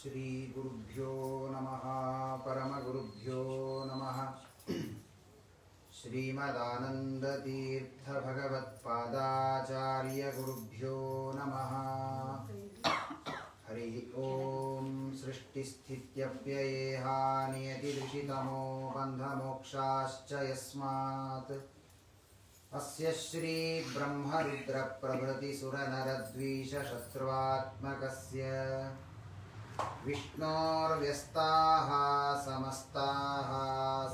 ಶ್ರೀ ಗುರುಭ್ಯೋ ನಮಃ ಪರಮಗುರುಭ್ಯೋ ನಮಃ ಶ್ರೀಮದಾನಂದತೀರ್ಥ ಭಗವತ್ಪಾದಾಚಾರ್ಯ ಗುರುಭ್ಯೋ ನಮಃ ಹರಿ ಓಂ ಸೃಷ್ಟಿಸ್ಥಿತ್ಯವ್ಯಯೇಹ ನಿಯತಿದೃಶಿತಮೋ ಬಂಧಮೋಕ್ಷಾಶ್ಚ ಯಸ್ಮಾತ್ ಅಸ್ಯ ಶ್ರೀ ಬ್ರಹ್ಮರುದ್ರ ಪ್ರಭೃತಿ ಸುರನರದ್ವೀಷ ಶತ್ರುವಾತ್ಮಕಸ್ಯ ವಿಷ್ಣೋರ್ವ್ಯಸ್ತಾಃ ಸಮಸ್ತಾಃ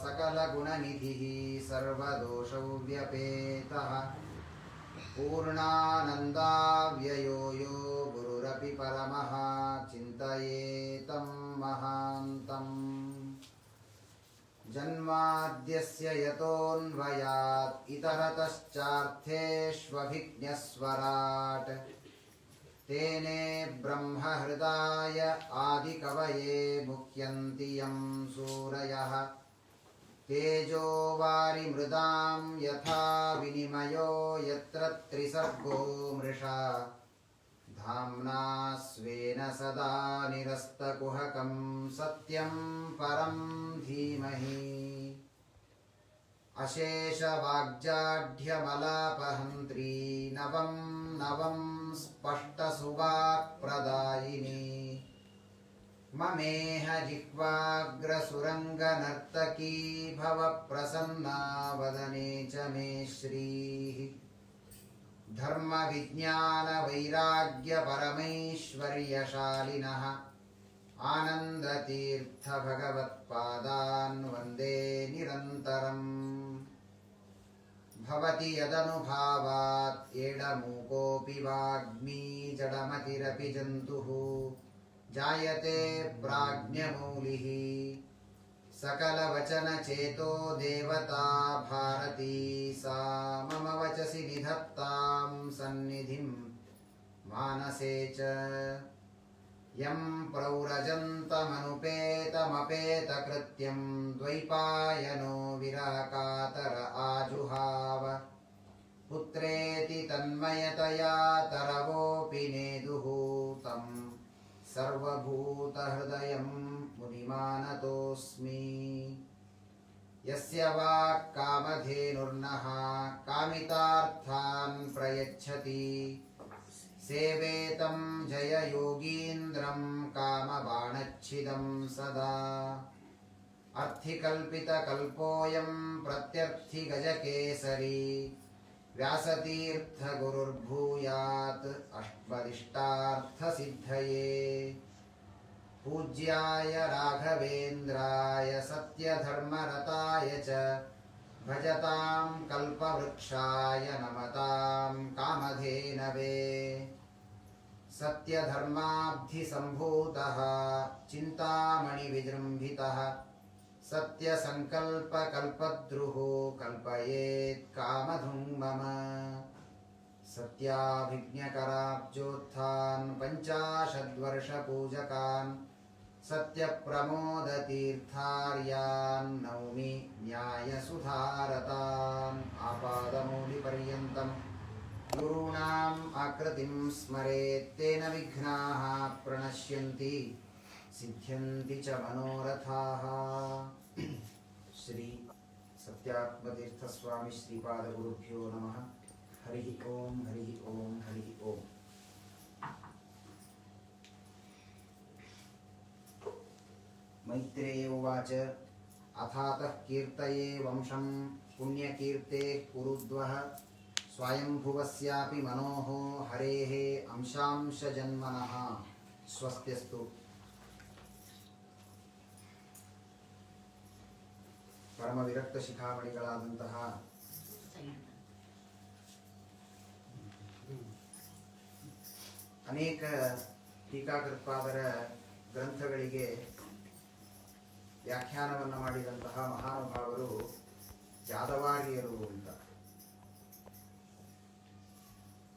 ಸಕಲಗುಣನಿಧಿಃ ಸರ್ವದೋಷವ್ಯಪೇತಃ ಪೂರ್ಣಾನಂದಾವ್ಯಯೋ ಯೋ ಗುರುರಪಿ ಪರಮಃ ಚಿಂತಯೇತಂ ಮಹಾಂತಂ ಜನ್ಮಾದ್ಯಸ್ಯ ಯತೋನ್ವಯಾತ್ ಇತರತಶ್ಚಾರ್ಥೇಷ್ವಭಿಜ್ಞಸ್ವರಾಟ್ ತೇನೇ ಬ್ರಹ್ಮಹೃದಾಯ ಆದಿಕವಯೇ ಮುಹ್ಯಂತಿ ಯಂ ಸೂರಯಃ ತೇಜೋ ವಾರಿಮೃದಾಂ ಯಥಾ ವಿನಿಮಯೋ ಯತ್ರ ತ್ರಿಸರ್ಗೋ ಮೃಷಾ ಧಾಮ್ನಾ ಸ್ವೇನ ಸದಾ ನಿರಸ್ತಕುಹಕಂ ಸತ್ಯಂ ಪರಂ ಧೀಮಹಿ ಅಶೇಷವಾಗ್ಜಾಢ್ಯಮಲಾಪಹಂತ್ರೀ ನವಂ ನವಂ ಸ್ಪಷ್ಟಸುವಾಕ್ಪ್ರದಾಯಿನಿ ಮಮೇಹ ಜಿಹ್ವಾಗ್ರಸುರಂಗನರ್ತಕೀ ಭವ ಪ್ರಸನ್ನಾ ವದನೆ ಚ ಮೇ ಶ್ರೀಃ ಧರ್ಮವಿಜ್ಞಾನವೈರಾಗ್ಯಪರಮೈಶ್ವರ್ಯಶಾಲಿನಃ ಆನಂದತೀರ್ಥಭಗವತ್ಪಾದಾನ್ ವಂದೇ ನಿರಂತರಂ ಭವತಿ ಯದನುಭಾವಾತ್ ಏಡಮೂಕೋऽಪಿ ವಾಗ್ಮೀ ಜಡಮತಿರಪಿ ಜಂತುಃ ಜಾಯತೆ ಪ್ರಾಜ್ಞಮೌಲಿಃ सकलवचनचेतो देवता भारती सा मम वचसि निधत्तां सन्निधिं मानसे च यं प्रव्रजन्तमनुपेतमपेतकृत्यं द्वैपायनो विरहकातर आजुहाव पुत्रेति तन्मयतया तरवोऽपि नेदुः तं सर्वभूतहृदयं मुनिमानतोऽस्मि यस्य वाक्कामधेनुर्नः कामितार्थान् प्रयच्छति सेवेतं जययोगीन्द्रं कामबाणच्छिदं सदा अर्थिकल्पितकल्पोऽयं प्रत्यर्थिगजकेसरी व्यासतीर्थगुरुर्भूयात् अस्मदिष्टार्थसिद्धये पूज्याय राघवेन्द्राय सत्यधर्मरताय च भजतां कल्पवृक्षाय नमतां कामधेनवे सत्यधर्माब्धिसम्भूतः चिन्तामणिविजृम्भितः सत्यसङ्कल्पकल्पद्रुः कल्पयेत् कामधुं मम सत्याभिज्ञकराब्जोत्थान् पञ्चाशद्वर्षपूजकान् सत्यप्रमोदतीर्थार्यान् नौमि न्यायसुधारतान् आपादमौलिपर्यन्तं गुरूणाम् आकृतिं स्मरेत् तेन विघ्नाः प्रणश्यन्ति सिद्ध्यन्ति च मनोरथाः श्री सत्यात्मतीर्थ स्वामी श्रीपाद गुरुभ्यो नमः हरि ओम हरि ओम हरि ओम मैत्रेय उवाच अथातः कीर्तये वंशं पुण्यकीर्ते कुरुद्वः स्वयंभुवस्यापि मनोः हरेः अंशांशजन्मनः स्वस्त्यस्तु ಪರಮ ವಿರಕ್ತ ಶಿಖಾಮಣಿಗಳಾದಂತಹ ಅನೇಕ ಟೀಕಾಕೃತ್ಪಾದರ ಗ್ರಂಥಗಳಿಗೆ ವ್ಯಾಖ್ಯಾನವನ್ನು ಮಾಡಿದಂತಹ ಮಹಾನುಭಾವರು ಯಾದವಾರ್ಯರು ಅಂತ.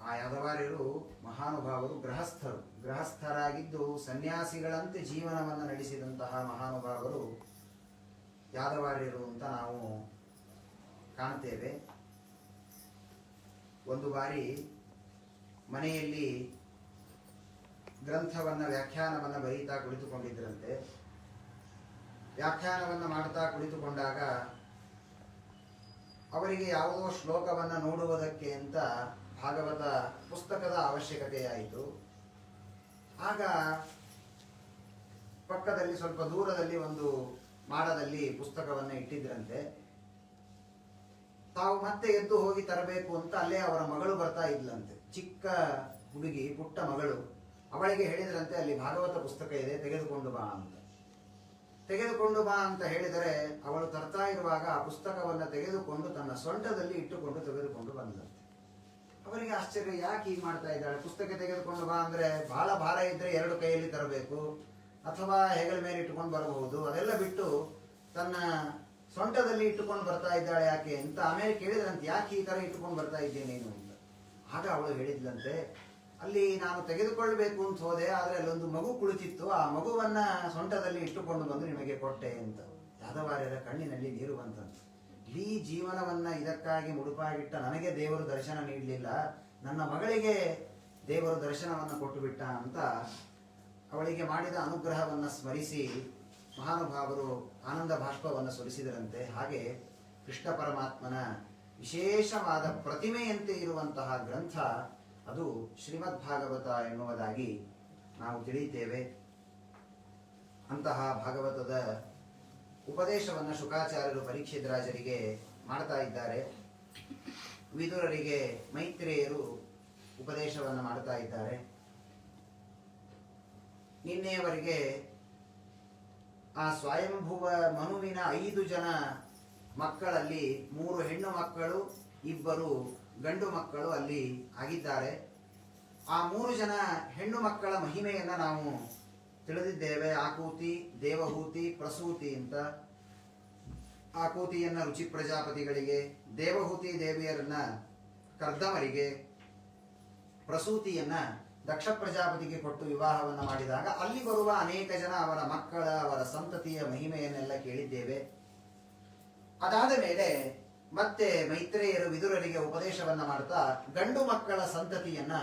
ಆ ಯಾದವಾರ್ಯರು ಮಹಾನುಭಾವರು ಗೃಹಸ್ಥರಾಗಿದ್ದು ಸನ್ಯಾಸಿಗಳಂತೆ ಜೀವನವನ್ನು ನಡೆಸಿದಂತಹ ಮಹಾನುಭಾವರು ಯಾದವಾರ್ಯರು ಅಂತ ನಾವು ಕಾಣ್ತೇವೆ. ಒಂದು ಬಾರಿ ಮನೆಯಲ್ಲಿ ಗ್ರಂಥವನ್ನು ವ್ಯಾಖ್ಯಾನವನ್ನು ಬರೀತಾ ಕುಳಿತುಕೊಂಡಿದ್ದರಂತೆ. ವ್ಯಾಖ್ಯಾನವನ್ನು ಮಾಡ್ತಾ ಕುಳಿತುಕೊಂಡಾಗ ಅವರಿಗೆ ಯಾವುದೋ ಶ್ಲೋಕವನ್ನು ನೋಡುವುದಕ್ಕೆ ಅಂತ ಭಾಗವತ ಪುಸ್ತಕದ ಅವಶ್ಯಕತೆಯಾಯಿತು. ಆಗ ಪಕ್ಕದಲ್ಲಿ ಸ್ವಲ್ಪ ದೂರದಲ್ಲಿ ಒಂದು ಮಾಡದಲ್ಲಿ ಪುಸ್ತಕವನ್ನು ಇಟ್ಟಿದ್ರಂತೆ. ತಾವು ಮತ್ತೆ ಎದ್ದು ಹೋಗಿ ತರಬೇಕು ಅಂತ ಅಲ್ಲೇ ಅವರ ಮಗಳು ಬರ್ತಾ ಇದ್ಲಂತೆ. ಚಿಕ್ಕ ಹುಡುಗಿ, ಪುಟ್ಟ ಮಗಳು. ಅವಳಿಗೆ ಹೇಳಿದ್ರಂತೆ, ಅಲ್ಲಿ ಭಾಗವತ ಪುಸ್ತಕ ಇದೆ, ತೆಗೆದುಕೊಂಡು ಬಾ ಅಂತ. ತೆಗೆದುಕೊಂಡು ಬಾ ಅಂತ ಹೇಳಿದರೆ ಅವಳು ತರ್ತಾ ಇರುವಾಗ ಆ ಪುಸ್ತಕವನ್ನು ತೆಗೆದುಕೊಂಡು ತನ್ನ ಸೊಂಟದಲ್ಲಿ ಇಟ್ಟುಕೊಂಡು ತೆಗೆದುಕೊಂಡು ಬಂದಂತೆ. ಅವರಿಗೆ ಆಶ್ಚರ್ಯ, ಯಾಕೆ ಹೀಗೆ ಮಾಡ್ತಾ ಇದ್ದಾಳೆ? ಪುಸ್ತಕ ತೆಗೆದುಕೊಂಡು ಬಾ ಅಂದ್ರೆ ಬಹಳ ಭಾರ ಇದ್ರೆ 2 ಕೈಯಲ್ಲಿ ತರಬೇಕು, ಅಥವಾ ಹೆಗಲ ಮೇಲೆ ಇಟ್ಟುಕೊಂಡು ಬರಬಹುದು. ಅದೆಲ್ಲ ಬಿಟ್ಟು ತನ್ನ ಸೊಂಟದಲ್ಲಿ ಇಟ್ಟುಕೊಂಡು ಬರ್ತಾ ಇದ್ದಾಳೆ ಯಾಕೆ ಅಂತ ಆಮೇಲೆ ಕೇಳಿದ್ರಂತೆ, ಯಾಕೆ ಈ ತರ ಇಟ್ಟುಕೊಂಡು ಬರ್ತಾ ಇದ್ದೇನೇನು ಅಂತ. ಆಗ ಅವಳು ಹೇಳಿದ್ಲಂತೆ, ಅಲ್ಲಿ ನಾನು ತೆಗೆದುಕೊಳ್ಳಬೇಕು ಅಂತ ಹೋದೆ, ಆದ್ರೆ ಅಲ್ಲೊಂದು ಮಗು ಕುಳಿತಿತ್ತು, ಆ ಮಗುವನ್ನ ಸೊಂಟದಲ್ಲಿ ಇಟ್ಟುಕೊಂಡು ಬಂದು ನಿಮಗೆ ಕೊಟ್ಟೆ ಅಂತ. ಯಾದವಾರ್ಯರ ಕಣ್ಣಿನಲ್ಲಿ ನೀರು ಬಂತಂತೆ. ಇಡೀ ಜೀವನವನ್ನ ಇದಕ್ಕಾಗಿ ಮುಡುಪಾಗಿಟ್ಟ ನನಗೆ ದೇವರು ದರ್ಶನ ನೀಡಲಿಲ್ಲ, ನನ್ನ ಮಗಳಿಗೆ ದೇವರು ದರ್ಶನವನ್ನು ಕೊಟ್ಟು ಬಿಟ್ಟ ಅಂತ ಅವಳಿಗೆ ಮಾಡಿದ ಅನುಗ್ರಹವನ್ನು ಸ್ಮರಿಸಿ ಮಹಾನುಭಾವರು ಆನಂದ ಬಾಷ್ಪವನ್ನು ಸುರಿಸಿದರಂತೆ. ಹಾಗೆ ಕೃಷ್ಣ ಪರಮಾತ್ಮನ ವಿಶೇಷವಾದ ಪ್ರತಿಮೆಯಂತೆ ಇರುವಂತಹ ಗ್ರಂಥ ಅದು ಶ್ರೀಮದ್ ಭಾಗವತ ಎನ್ನುವುದಾಗಿ ನಾವು ತಿಳಿಯುತ್ತೇವೆ. ಅಂತಹ ಭಾಗವತದ ಉಪದೇಶವನ್ನು ಶುಕಾಚಾರ್ಯರು ಪರೀಕ್ಷಿತರಾಜರಿಗೆ ಮಾಡ್ತಾ ಇದ್ದಾರೆ. ವಿದುರರಿಗೆ ಮೈತ್ರೇಯರು ಉಪದೇಶವನ್ನು ಮಾಡ್ತಾ ಇದ್ದಾರೆ. ನಿನ್ನೆಯವರೆಗೆ ಆ ಸ್ವಯಂಭುವ ಮನುವಿನ 5 ಜನ ಮಕ್ಕಳಲ್ಲಿ 3 ಹೆಣ್ಣು ಮಕ್ಕಳು, 2 ಗಂಡು ಮಕ್ಕಳು ಅಲ್ಲಿ ಆಗಿದ್ದಾರೆ. ಆ 3 ಜನ ಹೆಣ್ಣು ಮಕ್ಕಳ ಮಹಿಮೆಯನ್ನ ನಾವು ತಿಳಿದಿದ್ದೇವೆ. ಆಕೂತಿ, ದೇವಹೂತಿ, ಪ್ರಸೂತಿ ಅಂತ. ಆಕೂತಿಯನ್ನ ರುಚಿ ಪ್ರಜಾಪತಿಗಳಿಗೆ, ದೇವಹೂತಿ ದೇವಿಯರನ್ನ ಕರ್ದಮರಿಗೆ, ಪ್ರಸೂತಿಯನ್ನ ದಕ್ಷ ಪ್ರಜಾಪತಿಗೆ ಕೊಟ್ಟು ವಿವಾಹವನ್ನು ಮಾಡಿದಾಗ ಅಲ್ಲಿ ಬರುವ ಅನೇಕ ಜನ ಅವರ ಮಕ್ಕಳ, ಅವರ ಸಂತತಿಯ ಮಹಿಮೆಯನ್ನೆಲ್ಲ ಕೇಳಿದ್ದೇವೆ. ಅದಾದ ಮೇಲೆ ಮತ್ತೆ ಮೈತ್ರೇಯರು ವಿದುರರಿಗೆ ಉಪದೇಶವನ್ನ ಮಾಡ್ತಾ ಗಂಡು ಮಕ್ಕಳ ಸಂತತಿಯನ್ನ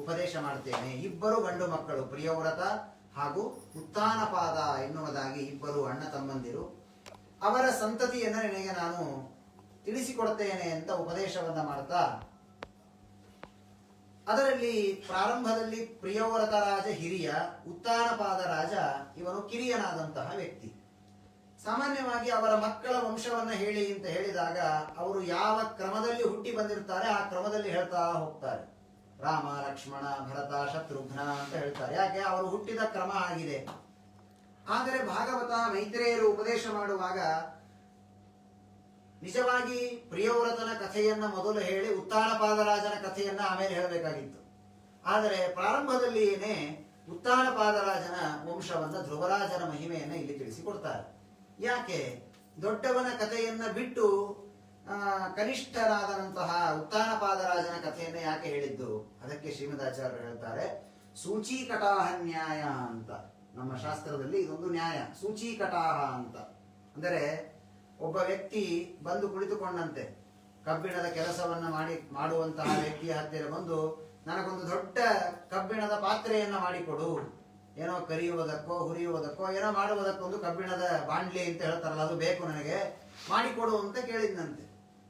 ಉಪದೇಶ ಮಾಡ್ತೇನೆ. 2 ಗಂಡು ಮಕ್ಕಳು, ಪ್ರಿಯವ್ರತ ಹಾಗೂ ಉತ್ತಾನಪಾದ ಎನ್ನುವುದಾಗಿ 2 ಅಣ್ಣ ತಮ್ಮಂದಿರು, ಅವರ ಸಂತತಿಯನ್ನ ನಿನಗೆ ನಾನು ತಿಳಿಸಿಕೊಡ್ತೇನೆ ಅಂತ ಉಪದೇಶವನ್ನ ಮಾಡ್ತಾ, ಅದರಲ್ಲಿ ಪ್ರಾರಂಭದಲ್ಲಿ ಪ್ರಿಯವ್ರತ ರಾಜ ಹಿರಿಯ, ಉತ್ತಾನಪಾದ ರಾಜ ಇವನು ಕಿರಿಯನಾದಂತಹ ವ್ಯಕ್ತಿ. ಸಾಮಾನ್ಯವಾಗಿ ಅವರ ಮಕ್ಕಳ ವಂಶವನ್ನ ಹೇಳಿ ಅಂತ ಹೇಳಿದಾಗ ಅವರು ಯಾವ ಕ್ರಮದಲ್ಲಿ ಹುಟ್ಟಿ ಬಂದಿರ್ತಾರೆ ಆ ಕ್ರಮದಲ್ಲಿ ಹೇಳ್ತಾ ಹೋಗ್ತಾರೆ. ರಾಮ, ಲಕ್ಷ್ಮಣ, ಭರತ, ಶತ್ರುಘ್ನ ಅಂತ ಹೇಳ್ತಾರೆ. ಯಾಕೆ? ಅವರು ಹುಟ್ಟಿದ ಕ್ರಮ ಆಗಿದೆ. ಆದರೆ ಭಾಗವತ ಮೈತ್ರೇಯರು ಉಪದೇಶ ಮಾಡುವಾಗ ನಿಜವಾಗಿ ಪ್ರಿಯವ್ರತನ ಕಥೆಯನ್ನ ಮೊದಲು ಹೇಳಿ ಉತ್ತಾನಪಾದರಾಜನ ಕಥೆಯನ್ನ ಆಮೇಲೆ ಹೇಳಬೇಕಾಗಿತ್ತು. ಆದರೆ ಪ್ರಾರಂಭದಲ್ಲಿಯೇನೆ ಉತ್ತಾನಪಾದರಾಜನ ವಂಶವನ್ನ, ಧ್ರುವರಾಜನ ಮಹಿಮೆಯನ್ನ ಇಲ್ಲಿ ತಿಳಿಸಿಕೊಡ್ತಾರೆ. ಯಾಕೆ? ದೊಡ್ಡವನ ಕಥೆಯನ್ನ ಬಿಟ್ಟು ಕನಿಷ್ಠರಾದಂತಹ ಉತ್ತಾನಪಾದರಾಜನ ಕಥೆಯನ್ನ ಯಾಕೆ ಹೇಳಿದ್ದು? ಅದಕ್ಕೆ ಶ್ರೀಮದಾಚಾರ್ಯರು ಹೇಳ್ತಾರೆ, ಸೂಚೀಕಟಾಹ ನ್ಯಾಯ ಅಂತ. ನಮ್ಮ ಶಾಸ್ತ್ರದಲ್ಲಿ ಇದೊಂದು ನ್ಯಾಯ, ಸೂಚೀಕಟಾಹ ಅಂತ. ಅಂದರೆ ಒಬ್ಬ ವ್ಯಕ್ತಿ ಬಂದು ಕುಳಿತುಕೊಂಡಂತೆ ಕಬ್ಬಿಣದ ಕೆಲಸವನ್ನ ಮಾಡುವಂತಹ ವ್ಯಕ್ತಿಯ ಹತ್ತಿರ ಬಂದು, ನನಗೊಂದು ದೊಡ್ಡ ಕಬ್ಬಿಣದ ಪಾತ್ರೆಯನ್ನ ಮಾಡಿಕೊಡು, ಏನೋ ಕರಿಯುವುದಕ್ಕೋ ಹುರಿಯುವುದಕ್ಕೋ ಏನೋ ಮಾಡುವುದಕ್ಕೊಂದು ಕಬ್ಬಿಣದ ಬಾಂಡ್ಲಿ ಅಂತ ಹೇಳ್ತಾರಲ್ಲ, ಅದು ಬೇಕು ನನಗೆ, ಮಾಡಿಕೊಡು ಅಂತ ಕೇಳಿದ್ನಂತೆ.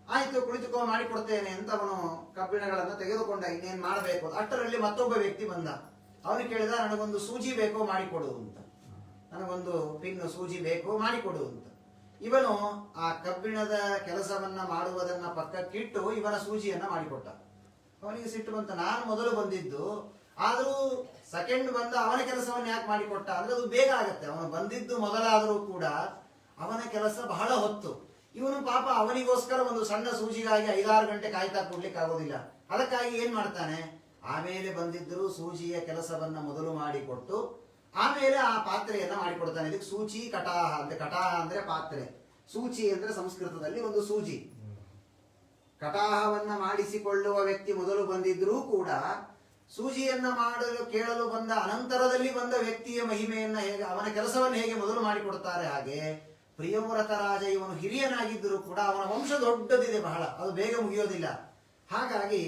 ಆಯ್ತು, ಕುಳಿತುಕೋ, ಮಾಡಿಕೊಡ್ತೇನೆ ಅಂತ ಅವನು ಕಬ್ಬಿಣಗಳನ್ನು ತೆಗೆದುಕೊಂಡ. ಇನ್ನೇನ್ ಮಾಡಬೇಕು? ಅಷ್ಟರಲ್ಲಿ ಮತ್ತೊಬ್ಬ ವ್ಯಕ್ತಿ ಬಂದ. ಅವನು ಕೇಳಿದ, ನನಗೊಂದು ಸೂಜಿ ಬೇಕು, ಮಾಡಿಕೊಡು ಅಂತ. ನನಗೊಂದು ಪಿನ್ನು ಸೂಜಿ ಬೇಕು, ಮಾಡಿಕೊಡು ಅಂತ. ಇವನು ಆ ಕಬ್ಬಿಣದ ಕೆಲಸವನ್ನ ಮಾಡುವುದನ್ನ ಪಕ್ಕಕ್ಕಿಟ್ಟು ಇವನ ಸೂಜಿಯನ್ನ ಮಾಡಿಕೊಟ್ಟ. ಅವನಿಗೆ ಸಿಟ್ಟು ಬಂತ, ನಾನು ಮೊದಲು ಬಂದಿದ್ದು, ಆದರೂ ಸೆಕೆಂಡ್ ಬಂದ ಅವನ ಕೆಲಸವನ್ನು ಯಾಕೆ ಮಾಡಿಕೊಟ್ಟ ಅಂದ್ರೆ ಅದು ಬೇಗ ಆಗತ್ತೆ. ಅವನು ಬಂದಿದ್ದು ಮೊದಲಾದರೂ ಕೂಡ ಅವನ ಕೆಲಸ ಬಹಳ ಹೊತ್ತು. ಇವನು ಪಾಪ ಅವನಿಗೋಸ್ಕರ ಒಂದು ಸಣ್ಣ ಸೂಜಿಗಾಗಿ 5-6 ಗಂಟೆ ಕಾಯ್ತಾ ಕೊಡ್ಲಿಕ್ಕೆ ಆಗೋದಿಲ್ಲ. ಅದಕ್ಕಾಗಿ ಏನ್ ಮಾಡ್ತಾನೆ, ಆಮೇಲೆ ಬಂದಿದ್ರು ಸೂಜಿಯ ಕೆಲಸವನ್ನ ಮೊದಲು ಮಾಡಿಕೊಟ್ಟು ಆಮೇಲೆ ಆ ಪಾತ್ರೆಯನ್ನ ಮಾಡಿಕೊಡ್ತಾನೆ. ಇದಕ್ಕೆ ಸೂಚಿ ಕಟಾಹ ಅಂದ್ರೆ, ಕಟಾಹ ಅಂದ್ರೆ ಪಾತ್ರೆ, ಸೂಚಿ ಅಂದ್ರೆ ಸಂಸ್ಕೃತದಲ್ಲಿ ಒಂದು ಸೂಜಿ. ಕಟಾಹವನ್ನ ಮಾಡಿಸಿಕೊಳ್ಳುವ ವ್ಯಕ್ತಿ ಮೊದಲು ಬಂದಿದ್ರೂ ಕೂಡ ಸೂಜಿಯನ್ನ ಮಾಡಲು ಕೇಳಲು ಬಂದ ಅನಂತರದಲ್ಲಿ ಬಂದ ವ್ಯಕ್ತಿಯ ಮಹಿಮೆಯನ್ನ ಹೇಗೆ, ಅವನ ಕೆಲಸವನ್ನು ಹೇಗೆ ಮೊದಲು ಮಾಡಿಕೊಡ್ತಾರೆ, ಹಾಗೆ ಪ್ರಿಯವ್ರತ ರಾಜ ಇವನು ಹಿರಿಯನಾಗಿದ್ದರೂ ಕೂಡ ಅವನ ವಂಶ ದೊಡ್ಡದಿದೆ ಬಹಳ, ಅದು ಬೇಗ ಮುಗಿಯೋದಿಲ್ಲ. ಹಾಗಾಗಿ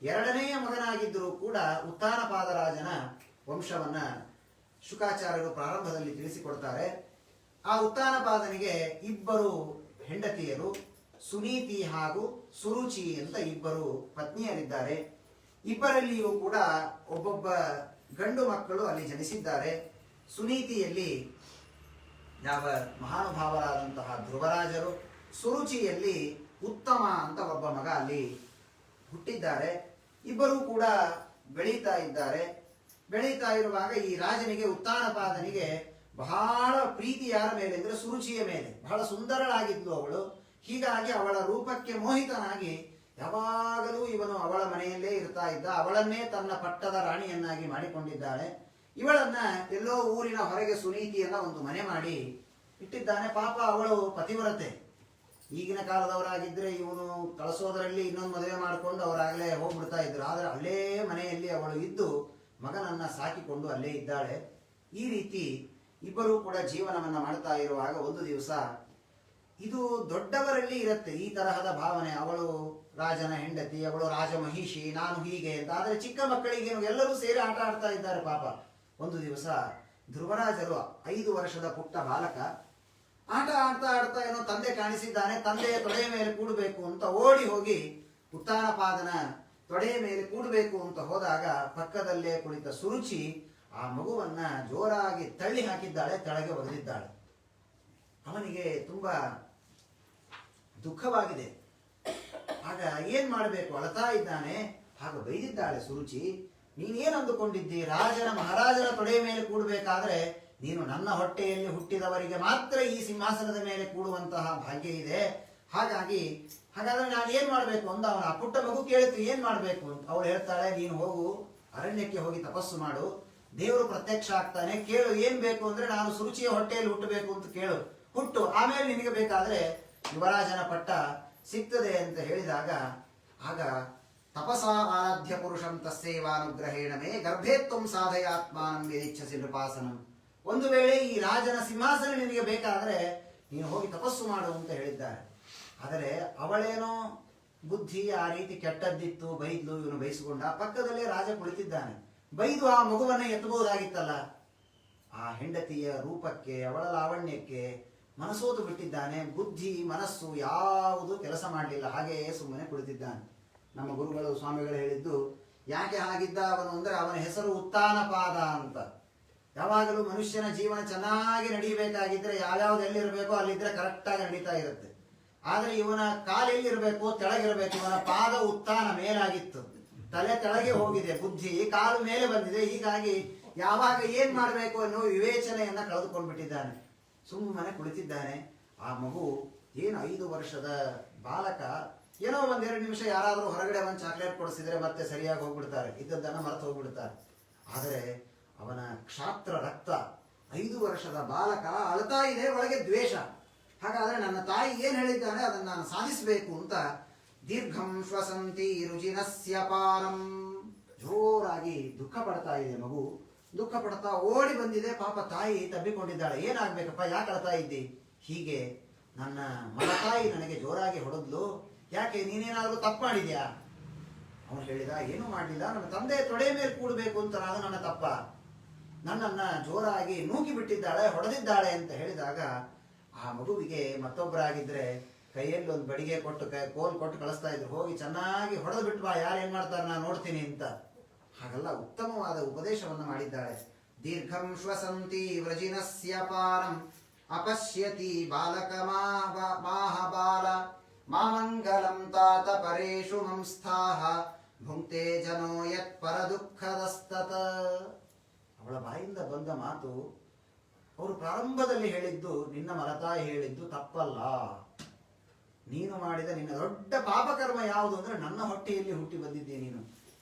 2ನೆಯ ಮಗನಾಗಿದ್ದರೂ ಕೂಡ ಉತ್ತಾನಪಾದರಾಜನ ವಂಶವನ್ನ ಶುಕಾಚಾರ್ಯರು ಪ್ರಾರಂಭದಲ್ಲಿ ತಿಳಿಸಿಕೊಡ್ತಾರೆ. ಆ ಉತ್ತಾನಪಾದನಿಗೆ ಇಬ್ಬರು ಹೆಂಡತಿಯರು, ಸುನೀತಿ ಹಾಗೂ ಸುರುಚಿ ಅಂತ ಇಬ್ಬರು ಪತ್ನಿಯರಿದ್ದಾರೆ. ಇಬ್ಬರಲ್ಲಿಯೂ ಕೂಡ ಒಬ್ಬೊಬ್ಬ ಗಂಡು ಮಕ್ಕಳು ಅಲ್ಲಿ ಜನಿಸಿದ್ದಾರೆ. ಸುನೀತಿಯಲ್ಲಿ ಯಾವ ಮಹಾನುಭಾವರಾದಂತಹ ಧ್ರುವರಾಜರು, ಸುರುಚಿಯಲ್ಲಿ ಉತ್ತಮ ಅಂತ ಒಬ್ಬ ಮಗ ಅಲ್ಲಿ ಹುಟ್ಟಿದ್ದಾರೆ. ಇಬ್ಬರೂ ಕೂಡ ಬೆಳೀತಾ ಇದ್ದಾರೆ. ಬೆಳೀತಾ ಇರುವಾಗ ಈ ರಾಜನಿಗೆ ಉತ್ತಾನಪಾದನಿಗೆ ಬಹಳ ಪ್ರೀತಿ ಯಾರ ಮೇಲೆ ಅಂದ್ರೆ ಸುರುಚಿಯ ಮೇಲೆ. ಬಹಳ ಸುಂದರಳಾಗಿದ್ಲು ಅವಳು. ಹೀಗಾಗಿ ಅವಳ ರೂಪಕ್ಕೆ ಮೋಹಿತನಾಗಿ ಯಾವಾಗಲೂ ಇವನು ಅವಳ ಮನೆಯಲ್ಲೇ ಇರ್ತಾ ಇದ್ದ. ಅವಳನ್ನೇ ತನ್ನ ಪಟ್ಟದ ರಾಣಿಯನ್ನಾಗಿ ಮಾಡಿಕೊಂಡಿದ್ದಾಳೆ. ಇವಳನ್ನ ಎಲ್ಲೋ ಊರಿನ ಹೊರಗೆ ಸುನೀತಿಯನ್ನ ಒಂದು ಮನೆ ಮಾಡಿ ಇಟ್ಟಿದ್ದಾನೆ. ಪಾಪ ಅವಳು ಪತಿವ್ರತೆ. ಈಗಿನ ಕಾಲದವರಾಗಿದ್ರೆ ಇವನು ಕಳಿಸೋದ್ರಲ್ಲಿ ಇನ್ನೊಂದು ಮದುವೆ ಮಾಡಿಕೊಂಡು ಅವರಾಗಲೇ ಹೋಗ್ಬಿಡ್ತಾ ಇದ್ರು. ಆದ್ರೆ ಅಲ್ಲೇ ಮನೆಯಲ್ಲಿ ಅವಳು ಇದ್ದು ಮಗನನ್ನ ಸಾಕಿಕೊಂಡು ಅಲ್ಲೇ ಇದ್ದಾಳೆ. ಈ ರೀತಿ ಇಬ್ಬರೂ ಕೂಡ ಜೀವನವನ್ನ ಮಾಡ್ತಾ ಇರುವಾಗ ಒಂದು ದಿವಸ ಇದು ದೊಡ್ಡವರಲ್ಲಿ ಇರುತ್ತೆ ಈ ತರಹದ ಭಾವನೆ. ಅವಳು ರಾಜನ ಹೆಂಡತಿ, ಅವಳು ರಾಜಮಹಿಷಿ, ನಾನು ಹೀಗೆ ಅಂತ. ಆದ್ರೆ ಚಿಕ್ಕ ಮಕ್ಕಳಿಗೆ ಎಲ್ಲರೂ ಸೇರಿ ಆಟ ಆಡ್ತಾ ಇದ್ದಾರೆ ಪಾಪ. ಒಂದು ದಿವಸ ಧ್ರುವರಾಜರು 5 ವರ್ಷದ ಪುಟ್ಟ ಬಾಲಕ ಆಟ ಆಡ್ತಾ ಆಡ್ತಾ ಏನೋ ತಂದೆ ಕಾಣಿಸಿದ್ದಾನೆ. ತಂದೆಯ ತೊಡೆಯ ಮೇಲೆ ಕೂಡಬೇಕು ಅಂತ ಓಡಿ ಹೋಗಿ ಉತ್ತಾನಪಾದನ ತೊಡೆಯ ಮೇಲೆ ಕೂಡಬೇಕು ಅಂತ ಹೋದಾಗ ಪಕ್ಕದಲ್ಲೇ ಕುಳಿತ ಸುರುಚಿ ಆ ಮಗುವನ್ನ ಜೋರಾಗಿ ತಳ್ಳಿ ಹಾಕಿದ್ದಾಳೆ, ಕೆಳಗೆ ಒಗೆದಿದ್ದಾಳೆ. ಅವನಿಗೆ ತುಂಬಾ ದುಃಖವಾಗಿದೆ. ಆಗ ಏನ್ ಮಾಡಬೇಕು, ಅಳತಾ ಇದ್ದಾನೆ. ಆಗ ಬೈದಿದ್ದಾಳೆ ಸುರುಚಿ, ನೀನೇನ್ ಅಂದುಕೊಂಡಿದ್ದಿ? ರಾಜನ ಮಹಾರಾಜನ ತೊಡೆಯ ಮೇಲೆ ಕೂಡಬೇಕಾದ್ರೆ ನೀನು ನನ್ನ ಹೊಟ್ಟೆಯಲ್ಲಿ ಹುಟ್ಟಿದವರಿಗೆ ಮಾತ್ರ ಈ ಸಿಂಹಾಸನದ ಮೇಲೆ ಕೂಡುವಂತಹ ಭಾಗ್ಯ ಇದೆ. ಹಾಗಾದ್ರೆ ನಾನು ಏನ್ ಮಾಡ್ಬೇಕು ಅಂತ ಅವನ ಆ ಪುಟ್ಟ ಮಗು ಕೇಳಿತು, ಏನ್ ಮಾಡ್ಬೇಕು ಅಂತ. ಅವಳು ಹೇಳ್ತಾಳೆ, ನೀನು ಹೋಗು, ಅರಣ್ಯಕ್ಕೆ ಹೋಗಿ ತಪಸ್ಸು ಮಾಡು, ದೇವರು ಪ್ರತ್ಯಕ್ಷ ಆಗ್ತಾನೆ, ಕೇಳು ಏನ್ ಬೇಕು ಅಂದ್ರೆ ನಾನು ಸುರುಚಿಯ ಹೊಟ್ಟೆಯಲ್ಲಿ ಹುಟ್ಟಬೇಕು ಅಂತ ಕೇಳು, ಹುಟ್ಟು, ಆಮೇಲೆ ನಿನಗೆ ಬೇಕಾದ್ರೆ ಯುವರಾಜನ ಪಟ್ಟ ಸಿಗ್ತದೆ ಅಂತ ಹೇಳಿದಾಗ ಆಗ ತಪಸಾ ಆರಾಧ್ಯ ಪುರುಷಂ ತಸ್ಸೇವಾನುಗ್ರಹೇಣ ಮೇ ಗರ್ಭೇತ್ವಂ ಸಾಧಯಾತ್ಮಾನಂ ಯದಿಚ್ಛಸಿ ನೃಪಾಸನಂ. ಒಂದು ವೇಳೆ ಈ ರಾಜನ ಸಿಂಹಾಸನ ನಿನಗೆ ಬೇಕಾದ್ರೆ ನೀನು ಹೋಗಿ ತಪಸ್ಸು ಮಾಡು ಅಂತ ಹೇಳಿದ್ದಾರೆ. ಆದರೆ ಅವಳೇನೋ ಬುದ್ಧಿ ಆ ರೀತಿ ಕೆಟ್ಟದ್ದಿತ್ತು, ಬೈದ್ಲು. ಇವನು ಬಯಸಿಕೊಂಡ. ಪಕ್ಕದಲ್ಲೇ ರಾಜ ಕುಳಿತಿದ್ದಾನೆ. ಬೈದು ಆ ಮಗುವನ್ನ ಎತ್ತಬಹುದಾಗಿತ್ತಲ್ಲ. ಆ ಹೆಂಡತಿಯ ರೂಪಕ್ಕೆ, ಅವಳ ಲಾವಣ್ಯಕ್ಕೆ ಮನಸೋತು ಬಿಟ್ಟಿದ್ದಾನೆ. ಬುದ್ಧಿ ಮನಸ್ಸು ಯಾವುದು ಕೆಲಸ ಮಾಡಲಿಲ್ಲ. ಹಾಗೆಯೇ ಸುಮ್ಮನೆ ಕುಳಿತಿದ್ದಾನೆ. ನಮ್ಮ ಗುರುಗಳು ಸ್ವಾಮಿಗಳು ಹೇಳಿದ್ದು, ಯಾಕೆ ಹಾಗಿದ್ದ ಅವನು ಅಂದ್ರೆ ಅವನ ಹೆಸರು ಉತ್ತಾನಪಾದ ಅಂತ. ಯಾವಾಗಲೂ ಮನುಷ್ಯನ ಜೀವನ ಚೆನ್ನಾಗಿ ನಡೀಬೇಕಾಗಿದ್ರೆ ಯಾವ್ಯಾವ್ದು ಎಲ್ಲಿರ್ಬೇಕೋ ಅಲ್ಲಿದ್ರೆ ಕರೆಕ್ಟಾಗಿ ನಡೀತಾ ಇರುತ್ತೆ. ಆದ್ರೆ ಇವನ ಕಾಲೆಲ್ಲಿರ್ಬೇಕು, ತೆಳಗಿರ್ಬೇಕು. ಇವನ ಪಾದ ಉತ್ತಾನ ಮೇಲಾಗಿತ್ತು, ತಲೆ ತೆಳಗೆ ಹೋಗಿದೆ, ಬುದ್ಧಿ ಕಾಲು ಮೇಲೆ ಬಂದಿದೆ. ಹೀಗಾಗಿ ಯಾವಾಗ ಏನ್ ಮಾಡ್ಬೇಕು ಅನ್ನೋ ವಿವೇಚನೆಯನ್ನ ಕಳೆದುಕೊಂಡ್ಬಿಟ್ಟಿದ್ದಾನೆ. ಸುಮ್ಮನೆ ಕುಳಿತಿದ್ದಾನೆ. ಆ ಮಗು ಏನು 5 ವರ್ಷದ ಬಾಲಕ, ಏನೋ 1-2 ನಿಮಿಷ ಯಾರಾದ್ರೂ ಹೊರಗಡೆ ಒಂದು ಚಾಕ್ಲೇಟ್ ಕೊಡಿಸಿದ್ರೆ ಮತ್ತೆ ಸರಿಯಾಗಿ ಹೋಗ್ಬಿಡ್ತಾರೆ, ಇದ್ದದ್ದನ್ನ ಮರೆತು ಹೋಗ್ಬಿಡ್ತಾರೆ. ಆದರೆ ಅವನ ಕ್ಷಾತ್ರ ರಕ್ತ 5 ವರ್ಷದ ಬಾಲಕ ಅಳ್ತಾ ಇದೆ, ಒಳಗೆ ದ್ವೇಷ. ಹಾಗಾದ್ರೆ ನನ್ನ ತಾಯಿ ಏನ್ ಹೇಳಿದ್ದಾನೆ ಅದನ್ನ ನಾನು ಸಾಧಿಸಬೇಕು ಅಂತ ದೀರ್ಘಂ ಶ್ವಸಂತಿ ರುಜಿನಸ್ಯ ಪಾರಂ, ಜೋರಾಗಿ ದುಃಖ ಪಡ್ತಾ ಇದೆ ಮಗು. ದುಃಖ ಪಡ್ತಾ ಓಡಿ ಬಂದಿದೆ. ಪಾಪ ತಾಯಿ ತಬ್ಬಿಕೊಂಡಿದ್ದಾಳೆ. ಏನಾಗ್ಬೇಕಪ್ಪ, ಯಾಕೆ ಅಳ್ತಾ ಇದ್ದಿ? ಹೀಗೆ ನನ್ನ ಮಲತಾಯಿ ನನಗೆ ಜೋರಾಗಿ ಹೊಡೆದ್ಲು, ಯಾಕೆ ನೀನೇನಾದ್ರೂ ತಪ್ಪು ಮಾಡಿದ್ಯಾ? ಅವನು ಹೇಳಿದ, ಏನೂ ಮಾಡಲಿಲ್ಲ, ನನ್ನ ತಂದೆ ತೊಡೆ ಮೇಲೆ ಕೂಡಬೇಕು ಅಂತ ಅದು ನನ್ನ ತಪ್ಪ. ನನ್ನನ್ನ ಜೋರಾಗಿ ನೂಕಿ ಬಿಟ್ಟಿದ್ದಾಳೆ, ಹೊಡೆದಿದ್ದಾಳೆ ಅಂತ ಹೇಳಿದಾಗ ಆ ಮಗುವಿಗೆ ಮತ್ತೊಬ್ಬರಾಗಿದ್ರೆ ಕೈಯಲ್ಲಿ ಒಂದು ಬಡಿಗೆ ಕೊಟ್ಟು ಕೋಲ್ ಕೊಟ್ಟು ಕಳಿಸ್ತಾ ಇದ್ರು, ಹೋಗಿ ಚೆನ್ನಾಗಿ ಹೊಡೆದು ಬಿಟ್ಟು ಬಾ, ಯಾರೇನ್ ಮಾಡ್ತಾರೆ ನಾನು ನೋಡ್ತೀನಿ ಅಂತ. ಹಾಗಲ್ಲ, ಉತ್ತಮವಾದ ಉಪದೇಶವನ್ನು ಮಾಡಿದ್ದಾಳೆ. ದೀರ್ಘಂ ಶ್ವಸಂತಿ ವ್ರಜಿನಸ್ಯ ಪಾರಂ ಅಪಶ್ಯತಿ ಬಾಲಕ ಮಾಹಬಾಲ ಮಾಮಂಗಲಂ ತಾತ ಪರೇಷು ಮಂಸ್ಥಾಹ ಭುಂಕ್ತೆ ಜನೋ ಯತ್ ಪರ ದುಃಖದಸ್ತತ. ಅವಳ ಬಾಯಿಂದ ಬಂದ ಮಾತು, ಅವರು ಪ್ರಾರಂಭದಲ್ಲಿ ಹೇಳಿದ್ದು, ನಿನ್ನ ಮಲತಾಯಿ ಹೇಳಿದ್ದು ತಪ್ಪಲ್ಲ. ನೀನು ಮಾಡಿದ ನಿನ್ನ ದೊಡ್ಡ ಪಾಪಕರ್ಮ ಯಾವುದು ಅಂದ್ರೆ ನನ್ನ ಹೊಟ್ಟೆಯಲ್ಲಿ ಹುಟ್ಟಿ ಬಂದಿದ್ದೆ ನೀನು.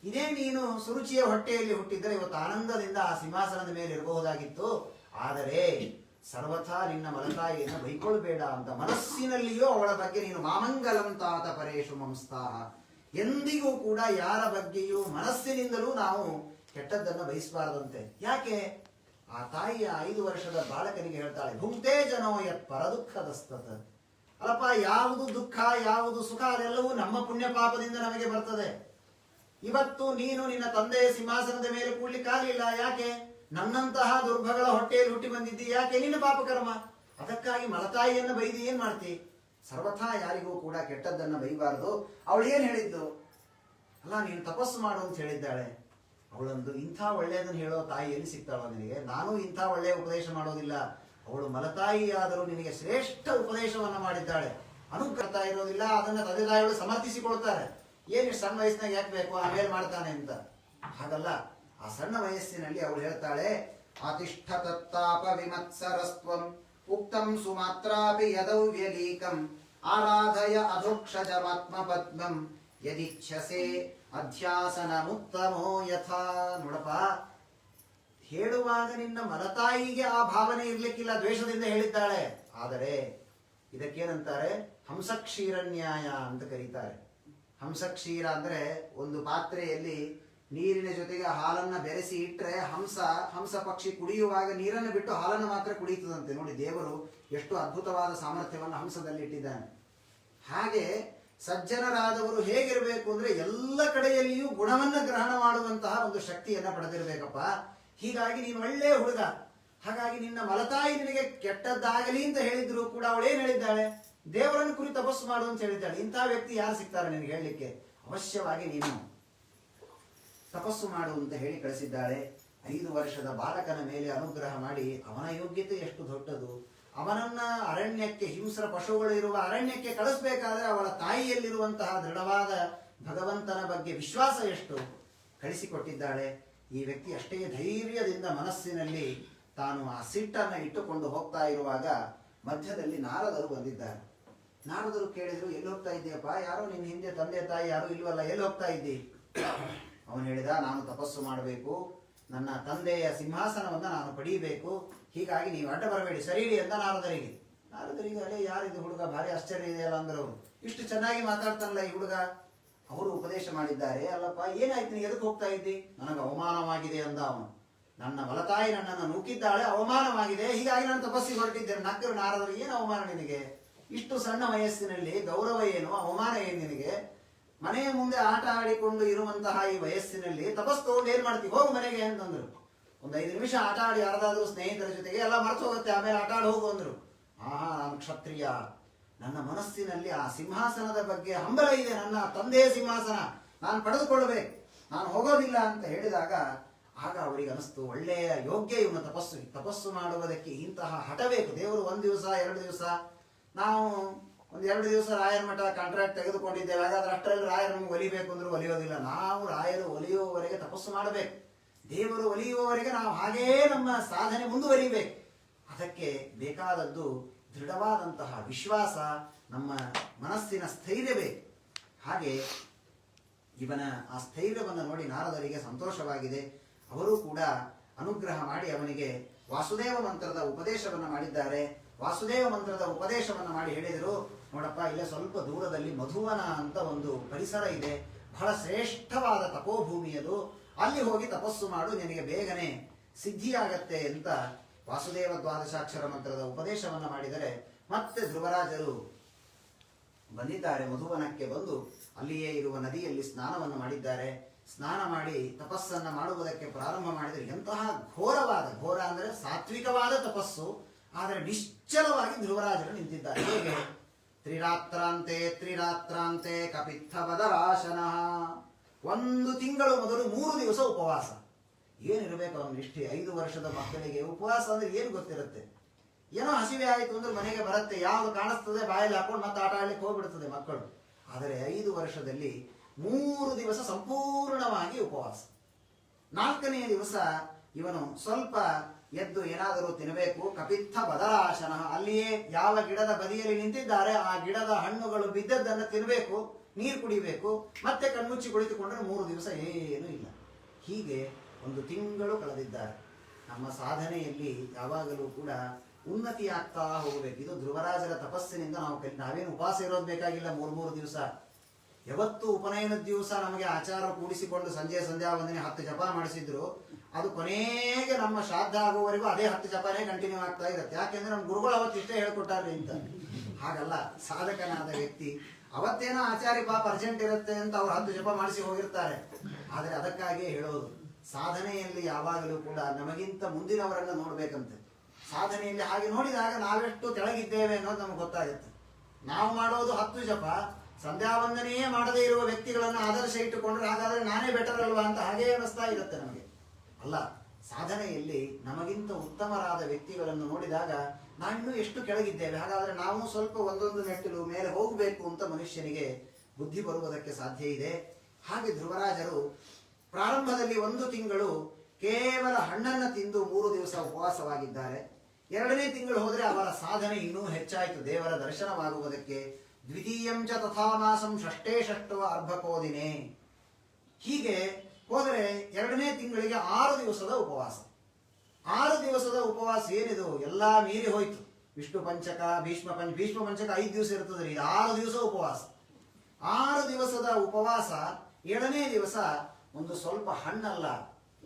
ಇದೇ ನೀನು ಸುರುಚಿಯ ಹೊಟ್ಟೆಯಲ್ಲಿ ಹುಟ್ಟಿದ್ರೆ ಇವತ್ತು ಆನಂದದಿಂದ ಆ ಸಿಂಹಾಸನದ ಮೇಲೆ ಇರಬಹುದಾಗಿತ್ತು. ಆದರೆ ಸರ್ವಥಾ ನಿನ್ನ ಮಲತಾಯಿಯನ್ನು ಬೈಕೊಳ್ಬೇಡ ಅಂತ ಮನಸ್ಸಿನಲ್ಲಿಯೋ ಅವಳ ಬಗ್ಗೆ ನೀನು ಮಾಮಂಗಲಂ ತಾತ ಪರೇಶು ಮಂಸ್ಥಾಹ, ಎಂದಿಗೂ ಕೂಡ ಯಾರ ಬಗ್ಗೆಯೂ ಮನಸ್ಸಿನಿಂದಲೂ ನಾವು ಕೆಟ್ಟದ್ದನ್ನು ಬಯಸಬಾರದಂತೆ. ಯಾಕೆ? ಆ ತಾಯಿಯ 5 ವರ್ಷದ ಬಾಲಕನಿಗೆ ಹೇಳ್ತಾಳೆ, ಭುಂಕ್ತೆ ಜನೋ ಯತ್ ಪರ ದುಃಖದಸ್ತತ. ಅಲ್ಲಪ್ಪ, ಯಾವುದು ದುಃಖ ಯಾವುದು ಸುಖ ಅದೆಲ್ಲವೂ ನಮ್ಮ ಪುಣ್ಯ ಪಾಪದಿಂದ ನಮಗೆ ಬರ್ತದೆ. ಇವತ್ತು ನೀನು ನಿನ್ನ ತಂದೆಯ ಸಿಂಹಾಸನದ ಮೇಲೆ ಕೂಡ್ಲಿಕ್ಕಾಗಲಿಲ್ಲ. ಯಾಕೆ? ನನ್ನಂತಹ ದುರ್ಭಗಳ ಹೊಟ್ಟೆಯಲ್ಲಿ ಹುಟ್ಟಿ ಬಂದಿದ್ದಿ. ಯಾಕೆ? ನಿನ್ನ ಪಾಪಕರ್ಮ. ಅದಕ್ಕಾಗಿ ಮಲತಾಯಿಯನ್ನು ಬೈದಿ ಏನ್ ಮಾಡ್ತಿ? ಸರ್ವಥಾ ಯಾರಿಗೂ ಕೂಡ ಕೆಟ್ಟದ್ದನ್ನ ಬೈಬಾರದು. ಅವಳು ಏನ್ ಹೇಳಿದ್ದು? ಅಲ್ಲ, ನೀನು ತಪಸ್ಸು ಮಾಡು ಅಂತ ಹೇಳಿದ್ದಾಳೆ. ಅವಳೊಂದು ಇಂಥ ಒಳ್ಳೆಯದನ್ನು ಹೇಳೋ ತಾಯಿ ಎಲ್ಲಿ ಸಿಗ್ತಾಳೋ ನಿನಗೆ? ನಾನು ಇಂಥ ಒಳ್ಳೆಯ ಉಪದೇಶ ಮಾಡೋದಿಲ್ಲ. ಅವಳು ಮಲತಾಯಿ ಆದರೂ ನಿನಗೆ ಶ್ರೇಷ್ಠ ಉಪದೇಶವನ್ನ ಮಾಡಿದ್ದಾಳೆ. ಅನುಗ್ರಹತಾ ಇರೋದಿಲ್ಲ. ಅದನ್ನ ತಂದೆ ತಾಯಿಗಳು ಸಮರ್ಥಿಸಿಕೊಳ್ತಾರೆ. ಏನಿಷ್ಟು ಸಣ್ಣ ವಯಸ್ಸಿನಾಗ ಯಾಕೆ ಬೇಕು, ಆಮೇಲೆ ಮಾಡ್ತಾನೆ ಅಂತ. ಹಾಗಲ್ಲ, ಆ ಸಣ್ಣ ವಯಸ್ಸಿನಲ್ಲಿ ಅವಳು ಹೇಳ್ತಾಳೆ, ಆತಿಷ್ಠ ತತ್ತಾಪ ವಿಮತ್ಸರಸ್ತ್ವಂ ಉಕ್ತಂ ಸುಮಾತ್ರಾಪಿ ಯದೌವ್ಯಲೀಕಂ ಆರಾಧಯ ಅಧೋಕ್ಷಜಮಾತ್ಮ ಪದ್ಮಂ ಯದಿಚ್ಛಸೆ ಅಧ್ಯಾಸನ ಮುತ್ತಮೋ ಯಥಾ. ನೋಡಪ್ಪ, ಹೇಳುವಾಗ ನಿನ್ನ ಮಲತಾಯಿಗೆ ಆ ಭಾವನೆ ಇರ್ಲಿಕ್ಕಿಲ್ಲ, ದ್ವೇಷದಿಂದ ಹೇಳಿದ್ದಾಳೆ. ಆದರೆ ಇದಕ್ಕೇನಂತಾರೆ? ಹಂಸಕ್ಷೀರನ್ಯಾಯ ಅಂತ ಕರೀತಾರೆ. ಹಂಸಕ್ಷೀರ ಅಂದ್ರೆ ಒಂದು ಪಾತ್ರೆಯಲ್ಲಿ ನೀರಿನ ಜೊತೆಗೆ ಹಾಲನ್ನ ಬೆರೆಸಿ ಇಟ್ಟರೆ ಹಂಸ ಪಕ್ಷಿ ಕುಡಿಯುವಾಗ ನೀರನ್ನು ಬಿಟ್ಟು ಹಾಲನ್ನು ಮಾತ್ರ ಕುಡಿಯುತ್ತದಂತೆ. ನೋಡಿ, ದೇವರು ಎಷ್ಟು ಅದ್ಭುತವಾದ ಸಾಮರ್ಥ್ಯವನ್ನು ಹಂಸದಲ್ಲಿ ಇಟ್ಟಿದ್ದಾನೆ. ಹಾಗೆ ಸಜ್ಜನರಾದವರು ಹೇಗಿರಬೇಕು ಅಂದ್ರೆ ಎಲ್ಲ ಕಡೆಯಲ್ಲಿಯೂ ಗುಣವನ್ನ ಗ್ರಹಣ ಮಾಡುವಂತಹ ಒಂದು ಶಕ್ತಿಯನ್ನ ಪಡೆದಿರಬೇಕಪ್ಪ. ಹೀಗಾಗಿ ನೀನು ಒಳ್ಳೆಯ ಹುಡುಗ. ಹಾಗಾಗಿ ನಿನ್ನ ಮಲತಾಯಿ ನಿನಗೆ ಕೆಟ್ಟದ್ದಾಗಲಿ ಅಂತ ಹೇಳಿದ್ರು ಕೂಡ ಅವಳೇನ್ ಹೇಳಿದ್ದಾಳೆ? ದೇವರನ್ನು ಕುರಿತು ತಪಸ್ಸು ಮಾಡು ಅಂತ ಹೇಳಿದ್ದಾಳೆ. ಇಂತಹ ವ್ಯಕ್ತಿ ಯಾರು ಸಿಗ್ತಾರೆ ನಿನಗೆ ಹೇಳಲಿಕ್ಕೆ? ಅವಶ್ಯವಾಗಿ ನೀನು ತಪಸ್ಸು ಮಾಡು ಅಂತ ಹೇಳಿ ಕಳಿಸಿದ್ದಾಳೆ. 5 ವರ್ಷದ ಬಾಲಕನ ಮೇಲೆ ಅನುಗ್ರಹ ಮಾಡಿ, ಅವನ ಯೋಗ್ಯತೆ ಎಷ್ಟು ದೊಡ್ಡದು. ಅವನನ್ನ ಅರಣ್ಯಕ್ಕೆ, ಹಿಂಸ್ರ ಪಶುಗಳು ಇರುವ ಅರಣ್ಯಕ್ಕೆ ಕಳಿಸ್ಬೇಕಾದ್ರೆ ಅವಳ ತಾಯಿಯಲ್ಲಿರುವಂತಹ ದೃಢವಾದ ಭಗವಂತನ ಬಗ್ಗೆ ವಿಶ್ವಾಸ ಎಷ್ಟು ಕಳಿಸಿಕೊಟ್ಟಿದ್ದಾಳೆ. ಈ ವ್ಯಕ್ತಿ ಅಷ್ಟೇ ಧೈರ್ಯದಿಂದ ಮನಸ್ಸಿನಲ್ಲಿ ತಾನು ಆ ಸಿಟ್ಟನ್ನ ಇಟ್ಟುಕೊಂಡು ಹೋಗ್ತಾ ಇರುವಾಗ ಮಧ್ಯದಲ್ಲಿ ನಾರದರು ಬಂದಿದ್ದಾರೆ. ನಾರದರು ಕೇಳಿದ್ರು, ಎಲ್ಲಿ ಹೋಗ್ತಾ ಇದ್ದೀಯಪ್ಪ? ಯಾರೋ ನಿನ್ನ ಹಿಂದೆ ತಂದೆ ತಾಯಿ ಯಾರು ಇಲ್ವಲ್ಲ, ಎಲ್ಲಿ ಹೋಗ್ತಾ ಇದ್ದಿ? ಅವನು ಹೇಳಿದ, ನಾನು ತಪಸ್ಸು ಮಾಡಬೇಕು, ನನ್ನ ತಂದೆಯ ಸಿಂಹಾಸನವನ್ನ ನಾನು ಪಡೀಬೇಕು. ಹೀಗಾಗಿ ನೀವು ಅಡ್ಡ ಬರಬೇಡಿ, ಸರಿಡಿ ಅಂತ ನಾರದರಿಗೆ. ಅಲ್ಲೇ ಯಾರಿದು ಹುಡುಗ, ಭಾರಿ ಆಶ್ಚರ್ಯ ಇದೆಯಲ್ಲ ಅಂದ್ರೆ ಅವರು ಇಷ್ಟು ಚೆನ್ನಾಗಿ ಮಾತಾಡ್ತಾನಲ್ಲ ಈ ಹುಡುಗ. ಅವರು ಉಪದೇಶ ಮಾಡಿದ್ದಾರೆ. ಅಲ್ಲಪ್ಪ, ಏನಾಯ್ತು, ನೀ ಎದಕ್ಕೆ ಹೋಗ್ತಾ ಇದ್ದಿ? ನನಗೆ ಅವಮಾನವಾಗಿದೆ ಅಂದ ಅವನು. ನನ್ನ ಮಲತಾಯಿ ನನ್ನನ್ನು ನೂಕಿದ್ದಾಳೆ, ಅವಮಾನವಾಗಿದೆ, ಹೀಗಾಗಿ ನಾನು ತಪಸ್ಸಿಗೆ ಹೊರಟಿದ್ದೇನೆ. ನಕ್ಕರು ನಾರದರು, ಏನು ಅವಮಾನ ನಿನಗೆ? ಇಷ್ಟು ಸಣ್ಣ ವಯಸ್ಸಿನಲ್ಲಿ ಗೌರವ ಏನು, ಅವಮಾನ ಏನು ನಿನಗೆ? ಮನೆಯ ಮುಂದೆ ಆಟ ಆಡಿಕೊಂಡು ಇರುವಂತಹ ಈ ವಯಸ್ಸಿನಲ್ಲಿ ತಪಸ್ಸು ತಗೊಂಡು ಏನ್ ಮಾಡ್ತೀವಿ, ಹೋಗು ಮನೆಗೆ ಅಂತಂದ್ರು. ಒಂದು 5 ನಿಮಿಷ ಆಟ ಆಡಿ ಯಾರಾದ್ರೂ ಸ್ನೇಹಿತರ ಜೊತೆಗೆ ಎಲ್ಲ ಮರೆತು ಹೋಗುತ್ತೆ, ಆಮೇಲೆ ಆಟ ಆಡಿ ಹೋಗು ಅಂದ್ರು. ನಾನು ಕ್ಷತ್ರಿಯ, ನನ್ನ ಮನಸ್ಸಿನಲ್ಲಿ ಆ ಸಿಂಹಾಸನದ ಬಗ್ಗೆ ಹಂಬಲ ಇದೆ, ನನ್ನ ತಂದೆಯ ಸಿಂಹಾಸನ ನಾನು ಪಡೆದುಕೊಳ್ಳಬೇಕು, ನಾನು ಹೋಗೋದಿಲ್ಲ ಅಂತ ಹೇಳಿದಾಗ ಆಗ ಅವರಿಗೆ ಅನಿಸ್ತು, ಒಳ್ಳೆಯ ಯೋಗ್ಯ ಇವನು ತಪಸ್ಸು ಮಾಡುವುದಕ್ಕೆ ಇಂತಹ ಹಠ ಬೇಕು. ದೇವರು 1 ದಿವಸ 2 ದಿವಸ, ನಾವು ಒಂದು 2 ದಿವಸ ರಾಯರ ಮಠ ಕಾಂಟ್ರಾಕ್ಟ್ ತೆಗೆದುಕೊಂಡಿದ್ದೇವೆ, ಹಾಗಾದ್ರೆ ಅಷ್ಟರಲ್ಲಿ ರಾಯರು ನಮ್ಗೆ ಒಲಿಬೇಕು ಅಂದ್ರೂ ಒಲಿಯೋದಿಲ್ಲ. ನಾವು ರಾಯರು ಒಲಿಯುವವರೆಗೆ ತಪಸ್ಸು ಮಾಡಬೇಕು, ದೇವರು ಒಲಿಯುವವರೆಗೆ ನಾವು ಹಾಗೇ ನಮ್ಮ ಸಾಧನೆ ಮುಂದುವರಿಬೇಕು. ಅದಕ್ಕೆ ಬೇಕಾದದ್ದು ದೃಢವಾದಂತಹ ವಿಶ್ವಾಸ, ನಮ್ಮ ಮನಸ್ಸಿನ ಸ್ಥೈರ್ಯ ಬೇಕು. ಹಾಗೆ ಇವನ ಆ ಸ್ಥೈರ್ಯವನ್ನು ನೋಡಿ ನಾರದರಿಗೆ ಸಂತೋಷವಾಗಿದೆ. ಅವರು ಕೂಡ ಅನುಗ್ರಹ ಮಾಡಿ ಅವನಿಗೆ ವಾಸುದೇವ ಮಂತ್ರದ ಉಪದೇಶವನ್ನ ಮಾಡಿದ್ದಾರೆ. ವಾಸುದೇವ ಮಂತ್ರದ ಉಪದೇಶವನ್ನ ಮಾಡಿ ಹೇಳಿದರು, ನೋಡಪ್ಪ, ಇಲ್ಲೇ ಸ್ವಲ್ಪ ದೂರದಲ್ಲಿ ಮಧುವನ ಅಂತ ಒಂದು ಪರಿಸರ ಇದೆ, ಬಹಳ ಶ್ರೇಷ್ಠವಾದ ತಪೋಭೂಮಿ ಅದು, ಅಲ್ಲಿ ಹೋಗಿ ತಪಸ್ಸು ಮಾಡು, ನಿನಗೆ ಬೇಗನೆ ಸಿದ್ಧಿಯಾಗತ್ತೆ ಅಂತ ವಾಸುದೇವ ದ್ವಾದಶಾಕ್ಷರ ಮಂತ್ರದ ಉಪದೇಶವನ್ನ ಮಾಡಿದರೆ ಮತ್ತೆ ಧ್ರುವರಾಜರು ಬಂದಿದ್ದಾರೆ. ಮಧುವನಕ್ಕೆ ಬಂದು ಅಲ್ಲಿಯೇ ಇರುವ ನದಿಯಲ್ಲಿ ಸ್ನಾನವನ್ನು ಮಾಡಿದ್ದಾರೆ. ಸ್ನಾನ ಮಾಡಿ ತಪಸ್ಸನ್ನ ಮಾಡುವುದಕ್ಕೆ ಪ್ರಾರಂಭ ಮಾಡಿದರೆ ಎಂತಹ ಘೋರ ಅಂದರೆ ಸಾತ್ವಿಕವಾದ ತಪಸ್ಸು, ಆದರೆ ನಿಶ್ಚಲವಾಗಿ ಧ್ರುವರಾಜರು ನಿಂತಿದ್ದಾರೆ. ಹೇಗೆ? ತ್ರಿರಾತ್ರಾಂತೆ ಕಪಿತ್ಥ ಬದರಾಶನ. 1 ತಿಂಗಳು ಮೊದಲು 3 ದಿವಸ ಉಪವಾಸ. ಏನಿರಬೇಕು ಅವನ ನಿಷ್ಠೆ? 5 ವರ್ಷದ ಮಕ್ಕಳಿಗೆ ಉಪವಾಸ ಅಂದ್ರೆ ಏನು ಗೊತ್ತಿರುತ್ತೆ? ಏನೋ ಹಸಿವೆ ಆಯಿತು ಅಂದ್ರೆ ಮನೆಗೆ ಬರುತ್ತೆ, ಯಾವ್ದು ಕಾಣಿಸ್ತದೆ ಬಾಯಲ್ಲಿ ಹಾಕೊಂಡು ಮತ್ತೆ ಆಟ ಆಡ್ಲಿಕ್ಕೆ ಹೋಗ್ಬಿಡ್ತದೆ ಮಕ್ಕಳು. ಆದರೆ 5 ವರ್ಷದಲ್ಲಿ 3 ದಿವಸ ಸಂಪೂರ್ಣವಾಗಿ ಉಪವಾಸ. 4ನೇ ದಿವಸ ಇವನು ಸ್ವಲ್ಪ ಎದ್ದು ಏನಾದರೂ ತಿನ್ನಬೇಕು. ಕಪಿತ್ಥ ಬದರಾಶನ, ಅಲ್ಲಿಯೇ ಯಾವ ಗಿಡದ ಬದಿಯಲ್ಲಿ ನಿಂತಿದ್ದಾರೆ ಆ ಗಿಡದ ಹಣ್ಣುಗಳು ಬಿದ್ದದ್ದನ್ನು ತಿನ್ನಬೇಕು, ನೀರು ಕುಡಿಬೇಕು, ಮತ್ತೆ ಕಣ್ಮುಚ್ಚಿ ಕುಳಿತುಕೊಂಡ್ರೆ 3 ದಿವಸ ಏನೂ ಇಲ್ಲ. ಹೀಗೆ 1 ತಿಂಗಳು ಕಳೆದಿದ್ದಾರೆ. ನಮ್ಮ ಸಾಧನೆಯಲ್ಲಿ ಯಾವಾಗಲೂ ಕೂಡ ಉನ್ನತಿ ಆಗ್ತಾ ಹೋಗಬೇಕು. ಇದು ಧ್ರುವರಾಜರ ತಪಸ್ಸಿನಿಂದ ನಾವೇನು ಉಪವಾಸ ಇರೋದು ಬೇಕಾಗಿಲ್ಲ 3 ದಿವಸ. ಯಾವತ್ತು ಉಪನಯನದ ದಿವಸ ನಮಗೆ ಆಚಾರ ಕೂಡಿಸಿಕೊಂಡು ಸಂಧ್ಯಾ ವಂದನೆ 10 ಜಪ ಮಾಡಿಸಿದ್ರು, ಅದು ಕೊನೆಗೆ ನಮ್ಮ ಶ್ರಾದ್ದ ಆಗುವವರೆಗೂ ಅದೇ 10 ಜಪನೇ ಕಂಟಿನ್ಯೂ ಆಗ್ತಾ ಇರುತ್ತೆ. ಯಾಕೆಂದ್ರೆ ನಮ್ಮ ಗುರುಗಳು ಅವತ್ತು ಇಷ್ಟೇ ಹೇಳ್ಕೊಟ್ಟಾರ್ರಿ ಅಂತ. ಹಾಗಲ್ಲ, ಸಾಧಕನಾದ ವ್ಯಕ್ತಿ ಅವತ್ತೇನೋ ಆಚಾರ್ಯ ಪಾಪ ಅರ್ಜೆಂಟ್ ಇರುತ್ತೆ ಅಂತ ಅವ್ರು 10 ಜಪ ಮಾಡಿಸಿ ಹೋಗಿರ್ತಾರೆ. ಆದರೆ ಅದಕ್ಕಾಗಿಯೇ ಹೇಳೋದು, ಸಾಧನೆಯಲ್ಲಿ ಯಾವಾಗಲೂ ಕೂಡ ನಮಗಿಂತ ಮುಂದಿನವರನ್ನು ನೋಡ್ಬೇಕಂತೆ. ಸಾಧನೆಯಲ್ಲಿ ಹಾಗೆ ನೋಡಿದಾಗ ನಾವೆಷ್ಟು ತೆಳಗಿದ್ದೇವೆ ಅನ್ನೋದು ನಮ್ಗೆ ಗೊತ್ತಾಗುತ್ತೆ. ನಾವು ಮಾಡೋದು 10 ಜಪ, ಸಂಧ್ಯಾ ವಂದನೆಯೇ ಮಾಡದೇ ಇರುವ ವ್ಯಕ್ತಿಗಳನ್ನು ಆದರ್ಶ ಇಟ್ಟುಕೊಂಡ್ರೆ ಹಾಗಾದ್ರೆ ನಾನೇ ಬೆಟರ್ ಅಲ್ವಾ ಅಂತ ಹಾಗೇ ಅನಿಸ್ತಾ ಇರುತ್ತೆ ನಮಗೆ. ಅಲ್ಲ, ಸಾಧನೆಯಲ್ಲಿ ನಮಗಿಂತ ಉತ್ತಮರಾದ ವ್ಯಕ್ತಿಗಳನ್ನು ನೋಡಿದಾಗ ನಾವಿನ್ನೂ ಎಷ್ಟು ಕೆಳಗಿದ್ದೇವೆ, ಹಾಗಾದ್ರೆ ನಾವು ಸ್ವಲ್ಪ ಒಂದೊಂದು ಮೆಟ್ಟಿಲು ಮೇಲೆ ಹೋಗಬೇಕು ಅಂತ ಮನುಷ್ಯನಿಗೆ ಬುದ್ಧಿ ಬರುವುದಕ್ಕೆ ಸಾಧ್ಯ ಇದೆ. ಹಾಗೆ ಧ್ರುವರಾಜರು ಪ್ರಾರಂಭದಲ್ಲಿ 1 ತಿಂಗಳು ಕೇವಲ ಹಣ್ಣನ್ನು ತಿಂದು 3 ದಿವಸ ಉಪವಾಸವಾಗಿದ್ದಾರೆ. 2ನೇ ತಿಂಗಳು ಹೋದರೆ ಅವರ ಸಾಧನೆ ಇನ್ನೂ ಹೆಚ್ಚಾಯಿತು ದೇವರ ದರ್ಶನವಾಗುವುದಕ್ಕೆ. ದ್ವಿತೀಯಂಚ ತಥಾಮಾಸಂ ಷಷ್ಠೇ ಷಷ್ಠವ ಅರ್ಭಕೋದಿನೇ. ಹೀಗೆ ಹೋದರೆ 2ನೇ ತಿಂಗಳಿಗೆ 6 ದಿವಸದ ಉಪವಾಸ. 6 ದಿವಸದ ಉಪವಾಸ ಏನಿದು, ಎಲ್ಲ ಮೀರಿ ಹೋಯ್ತು. ವಿಷ್ಣು ಪಂಚಕ, ಭೀಷ್ಮ ಪಂಚಕ 5 ದಿವಸ ಇರ್ತದೆ ರೀ, 6 ದಿವಸ ಉಪವಾಸ. 6 ದಿವಸದ ಉಪವಾಸ. 7ನೇ ದಿವಸ ಒಂದು ಸ್ವಲ್ಪ ಹಣ್ಣಲ್ಲ,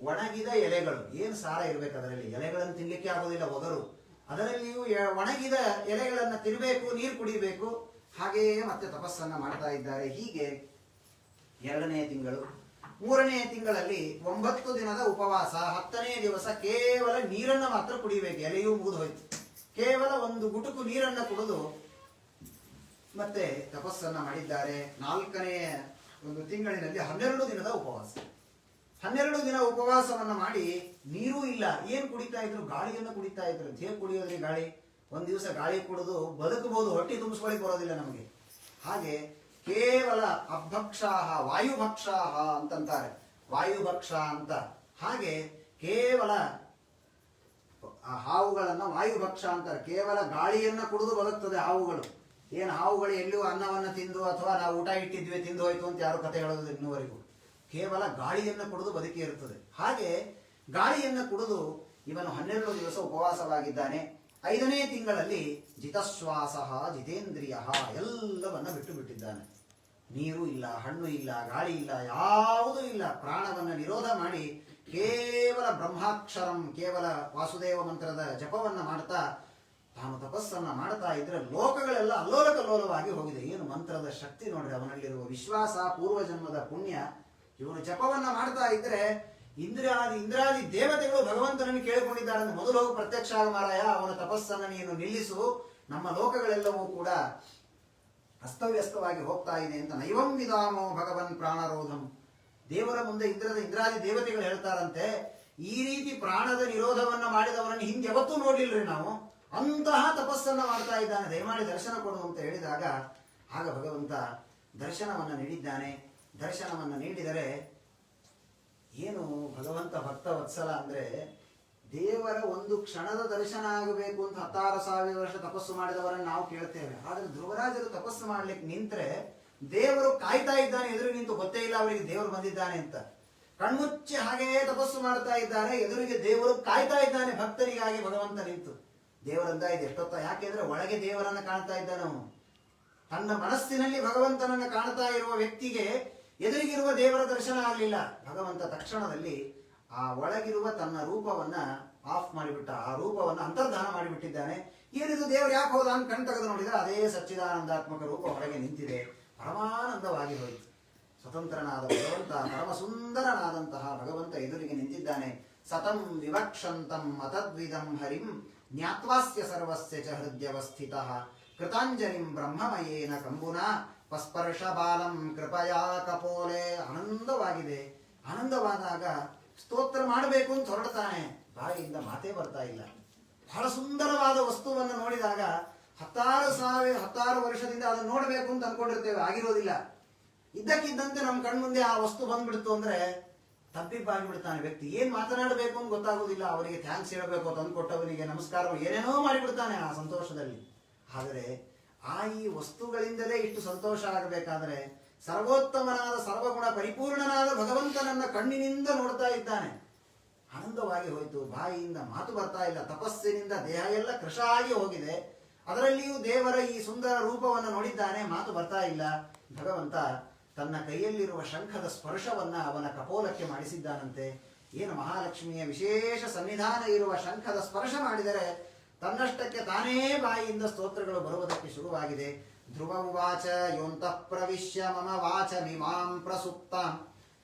ಒಣಗಿದ ಎಲೆಗಳು. ಏನು ಸಾರ ಇರಬೇಕು ಅದರಲ್ಲಿ, ಎಲೆಗಳನ್ನು ತಿನ್ಲಿಕ್ಕೆ ಆಗೋದಿಲ್ಲ, ಒಗರು. ಅದರಲ್ಲಿಯೂ ಒಣಗಿದ ಎಲೆಗಳನ್ನು ತಿನ್ನಬೇಕು, ನೀರು ಕುಡಿಬೇಕು. ಹಾಗೆಯೇ ಮತ್ತೆ ತಪಸ್ಸನ್ನ ಮಾಡ್ತಾ ಇದ್ದಾರೆ. ಹೀಗೆ 2ನೇ ತಿಂಗಳು. 3ನೇ ತಿಂಗಳಲ್ಲಿ 9 ದಿನದ ಉಪವಾಸ. 10ನೇ ದಿವಸ ಕೇವಲ ನೀರನ್ನು ಮಾತ್ರ ಕುಡಿಬೇಕು, ಎಲೆಯೂ ಮುಗಿದು ಹೋಯ್ತು. ಕೇವಲ ಒಂದು ಗುಟುಕು ನೀರನ್ನು ಕುಡಿದು ಮತ್ತೆ ತಪಸ್ಸನ್ನ ಮಾಡಿದ್ದಾರೆ. 4ನೇ ಒಂದು ತಿಂಗಳಿನಲ್ಲಿ 12 ದಿನದ ಉಪವಾಸ. 12 ದಿನ ಉಪವಾಸವನ್ನ ಮಾಡಿ ನೀರೂ ಇಲ್ಲ. ಏನ್ ಕುಡಿತಾ ಇದ್ರು? ಗಾಳಿಯನ್ನು ಕುಡಿತಾ ಇದ್ರು. ಹೇಗೆ ಕುಡಿಯೋದ್ರಿ ಗಾಳಿ? ಒಂದ್ ದಿವಸ ಗಾಳಿ ಕುಡಿದು ಬದುಕಬಹುದು, ಹೊಟ್ಟೆ ತುಂಬಿಸ್ಕೊಳ್ಳಿ ಬರೋದಿಲ್ಲ ನಮಗೆ. ಹಾಗೆ ಕೇವಲ ಅಭಕ್ಷಾಹ ವಾಯುಭಕ್ಷಾಹ ಅಂತಂತಾರೆ, ವಾಯುಭಕ್ಷ ಅಂತ. ಹಾಗೆ ಕೇವಲ ಹಾವುಗಳನ್ನ ವಾಯುಭಕ್ಷ ಅಂತಾರೆ. ಕೇವಲ ಗಾಳಿಯನ್ನ ಕುಡಿದು ಬದುಕ್ತದೆ ಹಾವುಗಳು. ಏನು ಹಾವುಗಳು ಎಲ್ಲೂ ಅನ್ನವನ್ನು ತಿಂದು ಅಥವಾ ನಾವು ಊಟ ಇಟ್ಟಿದ್ವಿ ತಿಂದು ಹೋಯ್ತು ಅಂತ ಯಾರು ಕತೆ ಹೇಳೋದು ಇನ್ನುವರೆಗೂ. ಕೇವಲ ಗಾಳಿಯನ್ನು ಕುಡಿದು ಬದುಕಿ ಇರುತ್ತದೆ. ಹಾಗೆ ಗಾಳಿಯನ್ನು ಕುಡಿದು ಇವನು 12 ದಿವಸ ಉಪವಾಸವಾಗಿದ್ದಾನೆ. 5ನೇ ತಿಂಗಳಲ್ಲಿ ಜಿತಶ್ವಾಸ ಜಿತೇಂದ್ರಿಯ, ಎಲ್ಲವನ್ನ ಬಿಟ್ಟು ಬಿಟ್ಟಿದ್ದಾನೆ. ನೀರು ಇಲ್ಲ, ಹಣ್ಣು ಇಲ್ಲ, ಗಾಳಿ ಇಲ್ಲ, ಯಾವುದೂ ಇಲ್ಲ. ಪ್ರಾಣವನ್ನು ನಿರೋಧ ಮಾಡಿ ಕೇವಲ ಬ್ರಹ್ಮಾಕ್ಷರಂ, ಕೇವಲ ವಾಸುದೇವ ಮಂತ್ರದ ಜಪವನ್ನ ಮಾಡ್ತಾ ತಾನು ತಪಸ್ಸನ್ನ ಮಾಡ್ತಾ ಇದ್ರೆ ಲೋಕಗಳೆಲ್ಲ ಅಲ್ಲೋಲ ಕಲ್ಲೋಲವಾಗಿ ಹೋಗಿದೆ. ಏನು ಮಂತ್ರದ ಶಕ್ತಿ ನೋಡ್ರಿ, ಅವನಲ್ಲಿರುವ ವಿಶ್ವಾಸ, ಪೂರ್ವಜನ್ಮದ ಪುಣ್ಯ. ಇವನು ಜಪವನ್ನ ಮಾಡ್ತಾ ಇದ್ರೆ ಇಂದ್ರಾದಿ ದೇವತೆಗಳು ಭಗವಂತನನ್ನು ಕೇಳಿಕೊಂಡಿದ್ದಾರೆ. ಮೊದಲು ಹೋಗಿ ಪ್ರತ್ಯಕ್ಷ ಆಗ ಮಾರಾಯ, ಅವನ ತಪಸ್ಸನ್ನು ನೀನು ನಿಲ್ಲಿಸು, ನಮ್ಮ ಲೋಕಗಳೆಲ್ಲವೂ ಕೂಡ ಅಸ್ತವ್ಯಸ್ತವಾಗಿ ಹೋಗ್ತಾ ಇದೆ ಅಂತ. ನೈವಂ ವಿಧಾಮೋ ಭಗವನ್ ಪ್ರಾಣರೋಧಂ. ದೇವರ ಮುಂದೆ ಇಂದ್ರಾದಿ ದೇವತೆಗಳು ಹೇಳ್ತಾರಂತೆ, ಈ ರೀತಿ ಪ್ರಾಣದ ನಿರೋಧವನ್ನ ಮಾಡಿದವರನ್ನು ಹಿಂದೆ ಯಾವತ್ತೂ ನೋಡ್ಲಿಲ್ರಿ ನಾವು, ಅಂತಹ ತಪಸ್ಸನ್ನ ಮಾಡ್ತಾ ಇದ್ದಾನೆ, ದಯಮಾಡಿ ದರ್ಶನ ಕೊಡು ಅಂತ ಹೇಳಿದಾಗ ಆಗ ಭಗವಂತ ದರ್ಶನವನ್ನ ನೀಡಿದ್ದಾನೆ. ದರ್ಶನವನ್ನ ನೀಡಿದರೆ ಏನು ಭಗವಂತ ಭಕ್ತ ವತ್ಸಲ ಅಂದ್ರೆ, ದೇವರ ಒಂದು ಕ್ಷಣದ ದರ್ಶನ ಆಗಬೇಕು ಅಂತ 16,000 ವರ್ಷ ತಪಸ್ಸು ಮಾಡಿದವರನ್ನು ನಾವು ಕೇಳ್ತೇವೆ. ಆದ್ರೆ ಧ್ರುವರಾಜರು ತಪಸ್ಸು ಮಾಡ್ಲಿಕ್ಕೆ ನಿಂತ್ರೆ ದೇವರು ಕಾಯ್ತಾ ಇದ್ದಾನೆ, ಎದುರು ನಿಂತು. ಗೊತ್ತೇ ಇಲ್ಲ ಅವರಿಗೆ ದೇವರು ಬಂದಿದ್ದಾನೆ ಅಂತ. ಕಣ್ಮುಚ್ಚಿ ಹಾಗೆಯೇ ತಪಸ್ಸು ಮಾಡ್ತಾ ಇದ್ದಾರೆ, ಎದುರಿಗೆ ದೇವರು ಕಾಯ್ತಾ ಇದ್ದಾನೆ ಭಕ್ತರಿಗಾಗಿ. ಭಗವಂತ ನಿಂತು ದೇವರಂದ ಇದೆ ಎಷ್ಟೊತ್ತ, ಯಾಕೆಂದ್ರೆ ಒಳಗೆ ದೇವರನ್ನ ಕಾಣ್ತಾ ಇದ್ದಾನೆ ಅವನು. ತನ್ನ ಮನಸ್ಸಿನಲ್ಲಿ ಭಗವಂತನನ್ನ ಕಾಣ್ತಾ ಇರುವ ವ್ಯಕ್ತಿಗೆ ಎದುರಿಗಿರುವ ದೇವರ ದರ್ಶನ ಆಗಲಿಲ್ಲ. ಭಗವಂತ ತಕ್ಷಣದಲ್ಲಿ ಆ ಒಳಗಿರುವ ತನ್ನ ರೂಪವನ್ನ ಆಫ್ ಮಾಡಿಬಿಟ್ಟ, ಆ ರೂಪವನ್ನ ಅಂತರ್ಧಾನ ಮಾಡಿಬಿಟ್ಟಿದ್ದಾನೆ. ಏನಿದು ದೇವರು ಯಾಕೆ ಹೋದ ಅಂತ ಕಣ್ ತೆಗೆದು ನೋಡಿದ್ರೆ ಅದೇ ಸಚ್ಚಿದಾನಂದಾತ್ಮಕ ರೂಪ ಹೊರಗೆ ನಿಂತಿದೆ. ಪರಮಾನಂದವಾಗಿ ಹೋಯಿತು. ಸ್ವತಂತ್ರನಾದ ಭಗವಂತ, ಪರಮ ಸುಂದರನಾದಂತಹ ಭಗವಂತ ಎದುರಿಗೆ ನಿಂತಿದ್ದಾನೆ. ಸತಂ ವಿವಕ್ಷಂತಂ ಅತದ್ವಿದಂ ಹರಿಂ ಜ್ಞಾತ್ವಾಸ್ಯ ಸರ್ವಸ್ಯ ಚ ಹೃದಯವಸ್ಥಿತಃ ಕೃತಾಂಜಲಿಂ ಬ್ರಹ್ಮಮಯೇನ ಕಂಬುನ ಪಸ್ಪರ್ಶ ಬಾಲಂ ಕೃಪಯಾ ಕಪೋಲೆ. ಆನಂದವಾಗಿದೆ. ಆನಂದವಾದಾಗ ಸ್ತೋತ್ರ ಮಾಡಬೇಕು ಅಂತ ಹೊರಡ್ತಾನೆ, ಬಾಯಿಯಿಂದ ಮಾತೇ ಬರ್ತಾ ಇಲ್ಲ. ಬಹಳ ಸುಂದರವಾದ ವಸ್ತುವನ್ನು ನೋಡಿದಾಗ 16 ವರ್ಷದಿಂದ ಅದನ್ನು ನೋಡಬೇಕು ಅಂತ ಅನ್ಕೊಂಡಿರ್ತೇವೆ, ಆಗಿರೋದಿಲ್ಲ. ಇದ್ದಕ್ಕಿದ್ದಂತೆ ನಮ್ಮ ಕಣ್ಮುಂದೆ ಆ ವಸ್ತು ಬಂದ್ಬಿಡ್ತು ಅಂದ್ರೆ ತಬ್ಬಿಬ್ಬಾಗಿಬಿಡ್ತಾನೆ ವ್ಯಕ್ತಿ. ಏನ್ ಮಾತನಾಡಬೇಕು ಅಂತ ಗೊತ್ತಾಗೋದಿಲ್ಲ. ಅವರಿಗೆ ಥ್ಯಾಂಕ್ಸ್ ಹೇಳಬೇಕು ಅಂತ ಅಂದ್ಕೊಟ್ಟವನಿಗೆ ನಮಸ್ಕಾರ ಏನೇನೋ ಮಾಡಿಬಿಡ್ತಾನೆ ಆ ಸಂತೋಷದಲ್ಲಿ. ಆದರೆ ಈ ವಸ್ತುಗಳಿಂದಲೇ ಇಷ್ಟು ಸಂತೋಷ ಆಗಬೇಕಾದ್ರೆ ಸರ್ವೋತ್ತಮನಾದ ಸರ್ವಗುಣ ಪರಿಪೂರ್ಣನಾದ ಭಗವಂತನನ್ನ ಕಣ್ಣಿನಿಂದ ನೋಡ್ತಾ ಇದ್ದಾನೆ. ಆನಂದವಾಗಿ ಹೋಯಿತು. ಬಾಯಿಯಿಂದ ಮಾತು ಬರ್ತಾ ಇಲ್ಲ. ತಪಸ್ಸಿನಿಂದ ದೇಹ ಎಲ್ಲ ಕೃಶ ಆಗಿ ಹೋಗಿದೆ. ಅದರಲ್ಲಿಯೂ ದೇವರ ಈ ಸುಂದರ ರೂಪವನ್ನು ನೋಡಿದ್ದಾನೆ, ಮಾತು ಬರ್ತಾ ಇಲ್ಲ. ಭಗವಂತ ತನ್ನ ಕೈಯಲ್ಲಿರುವ ಶಂಖದ ಸ್ಪರ್ಶವನ್ನ ಅವನ ಕಪೋಲಕ್ಕೆ ಮಾಡಿಸಿದ್ದಾನಂತೆ. ಏನು ಮಹಾಲಕ್ಷ್ಮಿಯ ವಿಶೇಷ ಸನ್ನಿಧಾನ ಇರುವ ಶಂಖದ ಸ್ಪರ್ಶ ಮಾಡಿದರೆ ತನ್ನಷ್ಟಕ್ಕೆ ತಾನೇ ಬಾಯಿಯಿಂದ ಸ್ತೋತ್ರಗಳು ಬರುವುದಕ್ಕೆ ಶುರುವಾಗಿದೆ. ಧ್ರುವ ಉವಾಚ ಯೋಂತಃ ಪ್ರವಿಶ್ಯ ಮಮ ವಾಚಮಿಮಾಂ ಪ್ರಸುಪ್ತಾಂ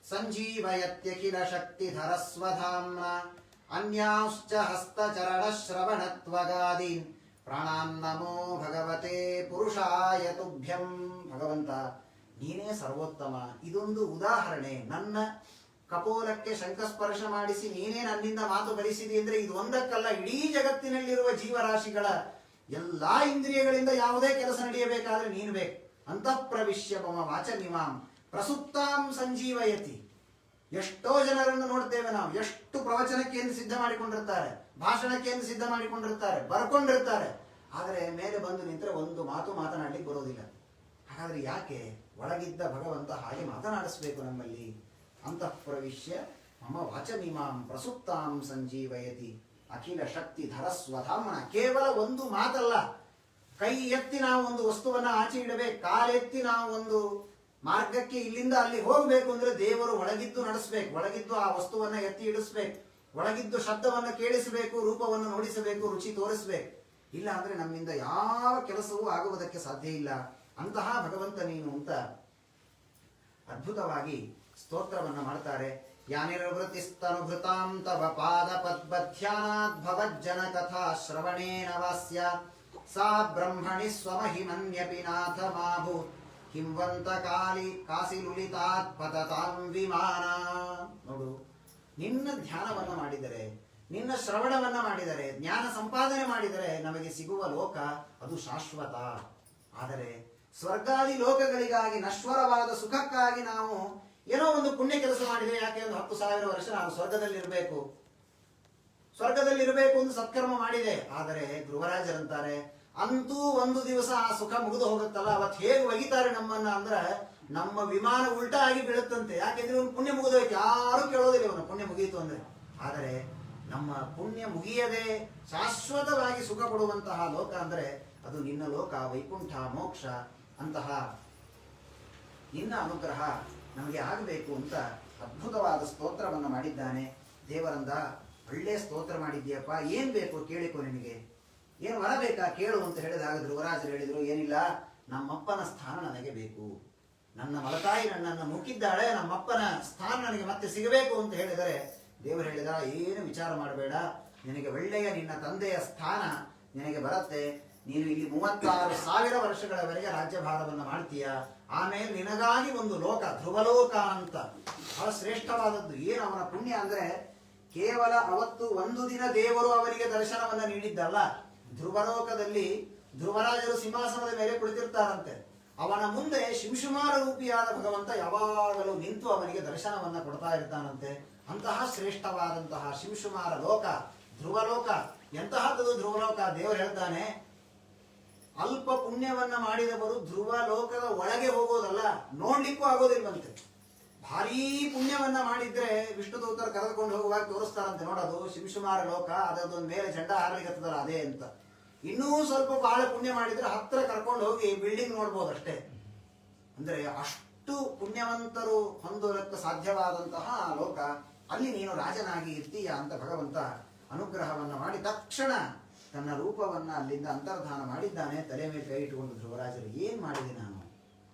ಸಂಜೀವಯತ್ಯಖಿಲ ಶಕ್ತಿಧರಸ್ವಧಾಮ್ನ ಅನ್ಯಾಂಶ್ಚ ಹಸ್ತಚರಣಶ್ರವಣತ್ವಗಾದೀನ್ ಪ್ರಾಣಾನ್ ನಮೋ ಭಗವತೆ ಪುರುಷಾಯ ತುಭ್ಯಂ. ಭಗವಂತ ನೀನೇ ಸರ್ವೋತ್ತಮ. ಇದೊಂದು ಉದಾಹರಣೆ. ನನ್ನ ಕಪೋಲಕ್ಕೆ ಶಂಖಸ್ಪರ್ಶ ಮಾಡಿಸಿ ನೀನೇ ನನ್ನಿಂದ ಮಾತು ಬಲಿಸಿದಿ ಅಂದ್ರೆ ಇದು ಒಂದಕ್ಕಲ್ಲ, ಇಡೀ ಜಗತ್ತಿನಲ್ಲಿರುವ ಜೀವರಾಶಿಗಳ ಎಲ್ಲಾ ಇಂದ್ರಿಯಗಳಿಂದ ಯಾವುದೇ ಕೆಲಸ ನಡೆಯಬೇಕಾದ್ರೆ ನೀನು ಬೇಕು. ಅಂತಃಪ್ರವಿಶ್ಯ ಮಮ ವಾಚಮಿಮಾಂ ಪ್ರಸುಪ್ತಾಂ ಸಂಜೀವಯತಿ. ಎಷ್ಟೋ ಜನರನ್ನು ನೋಡ್ತೇವೆ ನಾವು, ಎಷ್ಟು ಪ್ರವಚನಕ್ಕೆ ಎಂದು ಸಿದ್ಧ ಮಾಡಿಕೊಂಡಿರ್ತಾರೆ, ಭಾಷಣಕ್ಕೆ ಎಂದು ಸಿದ್ಧ ಮಾಡಿಕೊಂಡಿರ್ತಾರೆ, ಬರ್ಕೊಂಡಿರ್ತಾರೆ, ಆದರೆ ಮೇಲೆ ಬಂದು ನಿಂತರೆ ಒಂದು ಮಾತು ಮಾತನಾಡ್ಲಿಕ್ಕೆ ಬರೋದಿಲ್ಲ. ಹಾಗಾದ್ರೆ ಯಾಕೆ? ಒಳಗಿದ್ದ ಭಗವಂತ ಹಾಗೆ ಮಾತನಾಡಿಸ್ಬೇಕು ನಮ್ಮಲ್ಲಿ. ಅಂತಃಪ್ರವಿಶ್ಯ ಮಮ ವಾಚಮಿಮಾಂ ಪ್ರಸುಪ್ತಾಂ ಸಂಜೀವಯತಿ ಅಖಿಲ ಶಕ್ತಿ ಧರಸ್ವಧಾಮ್ನ. ಕೇವಲ ಒಂದು ಮಾತಲ್ಲ, ಕೈ ಎತ್ತಿ ನಾವು ಒಂದು ವಸ್ತುವನ್ನ ಆಚೆ ಇಡಬೇಕು, ಕಾಲೆತ್ತಿ ನಾವು ಒಂದು ಮಾರ್ಗಕ್ಕೆ ಇಲ್ಲಿಂದ ಅಲ್ಲಿ ಹೋಗ್ಬೇಕು ಅಂದ್ರೆ ದೇವರು ಒಳಗಿದ್ದು ನಡೆಸಬೇಕು, ಒಳಗಿದ್ದು ಆ ವಸ್ತುವನ್ನ ಎತ್ತಿ ಇಡಿಸ್ಬೇಕು, ಒಳಗಿದ್ದು ಶಬ್ದವನ್ನು ಕೇಳಿಸಬೇಕು, ರೂಪವನ್ನು ನೋಡಿಸಬೇಕು, ರುಚಿ ತೋರಿಸಬೇಕು. ಇಲ್ಲ ಅಂದ್ರೆ ನಮ್ಮಿಂದ ಯಾವ ಕೆಲಸವೂ ಆಗುವುದಕ್ಕೆ ಸಾಧ್ಯ ಇಲ್ಲ. ಅಂತಹ ಭಗವಂತ ನೀನು ಅಂತ ಅದ್ಭುತವಾಗಿ ಸ್ತೋತ್ರವನ್ನ ಮಾಡ್ತಾರೆ. ಯಾನಿರ್ವೃತಿಸ್ತನುಭೃತಾಂ ತವ ಪಾದ ಪದ್ಮಧ್ಯಾನಾತ್ ಭವಜ್ಜನ ಕಥಾ ಶ್ರವಣೇನ ವಾಸ್ಯ ಸಾ ಬ್ರಹ್ಮಣಿ ಸ್ವಮಹಿಮನ್ಯಪಿ ನಾಥ ಮಾಭೂ ಹಿಂವಂತ ಕಾಸಿ ಲುಲಿತಾತ್ ಪತತಾಂ ವಿಮಾನ. ನೋಡು, ನಿನ್ನ ಧ್ಯಾನವನ್ನ ಮಾಡಿದರೆ, ನಿನ್ನ ಶ್ರವಣವನ್ನ ಮಾಡಿದರೆ, ಜ್ಞಾನ ಸಂಪಾದನೆ ಮಾಡಿದರೆ ನಮಗೆ ಸಿಗುವ ಲೋಕ ಅದು ಶಾಶ್ವತ. ಆದರೆ ಸ್ವರ್ಗಾದಿ ಲೋಕಗಳಿಗಾಗಿ ನಶ್ವರವಾದ ಸುಖಕ್ಕಾಗಿ ನಾವು ಏನೋ ಒಂದು ಪುಣ್ಯ ಕೆಲಸ ಮಾಡಿದರೆ, ಯಾಕೆ ಒಂದು 10,000 ವರ್ಷ ನಾವು ಸ್ವರ್ಗದಲ್ಲಿರಬೇಕು ಒಂದು ಸತ್ಕರ್ಮ ಮಾಡಿದೆ. ಆದರೆ ಧ್ರುವರಾಜರಂತಾರೆ, ಅಂತೂ ಒಂದು ದಿವಸ ಆ ಸುಖ ಮುಗಿದು ಹೋಗುತ್ತಲ್ಲ, ಅವತ್ತು ಹೇಗೆ ಒಗಿತಾರೆ ನಮ್ಮನ್ನ ಅಂದ್ರೆ ನಮ್ಮ ವಿಮಾನ ಉಲ್ಟಾ ಆಗಿ ಬೀಳುತ್ತಂತೆ. ಯಾಕೆಂದ್ರೆ ಒಂದು ಪುಣ್ಯ ಮುಗಿದೋಯ್ತು, ಯಾರು ಕೇಳೋದಿಲ್ಲ ಅವನು ಪುಣ್ಯ ಮುಗಿಯಿತು ಅಂದ್ರೆ. ಆದರೆ ನಮ್ಮ ಪುಣ್ಯ ಮುಗಿಯದೆ ಶಾಶ್ವತವಾಗಿ ಸುಖ ಕೊಡುವಂತಹ ಲೋಕ ಅಂದ್ರೆ ಅದು ನಿನ್ನ ಲೋಕ, ವೈಕುಂಠ, ಮೋಕ್ಷ. ಅಂತಹ ನಿನ್ನ ಅನುಗ್ರಹ ನಮಗೆ ಆಗಬೇಕು ಅಂತ ಅದ್ಭುತವಾದ ಸ್ತೋತ್ರವನ್ನು ಮಾಡಿದ್ದಾನೆ. ದೇವರಂದ, ಒಳ್ಳೆ ಸ್ತೋತ್ರ ಮಾಡಿದ್ಯಪ್ಪ, ಏನ್ ಬೇಕು ಕೇಳಿಕೊ, ನಿನಗೆ ಏನು ವರ ಬೇಕಾ ಕೇಳು ಅಂತ ಹೇಳಿದಾಗ ಧ್ರುವರಾಜರು ಹೇಳಿದ್ರು, ಏನಿಲ್ಲ, ನಮ್ಮಪ್ಪನ ಸ್ಥಾನ ನನಗೆ ಬೇಕು. ನನ್ನ ಮಲತಾಯಿ ನನ್ನನ್ನು ಮುಕ್ಕಿದ್ದಾಳೆ, ನಮ್ಮಪ್ಪನ ಸ್ಥಾನ ನನಗೆ ಮತ್ತೆ ಸಿಗಬೇಕು ಅಂತ ಹೇಳಿದರೆ ದೇವರು ಹೇಳಿದ, ಏನು ವಿಚಾರ ಮಾಡಬೇಡ, ನಿನಗೆ ಒಳ್ಳೆಯ ನಿನ್ನ ತಂದೆಯ ಸ್ಥಾನ ನಿನಗೆ ಬರುತ್ತೆ. ನೀನು ಇಲ್ಲಿ 36,000 ವರ್ಷಗಳವರೆಗೆ ರಾಜ್ಯಭಾರವನ್ನು ಮಾಡ್ತೀಯ. ಆಮೇಲೆ ನಿನಗಾಗಿ ಒಂದು ಲೋಕ, ಧ್ರುವಲೋಕ ಅಂತ, ಬಹಳ ಶ್ರೇಷ್ಠವಾದದ್ದು. ಏನು ಅವನ ಪುಣ್ಯ ಅಂದ್ರೆ, ಕೇವಲ ಅವತ್ತು ಒಂದು ದಿನ ದೇವರು ಅವರಿಗೆ ದರ್ಶನವನ್ನ ನೀಡಿದ್ದಲ್ಲ. ಧ್ರುವಲೋಕದಲ್ಲಿ ಧ್ರುವರಾಜರು ಸಿಂಹಾಸನದ ಮೇಲೆ ಕುಳಿತಿರ್ತಾರಂತೆ. ಅವನ ಮುಂದೆ ಶಿಂಶುಮಾರ ರೂಪಿಯಾದ ಭಗವಂತ ಯಾವಾಗಲೂ ನಿಂತು ಅವನಿಗೆ ದರ್ಶನವನ್ನ ಕೊಡ್ತಾ ಇರ್ತಾನಂತೆ. ಅಂತಹ ಶ್ರೇಷ್ಠವಾದಂತಹ ಶಿಂಶುಮಾರ ಲೋಕ ಧ್ರುವಲೋಕ. ಎಂತಹದ್ದು ಧ್ರುವಲೋಕ? ದೇವರು ಹೇಳ್ತಾನೆ, ಅಲ್ಪ ಪುಣ್ಯವನ್ನ ಮಾಡಿದವರು ಧ್ರುವ ಲೋಕದ ಒಳಗೆ ಹೋಗೋದಲ್ಲ, ನೋಡ್ಲಿಕ್ಕೂ ಆಗೋದಿಲ್ವಂತೆ. ಭಾರೀ ಪುಣ್ಯವನ್ನ ಮಾಡಿದ್ರೆ ವಿಷ್ಣುದೂತರು ಕರೆದುಕೊಂಡು ಹೋಗುವಾಗ ತೋರಿಸ್ತಾರಂತೆ, ನೋಡೋದು ಶಿಂಶುಮಾರ ಲೋಕ, ಅದೊಂದು ಮೇಲೆ ಜೆಂಡ ಹಾರಲಿಕ್ಕತ್ತದಲ್ಲ ಅದೇ ಅಂತ. ಇನ್ನೂ ಸ್ವಲ್ಪ ಬಹಳ ಪುಣ್ಯ ಮಾಡಿದ್ರೆ ಹತ್ರ ಕರ್ಕೊಂಡು ಹೋಗಿ ಬಿಲ್ಡಿಂಗ್ ನೋಡ್ಬೋದಷ್ಟೇ. ಅಂದ್ರೆ ಅಷ್ಟು ಪುಣ್ಯವಂತರು ಹೊಂದೋದಕ್ಕೆ ಸಾಧ್ಯವಾದಂತಹ ಲೋಕ. ಅಲ್ಲಿ ನೀನು ರಾಜನಾಗಿ ಇರ್ತೀಯ ಅಂತ ಭಗವಂತ ಅನುಗ್ರಹವನ್ನ ಮಾಡಿ ತಕ್ಷಣ ತನ್ನ ರೂಪವನ್ನ ಅಲ್ಲಿಂದ ಅಂತರ್ಧಾನ ಮಾಡಿದ್ದಾನೆ. ತಲೆ ಮೇಲೆ ಕೈ ಇಟ್ಟುಕೊಂಡು ಧ್ರುವರಾಜರು, ಏನ್ ಮಾಡಿದೆ ನಾನು?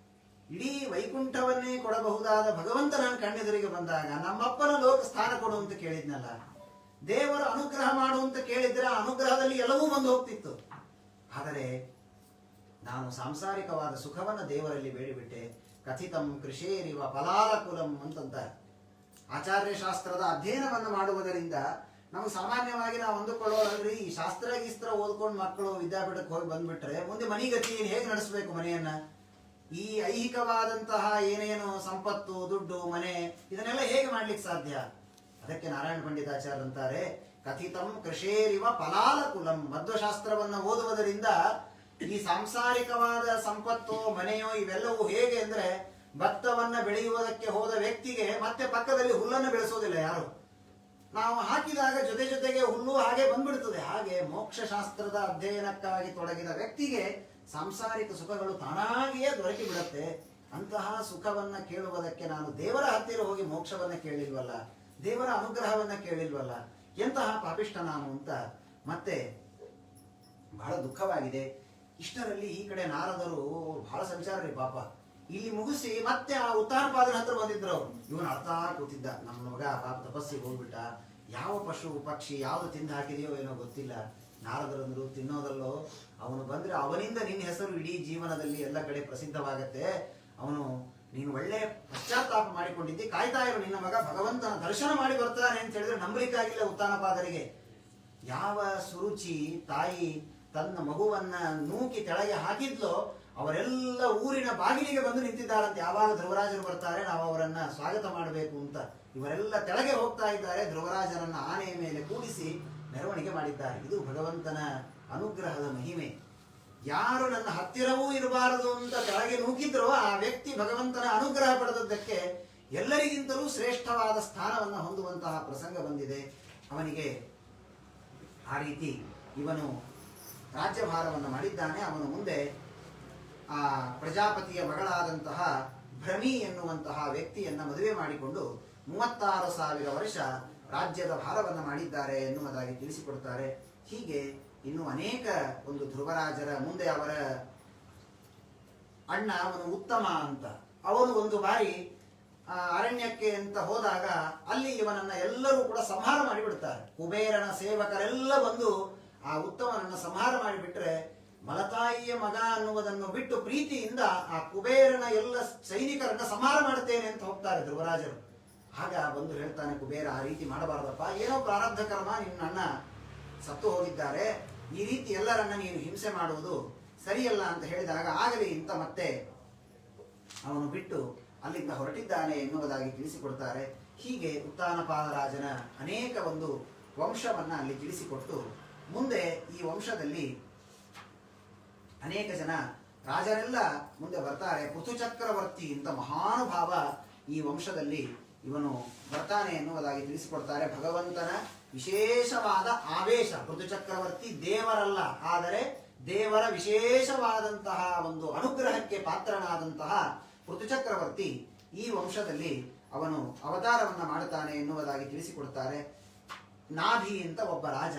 ಇಡೀ ವೈಕುಂಠವನ್ನೇ ಕೊಡಬಹುದಾದ ಭಗವಂತ ನಾನು ಕಣ್ಣೆದುರಿಗೆ ಬಂದಾಗ ನಮ್ಮಪ್ಪನ ಲೋಕ ಸ್ಥಾನ ಕೊಡು ಅಂತ ಕೇಳಿದ್ನಲ್ಲ, ದೇವರ ಅನುಗ್ರಹ ಮಾಡು ಅಂತ ಕೇಳಿದ್ರೆ ಅನುಗ್ರಹದಲ್ಲಿ ಎಲ್ಲವೂ ಬಂದು ಹೋಗ್ತಿತ್ತು. ಆದರೆ ನಾನು ಸಾಂಸಾರಿಕವಾದ ಸುಖವನ್ನ ದೇವರಲ್ಲಿ ಬೇಡಿಬಿಟ್ಟೆ. ಕಥಿತಂ ಕೃಷೇರಿವ ಫಲಾಲಕುಲಂ ಅಂತಂತಾರೆ. ಆಚಾರ್ಯ ಶಾಸ್ತ್ರದ ಅಧ್ಯಯನವನ್ನು ಮಾಡುವುದರಿಂದ ನಾವು ಸಾಮಾನ್ಯವಾಗಿ ನಾವು ಅಂದುಕೊಳ್ಳೋದ್ರಿ, ಈ ಶಾಸ್ತ್ರ ಗೀಸ್ತ್ರ ಓದ್ಕೊಂಡು ಮಕ್ಕಳು ವಿದ್ಯಾಪೀಠಕ್ಕೆ ಹೋಗಿ ಬಂದ್ಬಿಟ್ರೆ ಮುಂದೆ ಮನೆಗತಿ ಹೇಗೆ ನಡೆಸಬೇಕು ಮನೆಯನ್ನ, ಈ ಐಹಿಕವಾದಂತಹ ಏನೇನು ಸಂಪತ್ತು, ದುಡ್ಡು, ಮನೆ, ಇದನ್ನೆಲ್ಲ ಹೇಗೆ ಮಾಡ್ಲಿಕ್ಕೆ ಸಾಧ್ಯ? ಅದಕ್ಕೆ ನಾರಾಯಣ ಪಂಡಿತಾಚಾರ್ಯ ಅಂತಾರೆ, ಕಥಿತಂ ಕೃಷೇರಿವ ಫಲಾಲಕುಲಂ. ಮಧ್ವಶಾಸ್ತ್ರವನ್ನ ಓದುವುದರಿಂದ ಈ ಸಾಂಸಾರಿಕವಾದ ಸಂಪತ್ತು, ಮನೆಯೋ ಇವೆಲ್ಲವೂ ಹೇಗೆ ಅಂದ್ರೆ, ಭತ್ತವನ್ನ ಬೆಳೆಯುವುದಕ್ಕೆ ಹೋದ ವ್ಯಕ್ತಿಗೆ ಮತ್ತೆ ಪಕ್ಕದಲ್ಲಿ ಹುಲ್ಲನ್ನು ಬೆಳೆಸೋದಿಲ್ಲ ಯಾರು. ನಾವು ಹಾಕಿದಾಗ ಜೊತೆ ಜೊತೆಗೆ ಹುಲ್ಲು ಹಾಗೆ ಬಂದ್ಬಿಡ್ತದೆ. ಹಾಗೆ ಮೋಕ್ಷಶಾಸ್ತ್ರದ ಅಧ್ಯಯನಕ್ಕಾಗಿ ತೊಡಗಿದ ವ್ಯಕ್ತಿಗೆ ಸಾಂಸಾರಿಕ ಸುಖಗಳು ತಾನಾಗಿಯೇ ದೊರಕಿ ಬಿಡುತ್ತೆ. ಅಂತಹ ಸುಖವನ್ನ ಕೇಳುವುದಕ್ಕೆ ನಾನು ದೇವರ ಹತ್ತಿರ ಹೋಗಿ ಮೋಕ್ಷವನ್ನ ಕೇಳಿಲ್ವಲ್ಲ, ದೇವರ ಅನುಗ್ರಹವನ್ನ ಕೇಳಿಲ್ವಲ್ಲ, ಎಂತಹ ಪಾಪಿಷ್ಟ ನಾನು ಅಂತ ಮತ್ತೆ ಬಹಳ ದುಃಖವಾಗಿದೆ. ಇಷ್ಟರಲ್ಲಿ ಈ ಕಡೆ ನಾರದರು ಬಹಳ ಸಂಚಾರ ರೀ ಪಾಪ, ಇಲ್ಲಿ ಮುಗಿಸಿ ಮತ್ತೆ ಆ ಉತ್ತಾನಪಾದನ ಹತ್ರ ಬಂದಿದ್ರು ಅವ್ರು. ಇವನು ಅಳ್ತಾ ಕೂತಿದ್ದ, ನಮ್ಮ ಮಗ ಪಾಪ ತಪಸ್ಸಿಗೆ ಹೋಗ್ಬಿಟ್ಟ, ಯಾವ ಪಶು ಪಕ್ಷಿ ಯಾವ್ದು ತಿಂದು ಹಾಕಿದೆಯೋ ಏನೋ ಗೊತ್ತಿಲ್ಲ. ನಾರದರಂದ್ರು, ತಿನ್ನೋದಲ್ಲೋ, ಅವನು ಬಂದ್ರೆ ಅವನಿಂದ ನಿನ್ನ ಹೆಸರು ಇಡೀ ಜೀವನದಲ್ಲಿ ಎಲ್ಲ ಕಡೆ ಪ್ರಸಿದ್ಧವಾಗತ್ತೆ. ಅವನು ನೀನು ಒಳ್ಳೆ ಪಶ್ಚಾತ್ತಾಪ ಮಾಡಿಕೊಂಡಿದ್ದಿ, ಕಾಯ್ತಾ ಇರು, ನಿನ್ನ ಮಗ ಭಗವಂತನ ದರ್ಶನ ಮಾಡಿ ಬರ್ತಾನೆ ಅಂತ ಹೇಳಿದ್ರೆ ನಂಬಲಿಕ್ಕಾಗಿಲ್ಲ ಉತ್ತಾನಪಾದರಿಗೆ. ಯಾವ ಸುರುಚಿ ತಾಯಿ ತನ್ನ ಮಗುವನ್ನ ನೂಕಿ ಕೆಳಗೆ ಹಾಕಿದ್ಲೋ ಅವರೆಲ್ಲ ಊರಿನ ಬಾಗಿಲಿಗೆ ಬಂದು ನಿಂತಿದ್ದಾರಂತೆ. ಯಾವಾಗ ಧ್ರುವರಾಜರು ಬರ್ತಾರೆ ನಾವು ಅವರನ್ನ ಸ್ವಾಗತ ಮಾಡಬೇಕು ಅಂತ ಇವರೆಲ್ಲ ಕೆಳಗೆ ಹೋಗ್ತಾ ಇದ್ದಾರೆ. ಧ್ರುವರಾಜನನ್ನ ಆನೆಯ ಮೇಲೆ ಕೂಡಿಸಿ ಮೆರವಣಿಗೆ ಮಾಡಿದ್ದಾರೆ. ಇದು ಭಗವಂತನ ಅನುಗ್ರಹದ ಮಹಿಮೆ. ಯಾರು ನನ್ನ ಹತ್ತಿರವೂ ಇರಬಾರದು ಅಂತ ಕೆಳಗೆ ನೂಕಿದ್ರೋ ಆ ವ್ಯಕ್ತಿ ಭಗವಂತನ ಅನುಗ್ರಹ ಪಡೆದದ್ದಕ್ಕೆ ಎಲ್ಲರಿಗಿಂತಲೂ ಶ್ರೇಷ್ಠವಾದ ಸ್ಥಾನವನ್ನು ಹೊಂದುವಂತಹ ಪ್ರಸಂಗ ಬಂದಿದೆ ಅವನಿಗೆ. ಆ ರೀತಿ ಇವನು ರಾಜ್ಯಭಾರವನ್ನು ಮಾಡಿದ್ದಾನೆ. ಅವನು ಮುಂದೆ ಆ ಪ್ರಜಾಪತಿಯ ಮಗಳಾದಂತಹ ಭ್ರಮಿ ಎನ್ನುವಂತಹ ವ್ಯಕ್ತಿಯನ್ನ ಮದುವೆ ಮಾಡಿಕೊಂಡು 36,000 ವರ್ಷ ರಾಜ್ಯದ ಭಾರವನ್ನು ಮಾಡಿದ್ದಾರೆ ಎನ್ನುವುದಾಗಿ ತಿಳಿಸಿಕೊಡ್ತಾರೆ. ಹೀಗೆ ಇನ್ನು ಅನೇಕ ಒಂದು ಧ್ರುವರಾಜರ ಮುಂದೆ ಅವರ ಅಣ್ಣ ಅವನು ಉತ್ತಮ ಅಂತ, ಅವನು ಒಂದು ಬಾರಿ ಅರಣ್ಯಕ್ಕೆ ಅಂತ ಹೋದಾಗ ಅಲ್ಲಿ ಇವನನ್ನ ಎಲ್ಲರೂ ಕೂಡ ಸಂಹಾರ ಮಾಡಿಬಿಡ್ತಾರೆ. ಕುಬೇರನ ಸೇವಕರೆಲ್ಲ ಬಂದು ಆ ಉತ್ತಮನನ್ನ ಸಂಹಾರ ಮಾಡಿಬಿಟ್ರೆ ಮಲತಾಯಿಯ ಮಗ ಅನ್ನುವುದನ್ನು ಬಿಟ್ಟು ಪ್ರೀತಿಯಿಂದ ಆ ಕುಬೇರನ ಎಲ್ಲ ಸೈನಿಕರನ್ನ ಸಂಹಾರ ಮಾಡುತ್ತೇನೆ ಅಂತ ಹೋಗ್ತಾರೆ ಧ್ರುವರಾಜರು. ಆಗ ಬಂದು ಹೇಳ್ತಾನೆ ಕುಬೇರ, ಆ ರೀತಿ ಮಾಡಬಾರದಪ್ಪ, ಏನೋ ಪ್ರಾರಬ್ಧ ಕರ್ಮ, ನಿನ್ನ ಅಣ್ಣ ಸತ್ತು ಹೋಗಿದ್ದಾರೆ, ಈ ರೀತಿ ಎಲ್ಲರನ್ನ ನೀನು ಹಿಂಸೆ ಮಾಡುವುದು ಸರಿಯಲ್ಲ ಅಂತ ಹೇಳಿದಾಗ ಆಗಲಿ ಅಂತ ಮತ್ತೆ ಅವನು ಬಿಟ್ಟು ಅಲ್ಲಿಂದ ಹೊರಟಿದ್ದಾನೆ ಎನ್ನುವುದಾಗಿ ತಿಳಿಸಿಕೊಡ್ತಾರೆ. ಹೀಗೆ ಉತ್ತಾನಪಾದರಾಜನ ಅನೇಕ ಒಂದು ವಂಶವನ್ನ ಅಲ್ಲಿ ತಿಳಿಸಿಕೊಟ್ಟು ಮುಂದೆ ಈ ವಂಶದಲ್ಲಿ ಅನೇಕ ಜನ ರಾಜರೆಲ್ಲ ಮುಂದೆ ಬರ್ತಾರೆ. ಪೃಥುಚಕ್ರವರ್ತಿ ಅಂತ ಮಹಾನುಭಾವ ಈ ವಂಶದಲ್ಲಿ ಇವನು ಬರ್ತಾನೆ ಎನ್ನುವುದಾಗಿ ತಿಳಿಸಿಕೊಡ್ತಾರೆ. ಭಗವಂತನ ವಿಶೇಷವಾದ ಆವೇಶ. ಪೃಥುಚಕ್ರವರ್ತಿ ದೇವರಲ್ಲ, ಆದರೆ ದೇವರ ವಿಶೇಷವಾದಂತಹ ಒಂದು ಅನುಗ್ರಹಕ್ಕೆ ಪಾತ್ರನಾದಂತಹ ಪೃಥುಚಕ್ರವರ್ತಿ ಈ ವಂಶದಲ್ಲಿ ಅವನು ಅವತಾರವನ್ನ ಮಾಡುತ್ತಾನೆ ಎನ್ನುವುದಾಗಿ ತಿಳಿಸಿಕೊಡ್ತಾರೆ. ನಾಭಿ ಅಂತ ಒಬ್ಬ ರಾಜ,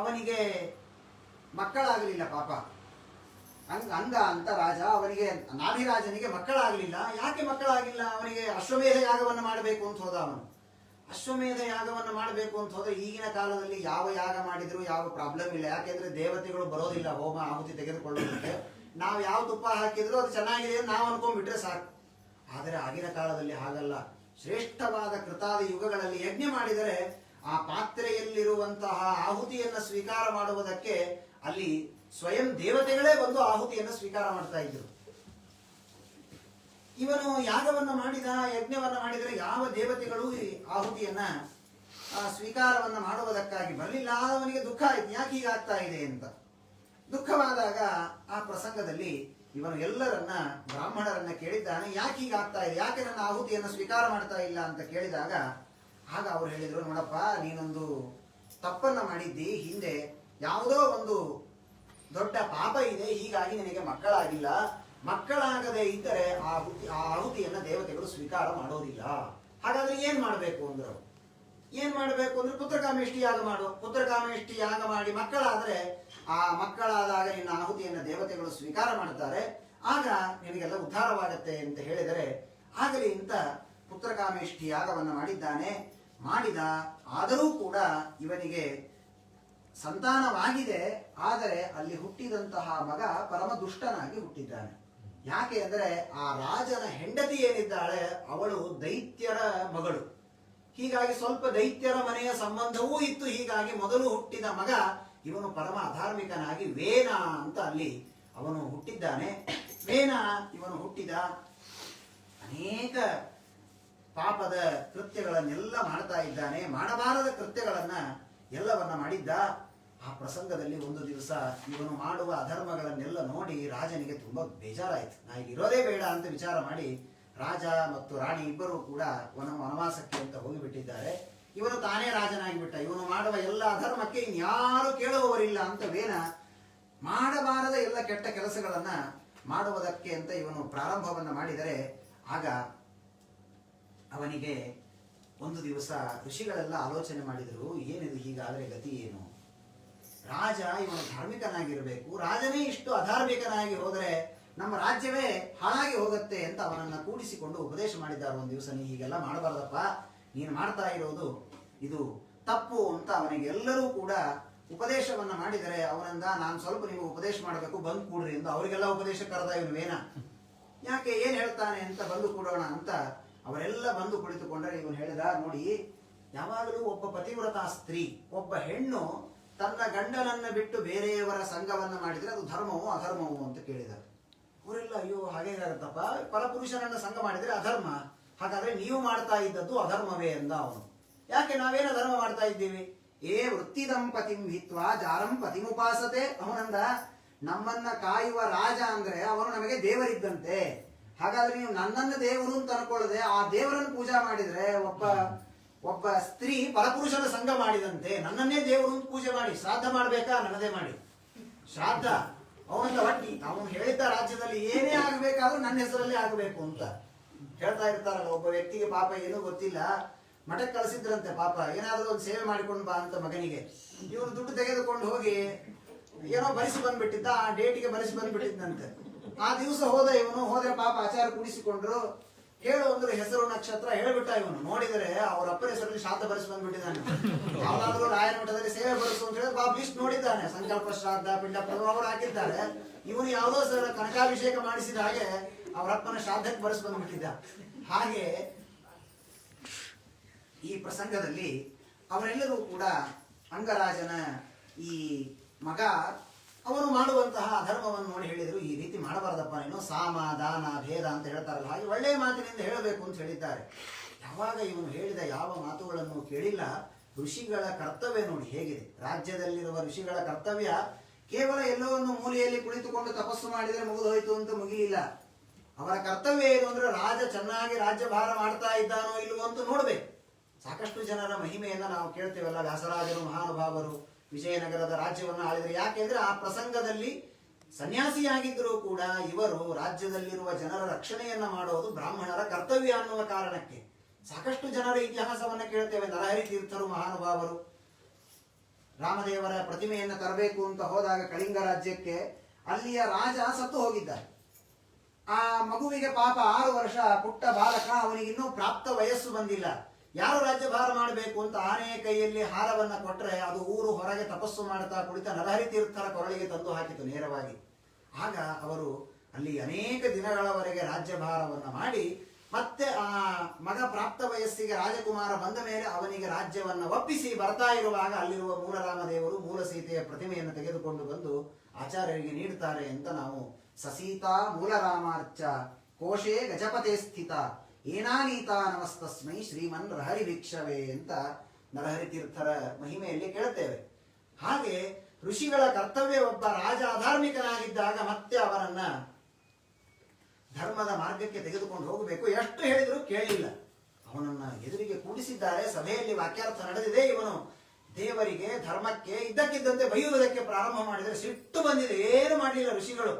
ಅವನಿಗೆ ಮಕ್ಕಳಾಗಲಿಲ್ಲ ಪಾಪ. ಅಂಗ ಅಂತ ರಾಜ, ಅವನಿಗೆ ನಾಭಿರಾಜನಿಗೆ ಮಕ್ಕಳಾಗಲಿಲ್ಲ. ಯಾಕೆ ಮಕ್ಕಳಾಗಿಲ್ಲ? ಅವನಿಗೆ ಅಶ್ವಮೇಧ ಯಾಗವನ್ನು ಮಾಡಬೇಕು ಅಂತ ಹೋದ. ಅವನು ಅಶ್ವಮೇಧ ಯಾಗವನ್ನು ಮಾಡಬೇಕು ಅಂತ ಹೋದ್ರೆ ಈಗಿನ ಕಾಲದಲ್ಲಿ ಯಾವ ಯಾಗ ಮಾಡಿದ್ರು ಯಾವ ಪ್ರಾಬ್ಲಮ್ ಇಲ್ಲ, ಯಾಕೆಂದ್ರೆ ದೇವತೆಗಳು ಬರೋದಿಲ್ಲ ಹೋಮ ಆಹುತಿ ತೆಗೆದುಕೊಳ್ಳೋದಕ್ಕೆ. ನಾವು ಯಾವ ತುಪ್ಪ ಹಾಕಿದ್ರು ಅದು ಚೆನ್ನಾಗಿದೆ ಅಂತ ನಾವು ಅನ್ಕೊಂಡ್ಬಿಟ್ರೆ ಸಾಕು. ಆದರೆ ಆಗಿನ ಕಾಲದಲ್ಲಿ ಹಾಗಲ್ಲ. ಶ್ರೇಷ್ಠವಾದ ಕೃತಾದಿ ಯುಗಗಳಲ್ಲಿ ಯಜ್ಞ ಮಾಡಿದರೆ ಆ ಪಾತ್ರೆಯಲ್ಲಿರುವಂತಹ ಆಹುತಿಯನ್ನು ಸ್ವೀಕಾರ ಮಾಡುವುದಕ್ಕೆ ಅಲ್ಲಿ ಸ್ವಯಂ ದೇವತೆಗಳೇ ಬಂದು ಆಹುತಿಯನ್ನು ಸ್ವೀಕಾರ ಮಾಡ್ತಾ ಇದ್ರು. ಇವನು ಯಾಗವನ್ನ ಮಾಡಿದ, ಯಜ್ಞವನ್ನ ಮಾಡಿದರೆ ಯಾವ ದೇವತೆಗಳು ಈ ಆಹುತಿಯನ್ನ ಸ್ವೀಕಾರವನ್ನ ಮಾಡುವುದಕ್ಕಾಗಿ ಬರಲಿಲ್ಲ. ಅವನಿಗೆ ದುಃಖ ಆಯ್ತು, ಯಾಕೆ ಹೀಗಾಗ್ತಾ ಇದೆ ಅಂತ. ದುಃಖವಾದಾಗ ಆ ಪ್ರಸಂಗದಲ್ಲಿ ಇವನು ಎಲ್ಲರನ್ನ ಬ್ರಾಹ್ಮಣರನ್ನ ಕೇಳಿದ್ದಾನೆ, ಯಾಕೆ ಹೀಗಾಗ್ತಾ ಇದೆ, ಯಾಕೆ ನನ್ನ ಆಹುತಿಯನ್ನು ಸ್ವೀಕಾರ ಮಾಡ್ತಾ ಇಲ್ಲ ಅಂತ ಕೇಳಿದಾಗ ಆಗ ಅವ್ರು ಹೇಳಿದ್ರು, ನೋಡಪ್ಪ, ನೀನೊಂದು ತಪ್ಪನ್ನ ಮಾಡಿದ್ದಿ, ಹಿಂದೆ ಯಾವುದೋ ಒಂದು ದೊಡ್ಡ ಪಾಪ ಇದೆ, ಹೀಗಾಗಿ ನಿನಗೆ ಮಕ್ಕಳಾಗಿಲ್ಲ. ಮಕ್ಕಳಾಗದೆ ಇದ್ದರೆ ಆ ಆಹುತಿಯನ್ನ ದೇವತೆಗಳು ಸ್ವೀಕಾರ ಮಾಡೋದಿಲ್ಲ. ಹಾಗಾದ್ರೆ ಏನ್ ಮಾಡಬೇಕು ಅಂದ್ರು. ಏನ್ ಮಾಡಬೇಕು ಅಂದ್ರೆ ಪುತ್ರಕಾಮೇಷ್ಟಿ ಯಾಗ ಮಾಡು. ಪುತ್ರಕಾಮೇಷ್ಟಿ ಯಾಗ ಮಾಡಿ ಮಕ್ಕಳಾದ್ರೆ ಆ ಮಕ್ಕಳಾದಾಗ ನಿನ್ನ ಆಹುತಿಯನ್ನ ದೇವತೆಗಳು ಸ್ವೀಕಾರ ಮಾಡ್ತಾರೆ, ಆಗ ನಿನಗೆಲ್ಲ ಉದ್ಧಾರವಾಗತ್ತೆ ಅಂತ ಹೇಳಿದರೆ ಆಗಲಿ ಅಂತ ಪುತ್ರಕಾಮೇಷ್ಟಿ ಯಾಗವನ್ನು ಮಾಡಿದ್ದಾನೆ. ಮಾಡಿದ, ಆದರೂ ಕೂಡ ಇವನಿಗೆ ಸಂತಾನವಾಗಿದೆ, ಆದರೆ ಅಲ್ಲಿ ಹುಟ್ಟಿದಂತಹ ಮಗ ಪರಮ ದುಷ್ಟನಾಗಿ ಹುಟ್ಟಿದ್ದಾನೆ. ಯಾಕೆ ಅಂದರೆ ಆ ರಾಜನ ಹೆಂಡತಿ ಏನಿದ್ದಾಳೆ ಅವಳು ದೈತ್ಯರ ಮಗಳು. ಹೀಗಾಗಿ ಸ್ವಲ್ಪ ದೈತ್ಯರ ಮನೆಯ ಸಂಬಂಧವೂ ಇತ್ತು. ಹೀಗಾಗಿ ಮೊದಲು ಹುಟ್ಟಿದ ಮಗ ಇವನು ಪರಮ ಅಧಾರ್ಮಿಕನಾಗಿ ವೇನ ಅಂತ ಅಲ್ಲಿ ಅವನು ಹುಟ್ಟಿದ್ದಾನೆ. ವೇನ ಇವನು ಹುಟ್ಟಿದ, ಅನೇಕ ಪಾಪದ ಕೃತ್ಯಗಳನ್ನೆಲ್ಲ ಮಾಡ್ತಾ ಇದ್ದಾನೆ. ಮಾಡಬಾರದ ಕೃತ್ಯಗಳನ್ನ ಎಲ್ಲವನ್ನ ಮಾಡಿದ್ದ. ಆ ಪ್ರಸಂಗದಲ್ಲಿ ಒಂದು ದಿವಸ ಇವನು ಮಾಡುವ ಅಧರ್ಮಗಳನ್ನೆಲ್ಲ ನೋಡಿ ರಾಜನಿಗೆ ತುಂಬಾ ಬೇಜಾರಾಯ್ತು. ನಾ ಇಲ್ಲಿ ಇರೋದೇ ಬೇಡ ಅಂತ ವಿಚಾರ ಮಾಡಿ ರಾಜ ಮತ್ತು ರಾಣಿ ಇಬ್ಬರು ಕೂಡ ವನವಾಸಕ್ಕೆ ಅಂತ ಹೋಗಿಬಿಟ್ಟಿದ್ದಾರೆ. ಇವನು ತಾನೇ ರಾಜನಾಗಿಬಿಟ್ಟ. ಇವನು ಮಾಡುವ ಎಲ್ಲ ಅಧರ್ಮಕ್ಕೆ ಇನ್ಯಾರು ಕೇಳುವವರಿಲ್ಲ ಅಂತ ವೇನ ಮಾಡಬಾರದ ಎಲ್ಲ ಕೆಟ್ಟ ಕೆಲಸಗಳನ್ನ ಮಾಡುವುದಕ್ಕೆ ಅಂತ ಇವನು ಪ್ರಾರಂಭವನ್ನ ಮಾಡಿದರೆ ಆಗ ಅವನಿಗೆ ಒಂದು ದಿವಸ ಋಷಿಗಳೆಲ್ಲ ಆಲೋಚನೆ ಮಾಡಿದರು, ಏನಿದು, ಹೀಗಾದರೆ ಗತಿ ಏನು? ರಾಜ ಇವನು ಧಾರ್ಮಿಕನಾಗಿರಬೇಕು, ರಾಜನೇ ಇಷ್ಟು ಅಧಾರ್ಮಿಕನಾಗಿ ಹೋದರೆ ನಮ್ಮ ರಾಜ್ಯವೇ ಹಾಳಾಗಿ ಹೋಗುತ್ತೆ ಅಂತ ಅವನನ್ನ ಕೂಡಿಸಿಕೊಂಡು ಉಪದೇಶ ಮಾಡಿದ್ದಾರೆ. ಒಂದು ದಿವಸ ನೀ ಹೀಗೆಲ್ಲ ಮಾಡಬಾರ್ದಪ್ಪ, ನೀನು ಮಾಡ್ತಾ ಇರೋದು ಇದು ತಪ್ಪು ಅಂತ ಅವನಿಗೆ ಎಲ್ಲರೂ ಕೂಡ ಉಪದೇಶವನ್ನ ಮಾಡಿದರೆ ಅವನಿಂದ ನಾನು ಸ್ವಲ್ಪ ನಿಮಗೆ ಉಪದೇಶ ಮಾಡಬೇಕು, ಬಂದು ಕೂಡ್ರಿ ಅಂತ ಅವರಿಗೆಲ್ಲ ಉಪದೇಶ ಕರೆದ ಇವನು ವೇನ ಯಾಕೆ ಏನ್ ಹೇಳ್ತಾನೆ ಅಂತ ಬಂದು ಕೂಡೋಣ ಅಂತ ಅವರೆಲ್ಲ ಬಂದು ಕುಳಿತುಕೊಂಡರೆ ಇವನು ಹೇಳಿದ, ನೋಡಿ ಯಾವಾಗಲೂ ಒಬ್ಬ ಪತಿವ್ರತ ಸ್ತ್ರೀ, ಒಬ್ಬ ಹೆಣ್ಣು ತನ್ನ ಗಂಡನನ್ನ ಬಿಟ್ಟು ಬೇರೆಯವರ ಸಂಘವನ್ನ ಮಾಡಿದ್ರೆ ಅದು ಧರ್ಮವೋ ಅಧರ್ಮವೋ ಅಂತ ಕೇಳಿದರು. ಅವರೆಲ್ಲ ಅಯ್ಯೋ ಹಾಗೇಗಾಗತ್ತಪ್ಪ, ಪರಪುರುಷನನ್ನ ಸಂಘ ಮಾಡಿದ್ರೆ ಅಧರ್ಮ, ಹಾಗಾದ್ರೆ ನೀವು ಮಾಡ್ತಾ ಇದ್ದದ್ದು ಅಧರ್ಮವೇ ಎಂದ ಅವನು. ಯಾಕೆ ನಾವೇನು ಧರ್ಮ ಮಾಡ್ತಾ ಇದ್ದೀವಿ? ಏ ವೃತ್ತಿ ದಂಪತಿಂ ಹಿತ್ವಾ ಜಾರಂ ಪತಿಮುಪಾಸತೆ. ಅವನಂದ, ನಮ್ಮನ್ನ ಕಾಯುವ ರಾಜ ಅಂದ್ರೆ ಅವನು ನಮಗೆ ದೇವರಿದ್ದಂತೆ, ಹಾಗಾದ್ರೆ ನೀವು ನನ್ನನ್ನು ದೇವರು ಅಂತ ಅನ್ಕೊಳ್ಳದೆ ಆ ದೇವರನ್ನು ಪೂಜಾ ಮಾಡಿದ್ರೆ ಒಬ್ಬ ಸ್ತ್ರೀ ಪರಪುರುಷನ ಸಂಘ ಮಾಡಿದಂತೆ, ನನ್ನನ್ನೇ ದೇವರು ಅಂತ ಪೂಜೆ ಮಾಡಿ ಶ್ರಾದ್ದ ಮಾಡ್ಬೇಕಾ? ನನ್ನದೇ ಮಾಡಿ ಶ್ರಾದ್ದ. ಅವನಂದ ಒಟ್ಟಿ ಅವನು ಹೇಳಿದ್ದ ರಾಜ್ಯದಲ್ಲಿ ಏನೇ ಆಗ್ಬೇಕಾದ್ರೂ ನನ್ನ ಹೆಸರಲ್ಲಿ ಆಗಬೇಕು ಅಂತ ಹೇಳ್ತಾ ಇರ್ತಾರಲ್ಲ. ಒಬ್ಬ ವ್ಯಕ್ತಿಗೆ ಪಾಪ ಏನೂ ಗೊತ್ತಿಲ್ಲ, ಮಠಕ್ಕೆ ಕಳಿಸಿದ್ರಂತೆ, ಪಾಪ ಏನಾದ್ರೂ ಒಂದು ಸೇವೆ ಮಾಡಿಕೊಂಡು ಬಾ ಅಂತ ಮಗನಿಗೆ. ಇವನು ದುಡ್ಡು ತೆಗೆದುಕೊಂಡು ಹೋಗಿ ಏನೋ ಬರಿಸಿ ಬಂದ್ಬಿಟ್ಟಿದ್ದ, ಆ ಡೇಟಿಗೆ ಬರಿಸಿ ಬಂದ್ಬಿಟ್ಟಿದ್ದಂತೆ. ಆ ದಿವಸ ಇವನು ಹೋದ್ರೆ ಪಾಪ ಆಚಾರ ಕೂಡಿಸಿಕೊಂಡ್ರು, ಹೇಳು ಅಂದ್ರೆ ಹೆಸರು ನಕ್ಷತ್ರ ಹೇಳ್ಬಿಟ್ಟ. ಇವನು ನೋಡಿದರೆ ಅವ್ರ ಅಪ್ಪರ ಹೆಸರಲ್ಲಿ ಶ್ರಾದ್ದ ಬರೆಸಿ ಬಂದ್ಬಿಟ್ಟಿದ್ದಾನೆ. ಯಾವ್ದಾದ್ರು ರಾಯನ ಮಠದಲ್ಲಿ ಸೇವೆ ಬರೆಸು ಅಂತ ಹೇಳಿ ಪಾಪ ಲಿಸ್ಟ್ ನೋಡಿದ್ದಾನೆ, ಸಂಕಲ್ಪ ಶ್ರಾದ್ದ ಪಿಂಡ ಅವರು ಹಾಕಿದ್ದಾರೆ. ಇವನು ಯಾವುದೋ ಸರ್ ಕನಕಾಭಿಷೇಕ ಮಾಡಿಸಿದ ಹಾಗೆ ಅವರಪ್ಪನ ಶ್ರಾದ್ದಕ್ಕೆ ಬರೆಸಿ ಬಂದ್ಬಿಟ್ಟಿದ್ದ. ಹಾಗೆ ಈ ಪ್ರಸಂಗದಲ್ಲಿ ಅವರೆಲ್ಲರೂ ಕೂಡ ಅಂಗರಾಜನ ಈ ಮಗ ಅವನು ಮಾಡುವಂತಹ ಅಧರ್ಮವನ್ನು ನೋಡಿ ಹೇಳಿದರು, ಈ ರೀತಿ ಮಾಡಬಾರ್ದಪ್ಪ ನೀನು, ಸಾಮ ದಾನ ಭೇದ ಅಂತ ಹೇಳ್ತಾರಲ್ಲ, ಹಾಗೆ ಒಳ್ಳೆಯ ಮಾತಿನಿಂದ ಹೇಳಬೇಕು ಅಂತ ಹೇಳಿದ್ದಾರೆ. ಯಾವಾಗ ಇವನು ಹೇಳಿದ ಯಾವ ಮಾತುಗಳನ್ನು ಕೇಳಿಲ್ಲ. ಋಷಿಗಳ ಕರ್ತವ್ಯ ನೋಡಿ ಹೇಗಿದೆ. ರಾಜ್ಯದಲ್ಲಿರುವ ಋಷಿಗಳ ಕರ್ತವ್ಯ ಕೇವಲ ಎಲ್ಲೋ ಒಂದು ಮೂಲೆಯಲ್ಲಿ ಕುಳಿತುಕೊಂಡು ತಪಸ್ಸು ಮಾಡಿದರೆ ಮುಗಿದೋಯ್ತು ಅಂತ ಮುಗಿಯಿಲ್ಲ. ಅವರ ಕರ್ತವ್ಯ ಏನು ಅಂದ್ರೆ ರಾಜ ಚೆನ್ನಾಗಿ ರಾಜ್ಯಭಾರ ಮಾಡ್ತಾ ಇದ್ದಾನೋ ಇಲ್ವೋ ಅಂತ ನೋಡ್ಬೇಕು. ಸಾಕಷ್ಟು ಜನರ ಮಹಿಮೆಯನ್ನ ನಾವು ಕೇಳ್ತೇವಲ್ಲ, ವ್ಯಾಸರಾಜರು ಮಹಾನುಭಾವರು ವಿಜಯನಗರದ ರಾಜ್ಯವನ್ನು ಆಳಿದರು. ಯಾಕೆಂದ್ರೆ ಆ ಪ್ರಸಂಗದಲ್ಲಿ ಸನ್ಯಾಸಿಯಾಗಿದ್ದರೂ ಕೂಡ ಇವರು ರಾಜ್ಯದಲ್ಲಿರುವ ಜನರ ರಕ್ಷಣೆಯನ್ನ ಮಾಡೋದು ಬ್ರಾಹ್ಮಣರ ಕರ್ತವ್ಯ ಅನ್ನುವ ಕಾರಣಕ್ಕೆ ಸಾಕಷ್ಟು ಜನರ ಇತಿಹಾಸವನ್ನ ಕೇಳ್ತೇವೆ. ನರಹರಿ ತೀರ್ಥರು ಮಹಾನುಭಾವರು ರಾಮದೇವರ ಪ್ರತಿಮೆಯನ್ನು ತರಬೇಕು ಅಂತ ಹೋದಾಗ ಕಳಿಂಗ ರಾಜ್ಯಕ್ಕೆ, ಅಲ್ಲಿಯ ರಾಜ ಸತ್ತು ಹೋಗಿದ್ದಾರೆ. ಆ ಮಗುವಿಗೆ ಪಾಪ 6 ವರ್ಷ ಪುಟ್ಟ ಬಾಲಕ, ಅವನಿಗಿನ್ನೂ ಪ್ರಾಪ್ತ ವಯಸ್ಸು ಬಂದಿಲ್ಲ. ಯಾರು ರಾಜ್ಯಭಾರ ಮಾಡಬೇಕು ಅಂತ ಆನೆಯ ಕೈಯಲ್ಲಿ ಹಾರವನ್ನ ಕೊಟ್ಟರೆ ಅದು ಊರು ಹೊರಗೆ ತಪಸ್ಸು ಮಾಡ್ತಾ ಕುಳಿತ ನರಹರಿ ತೀರ್ಥರ ಕೊರಳಿಗೆ ತಂದು ಹಾಕಿತು ನೇರವಾಗಿ. ಆಗ ಅವರು ಅಲ್ಲಿ ಅನೇಕ ದಿನಗಳವರೆಗೆ ರಾಜ್ಯಭಾರವನ್ನ ಮಾಡಿ ಮತ್ತೆ ಆ ಮಗ ಪ್ರಾಪ್ತ ವಯಸ್ಸಿಗೆ ರಾಜಕುಮಾರ ಬಂದ ಮೇಲೆ ಅವನಿಗೆ ರಾಜ್ಯವನ್ನ ಒಪ್ಪಿಸಿ ಬರ್ತಾ ಇರುವಾಗ ಅಲ್ಲಿರುವ ಮೂಲರಾಮದೇವರು ಮೂಲ ಸೀತೆಯ ಪ್ರತಿಮೆಯನ್ನು ತೆಗೆದುಕೊಂಡು ಬಂದು ಆಚಾರ್ಯರಿಗೆ ನೀಡುತ್ತಾರೆ ಅಂತ ನಾವು ಸಸೀತಾ ಮೂಲರಾಮಾರ್ಚ ಕೋಶೇ ಗಜಪತೆ ಸ್ಥಿತ ಏನಾನೀತಾ ನಮಸ್ತಸ್ಮೈ ಶ್ರೀಮನ್ ರಹರಿ ಭಿಕ್ಷವೇ ಅಂತ ನರಹರಿ ತೀರ್ಥರ ಮಹಿಮೆಯಲ್ಲಿ ಕೇಳುತ್ತೇವೆ. ಹಾಗೆ ಋಷಿಗಳ ಕರ್ತವ್ಯ, ಒಬ್ಬ ರಾಜ ಅಧಾರ್ಮಿಕನಾಗಿದ್ದಾಗ ಮತ್ತೆ ಅವರನ್ನ ಧರ್ಮದ ಮಾರ್ಗಕ್ಕೆ ತೆಗೆದುಕೊಂಡು ಹೋಗಬೇಕು. ಎಷ್ಟು ಹೇಳಿದರೂ ಕೇಳಿಲ್ಲ. ಅವನನ್ನ ಎದುರಿಗೆ ಕೂಡಿಸಿದ್ದಾರೆ, ಸಭೆಯಲ್ಲಿ ವಾಕ್ಯಾರ್ಥ ನಡೆದಿದೆ. ಇವನು ದೇವರಿಗೆ ಧರ್ಮಕ್ಕೆ ಇದ್ದಕ್ಕಿದ್ದಂತೆ ಬೈಯುವುದಕ್ಕೆ ಪ್ರಾರಂಭ ಮಾಡಿದರೆ ಸಿಟ್ಟು ಬಂದಿದೆ. ಏನು ಮಾಡಲಿಲ್ಲ ಋಷಿಗಳು.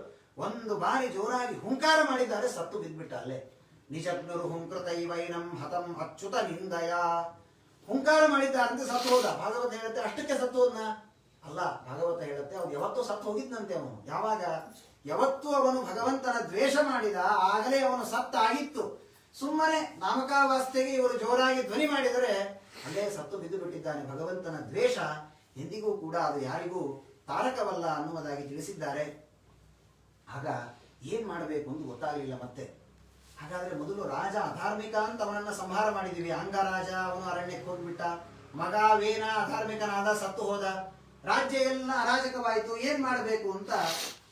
ಒಂದು ಬಾರಿ ಜೋರಾಗಿ ಹುಂಕಾರ ಮಾಡಿದ್ದಾರೆ, ಸತ್ತು ಬಿದ್ಬಿಟ್ಟ ಅಲ್ಲೇ. ನಿಜಜ್ಞರು ಹುಂಕೃತೈವೈನಂ ಹತಂ ಅಚ್ಯುತ ನಿಂದಯ. ಹುಂಕಾರ ಮಾಡಿದ್ದಾರಂತೆ ಸತ್ತು ಹೋದ. ಭಾಗವತ ಹೇಳುತ್ತೆ ಅಷ್ಟಕ್ಕೆ ಸತ್ತು ಹೋದ್ನ ಅಲ್ಲ, ಭಾಗವತ ಹೇಳುತ್ತೆ ಅವನು ಯಾವತ್ತೂ ಸತ್ತು ಹೋಗಿದ್ದಂತೆ. ಅವನು ಯಾವತ್ತೂ ಅವನು ಭಗವಂತನ ದ್ವೇಷ ಮಾಡಿದ, ಆಗಲೇ ಅವನು ಸತ್ತಾಗಿತ್ತು. ಸುಮ್ಮನೆ ನಾಮಕಾವಸ್ಥೆಗೆ ಇವರು ಜೋರಾಗಿ ಧ್ವನಿ ಮಾಡಿದರೆ ಅಲ್ಲೇ ಸತ್ತು ಬಿದ್ದು ಬಿಟ್ಟಿದ್ದಾನೆ. ಭಗವಂತನ ದ್ವೇಷ ಎಂದಿಗೂ ಕೂಡ ಅದು ಯಾರಿಗೂ ತಾರಕವಲ್ಲ ಅನ್ನುವುದಾಗಿ ತಿಳಿಸಿದ್ದಾರೆ. ಆಗ ಏನ್ ಮಾಡಬೇಕು ಅಂತ ಗೊತ್ತಾಗಲಿಲ್ಲ ಮತ್ತೆ. ಹಾಗಾದ್ರೆ ಮೊದಲು ರಾಜ ಅಧಾರ್ಮಿಕ ಅಂತ ಅವನನ್ನ ಸಂಹಾರ ಮಾಡಿದೀವಿ. ಅಂಗರಾಜ ಅವನು ಅರಣ್ಯಕ್ಕೆ ಹೋಗ್ಬಿಟ್ಟ, ಮಗ ವೇನ ಅಧಾರ್ಮಿಕನಾದ, ಸತ್ತು ಹೋದ, ರಾಜ್ಯ ಎಲ್ಲ ಅರಾಜಕವಾಯಿತು. ಏನ್ ಮಾಡಬೇಕು ಅಂತ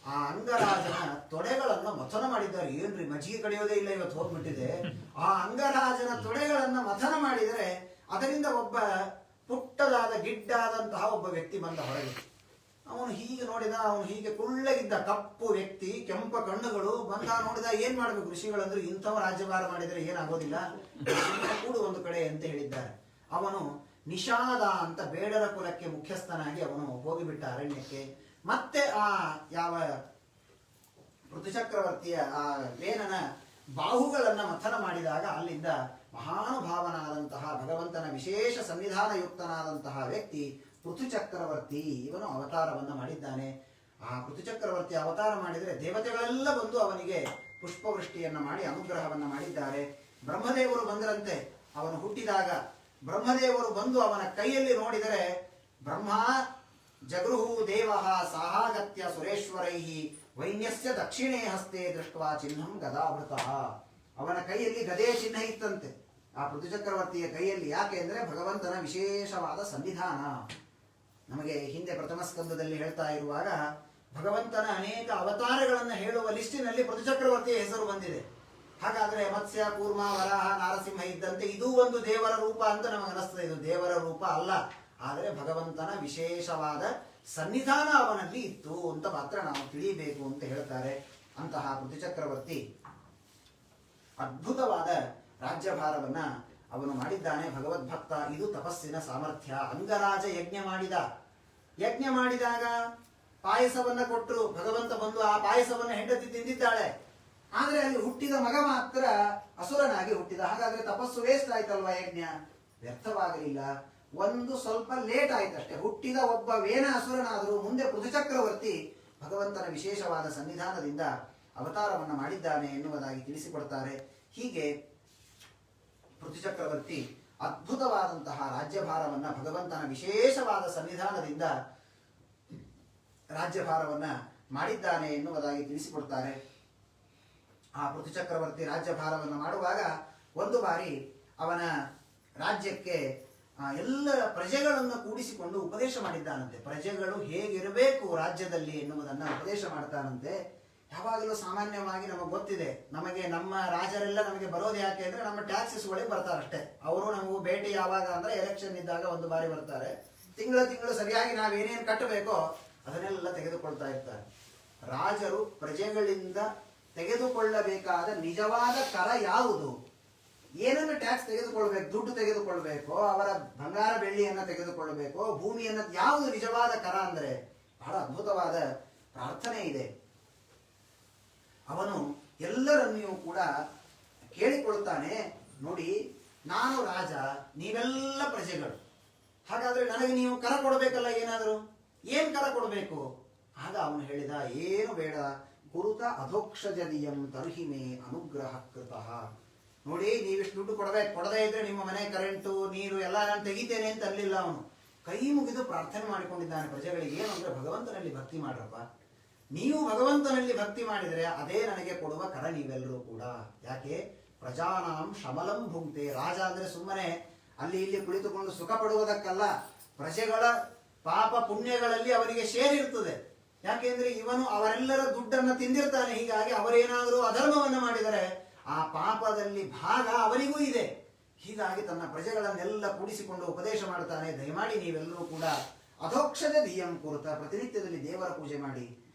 ಆ ಅಂಗರಾಜನ ತೊಡೆಗಳನ್ನ ಮಥನ ಮಾಡಿದ್ದಾರೆ. ಏನ್ರಿ ಮಜ್ಜಿಗೆ ಕಡಿಯೋದೇ ಇಲ್ಲ ಇವತ್ತು, ಹೋಗ್ಬಿಟ್ಟಿದೆ. ಆ ಅಂಗರಾಜನ ತೊಡೆಗಳನ್ನ ಮಥನ ಮಾಡಿದರೆ ಅದರಿಂದ ಒಬ್ಬ ಪುಟ್ಟದಾದ ಗಿಡ್ಡಾದಂತಹ ಒಬ್ಬ ವ್ಯಕ್ತಿ ಬಂದ ಹೊರಗೆ. ಅವನು ಹೀಗೆ ನೋಡಿದ, ಅವನು ಹೀಗೆ ಕುಳ್ಳಗಿದ್ದ ಕಪ್ಪು ವ್ಯಕ್ತಿ, ಕೆಂಪ ಕಣ್ಣುಗಳು. ಬಂದ ನೋಡಿದ, ಏನ್ ಮಾಡ್ಬೇಕು ಋಷಿಗಳಂದ್ರೆ, ಇಂಥವ ರಾಜ್ಯಭಾರ ಮಾಡಿದರೆ ಏನಾಗೋದಿಲ್ಲ, ಕೂಡು ಒಂದು ಕಡೆ ಅಂತ ಹೇಳಿದ್ದಾರೆ. ಅವನು ನಿಷಾದ ಅಂತ ಬೇಡರ ಕುಲಕ್ಕೆ ಮುಖ್ಯಸ್ಥನಾಗಿ ಅವನು ಹೋಗಿಬಿಟ್ಟ ಅರಣ್ಯಕ್ಕೆ. ಮತ್ತೆ ಆ ಯಾವ ಋತುಚಕ್ರವರ್ತಿಯ ಆ ವೇನನ ಬಾಹುಗಳನ್ನ ಮಥನ ಮಾಡಿದಾಗ ಅಲ್ಲಿಂದ ಮಹಾನುಭಾವನಾದಂತಹ ಭಗವಂತನ ವಿಶೇಷ ಸನ್ನಿಧಾನಯುಕ್ತನಾದಂತಹ ವ್ಯಕ್ತಿ ಪೃಥುಚಕ್ರವರ್ತಿ ಇವನು ಅವತಾರವನ್ನ ಮಾಡಿದ್ದಾನೆ. ಆ ಪೃಥುಚಕ್ರವರ್ತಿ ಅವತಾರ ಮಾಡಿದರೆ ದೇವತೆಗಳೆಲ್ಲ ಬಂದು ಅವನಿಗೆ ಪುಷ್ಪವೃಷ್ಟಿಯನ್ನ ಮಾಡಿ ಅನುಗ್ರಹವನ್ನ ಮಾಡಿದ್ದಾರೆ. ಬ್ರಹ್ಮದೇವರು ಬಂದರಂತೆ. ಅವನು ಹುಟ್ಟಿದಾಗ ಬ್ರಹ್ಮದೇವರು ಬಂದು ಅವನ ಕೈಯಲ್ಲಿ ನೋಡಿದರೆ ಬ್ರಹ್ಮ ಜಗೃಹು ದೇವ ಸಾಹಾಗತ್ಯ ಸುರೇಶ್ವರೈ ವೈನ್ಯಸ್ಯ ದಕ್ಷಿಣೇ ಹಸ್ತೆ ದೃಷ್ಟ್ವಾ ಚಿಹ್ನಂ ಗದಾವೃತಃ. ಅವನ ಕೈಯಲ್ಲಿ ಗದೆಯ ಚಿಹ್ನೆ ಇತ್ತಂತೆ, ಆ ಪೃಥುಚಕ್ರವರ್ತಿಯ ಕೈಯಲ್ಲಿ. ಯಾಕೆ ಅಂದ್ರೆ ಭಗವಂತನ ವಿಶೇಷವಾದ ಸನ್ನಿಧಾನ. ನಮಗೆ ಹಿಂದೆ ಪ್ರಥಮ ಸ್ಕಂದದಲ್ಲಿ ಹೇಳ್ತಾ ಇರುವಾಗ ಭಗವಂತನ ಅನೇಕ ಅವತಾರಗಳನ್ನು ಹೇಳುವ ಲಿಸ್ಟಿನಲ್ಲಿ ಪೃಥುಚಕ್ರವರ್ತಿಯ ಹೆಸರು ಬಂದಿದೆ. ಹಾಗಾದ್ರೆ ಮತ್ಸ್ಯ, ಕೂರ್ಮ, ವರಾಹ, ನಾರಸಿಂಹ ಇದ್ದಂತೆ ಇದೂ ಒಂದು ದೇವರ ರೂಪ ಅಂತ ನಮಗೆ ಅನಿಸ್ತದೆ. ಇದು ದೇವರ ರೂಪ ಅಲ್ಲ, ಆದರೆ ಭಗವಂತನ ವಿಶೇಷವಾದ ಸನ್ನಿಧಾನ ಅವನಲ್ಲಿ ಇತ್ತು ಅಂತ ಮಾತ್ರ ನಾವು ತಿಳಿಯಬೇಕು ಅಂತ ಹೇಳ್ತಾರೆ. ಅಂತಹ ಪೃಥುಚಕ್ರವರ್ತಿ ಅದ್ಭುತವಾದ ರಾಜ್ಯಭಾರವನ್ನ ಅವನು ಮಾಡಿದ್ದಾನೆ. ಭಗವದ್ಭಕ್ತ. ಇದು ತಪಸ್ಸಿನ ಸಾಮರ್ಥ್ಯ. ಅಂಗರಾಜ ಯಜ್ಞ ಮಾಡಿದಾಗ ಪಾಯಸವನ್ನ ಕೊಟ್ಟರು. ಭಗವಂತ ಬಂದು ಆ ಪಾಯಸವನ್ನ ಹೆಂಡತಿ ತಿಂದಿದ್ದಾಳೆ. ಆದ್ರೆ ಅಲ್ಲಿ ಹುಟ್ಟಿದ ಮಗ ಮಾತ್ರ ಅಸುರನಾಗಿ ಹುಟ್ಟಿದ. ಹಾಗಾದ್ರೆ ತಪಸ್ಸು ವೇಸ್ಟ್ ಆಯ್ತಲ್ವಾ? ಯಜ್ಞ ವ್ಯರ್ಥವಾಗಲಿಲ್ಲ. ಒಂದು ಸ್ವಲ್ಪ ಲೇಟ್ ಆಯ್ತಷ್ಟೇ. ಹುಟ್ಟಿದ ಒಬ್ಬ ವೇನ ಅಸುರನಾದರೂ ಮುಂದೆ ಪೃಥುಚಕ್ರವರ್ತಿ ಭಗವಂತನ ವಿಶೇಷವಾದ ಸನ್ನಿಧಾನದಿಂದ ಅವತಾರವನ್ನ ಮಾಡಿದ್ದಾನೆ ಎನ್ನುವುದಾಗಿ ತಿಳಿಸಿಕೊಡ್ತಾರೆ. ಹೀಗೆ ಪೃಥುಚಕ್ರವರ್ತಿ ಅದ್ಭುತವಾದಂತಹ ರಾಜ್ಯಭಾರವನ್ನ ಭಗವಂತನ ವಿಶೇಷವಾದ ಸನ್ನಿಧಾನದಿಂದ ರಾಜ್ಯಭಾರವನ್ನ ಮಾಡಿದ್ದಾನೆ ಎನ್ನುವುದಾಗಿ ತಿಳಿಸಿಕೊಡ್ತಾರೆ. ಆ ಪೃಥುಚಕ್ರವರ್ತಿ ರಾಜ್ಯಭಾರವನ್ನು ಮಾಡುವಾಗ ಒಂದು ಬಾರಿ ಅವನ ರಾಜ್ಯಕ್ಕೆ ಎಲ್ಲ ಪ್ರಜೆಗಳನ್ನು ಕೂಡಿಸಿಕೊಂಡು ಉಪದೇಶ ಮಾಡಿದ್ದಾನಂತೆ. ಪ್ರಜೆಗಳು ಹೇಗಿರಬೇಕು ರಾಜ್ಯದಲ್ಲಿ ಎನ್ನುವುದನ್ನ ಉಪದೇಶ ಮಾಡ್ತಾನಂತೆ. ಯಾವಾಗಲೂ ಸಾಮಾನ್ಯವಾಗಿ ನಮಗೆ ಗೊತ್ತಿದೆ, ನಮಗೆ ನಮ್ಮ ರಾಜರೆಲ್ಲ ನಮಗೆ ಬರೋದು ಯಾಕೆ ಅಂದ್ರೆ ನಮ್ಮ ಟ್ಯಾಕ್ಸಸ್ ಒಳಗೆ ಬರ್ತಾರಷ್ಟೇ. ಅವರು ನಮಗೂ ಭೇಟಿ ಯಾವಾಗ ಅಂದ್ರೆ ಎಲೆಕ್ಷನ್ ಇದ್ದಾಗ ಒಂದು ಬಾರಿ ಬರ್ತಾರೆ. ತಿಂಗಳು ಸರಿಯಾಗಿ ನಾವೇನೇನು ಕಟ್ಟಬೇಕೋ ಅದನ್ನೆಲ್ಲ ತೆಗೆದುಕೊಳ್ತಾ ಇರ್ತಾರೆ. ರಾಜರು ಪ್ರಜೆಗಳಿಂದ ತೆಗೆದುಕೊಳ್ಳಬೇಕಾದ ನಿಜವಾದ ಕರ ಯಾವುದು? ಏನನ್ನು ಟ್ಯಾಕ್ಸ್ ತೆಗೆದುಕೊಳ್ಬೇಕು? ದುಡ್ಡು ತೆಗೆದುಕೊಳ್ಬೇಕೋ, ಅವರ ಬಂಗಾರ ಬೆಳ್ಳಿಯನ್ನ ತೆಗೆದುಕೊಳ್ಬೇಕೋ, ಭೂಮಿಯನ್ನ? ಯಾವುದು ನಿಜವಾದ ಕರ ಅಂದ್ರೆ ಬಹಳ ಅದ್ಭುತವಾದ ಪ್ರಾರ್ಥನೆ ಇದೆ. ಅವನು ಎಲ್ಲರನ್ನೂ ಕೂಡ ಕೇಳಿಕೊಳ್ಳುತ್ತಾನೆ. ನೋಡಿ, ನಾನು ರಾಜ, ನೀವೆಲ್ಲ ಪ್ರಜೆಗಳು. ಹಾಗಾದ್ರೆ ನನಗೆ ನೀವು ಕರ ಕೊಡಬೇಕಲ್ಲ. ಏನ್ ಕರ ಕೊಡಬೇಕು? ಆಗ ಅವನು ಹೇಳಿದ, ಏನು ಬೇಡ, ಕುರುತ ಅಧೋಕ್ಷಜದಿಯಂ ತರ್ಹಿಮೇ ಅನುಗ್ರಹ ಕೃತಃ. ನೋಡಿ, ನೀವಿಷ್ಟು ದುಡ್ಡು ಕೊಡಬೇಕು. ಕೊಡದೇ ಇದ್ರೆ ನಿಮ್ಮ ಮನೆ ಕರೆಂಟು, ನೀರು ಎಲ್ಲ ನಾನು ತೆಗಿತೇನೆ ಅಂತ ಅಲ್ಲಿಲ್ಲ. ಅವನು ಕೈ ಮುಗಿದು ಪ್ರಾರ್ಥನೆ ಮಾಡಿಕೊಂಡಿದ್ದಾನೆ ಪ್ರಜೆಗಳಿಗೆ. ಏನು ಅಂದ್ರೆ ಭಗವಂತನಲ್ಲಿ ಭಕ್ತಿ ಮಾಡ್ರಪ್ಪ. ನೀವು ಭಗವಂತನಲ್ಲಿ ಭಕ್ತಿ ಮಾಡಿದರೆ ಅದೇ ನನಗೆ ಕೊಡುವ ಕರ ನೀವೆಲ್ಲರೂ ಕೂಡ. ಯಾಕೆ? ಪ್ರಜಾನಾಂ ಶಮಲಂ ಭುಂಕ್ತೆ. ರಾಜ ಅಂದ್ರೆ ಸುಮ್ಮನೆ ಅಲ್ಲಿ ಇಲ್ಲಿ ಕುಳಿತುಕೊಂಡು ಸುಖ ಪಡುವುದಕ್ಕಲ್ಲ. ಪ್ರಜೆಗಳ ಪಾಪ ಪುಣ್ಯಗಳಲ್ಲಿ ಅವರಿಗೆ ಸೇರಿರ್ತದೆ. ಯಾಕೆಂದ್ರೆ ಇವನು ಅವರೆಲ್ಲರ ದುಡ್ಡನ್ನು ತಿಂದಿರ್ತಾನೆ. ಹೀಗಾಗಿ ಅವರೇನಾದರೂ ಅಧರ್ಮವನ್ನು ಮಾಡಿದರೆ ಆ ಪಾಪದಲ್ಲಿ ಭಾಗ ಅವರಿಗೂ ಇದೆ. ಹೀಗಾಗಿ ತನ್ನ ಪ್ರಜೆಗಳನ್ನೆಲ್ಲ ಕೂಡಿಸಿಕೊಂಡು ಉಪದೇಶ ಮಾಡ್ತಾನೆ. ದಯಮಾಡಿ ನೀವೆಲ್ಲರೂ ಕೂಡ ಅಧೋಕ್ಷಜ ಧಿಯಂ ಕುರುತ, ಪ್ರತಿನಿತ್ಯದಲ್ಲಿ ದೇವರ ಪೂಜೆ ಮಾಡಿ,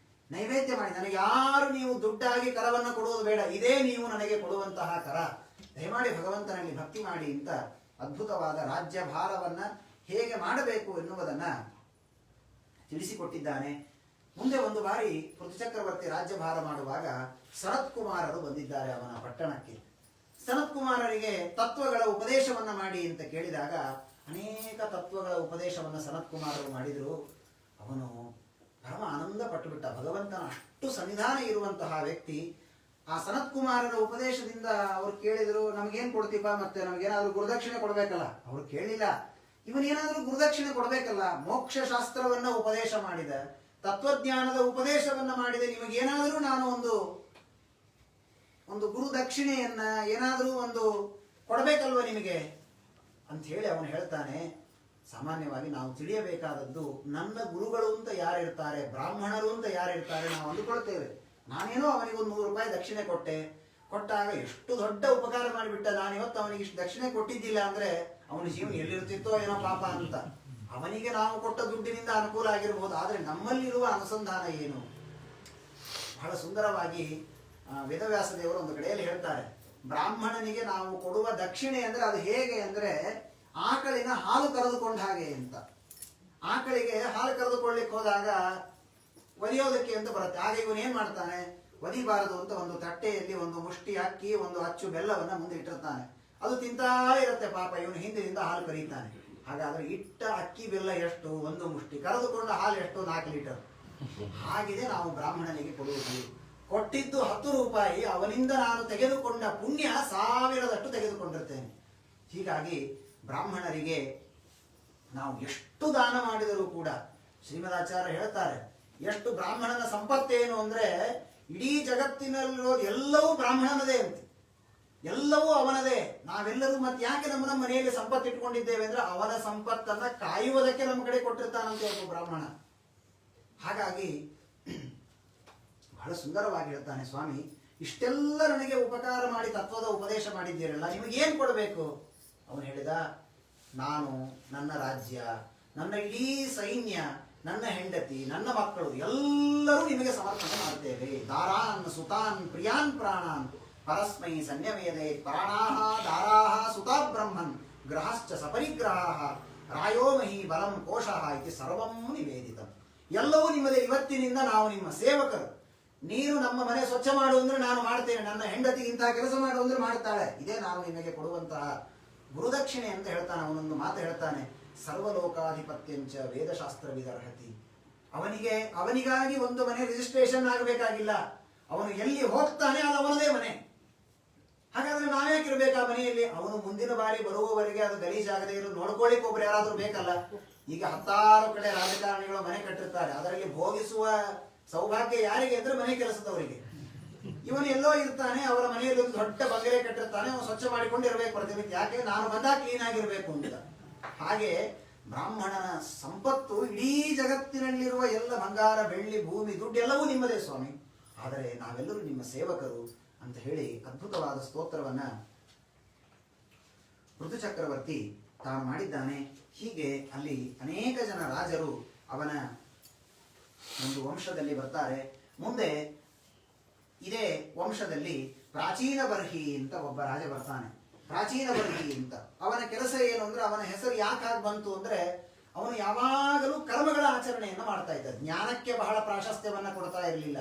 ನೈವೇದ್ಯ ಮಾಡಿ. ನನಗೆ ಯಾರು ನೀವು ದುಡ್ಡಾಗಿ ಕರವನ್ನು ಕೊಡುವುದು ಬೇಡ, ಇದೇ ನೀವು ನನಗೆ ಕೊಡುವಂತಹ ಕರ. ದಯಮಾಡಿ ಭಗವಂತನಲ್ಲಿ ಭಕ್ತಿ ಮಾಡಿ ಅಂತ ಅದ್ಭುತವಾದ ರಾಜ್ಯಭಾರವನ್ನ ಹೇಗೆ ಮಾಡಬೇಕು ಎನ್ನುವುದನ್ನ ತಿಳಿಸಿಕೊಟ್ಟಿದ್ದಾನೆ. ಮುಂದೆ ಒಂದು ಬಾರಿ ಪೃಥುಚಕ್ರವರ್ತಿ ರಾಜ್ಯಭಾರ ಮಾಡುವಾಗ ಸನತ್ ಕುಮಾರರು ಬಂದಿದ್ದಾರೆ ಅವನ ಪಟ್ಟಣಕ್ಕೆ. ಸನತ್ ಕುಮಾರರಿಗೆ ತತ್ವಗಳ ಉಪದೇಶವನ್ನ ಮಾಡಿ ಅಂತ ಕೇಳಿದಾಗ ಅನೇಕ ತತ್ವಗಳ ಉಪದೇಶವನ್ನ ಸನತ್ ಕುಮಾರರು ಮಾಡಿದ್ರು. ಅವನು ಪರಮ ಆನಂದ ಪಟ್ಟುಬಿಟ್ಟ. ಭಗವಂತನ ಅಷ್ಟು ಸನ್ನಿಧಾನ ಇರುವಂತಹ ವ್ಯಕ್ತಿ. ಆ ಸನತ್ ಕುಮಾರರ ಉಪದೇಶದಿಂದ ಅವ್ರು ಕೇಳಿದ್ರು, ನಮ್ಗೇನ್ ಕೊಡ್ತೀಪ, ಮತ್ತೆ ನಮ್ಗೇನಾದ್ರೂ ಗುರುದಕ್ಷಿಣೆ ಕೊಡ್ಬೇಕಲ್ಲ. ಅವ್ರು ಕೇಳಿಲ್ಲ, ಇವನೇನಾದ್ರೂ ಗುರುದಕ್ಷಿಣೆ ಕೊಡ್ಬೇಕಲ್ಲ. ಮೋಕ್ಷ ಶಾಸ್ತ್ರವನ್ನ ಉಪದೇಶ ಮಾಡಿದ, ತತ್ವಜ್ಞಾನದ ಉಪದೇಶವನ್ನ ಮಾಡಿದೆ, ನಿಮಗೇನಾದ್ರೂ ನಾನು ಒಂದು ಗುರು ದಕ್ಷಿಣೆಯನ್ನ ಏನಾದ್ರೂ ಒಂದು ಕೊಡಬೇಕಲ್ವ ನಿಮಗೆ ಅಂತ ಹೇಳಿ ಅವನು ಹೇಳ್ತಾನೆ. ಸಾಮಾನ್ಯವಾಗಿ ನಾವು ತಿಳಿಯಬೇಕಾದದ್ದು, ನನ್ನ ಗುರುಗಳು ಅಂತ ಯಾರಿರ್ತಾರೆ, ಬ್ರಾಹ್ಮಣರು ಅಂತ ಯಾರಿರ್ತಾರೆ, ನಾವು ಅಂದುಕೊಳ್ತೇವೆ. ನಾನೇನೋ ಅವನಿಗೆ ಒಂದು 100 ರೂಪಾಯಿ ದಕ್ಷಿಣೆ ಕೊಟ್ಟಾಗ ಎಷ್ಟು ದೊಡ್ಡ ಉಪಕಾರ ಮಾಡಿಬಿಟ್ಟ, ನಾನಿವತ್ತು ಅವನಿಗೆ ಇಷ್ಟು ದಕ್ಷಿಣೆ ಕೊಟ್ಟಿದ್ದಿಲ್ಲ ಅಂದ್ರೆ ಅವನ ಜೀವನ ಎಲ್ಲಿರ್ತಿತ್ತೋ ಏನೋ ಪಾಪ ಅಂತ. ಅವನಿಗೆ ನಾವು ಕೊಟ್ಟ ದುಡ್ಡಿನಿಂದ ಅನುಕೂಲ ಆಗಿರಬಹುದು, ಆದ್ರೆ ನಮ್ಮಲ್ಲಿರುವ ಅನುಸಂಧಾನ ಏನು? ಬಹಳ ಸುಂದರವಾಗಿ ವೇದವ್ಯಾಸ ದೇವರು ಒಂದು ಕಡೆಯಲ್ಲಿ ಹೇಳ್ತಾರೆ, ಬ್ರಾಹ್ಮಣನಿಗೆ ನಾವು ಕೊಡುವ ದಕ್ಷಿಣೆ ಅಂದ್ರೆ ಅದು ಹೇಗೆ ಅಂದ್ರೆ ಆಕಳಿನ ಹಾಲು ಕರೆದುಕೊಂಡ ಹಾಗೆ ಅಂತ. ಆಕಳಿಗೆ ಹಾಲು ಕರೆದುಕೊಳ್ಳಿಕ್ಕೆ ಹೋದಾಗ ಒಲಿಯೋದಕ್ಕೆ ಅಂತ ಬರುತ್ತೆ. ಆಗ ಇವನು ಏನ್ ಮಾಡ್ತಾನೆ, ಒದಿಬಾರದು ಅಂತ ಒಂದು ತಟ್ಟೆಯಲ್ಲಿ ಒಂದು ಮುಷ್ಟಿ ಅಕ್ಕಿ, ಒಂದು ಅಚ್ಚು ಬೆಲ್ಲವನ್ನ ಮುಂದೆ ಇಟ್ಟಿರ್ತಾನೆ. ಅದು ತಿಂತಾ ಇರುತ್ತೆ ಪಾಪ. ಇವನು ಹಿಂದಿನಿಂದ ಹಾಲು ಕರೀತಾನೆ. ಹಾಗಾದ್ರೆ ಇಟ್ಟ ಅಕ್ಕಿ ಬೆಲ್ಲ ಎಷ್ಟು? 1 ಮುಷ್ಟಿ. ಕರೆದುಕೊಂಡ ಹಾಲು ಎಷ್ಟು? 4 ಲೀಟರ್. ಹಾಗಿದೆ ನಾವು ಬ್ರಾಹ್ಮಣನಿಗೆ ಕೊಡುವುದು. ಕೊಟ್ಟಿದ್ದು 10 ರೂಪಾಯಿ, ಅವನಿಂದ ನಾನು ತೆಗೆದುಕೊಂಡ ಪುಣ್ಯ 1000ದಷ್ಟು ತೆಗೆದುಕೊಂಡಿರ್ತೇನೆ. ಹೀಗಾಗಿ ಬ್ರಾಹ್ಮಣರಿಗೆ ನಾವು ಎಷ್ಟು ದಾನ ಮಾಡಿದರೂ ಕೂಡ, ಶ್ರೀಮದಾಚಾರ್ಯ ಹೇಳ್ತಾರೆ, ಎಷ್ಟು ಬ್ರಾಹ್ಮಣನ ಸಂಪತ್ತೇನು ಅಂದ್ರೆ ಇಡೀ ಜಗತ್ತಿನಲ್ಲಿರೋದು ಎಲ್ಲವೂ ಬ್ರಾಹ್ಮಣನದೇ ಅಂತೆ, ಎಲ್ಲವೂ ಅವನದೇ. ನಾವೆಲ್ಲರೂ ಮತ್ತೆ ಯಾಕೆ ನಮ್ಮ ಮನೆಯಲ್ಲಿ ಸಂಪತ್ತು ಇಟ್ಕೊಂಡಿದ್ದೇವೆ ಅಂದ್ರೆ ಅವನ ಸಂಪತ್ತನ್ನ ಕಾಯುವುದಕ್ಕೆ ನಮ್ಮ ಕಡೆ ಕೊಟ್ಟಿರ್ತಾನಂತೆ ಒಬ್ಬ ಬ್ರಾಹ್ಮಣ. ಹಾಗಾಗಿ ಬಹಳ ಸುಂದರವಾಗಿ ಹೇಳ್ತಾನೆ ಸ್ವಾಮಿ, ಇಷ್ಟೆಲ್ಲ ನನಗೆ ಉಪಕಾರ ಮಾಡಿ ತತ್ವದ ಉಪದೇಶ ಮಾಡಿದ್ದೀರಲ್ಲ, ನಿಮಗೇನು ಕೊಡಬೇಕು? ಅವನು ಹೇಳಿದ, ನಾನು, ನನ್ನ ರಾಜ್ಯ, ನನ್ನ ಇಡೀ ಸೈನ್ಯ, ನನ್ನ ಹೆಂಡತಿ, ನನ್ನ ಮಕ್ಕಳು ಎಲ್ಲರೂ ನಿಮಗೆ ಸಮರ್ಪಣೆ ಮಾಡ್ತೇವೆ. ದಾರಾನ್ ಸುತಾನ್ ಪ್ರಿಯಾನ್ ಪ್ರಾಣಾನ್ ಪರಸ್ಮೈ ಸನ್ಯವೇದೆ ಪ್ರಾಣಾಹ ದಾರಾಹ ಸುತಾ ಬ್ರಹ್ಮನ್ ಗ್ರಹಶ್ಚ ಸಪರಿಗ್ರಹ ರಾಯೋಮಹಿ ಬಲಂ ಕೋಶಃ ಇತಿ ಸರ್ವಂ ನಿವೇದಿತಂ. ಎಲ್ಲವೂ ನಿಮ್ಮದೇ. ಇವತ್ತಿನಿಂದ ನಾವು ನಿಮ್ಮ ಸೇವಕರು. ನೀನು ನಮ್ಮ ಮನೆ ಸ್ವಚ್ಛ ಮಾಡು ಅಂದ್ರೆ ನಾನು ಮಾಡ್ತೇನೆ, ನನ್ನ ಹೆಂಡತಿ ಇಂತಹ ಕೆಲಸ ಮಾಡು ಅಂದ್ರೆ ಮಾಡ್ತಾಳೆ. ಇದೇ ನಾನು ನಿಮಗೆ ಕೊಡುವಂತಹ ಗುರುದಕ್ಷಿಣೆ ಅಂತ ಹೇಳ್ತಾನೆ. ಅವನೊಂದು ಮಾತು ಹೇಳ್ತಾನೆ, ಸರ್ವಲೋಕಾಧಿಪತ್ಯಂಚ ವೇದಶಾಸ್ತ್ರ ವಿದರ್ಹತಿ. ಅವನಿಗಾಗಿ ಒಂದು ಮನೆ ರಿಜಿಸ್ಟ್ರೇಷನ್ ಆಗಬೇಕಾಗಿಲ್ಲ. ಅವನು ಎಲ್ಲಿ ಹೋಗ್ತಾನೆ ಅದು ಅವನದೇ ಮನೆ. ಹಾಗಾದ್ರೆ ನಾವ್ಯಾಕಿರ್ಬೇಕು ಆ ಮನೆಯಲ್ಲಿ? ಅವನು ಮುಂದಿನ ಬಾರಿ ಬರುವವರೆಗೆ ಅದು ಗಲೀಜಾಗದೇ ಇರೋ ನೋಡ್ಕೊಳ್ಳಿಕ್ಕೆ ಒಬ್ರು ಯಾರಾದ್ರೂ ಬೇಕಲ್ಲ. ಈಗ 10 ಕಡೆ ರಾಜಕಾರಣಿಗಳು ಮನೆ ಕಟ್ಟಿರ್ತಾರೆ, ಅದರಲ್ಲಿ ಭೋಗಿಸುವ ಸೌಭಾಗ್ಯ ಯಾರಿಗೆ ಅಂದ್ರೆ ಮನೆ ಕೆಲಸದವರಿಗೆ. ಇವನು ಎಲ್ಲೋ ಇರ್ತಾನೆ, ಅವರ ಮನೆಯಲ್ಲಿ ಒಂದು ದೊಡ್ಡ ಬಂಗಲೆ ಕಟ್ಟಿರ್ತಾನೆ, ಅವನು ಸ್ವಚ್ಛ ಮಾಡಿಕೊಂಡು ಇರಬೇಕು ಪ್ರತಿನಿತ್ಯ. ಯಾಕೆ? ನಾನು ಬಂದಾಗ ಕ್ಲೀನ್ ಆಗಿರ್ಬೇಕು ಅಂತ. ಹಾಗೆ ಬ್ರಾಹ್ಮಣನ ಸಂಪತ್ತು ಇಡೀ ಜಗತ್ತಿನಲ್ಲಿರುವ ಎಲ್ಲ ಬಂಗಾರ, ಬೆಳ್ಳಿ, ಭೂಮಿ, ದುಡ್ಡು ಎಲ್ಲವೂ ನಿಮ್ಮದೇ ಸ್ವಾಮಿ, ಆದರೆ ನಾವೆಲ್ಲರೂ ನಿಮ್ಮ ಸೇವಕರು ಅಂತ ಹೇಳಿ ಅದ್ಭುತವಾದ ಸ್ತೋತ್ರವನ್ನ ಋತು ಚಕ್ರವರ್ತಿ ತಾನು ಮಾಡಿದ್ದಾನೆ. ಹೀಗೆ ಅಲ್ಲಿ ಅನೇಕ ಜನ ರಾಜರು ಅವನ ಒಂದು ವಂಶದಲ್ಲಿ ಬರ್ತಾರೆ. ಮುಂದೆ ಇದೇ ವಂಶದಲ್ಲಿ ಪ್ರಾಚೀನ ಬರ್ಹಿ ಅಂತ ಒಬ್ಬ ರಾಜ ಬರ್ತಾನೆ. ಪ್ರಾಚೀನ ಬರ್ಹಿ ಅಂತ ಅವನ ಕೆಲಸ ಏನು ಅಂದ್ರೆ, ಅವನ ಹೆಸರು ಯಾಕಾಗಿ ಬಂತು ಅಂದ್ರೆ, ಅವನು ಯಾವಾಗಲೂ ಕರ್ಮಗಳ ಆಚರಣೆಯನ್ನು ಮಾಡ್ತಾ ಇದ್ದ. ಜ್ಞಾನಕ್ಕೆ ಬಹಳ ಪ್ರಾಶಸ್ತ್ಯವನ್ನ ಕೊಡ್ತಾ ಇರಲಿಲ್ಲ.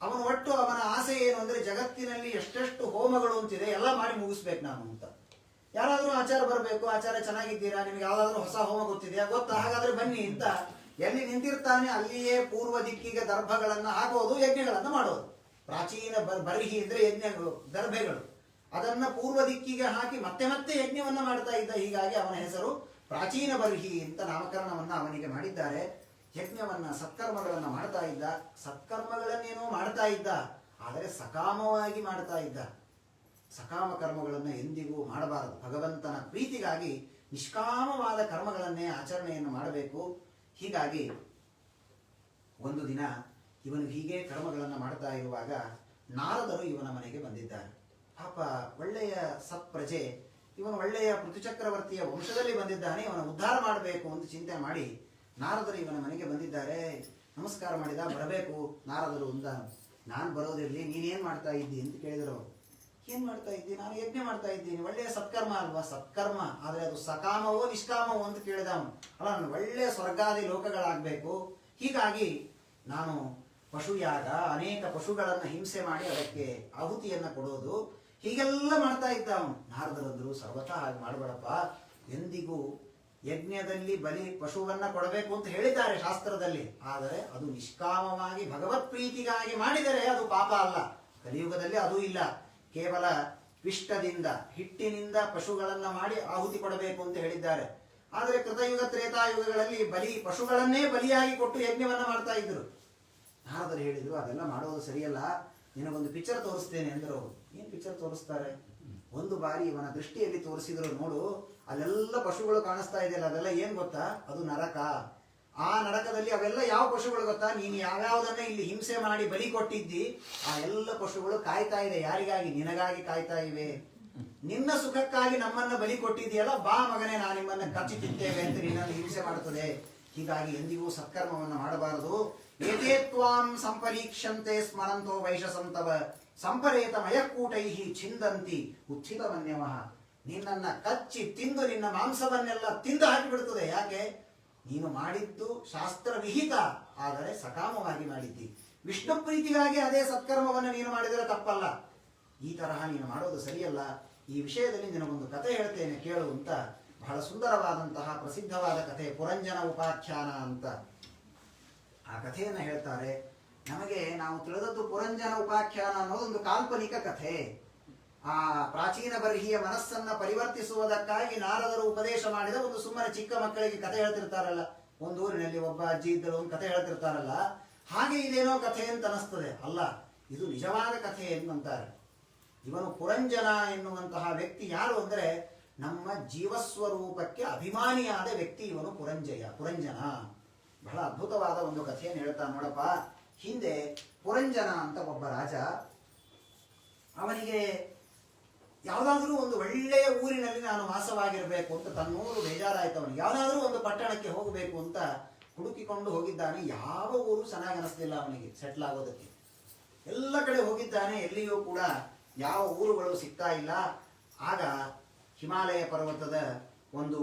ಅವನ ಆಸೆ ಏನು ಅಂದ್ರೆ, ಜಗತ್ತಿನಲ್ಲಿ ಎಷ್ಟೆಷ್ಟು ಹೋಮಗಳು ಅಂತಿದೆ ಎಲ್ಲ ಮಾಡಿ ಮುಗಿಸ್ಬೇಕು ನಾನು ಅಂತ. ಯಾರಾದ್ರೂ ಆಚಾರ ಬರಬೇಕು, ಆಚಾರ ಚೆನ್ನಾಗಿದ್ದೀರಾ, ನಿಮ್ಗೆ ಯಾವ್ದಾದ್ರು ಹೊಸ ಹೋಮ ಗೊತ್ತಿದೆಯಾ, ಗೊತ್ತಾ, ಹಾಗಾದ್ರೆ ಬನ್ನಿ ಅಂತ ಎಲ್ಲಿ ನಿಂತಿರ್ತಾನೆ ಅಲ್ಲಿಯೇ ಪೂರ್ವ ದಿಕ್ಕಿಗೆ ದರ್ಭಗಳನ್ನ ಹಾಕೋದು, ಯಜ್ಞಗಳನ್ನ ಮಾಡೋದು. ಪ್ರಾಚೀನ ಬರ್ಹಿ ಅಂದ್ರೆ ಯಜ್ಞಗಳು, ದರ್ಭೆಗಳು, ಅದನ್ನ ಪೂರ್ವ ದಿಕ್ಕಿಗೆ ಹಾಕಿ ಮತ್ತೆ ಮತ್ತೆ ಯಜ್ಞವನ್ನ ಮಾಡ್ತಾ ಇದ್ದ. ಹೀಗಾಗಿ ಅವನ ಹೆಸರು ಪ್ರಾಚೀನ ಬರ್ಹಿ ಅಂತ ನಾಮಕರಣವನ್ನ ಅವನಿಗೆ ಮಾಡಿದ್ದಾರೆ. ಯಜ್ಞವನ್ನ, ಸತ್ಕರ್ಮಗಳನ್ನ ಮಾಡ್ತಾ ಇದ್ದ. ಸತ್ಕರ್ಮಗಳನ್ನೇನೋ ಮಾಡ್ತಾ ಇದ್ದ, ಆದರೆ ಸಕಾಮವಾಗಿ ಮಾಡ್ತಾ ಇದ್ದ. ಸಕಾಮ ಕರ್ಮಗಳನ್ನ ಎಂದಿಗೂ ಮಾಡಬಾರದು. ಭಗವಂತನ ಪ್ರೀತಿಗಾಗಿ ನಿಷ್ಕಾಮವಾದ ಕರ್ಮಗಳನ್ನೇ ಆಚರಣೆಯನ್ನು ಮಾಡಬೇಕು. ಹೀಗಾಗಿ ಒಂದು ದಿನ ಇವನು ಹೀಗೆ ಕರ್ಮಗಳನ್ನು ಮಾಡ್ತಾ ಇರುವಾಗ ನಾರದರು ಇವನ ಮನೆಗೆ ಬಂದಿದ್ದಾರೆ. ಪಾಪ ಒಳ್ಳೆಯ ಸತ್ಪ್ರಜೆ, ಇವನು ಒಳ್ಳೆಯ ಪೃಥುಚಕ್ರವರ್ತಿಯ ವಂಶದಲ್ಲಿ ಬಂದಿದ್ದಾನೆ, ಇವನ ಉದ್ಧಾರ ಮಾಡಬೇಕು ಅಂತ ಚಿಂತೆ ಮಾಡಿ ನಾರದರು ಇವನ ಮನೆಗೆ ಬಂದಿದ್ದಾರೆ. ನಮಸ್ಕಾರ ಮಾಡಿದ. ಬರಬೇಕು ನಾರದರು ಅಂದ. ನಾನು ಬರೋದಿರಲಿ, ನೀನೇನ್ ಮಾಡ್ತಾ ಇದ್ದಿ ಅಂತ ಕೇಳಿದರು. ಏನ್ ಮಾಡ್ತಾ ಇದ್ದೀನಿ? ನಾನು ಯಜ್ಞ ಮಾಡ್ತಾ ಇದ್ದೀನಿ. ಒಳ್ಳೆಯ ಸತ್ಕರ್ಮ ಅಲ್ವಾ? ಸತ್ಕರ್ಮ, ಆದ್ರೆ ಅದು ಸಕಾಮವೋ ನಿಷ್ಕಾಮವೋ ಅಂತ ಕೇಳಿದ ಅವನು. ಅಲ್ಲ, ನಾನು ಒಳ್ಳೆಯ ಸ್ವರ್ಗಾದಿ ಲೋಕಗಳಾಗಬೇಕು, ಹೀಗಾಗಿ ನಾನು ಪಶುಯಾಗ, ಅನೇಕ ಪಶುಗಳನ್ನ ಹಿಂಸೆ ಮಾಡಿ ಅದಕ್ಕೆ ಆಹುತಿಯನ್ನ ಕೊಡೋದು, ಹೀಗೆಲ್ಲ ಮಾಡ್ತಾ ಇದ್ದ ಅವನು. ನಾರದರಂದ್ರು, ಸರ್ವತಾ ಹಾಗೆ ಮಾಡಬೇಡಪ್ಪ, ಎಂದಿಗೂ ಯಜ್ಞದಲ್ಲಿ ಬಲಿ ಪಶುವನ್ನ ಕೊಡಬೇಕು ಅಂತ ಹೇಳಿದ್ದಾರೆ ಶಾಸ್ತ್ರದಲ್ಲಿ, ಆದರೆ ಅದು ನಿಷ್ಕಾಮವಾಗಿ ಭಗವತ್ ಪ್ರೀತಿಗಾಗಿ ಮಾಡಿದರೆ ಅದು ಪಾಪ ಅಲ್ಲ. ಕಲಿಯುಗದಲ್ಲಿ ಅದೂ ಇಲ್ಲ. ಕೇವಲ ಪಿಷ್ಟದಿಂದ, ಹಿಟ್ಟಿನಿಂದ ಪಶುಗಳನ್ನ ಮಾಡಿ ಆಹುತಿ ಕೊಡಬೇಕು ಅಂತ ಹೇಳಿದ್ದಾರೆ. ಆದರೆ ಕೃತಯುಗ ತ್ರೇತಾಯುಗಗಳಲ್ಲಿ ಪಶುಗಳನ್ನೇ ಬಲಿಯಾಗಿ ಕೊಟ್ಟು ಯಜ್ಞವನ್ನ ಮಾಡ್ತಾ ಇದ್ರು. ನಾರದರು ಹೇಳಿದ್ರು, ಅದೆಲ್ಲ ಮಾಡೋದು ಸರಿಯಲ್ಲ, ನಿನಗೊಂದು ಪಿಕ್ಚರ್ ತೋರಿಸ್ತೇನೆ ಅಂದರು. ಏನ್ ಪಿಕ್ಚರ್ ತೋರಿಸ್ತಾರೆ? ಒಂದು ಬಾರಿ ಇವನ ದೃಷ್ಟಿಯಲ್ಲಿ ತೋರಿಸಿದ್ರು, ನೋಡು ಅಲ್ಲೆಲ್ಲ ಪಶುಗಳು ಕಾಣಿಸ್ತಾ ಇದೆಯಲ್ಲ, ಅದೆಲ್ಲ ಏನ್ ಗೊತ್ತಾ? ಅದು ನರಕ. ಆ ನರಕದಲ್ಲಿ ಅವೆಲ್ಲ ಯಾವ ಪಶುಗಳು ಗೊತ್ತಾ? ನೀನು ಯಾವ್ಯಾವುದನ್ನ ಇಲ್ಲಿ ಹಿಂಸೆ ಮಾಡಿ ಬಲಿ ಕೊಟ್ಟಿದ್ದಿ, ಆ ಎಲ್ಲ ಪಶುಗಳು ಕಾಯ್ತಾ ಇದೆ. ಯಾರಿಗಾಗಿ? ನಿನಗಾಗಿ ಕಾಯ್ತಾ ಇವೆ. ನಿನ್ನ ಸುಖಕ್ಕಾಗಿ ನಮ್ಮನ್ನ ಬಲಿ ಕೊಟ್ಟಿದೆಯಲ್ಲ, ಬಾ ಮಗನೇ, ನಾನು ನಿಮ್ಮನ್ನ ಕಚ್ಚಿ ತಿಂತೇವೆ ಅಂತ ನಿನ್ನನ್ನು ಹಿಂಸೆ ಮಾಡುತ್ತದೆ. ಹೀಗಾಗಿ ಎಂದಿಗೂ ಸತ್ಕರ್ಮವನ್ನು ಮಾಡಬಾರದು. ಏತೇ ತ್ವಾಂ ಸಂಪರೀಕ್ಷಂತೆ ಸ್ಮರಂತೋ ವೈಶಸಂತವ ಸಂಪರೇತ ಮಯಕ್ಕೂಟೈಹಿ ಛಿಂದಂತಿ ಉತ್ಥಿತವನ್ಯವಃ. ನಿನ್ನನ್ನ ಕಚ್ಚಿ ತಿಂದು ನಿನ್ನ ಮಾಂಸವನ್ನೆಲ್ಲ ತಿಂದು ಹಾಕಿಬಿಡುತ್ತದೆ. ಯಾಕೆ? ನೀನು ಮಾಡಿದ್ದು ಶಾಸ್ತ್ರ ವಿಹಿತ, ಆದರೆ ಸಕಾಮವಾಗಿ ಮಾಡಿದ್ದಿ. ವಿಷ್ಣು ಪ್ರೀತಿಗಾಗಿ ಅದೇ ಸತ್ಕರ್ಮವನ್ನು ನೀನು ಮಾಡಿದರೆ ತಪ್ಪಲ್ಲ. ಈ ತರಹ ನೀನು ಮಾಡೋದು ಸರಿಯಲ್ಲ. ಈ ವಿಷಯದಲ್ಲಿ ನಿನಗೊಂದು ಕತೆ ಹೇಳ್ತೇನೆ ಕೇಳು ಅಂತ ಬಹಳ ಸುಂದರವಾದಂತಹ ಪ್ರಸಿದ್ಧವಾದ ಕಥೆ ಪುರಂಜನ ಉಪಾಖ್ಯಾನ ಅಂತ ಆ ಕಥೆಯನ್ನು ಹೇಳ್ತಾರೆ. ನಮಗೆ ನಾವು ತಿಳಿದದ್ದು ಪುರಂಜನ ಉಪಾಖ್ಯಾನ ಅನ್ನೋದೊಂದು ಕಾಲ್ಪನಿಕ ಕಥೆ. ಆ ಪ್ರಾಚೀನ ಬರ್ಹಿಯ ಮನಸ್ಸನ್ನ ಪರಿವರ್ತಿಸುವುದಕ್ಕಾಗಿ ನಾರದರು ಉಪದೇಶ ಮಾಡಿದ ಒಂದು ಸುಮ್ಮನೆ ಚಿಕ್ಕ ಮಕ್ಕಳಿಗೆ ಕಥೆ ಹೇಳ್ತಿರ್ತಾರಲ್ಲ, ಒಂದು ಊರಿನಲ್ಲಿ ಒಬ್ಬ ಅಜ್ಜಿ ಇದ್ದರು ಒಂದು ಕಥೆ ಹೇಳ್ತಿರ್ತಾರಲ್ಲ, ಹಾಗೆ ಇದೇನೋ ಕಥೆ ಅಂತ ಅನಿಸ್ತದೆ. ಅಲ್ಲ, ಇದು ನಿಜವಾದ ಕಥೆ ಎಂದಂತಾರೆ. ಇವನು ಪುರಂಜನ ಎನ್ನುವಂತಹ ವ್ಯಕ್ತಿ ಯಾರು ಅಂದ್ರೆ ನಮ್ಮ ಜೀವಸ್ವರೂಪಕ್ಕೆ ಅಭಿಮಾನಿಯಾದ ವ್ಯಕ್ತಿ ಇವನು ಪುರಂಜನ. ಬಹಳ ಅದ್ಭುತವಾದ ಒಂದು ಕಥೆಯನ್ನು ಹೇಳ್ತಾ ನೋಡಪ್ಪ. ಹಿಂದೆ ಪುರಂಜನ ಅಂತ ಒಬ್ಬ ರಾಜ, ಅವನಿಗೆ ಯಾವುದಾದ್ರೂ ಒಂದು ಒಳ್ಳೆಯ ಊರಿನಲ್ಲಿ ನಾನು ವಾಸವಾಗಿರಬೇಕು ಅಂತ ತನ್ನೂರು ಬೇಜಾರಾಯ್ತು. ಅವನಿಗೆ ಯಾವುದಾದ್ರೂ ಒಂದು ಪಟ್ಟಣಕ್ಕೆ ಹೋಗಬೇಕು ಅಂತ ಹುಡುಕಿಕೊಂಡು ಹೋಗಿದ್ದಾನೆ. ಯಾವ ಊರು ಚೆನ್ನಾಗಿ ಅನಿಸ್ಲಿಲ್ಲ ಅವನಿಗೆ ಸೆಟ್ಲ್ ಆಗೋದಕ್ಕೆ. ಎಲ್ಲ ಕಡೆ ಹೋಗಿದ್ದಾನೆ, ಎಲ್ಲಿಯೂ ಕೂಡ ಯಾವ ಊರುಗಳು ಸಿಗ್ತಾ ಇಲ್ಲ. ಆಗ ಹಿಮಾಲಯ ಪರ್ವತದ ಒಂದು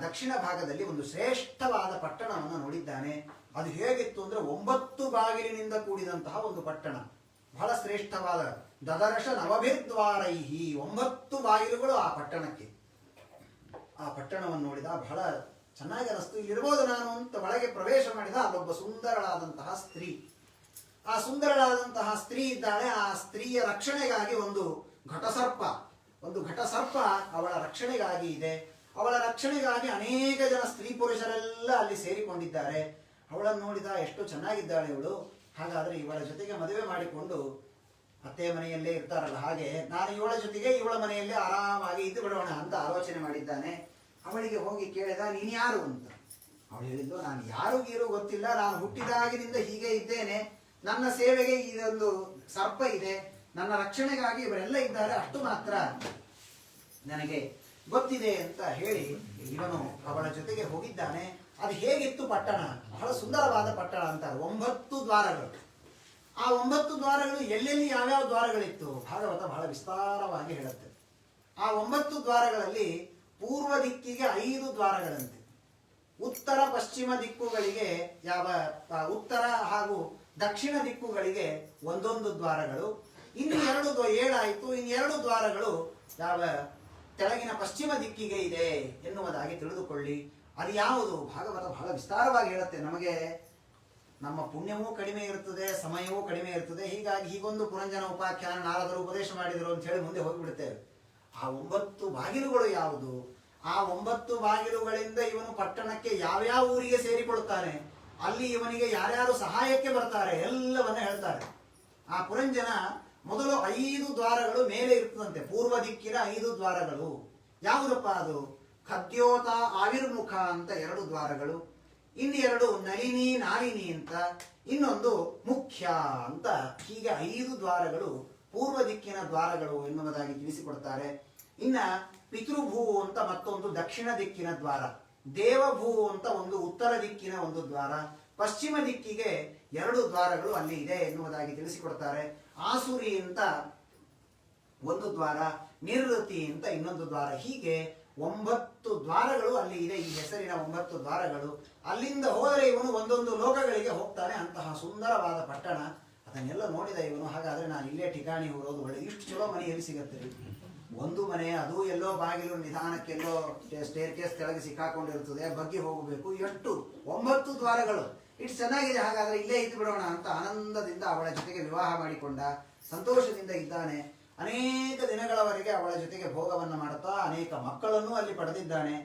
ದಕ್ಷಿಣ ಭಾಗದಲ್ಲಿ ಒಂದು ಶ್ರೇಷ್ಠವಾದ ಪಟ್ಟಣವನ್ನು ನೋಡಿದ್ದಾನೆ. ಅದು ಹೇಗಿತ್ತು ಅಂದ್ರೆ 9 ಬಾಗಿಲಿನಿಂದ ಕೂಡಿದಂತಹ ಒಂದು ಪಟ್ಟಣ, ಬಹಳ ಶ್ರೇಷ್ಠವಾದ. ದದರ್ಶ ನವಭಿರ್ದ್ವಾರೈಹಿ, 9 ಬಾಗಿಲುಗಳು ಆ ಪಟ್ಟಣಕ್ಕೆ. ಆ ಪಟ್ಟಣವನ್ನು ನೋಡಿದ, ಬಹಳ ಚೆನ್ನಾಗಿ ಅನಿಸ್ತು, ಇಲ್ಲಿರ್ಬೋದು ನಾನು ಅಂತ ಒಳಗೆ ಪ್ರವೇಶ ಮಾಡಿದ. ಅಲ್ಲೊಬ್ಬ ಸುಂದರಳಾದಂತಹ ಸ್ತ್ರೀ, ಆ ಸುಂದರಳಾದಂತಹ ಸ್ತ್ರೀ ಇದ್ದಾಳೆ. ಆ ಸ್ತ್ರೀಯ ರಕ್ಷಣೆಗಾಗಿ ಒಂದು ಘಟಸರ್ಪ ಅವಳ ರಕ್ಷಣೆಗಾಗಿ ಇದೆ. ಅವಳ ರಕ್ಷಣೆಗಾಗಿ ಅನೇಕ ಜನ ಸ್ತ್ರೀ ಪುರುಷರೆಲ್ಲ ಅಲ್ಲಿ ಸೇರಿಕೊಂಡಿದ್ದಾರೆ. ಅವಳನ್ನು ನೋಡಿದ, ಎಷ್ಟು ಚೆನ್ನಾಗಿದ್ದಾಳೆ ಇವಳು, ಹಾಗಾದ್ರೆ ಇವಳ ಜೊತೆಗೆ ಮದುವೆ ಮಾಡಿಕೊಂಡು ಅತ್ತೆ ಮನೆಯಲ್ಲೇ ಇರ್ತಾರಲ್ಲ ಹಾಗೆ ನಾನು ಇವಳ ಜೊತೆಗೆ ಇವಳ ಮನೆಯಲ್ಲೇ ಆರಾಮಾಗಿ ಇದ್ದು ಬಿಡೋಣ ಅಂತ ಆಲೋಚನೆ ಮಾಡಿದ್ದಾನೆ. ಅವಳಿಗೆ ಹೋಗಿ ಕೇಳಿದ, ನೀನು ಯಾರು ಅಂತ. ಅವಳು ಹೇಳಿದ್ದು, ನಾನು ಯಾರು ಗೀರು ಗೊತ್ತಿಲ್ಲ, ನಾನು ಹುಟ್ಟಿದಾಗಿನಿಂದ ಹೀಗೆ ಇದ್ದೇನೆ, ನನ್ನ ಸೇವೆಗೆ ಇದೊಂದು ಸರ್ಪ ಇದೆ, ನನ್ನ ರಕ್ಷಣೆಗಾಗಿ ಇವರೆಲ್ಲ ಇದ್ದಾರೆ, ಅಷ್ಟು ಮಾತ್ರ ನನಗೆ ಗೊತ್ತಿದೆ ಅಂತ ಹೇಳಿ ಇವನು ಅವಳ ಜೊತೆಗೆ ಹೋಗಿದ್ದಾನೆ. ಅದು ಹೇಗಿತ್ತು ಪಟ್ಟಣ? ಬಹಳ ಸುಂದರವಾದ ಪಟ್ಟಣ ಅಂತಾರೆ. 9 ದ್ವಾರಗಳು. ಆ 9 ದ್ವಾರಗಳು ಎಲ್ಲೆಲ್ಲಿ ಯಾವ್ಯಾವ ದ್ವಾರಗಳಿತ್ತು ಭಾಗವತ ಬಹಳ ವಿಸ್ತಾರವಾಗಿ ಹೇಳುತ್ತೆ. ಆ 9 ದ್ವಾರಗಳಲ್ಲಿ ಪೂರ್ವ ದಿಕ್ಕಿಗೆ 5 ದ್ವಾರಗಳಂತೆ, ಉತ್ತರ ಪಶ್ಚಿಮ ದಿಕ್ಕುಗಳಿಗೆ ಉತ್ತರ ಹಾಗೂ ದಕ್ಷಿಣ ದಿಕ್ಕುಗಳಿಗೆ 1 ದ್ವಾರಗಳು, ಇನ್ನು 7 ಆಯಿತು. ಇನ್ನು 2 ದ್ವಾರಗಳು ಕೆಳಗಿನ ಪಶ್ಚಿಮ ದಿಕ್ಕಿಗೆ ಇದೆ ಎನ್ನುವುದಾಗಿ ತಿಳಿದುಕೊಳ್ಳಿ. ಅದು ಯಾವುದು? ಭಾಗವತ ಬಹಳ ವಿಸ್ತಾರವಾಗಿ ಹೇಳುತ್ತೆ. ನಮಗೆ ನಮ್ಮ ಪುಣ್ಯವೂ ಕಡಿಮೆ ಇರ್ತದೆ, ಸಮಯವೂ ಕಡಿಮೆ ಇರ್ತದೆ. ಹೀಗಾಗಿ ಹೀಗೊಂದು ಪುರಂಜನ ಉಪಾಖ್ಯಾನ ನಾರದರು ಉಪದೇಶ ಮಾಡಿದರು ಅಂತ ಹೇಳಿ ಮುಂದೆ ಹೋಗಿಬಿಡ್ತೇವೆ. ಆ 9 ಬಾಗಿಲುಗಳು ಯಾವುದು? ಆ 9 ಬಾಗಿಲುಗಳಿಂದ ಇವನು ಪಟ್ಟಣಕ್ಕೆ ಯಾವ್ಯಾವ ಊರಿಗೆ ಸೇರಿಕೊಳ್ತಾನೆ, ಅಲ್ಲಿ ಇವನಿಗೆ ಯಾರ್ಯಾರು ಸಹಾಯಕ್ಕೆ ಬರ್ತಾರೆ ಎಲ್ಲವನ್ನ ಹೇಳ್ತಾರೆ. ಆ ಪುರಂಜನ ಮೊದಲು 5 ದ್ವಾರಗಳು ಮೇಲೆ ಇರ್ತದಂತೆ, ಪೂರ್ವ ದಿಕ್ಕಿನ 5 ದ್ವಾರಗಳು. ಯಾವುದಪ್ಪ ಅದು? ಖದ್ಯೋತ ಆವಿರ್ಮುಖ ಅಂತ 2 ದ್ವಾರಗಳು, ಇನ್ನು 2 ನಳಿನಿ ನಾಳಿನಿ ಅಂತ, ಇನ್ನೊಂದು ಮುಖ್ಯ ಅಂತ. ಹೀಗೆ 5 ದ್ವಾರಗಳು ಪೂರ್ವ ದಿಕ್ಕಿನ ದ್ವಾರಗಳು ಎನ್ನುವುದಾಗಿ ತಿಳಿಸಿಕೊಡ್ತಾರೆ. ಇನ್ನ ಪಿತೃಭೂ ಅಂತ ಮತ್ತೊಂದು ದಕ್ಷಿಣ ದಿಕ್ಕಿನ ದ್ವಾರ, ದೇವಭೂ ಅಂತ ಒಂದು ಉತ್ತರ ದಿಕ್ಕಿನ ಒಂದು ದ್ವಾರ, ಪಶ್ಚಿಮ ದಿಕ್ಕಿಗೆ 2 ದ್ವಾರಗಳು ಅಲ್ಲಿ ಇದೆ ಎನ್ನುವುದಾಗಿ ತಿಳಿಸಿಕೊಡ್ತಾರೆ. ಆಸುರಿ ಅಂತ ಒಂದು ದ್ವಾರ, ನಿವೃತ್ತಿ ಅಂತ ಇನ್ನೊಂದು ದ್ವಾರ. ಹೀಗೆ 9 ದ್ವಾರಗಳು ಅಲ್ಲಿ ಇದೆ, ಈ ಹೆಸರಿನ 9 ದ್ವಾರಗಳು. ಅಲ್ಲಿಂದ ಹೋದರೆ ಇವನು ಒಂದೊಂದು ಲೋಕಗಳಿಗೆ ಹೋಗ್ತಾನೆ. ಅಂತಹ ಸುಂದರವಾದ ಪಟ್ಟಣ. ಅದನ್ನೆಲ್ಲ ನೋಡಿದ ಇವನು, ಹಾಗಾದ್ರೆ ನಾನು ಇಲ್ಲೇ ಠಿಕಾಣಿ ಹೋಗೋದು ಒಳ್ಳೆ. ಇಷ್ಟು ಚಲೋ ಮನೆ ಎಲ್ಲಿ ಸಿಗತ್ತೆ? ಒಂದು ಮನೆ, ಅದು ಎಲ್ಲೋ ಬಾಗಿಲು ನಿಧಾನಕ್ಕೆಲ್ಲೋ ಸ್ಟೇರ್ ಕೇಸ್ ಕೆಳಗೆ ಸಿಕ್ಕಾಕೊಂಡಿರ್ತದೆ, ಬಗ್ಗಿ ಹೋಗಬೇಕು. 9 ದ್ವಾರಗಳು. ಇಷ್ಟು ಚೆನ್ನಾಗಿದೆ, ಹಾಗಾದ್ರೆ ಇಲ್ಲೇ ಇದ್ದು ಬಿಡೋಣ ಅಂತ ಆನಂದದಿಂದ ಅವಳ ಜೊತೆಗೆ ವಿವಾಹ ಮಾಡಿಕೊಂಡ, ಸಂತೋಷದಿಂದ ಇದ್ದಾನೆ. ಅನೇಕ ದಿನಗಳವರೆಗೆ ಅವಳ ಜೊತೆಗೆ ಭೋಗವನ್ನು ಮಾಡುತ್ತಾ ಅನೇಕ ಮಕ್ಕಳನ್ನು ಅಲ್ಲಿ ಪಡೆದಿದ್ದಾನೆ.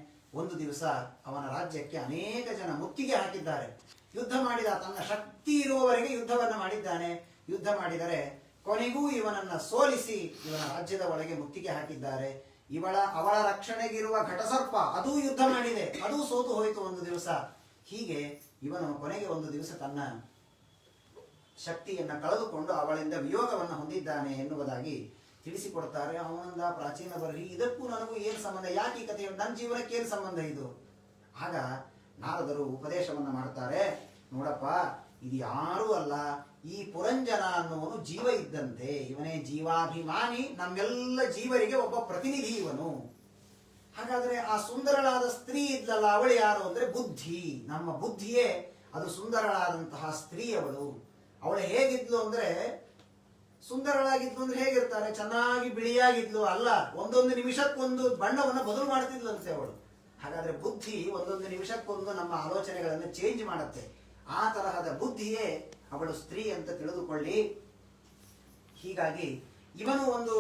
ಒಂದು ದಿವಸ ಅವನ ರಾಜ್ಯಕ್ಕೆ ಅನೇಕ ಜನ ಮುತ್ತಿಗೆ ಹಾಕಿದ್ದಾರೆ. ಯುದ್ಧ ಮಾಡಿದ, ತನ್ನ ಶಕ್ತಿ ಇರುವವರೆಗೆ ಯುದ್ಧವನ್ನು ಮಾಡಿದ್ದಾನೆ. ಯುದ್ಧ ಮಾಡಿದರೆ ಕೊನೆಗೂ ಇವನನ್ನ ಸೋಲಿಸಿ ಇವನ ರಾಜ್ಯದ ಒಳಗೆ ಮುತ್ತಿಗೆ ಹಾಕಿದ್ದಾರೆ. ಅವಳ ರಕ್ಷಣೆಗಿರುವ ಘಟಸರ್ಪ ಅದೂ ಯುದ್ಧ ಮಾಡಿದೆ, ಅದೂ ಸೋತು ಹೋಯಿತು ಒಂದು ದಿವಸ. ಹೀಗೆ ಇವನು ಕೊನೆಗೆ ಒಂದು ದಿವಸ ತನ್ನ ಶಕ್ತಿಯನ್ನು ಕಳೆದುಕೊಂಡು ಅವಳಿಂದ ವಿಯೋಗವನ್ನು ಹೊಂದಿದ್ದಾನೆ ಎನ್ನುವುದಾಗಿ ತಿಳಿಸಿಕೊಡ್ತಾರೆ. ಅವನಿಂದ ಪ್ರಾಚೀನ ಬರ್ರಿ, ಇದಕ್ಕೂ ನನಗೂ ಏನು ಸಂಬಂಧ? ಯಾಕೆ ಈ ಕಥೆ? ನನ್ನ ಜೀವನಕ್ಕೆ ಏನು ಸಂಬಂಧ ಇದು? ಆಗ ನಾರದರು ಉಪದೇಶವನ್ನು ಮಾಡ್ತಾರೆ. ನೋಡಪ್ಪ, ಇದು ಯಾರೂ ಅಲ್ಲ, ಈ ಪುರಂಜನ ಅನ್ನುವನು ಜೀವ ಇದ್ದಂತೆ. ಇವನೇ ಜೀವಾಭಿಮಾನಿ, ನಮ್ಮೆಲ್ಲ ಜೀವರಿಗೆ ಒಬ್ಬ ಪ್ರತಿನಿಧಿ ಇವನು. ಹಾಗಾದ್ರೆ ಆ ಸುಂದರಳಾದ ಸ್ತ್ರೀ ಇದ್ಲಲ್ಲ, ಅವಳು ಯಾರು ಅಂದ್ರೆ ಬುದ್ಧಿ. ನಮ್ಮ ಬುದ್ಧಿಯೇ ಅದು ಸುಂದರಳಾದಂತಹ ಸ್ತ್ರೀ ಅವಳು. ಅವಳು ಹೇಗಿದ್ಲು ಅಂದ್ರೆ, ಸುಂದರಳಾಗಿದ್ಲು ಅಂದ್ರೆ ಹೇಗಿರ್ತಾರೆ? ಚೆನ್ನಾಗಿ ಬಿಳಿಯಾಗಿದ್ಲು ಅಲ್ಲ, ಒಂದೊಂದು ನಿಮಿಷಕ್ಕೊಂದು ಬಣ್ಣವನ್ನು ಬದಲು ಮಾಡ್ತಿದ್ಲಂತೆ ಅವಳು. ಹಾಗಾದ್ರೆ ಬುದ್ಧಿ ಒಂದೊಂದು ನಿಮಿಷಕ್ಕೊಂದು ನಮ್ಮ ಆಲೋಚನೆಗಳನ್ನು ಚೇಂಜ್ ಮಾಡುತ್ತೆ. ಆ ತರಹದ ಬುದ್ಧಿಯೇ ಅವಳು ಸ್ತ್ರೀ ಅಂತ ತಿಳಿದುಕೊಳ್ಳಿ. ಹೀಗಾಗಿ ಇವನು ಒಂದು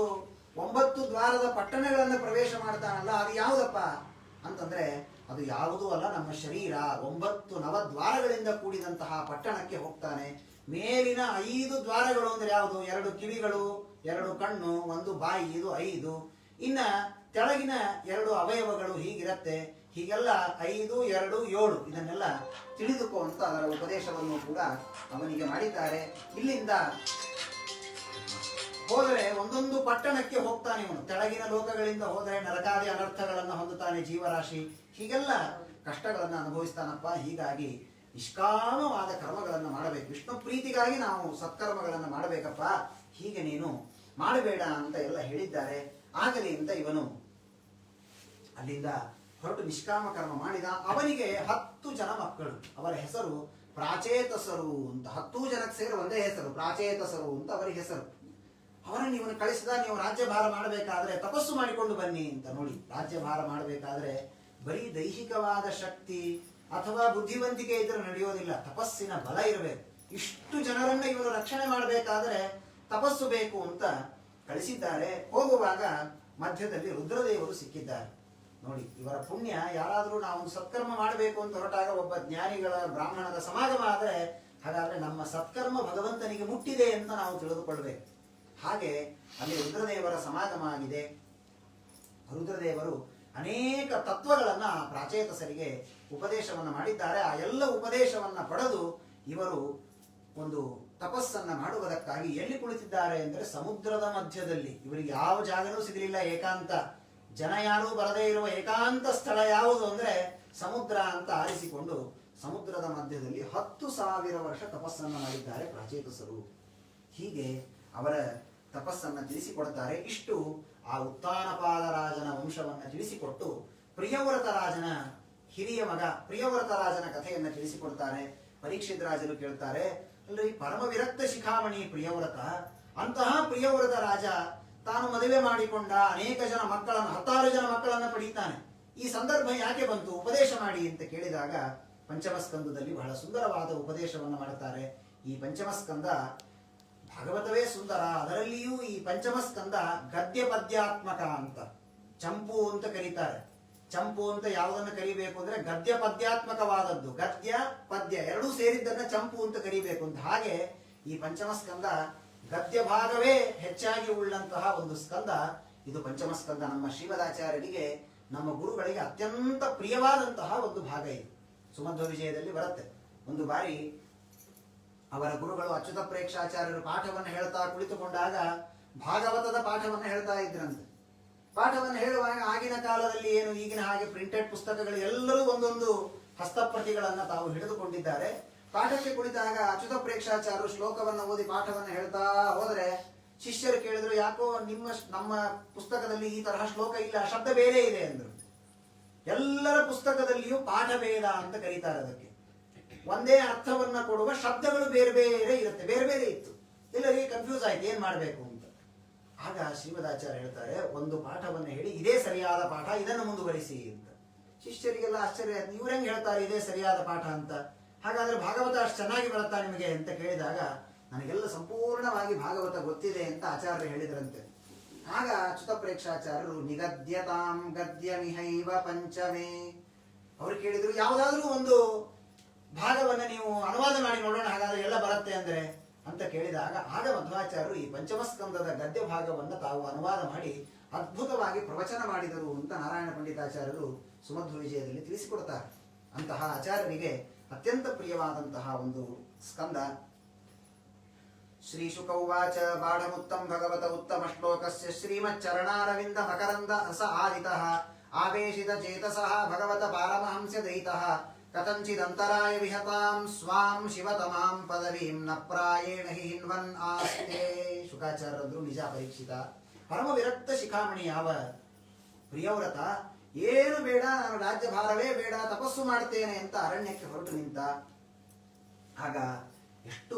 9 ದ್ವಾರದ ಪಟ್ಟಣಗಳನ್ನು ಪ್ರವೇಶ ಮಾಡ್ತಾನಲ್ಲ, ಅದು ಯಾವುದಪ್ಪ ಅಂತಂದ್ರೆ ಅದು ಯಾವುದೂ ಅಲ್ಲ, ನಮ್ಮ ಶರೀರ 9 ನವದ್ವಾರಗಳಿಂದ ಕೂಡಿದಂತಹ ಪಟ್ಟಣಕ್ಕೆ ಹೋಗ್ತಾನೆ. ಮೇಲಿನ 5 ದ್ವಾರಗಳು ಅಂದ್ರೆ ಯಾವುದು? 2 ಕಿವಿಗಳು, 2 ಕಣ್ಣು, 1 ಬಾಯಿ, ಇದು 5. ಇನ್ನ ಕೆಳಗಿನ 2 ಅವಯವಗಳು ಹೀಗಿರತ್ತೆ. ಹೀಗೆಲ್ಲ 5, 2, 7 ಇದನ್ನೆಲ್ಲ ತಿಳಿದುಕೋ ಅಂತ ಅದರ ಉಪದೇಶವನ್ನು ಕೂಡ ಅವನಿಗೆ ಮಾಡಿದ್ದಾರೆ. ಇಲ್ಲಿಂದ ಹೋದರೆ ಒಂದೊಂದು ಪಟ್ಟಣಕ್ಕೆ ಹೋಗ್ತಾನೆ ಇವನು. ಕೆಳಗಿನ ಲೋಕಗಳಿಂದ ಹೋದರೆ ನರಕಾದಿ ಅನರ್ಥಗಳನ್ನು ಹೊಂದುತ್ತಾನೆ ಜೀವರಾಶಿ. ಹೀಗೆಲ್ಲ ಕಷ್ಟಗಳನ್ನು ಅನುಭವಿಸ್ತಾನಪ್ಪ. ಹೀಗಾಗಿ ನಿಷ್ಕಾಮವಾದ ಕರ್ಮಗಳನ್ನು ಮಾಡಬೇಕು. ವಿಷ್ಣು ಪ್ರೀತಿಗಾಗಿ ನಾವು ಸತ್ಕರ್ಮಗಳನ್ನು ಮಾಡಬೇಕಪ್ಪ. ಹೀಗೆ ನೀನು ಮಾಡಬೇಡ ಅಂತ ಎಲ್ಲ ಹೇಳಿದ್ದಾರೆ. ಆಗಲಿ ಅಂತ ಇವನು ಅಲ್ಲಿಂದ ಹೊರಟು ನಿಷ್ಕಾಮ ಕರ್ಮ ಮಾಡಿದ. ಅವನಿಗೆ 10 ಜನ ಮಕ್ಕಳು. ಅವರ ಹೆಸರು ಪ್ರಾಚೇತಸರು ಅಂತ. 10 ಜನಕ್ಕೆ ಸೇರಿ ಒಂದೇ ಹೆಸರು, ಪ್ರಾಚೇತಸರು ಅಂತ ಅವರಿಗೆ ಹೆಸರು. ಅವರನ್ನು ಇವನು ಕಳಿಸಿದ, ನೀವು ರಾಜ್ಯಭಾರ ಮಾಡಬೇಕಾದ್ರೆ ತಪಸ್ಸು ಮಾಡಿಕೊಂಡು ಬನ್ನಿ ಅಂತ. ನೋಡಿ, ರಾಜ್ಯಭಾರ ಮಾಡಬೇಕಾದ್ರೆ ಬರೀ ದೈಹಿಕವಾದ ಶಕ್ತಿ ಅಥವಾ ಬುದ್ಧಿವಂತಿಕೆ ಇದ್ರೆ ನಡೆಯೋದಿಲ್ಲ, ತಪಸ್ಸಿನ ಬಲ ಇರಬೇಕು. ಇಷ್ಟು ಜನರನ್ನ ಇವನು ರಕ್ಷಣೆ ಮಾಡಬೇಕಾದ್ರೆ ತಪಸ್ಸು ಬೇಕು ಅಂತ ಕಳಿಸಿದ್ದಾರೆ. ಹೋಗುವಾಗ ಮಧ್ಯದಲ್ಲಿ ರುದ್ರದೇವರು ಸಿಕ್ಕಿದ್ದಾರೆ. ನೋಡಿ, ಇವರ ಪುಣ್ಯ. ಯಾರಾದರೂ ನಾವು ಸತ್ಕರ್ಮ ಮಾಡಬೇಕು ಅಂತ ಹೊರಟಾಗ ಒಬ್ಬ ಜ್ಞಾನಿಗಳ ಬ್ರಾಹ್ಮಣದ ಸಮಾಗಮ ಆದರೆ ಹಾಗಾದ್ರೆ ನಮ್ಮ ಸತ್ಕರ್ಮ ಭಗವಂತನಿಗೆ ಮುಟ್ಟಿದೆ ಅಂತ ನಾವು ತಿಳಿದುಕೊಳ್ಬೇಕು. ಹಾಗೆ ಅಲ್ಲಿ ರುದ್ರದೇವರ ಸಮಾಗಮ ಆಗಿದೆ. ರುದ್ರದೇವರು ಅನೇಕ ತತ್ವಗಳನ್ನ ಪ್ರಾಚೇತಸರಿಗೆ ಉಪದೇಶವನ್ನ ಮಾಡಿದ್ದಾರೆ. ಆ ಎಲ್ಲ ಉಪದೇಶವನ್ನ ಪಡೆದು ಇವರು ಒಂದು ತಪಸ್ಸನ್ನ ಮಾಡುವುದಕ್ಕಾಗಿ ಎಲ್ಲಿ ಕುಳಿತಿದ್ದಾರೆ ಅಂದರೆ ಸಮುದ್ರದ ಮಧ್ಯದಲ್ಲಿ. ಇವರಿಗೆ ಯಾವ ಜಾಗನೂ ಸಿಗಲಿಲ್ಲ, ಏಕಾಂತ. ಜನ ಯಾರೂ ಬರದೇ ಇರುವ ಏಕಾಂತ ಸ್ಥಳ ಯಾವುದು ಅಂದ್ರೆ ಸಮುದ್ರ ಅಂತ ಆರಿಸಿಕೊಂಡು ಸಮುದ್ರದ ಮಧ್ಯದಲ್ಲಿ 10,000 ವರ್ಷ ತಪಸ್ಸನ್ನ ಮಾಡಿದ್ದಾರೆ ಪ್ರಾಚೇತಸರು. ಹೀಗೆ ಅವರ ತಪಸ್ಸನ್ನ ತಿಳಿಸಿಕೊಡ್ತಾರೆ. ಇಷ್ಟು ಆ ಉತ್ತಾನಪಾದ ರಾಜನ ವಂಶವನ್ನ ತಿಳಿಸಿಕೊಟ್ಟು ಪ್ರಿಯವ್ರತ ರಾಜನ ಹಿರಿಯ ಮಗ ಪ್ರಿಯವ್ರತ ರಾಜನ ಕಥೆಯನ್ನ ತಿಳಿಸಿಕೊಡ್ತಾರೆ. ಪರೀಕ್ಷಿತ್ ರಾಜರು ಕೇಳ್ತಾರೆ, ಅಲ್ರಿ ಪರಮ ವಿರಕ್ತ ಶಿಖಾಮಣಿ ಪ್ರಿಯವ್ರತ, ಅಂತಹ ಪ್ರಿಯವ್ರತ ರಾಜ ತಾನು ಮದುವೆ ಮಾಡಿಕೊಂಡ ಅನೇಕ ಜನ ಮಕ್ಕಳನ್ನು 16 ಜನ ಮಕ್ಕಳನ್ನ ಪಡೀತಾನೆ. ಈ ಸಂದರ್ಭ ಯಾಕೆ ಬಂತು? ಉಪದೇಶ ಮಾಡಿ ಅಂತ ಕೇಳಿದಾಗ ಪಂಚಮಸ್ಕಂದದಲ್ಲಿ ಬಹಳ ಸುಂದರವಾದ ಉಪದೇಶವನ್ನು ಮಾಡುತ್ತಾರೆ. ಈ ಪಂಚಮಸ್ಕಂದ ಭಾಗವತವೇ ಸುಂದರ. ಅದರಲ್ಲಿಯೂ ಈ ಪಂಚಮಸ್ಕಂದ ಗದ್ಯ ಪದ್ಯಾತ್ಮಕ ಅಂತ. ಚಂಪು ಅಂತ ಕರೀತಾರೆ. ಚಂಪು ಅಂತ ಯಾವುದನ್ನು ಕರಿಬೇಕು ಅಂದ್ರೆ ಗದ್ಯ ಪದ್ಯಾತ್ಮಕವಾದದ್ದು. ಗದ್ಯ ಪದ್ಯ ಎರಡೂ ಸೇರಿದ್ದನ್ನ ಚಂಪು ಅಂತ ಕರಿಬೇಕು ಅಂತ. ಹಾಗೆ ಈ ಪಂಚಮಸ್ಕಂದ ಗದ್ಯ ಭಾಗವೇ ಹೆಚ್ಚಾಗಿ ಉಳ್ಳಂತಹ ಒಂದು ಸ್ಕಂದ ಇದು ಪಂಚಮಸ್ಕಂದ. ನಮ್ಮ ಶ್ರೀಮದಾಚಾರ್ಯರಿಗೆ, ನಮ್ಮ ಗುರುಗಳಿಗೆ ಅತ್ಯಂತ ಪ್ರಿಯವಾದಂತಹ ಒಂದು ಭಾಗ ಇದು. ಸುಮಧ್ವ ವಿಜಯದಲ್ಲಿ ಬರುತ್ತೆ. ಒಂದು ಬಾರಿ ಅವರ ಗುರುಗಳು ಅಚ್ಯುತ ಪ್ರೇಕ್ಷಾಚಾರ್ಯರು ಪಾಠವನ್ನು ಹೇಳ್ತಾ ಕುಳಿತುಕೊಂಡಾಗ ಭಾಗವತದ ಪಾಠವನ್ನು ಹೇಳ್ತಾ ಇದ್ರಂತೆ. ಪಾಠವನ್ನು ಹೇಳುವಾಗ ಆಗಿನ ಕಾಲದಲ್ಲಿ ಏನು ಈಗಿನ ಹಾಗೆ ಪ್ರಿಂಟೆಡ್ ಪುಸ್ತಕಗಳು ಎಲ್ಲರೂ ಒಂದೊಂದು ಹಸ್ತಪ್ರತಿಗಳನ್ನ ತಾವು ಹಿಡಿದುಕೊಂಡಿದ್ದಾರೆ. ಪಾಠಕ್ಕೆ ಕುಳಿತಾಗ ಅಚ್ಯುತ ಪ್ರೇಕ್ಷಾಚಾರ್ಯರು ಶ್ಲೋಕವನ್ನು ಓದಿ ಪಾಠವನ್ನು ಹೇಳ್ತಾ ಹೋದರೆ ಶಿಷ್ಯರು ಕೇಳಿದ್ರು, ಯಾಕೋ ನಮ್ಮ ಪುಸ್ತಕದಲ್ಲಿ ಈ ತರಹ ಶ್ಲೋಕ ಇಲ್ಲ, ಶಬ್ದ ಬೇರೆ ಇದೆ ಅಂದ್ರು. ಎಲ್ಲರ ಪುಸ್ತಕದಲ್ಲಿಯೂ ಪಾಠ ಭೇದ ಅಂತ ಕರೀತಾರೆ. ಅದಕ್ಕೆ ಒಂದೇ ಅರ್ಥವನ್ನ ಕೊಡುವ ಶಬ್ದಗಳು ಬೇರೆ ಬೇರೆ ಇರುತ್ತೆ, ಬೇರೆ ಬೇರೆ ಇತ್ತು. ಎಲ್ಲರಿಗೆ ಕನ್ಫ್ಯೂಸ್ ಆಯ್ತು, ಏನ್ ಮಾಡಬೇಕು ಅಂತ. ಆಗ ಶ್ರೀಮದಾಚಾರ್ಯ ಹೇಳ್ತಾರೆ, ಒಂದು ಪಾಠವನ್ನು ಹೇಳಿ ಇದೇ ಸರಿಯಾದ ಪಾಠ, ಇದನ್ನು ಮುಂದುವರಿಸಿ ಅಂತ. ಶಿಷ್ಯರಿಗೆಲ್ಲ ಆಶ್ಚರ್ಯ ಆಯ್ತು, ಇವ್ರು ಹೆಂಗ್ ಹೇಳ್ತಾರೆ ಇದೇ ಸರಿಯಾದ ಪಾಠ ಅಂತ? ಹಾಗಾದ್ರೆ ಭಾಗವತ ಅಷ್ಟು ಚೆನ್ನಾಗಿ ಬರುತ್ತಾ ನಿಮಗೆ ಅಂತ ಕೇಳಿದಾಗ, ನನಗೆಲ್ಲ ಸಂಪೂರ್ಣವಾಗಿ ಭಾಗವತ ಗೊತ್ತಿದೆ ಅಂತ ಆಚಾರ್ಯ ಹೇಳಿದ್ರಂತೆ. ಆಗ ಅಚ್ಯುತ ಪ್ರೇಕ್ಷಾಚಾರ್ಯರು ನಿಗದ್ಯತಾಂ ಗದ್ಯಮಿಹೈವ ಪಂಚಮೇ, ಅವರು ಕೇಳಿದ್ರು, ಯಾವುದಾದ್ರೂ ಒಂದು ಭಾಗವನ್ನ ನೀವು ಅನುವಾದ ಮಾಡಿ ನೋಡೋಣ, ಹಾಗಾದ್ರೆ ಎಲ್ಲ ಬರುತ್ತೆ ಅಂದ್ರೆ ಅಂತ ಕೇಳಿದಾಗ, ಆಗ ಮಧ್ವಾಚಾರ್ಯರು ಈ ಪಂಚಮಸ್ಕಂದದ ಗದ್ಯ ಭಾಗವನ್ನ ತಾವು ಅನುವಾದ ಮಾಡಿ ಅದ್ಭುತವಾಗಿ ಪ್ರವಚನ ಮಾಡಿದರು ಅಂತ ನಾರಾಯಣ ಪಂಡಿತಾಚಾರ್ಯರು ಸುಮಧ್ವ ವಿಜಯದಲ್ಲಿ ತಿಳಿಸಿಕೊಡ್ತಾರೆ. ಅಂತಹ ಆಚಾರ್ಯರಿಗೆ ಅತ್ಯಂತ ಪ್ರಿಯವಾದಂತಹ ಒಂದು ಸ್ಕಂದ. ಶ್ರೀ ಶುಕ ಉವಾಚ ಬಾಢಮುತ್ತಂ ಭಗವತ ಉತ್ತಮ ಶ್ಲೋಕಸ್ಯ ಶ್ರೀಮಚ್ಚರಣಾರವಿಂದ ಮಕರಂದ ರಸ ಆದಿತಃ ಆವೇಶಿತ ಚೇತಸಃ ಭಗವತ ಪಾರಮಹಂಸ್ಯ ದಯಿತಃ ಕಥಂಚಿದಂತರಾಯ ವಿಹತಾಂ ಸ್ವಾಂ ಶಿವತಮಾಂ ಪದವೀಂ ನ ಪ್ರಾಯೇಣ ಹಿ ಹಿನ್ವನ್ ಆಸ್ತೆ. ಶುಕಾಚಾರ್ಯರು ನಿಜ ಪರೀಕ್ಷಿತ ಪರಮ ವಿರಕ್ತ ಶಿಖಾಮಣಿ ಯಾವ ಪ್ರಿಯವ್ರತ, ಏನು ಬೇಡ, ನಾನು ರಾಜ್ಯಭಾರವೇ ಬೇಡ, ತಪಸ್ಸು ಮಾಡ್ತೇನೆ ಅಂತ ಅರಣ್ಯಕ್ಕೆ ಹೊರಟು ನಿಂತ. ಆಗ ಎಷ್ಟು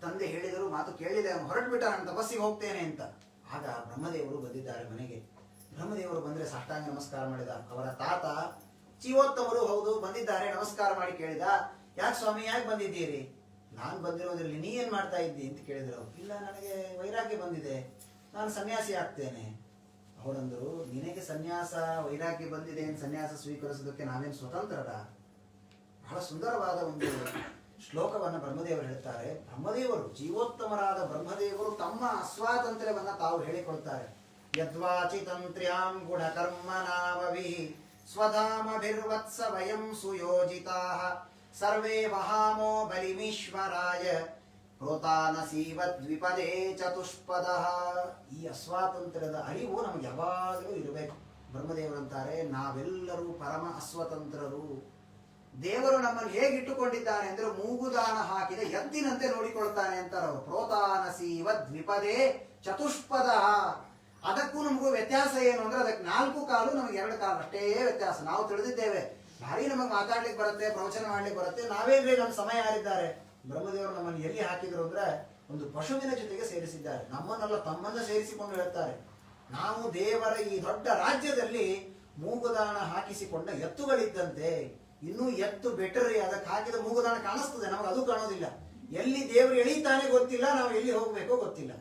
ತಂದೆ ಹೇಳಿದರು ಮಾತು ಕೇಳಿದೆ, ಅವನು ಹೊರಟು ಬಿಟ್ಟ, ನಾನು ತಪಸ್ಸಿಗೆ ಹೋಗ್ತೇನೆ ಅಂತ. ಆಗ ಬ್ರಹ್ಮದೇವರು ಬಂದಿದ್ದಾರೆ ಮನೆಗೆ. ಬ್ರಹ್ಮದೇವರು ಬಂದ್ರೆ ಸಾಷ್ಟಾಂಗ ನಮಸ್ಕಾರ ಮಾಡಿದ. ಅವರ ತಾತ ಜೀವೋತ್ತಮರು ಹೌದು ಬಂದಿದ್ದಾರೆ. ನಮಸ್ಕಾರ ಮಾಡಿ ಕೇಳಿದ, ಯಾಕೆ ಸ್ವಾಮಿ ಯಾಕೆ ಬಂದಿದ್ದೀರಿ? ನಾನು ಬಂದಿರೋದ್ರಲ್ಲಿ ನೀ ಏನ್ ಮಾಡ್ತಾ ಇದ್ದಿ ಅಂತ ಕೇಳಿದ್ರು. ಇಲ್ಲ, ನನಗೆ ವೈರಾಗ್ಯ ಬಂದಿದೆ, ನಾನು ಸನ್ಯಾಸಿ ಆಗ್ತೇನೆ. ಅವರಂದ್ರು, ನಿನಗೆ ಸನ್ಯಾಸ ವೈರಾಗ್ಯ ಬಂದಿದೆ ಅಂತ ಸನ್ಯಾಸ ಸ್ವೀಕರಿಸೋದಕ್ಕೆ ನಾವೇನು ಸ್ವತಂತ್ರರ? ಬಹಳ ಸುಂದರವಾದ ಒಂದು ಶ್ಲೋಕವನ್ನು ಬ್ರಹ್ಮದೇವರು ಹೇಳ್ತಾರೆ. ಬ್ರಹ್ಮದೇವರು, ಜೀವೋತ್ತಮರಾದ ಬ್ರಹ್ಮದೇವರು ತಮ್ಮ ಅಸ್ವಾತಂತ್ರ್ಯವನ್ನ ತಾವು ಹೇಳಿಕೊಳ್ತಾರೆ. ಯದ್ವಾಚಿತಂತ್ರ್ಯಾಂ ಗುಣಕರ್ಮನಾಮವಿ ಸ್ವಧಾಮಭಿರ್ವತ್ಸ ವಯಂ ಸುಯೋಜಿತಾಃ ಸರ್ವೇ ವಹಾಮೋ ಬಲಿಮೀಶ್ವರಾಯ ಪ್ರೋತಾನಸೀವದ್ವಿಪದೇ ಚತುಷ್ಪದಃ. ಈ ಅಸ್ವಾತಂತ್ರ್ಯದ ಅರಿವು ನಮಗೆ ಯಾವಾಗಲೂ ಇರಬೇಕು. ಬ್ರಹ್ಮದೇವರಂತಾರೆ, ನಾವೆಲ್ಲರೂ ಪರಮ ಅಸ್ವತಂತ್ರರು. ದೇವರು ನಮ್ಮನ್ನು ಹೇಗಿಟ್ಟುಕೊಂಡಿದ್ದಾನೆ ಅಂದ್ರೆ ಮೂಗುದಾನ ಹಾಕಿದ ಎತ್ತಿನಂತೆ ನೋಡಿಕೊಳ್ತಾನೆ ಅಂತಾರೆ ಅವರು. ಪ್ರೋತಾನಸೀವ ದ್ವಿಪದೇ ಚತುಷ್ಪದ. ಅದಕ್ಕೂ ನಮಗೂ ವ್ಯತ್ಯಾಸ ಏನು ಅಂದ್ರೆ, ಅದಕ್ಕೆ 4 ಕಾಲು, ನಮಗೆ 2 ಕಾಲು ಅಷ್ಟೇ ವ್ಯತ್ಯಾಸ. ನಾವು ತಿಳಿದಿದ್ದೇವೆ, ಭಾರಿ ನಮಗೆ ಮಾತಾಡ್ಲಿಕ್ಕೆ ಬರುತ್ತೆ, ಪ್ರವಚನ ಮಾಡ್ಲಿಕ್ಕೆ ಬರುತ್ತೆ, ನಾವೇನ್ರಿ ನಮ್ಮ ಸಮಯ ಯಾರಿದ್ದಾರೆ? ಬ್ರಹ್ಮದೇವರು ನಮ್ಮನ್ನು ಎಲ್ಲಿ ಹಾಕಿದ್ರು ಅಂದ್ರೆ ಒಂದು ಪಶುವಿನ ಜೊತೆಗೆ ಸೇರಿಸಿದ್ದಾರೆ. ನಮ್ಮನ್ನೆಲ್ಲ ತಮ್ಮನ್ನ ಸೇರಿಸಿಕೊಂಡು ಹೇಳ್ತಾರೆ, ನಾವು ದೇವರ ಈ ದೊಡ್ಡ ರಾಜ್ಯದಲ್ಲಿ ಮೂಗುದಾನ ಹಾಕಿಸಿಕೊಂಡ ಎತ್ತುಗಳಿದ್ದಂತೆ. ಇನ್ನೂ ಎತ್ತು ಬೆಟರಿ, ಅದಕ್ಕೆ ಹಾಕಿದ ಮೂಗುದಾನ ಕಾಣಿಸ್ತದೆ, ನಮಗೆ ಅದು ಕಾಣೋದಿಲ್ಲ. ಎಲ್ಲಿ ದೇವರು ಎಳೀತಾನೆ ಗೊತ್ತಿಲ್ಲ, ನಾವು ಎಲ್ಲಿ ಹೋಗ್ಬೇಕೋ ಗೊತ್ತಿಲ್ಲ.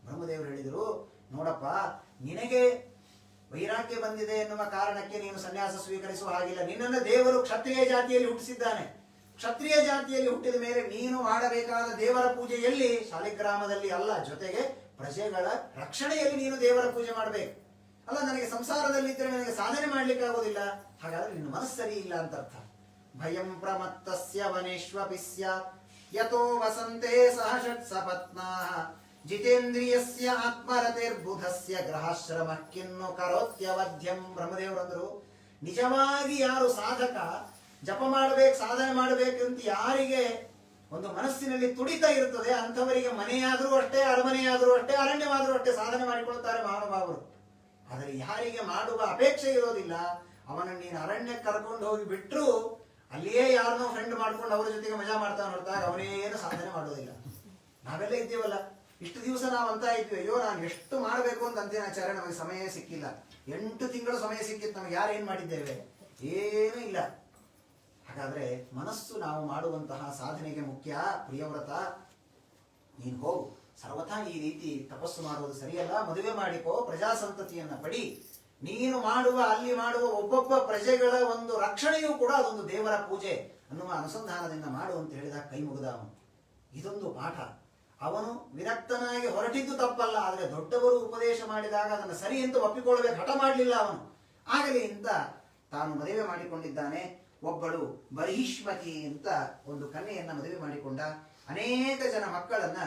ಬ್ರಹ್ಮದೇವರು ಹೇಳಿದರು, ನೋಡಪ್ಪ, ನಿನಗೆ ವೈರಾಗ್ಯ ಬಂದಿದೆ ಎನ್ನುವ ಕಾರಣಕ್ಕೆ ನೀನು ಸನ್ಯಾಸ ಸ್ವೀಕರಿಸುವ ಹಾಗಿಲ್ಲ. ನಿನ್ನನ್ನು ದೇವರು ಕ್ಷತ್ರಿಯ ಜಾತಿಯಲ್ಲಿ ಹುಟ್ಟಿಸಿದ್ದಾನೆ. ಕ್ಷತ್ರಿಯ ಜಾತಿಯಲ್ಲಿ ಹುಟ್ಟಿದ ಮೇಲೆ ನೀನು ಮಾಡಬೇಕಾದ ದೇವರ ಪೂಜೆ ಎಲ್ಲಿ? ಶಾಲಿಗ್ರಾಮದಲ್ಲಿ ಅಲ್ಲ, ಜೊತೆಗೆ ಪ್ರಜೆಗಳ ರಕ್ಷಣೆಯಲ್ಲಿ ನೀನು ದೇವರ ಪೂಜೆ ಮಾಡಬೇಕು. ಅಲ್ಲ, ನನಗೆ ಸಂಸಾರದಲ್ಲಿದ್ದರೆ ನನಗೆ ಸಾಧನೆ ಮಾಡ್ಲಿಕ್ಕೆ ಆಗೋದಿಲ್ಲ, ಹಾಗಾದ್ರೆ ನಿನ್ನ ಮನಸ್ಸು ಸರಿ ಇಲ್ಲ ಅಂತ ಅರ್ಥ. ಭಯಂ ಪ್ರಮತ್ತಸ್ಯ ವನೇಶ್ವಪಿ ಸ್ಯಾತ್ ಯತೋ ವಸಂತೆ ಸಹ ಷಟ್ ಸಪತ್ನಾಃ ಜಿತೇಂದ್ರಿಯಸ್ಯ ಆತ್ಮರತಿರ್ಬುಧಸ್ಯ ಗ್ರಹಾಶ್ರಮ ಕಿನ್ನು ಕರೋತ್ಯವಧ್ಯಂ. ಬ್ರಹ್ಮದೇವರಂದ್ರು, ನಿಜವಾಗಿ ಯಾರು ಸಾಧಕ ಜಪ ಮಾಡಬೇಕು, ಸಾಧನೆ ಮಾಡಬೇಕಂತ ಯಾರಿಗೆ ಒಂದು ಮನಸ್ಸಿನಲ್ಲಿ ತುಡಿತ ಇರ್ತದೆ, ಅಂಥವರಿಗೆ ಮನೆಯಾದರೂ ಅಷ್ಟೇ, ಅರಮನೆಯಾದರೂ ಅಷ್ಟೇ, ಅರಣ್ಯವಾದರೂ ಅಷ್ಟೇ ಸಾಧನೆ ಮಾಡಿಕೊಳ್ತಾರೆ ಮಹಾನುಭಾವರು. ಆದರೆ ಯಾರಿಗೆ ಮಾಡುವ ಅಪೇಕ್ಷೆ ಇರೋದಿಲ್ಲ, ಅವನನ್ನು ನೀನು ಅರಣ್ಯಕ್ಕೆ ಕರ್ಕೊಂಡು ಹೋಗಿ ಬಿಟ್ಟರು ಅಲ್ಲಿಯೇ ಯಾರನ್ನೋ ಫ್ರೆಂಡ್ ಮಾಡ್ಕೊಂಡು ಅವರ ಜೊತೆಗೆ ಮಜಾ ಮಾಡ್ತಾ ನೋಡ್ತಾರೆ, ಅವನೇನು ಸಾಧನೆ ಮಾಡೋದಿಲ್ಲ. ನಾವೆಲ್ಲ ಇದ್ದೀವಲ್ಲ, ಇಷ್ಟು ದಿವಸ ನಾವು ಅಂತ ಇದ್ವಿ, ಅಯ್ಯೋ ನಾನು ಎಷ್ಟು ಮಾಡಬೇಕು ಅಂತ ಅಂತೀನಿ ಆಚಾರ್ಯ, ನಮಗೆ ಸಮಯ ಸಿಕ್ಕಿಲ್ಲ. 8 ತಿಂಗಳು ಸಮಯ ಸಿಕ್ಕಿತ್ತು, ನಮಗೆ ಯಾರು ಏನ್ ಮಾಡಿದ್ದೇವೆ? ಏನೂ ಇಲ್ಲ. ಹಾಗಾದ್ರೆ ಮನಸ್ಸು ನಾವು ಮಾಡುವಂತಹ ಸಾಧನೆಗೆ ಮುಖ್ಯ. ಪ್ರಿಯವ್ರತ, ನೀನು ಹೋಗು, ಸರ್ವಥಾ ಈ ರೀತಿ ತಪಸ್ಸು ಮಾಡುವುದು ಸರಿಯಲ್ಲ, ಮದುವೆ ಮಾಡಿಕೋ, ಪ್ರಜಾಸಂತತಿಯನ್ನ ಪಡಿ. ನೀನು ಮಾಡುವ, ಅಲ್ಲಿ ಮಾಡುವ ಒಬ್ಬೊಬ್ಬ ಪ್ರಜೆಗಳ ಒಂದು ರಕ್ಷಣೆಯೂ ಕೂಡ ಅದೊಂದು ದೇವರ ಪೂಜೆ ಅನ್ನುವ ಅನುಸಂಧಾನದಿಂದ ಮಾಡು ಅಂತ ಹೇಳಿದಾಗ ಕೈ ಮುಗಿದ ಅವನು. ಇದೊಂದು ಪಾಠ. ಅವನು ವಿರಕ್ತನಾಗಿ ಹೊರಟಿದ್ದು ತಪ್ಪಲ್ಲ, ಆದರೆ ದೊಡ್ಡವರು ಉಪದೇಶ ಮಾಡಿದಾಗ ಅದನ್ನು ಸರಿ ಎಂದು ಒಪ್ಪಿಕೊಳ್ಳಬೇಕು, ಹಠ ಮಾಡಲಿಲ್ಲ ಅವನು. ಆಗಲಿ ಅಂತ ತಾನು ಮದುವೆ ಮಾಡಿಕೊಂಡಿದ್ದಾನೆ. ಒಬ್ಬಳು ಬಹಿಷ್ಮತಿ ಅಂತ ಒಂದು ಕನ್ಯೆಯನ್ನ ಮದುವೆ ಮಾಡಿಕೊಂಡ. ಅನೇಕ ಜನ ಮಕ್ಕಳನ್ನ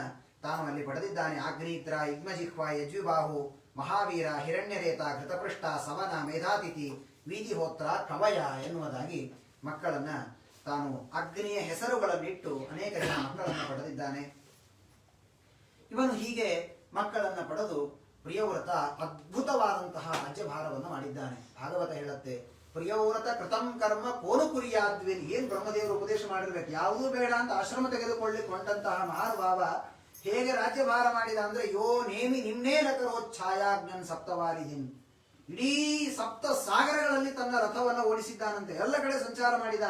ತಾನು ಅಲ್ಲಿ ಪಡೆದಿದ್ದಾನೆ. ಆಗ್ನೇತ್ರ, ಇಗ್ಮಜಿಹ್ವ, ಯಜ್ವಿಬಾಹು, ಮಹಾವೀರ, ಹಿರಣ್ಯರೇತ, ಘೃತಪೃಷ್ಠ, ಸವನ, ಮೇಧಾತಿಥಿ, ವೀತಿಹೋತ್ರ, ಕವಯ ಎನ್ನುವುದಾಗಿ ಮಕ್ಕಳನ್ನ ತಾನು ಅಗ್ನಿಯ ಹೆಸರುಗಳನ್ನಿಟ್ಟು ಅನೇಕ ಜನ ಮಕ್ಕಳನ್ನು ಪಡೆದಿದ್ದಾನೆ. ಇವನು ಹೀಗೆ ಮಕ್ಕಳನ್ನ ಪಡೆದು ಪ್ರಿಯವ್ರತ ಅದ್ಭುತವಾದಂತಹ ರಾಜ್ಯಭಾರವನ್ನು ಮಾಡಿದ್ದಾನೆ. ಭಾಗವತ ಹೇಳುತ್ತೆ, ಪ್ರಿಯವ್ರತ ಕೃತಂ ಕರ್ಮ ಕೋನು ಕುರಿಯಾದ್ವೇನ್. ಏನ್ ಬ್ರಹ್ಮದೇವರು ಉಪದೇಶ ಮಾಡಿರ್ಬೇಕು, ಯಾವುದೂ ಬೇಡ ಅಂತ ಆಶ್ರಮ ತೆಗೆದುಕೊಳ್ಳಿಕ್ಕೆ ಹೊಂಟಂತಹ ಮಹಾನುಭಾವ ಹೇಗೆ ರಾಜ್ಯಭಾರ ಮಾಡಿದ ಅಂದ್ರೆ, ಯೋ ನೇಮಿ ನಿಮ್ನೇ ನಕರೋಚ್ಛಾಯಾಜ್ಞನ್ ಸಪ್ತವಾರಿದಿನ್. ಇಡೀ 7 ಸಾಗರಗಳಲ್ಲಿ ತನ್ನ ರಥವನ್ನು ಓಡಿಸಿದ್ದಾನಂತೆ. ಎಲ್ಲ ಕಡೆ ಸಂಚಾರ ಮಾಡಿದ.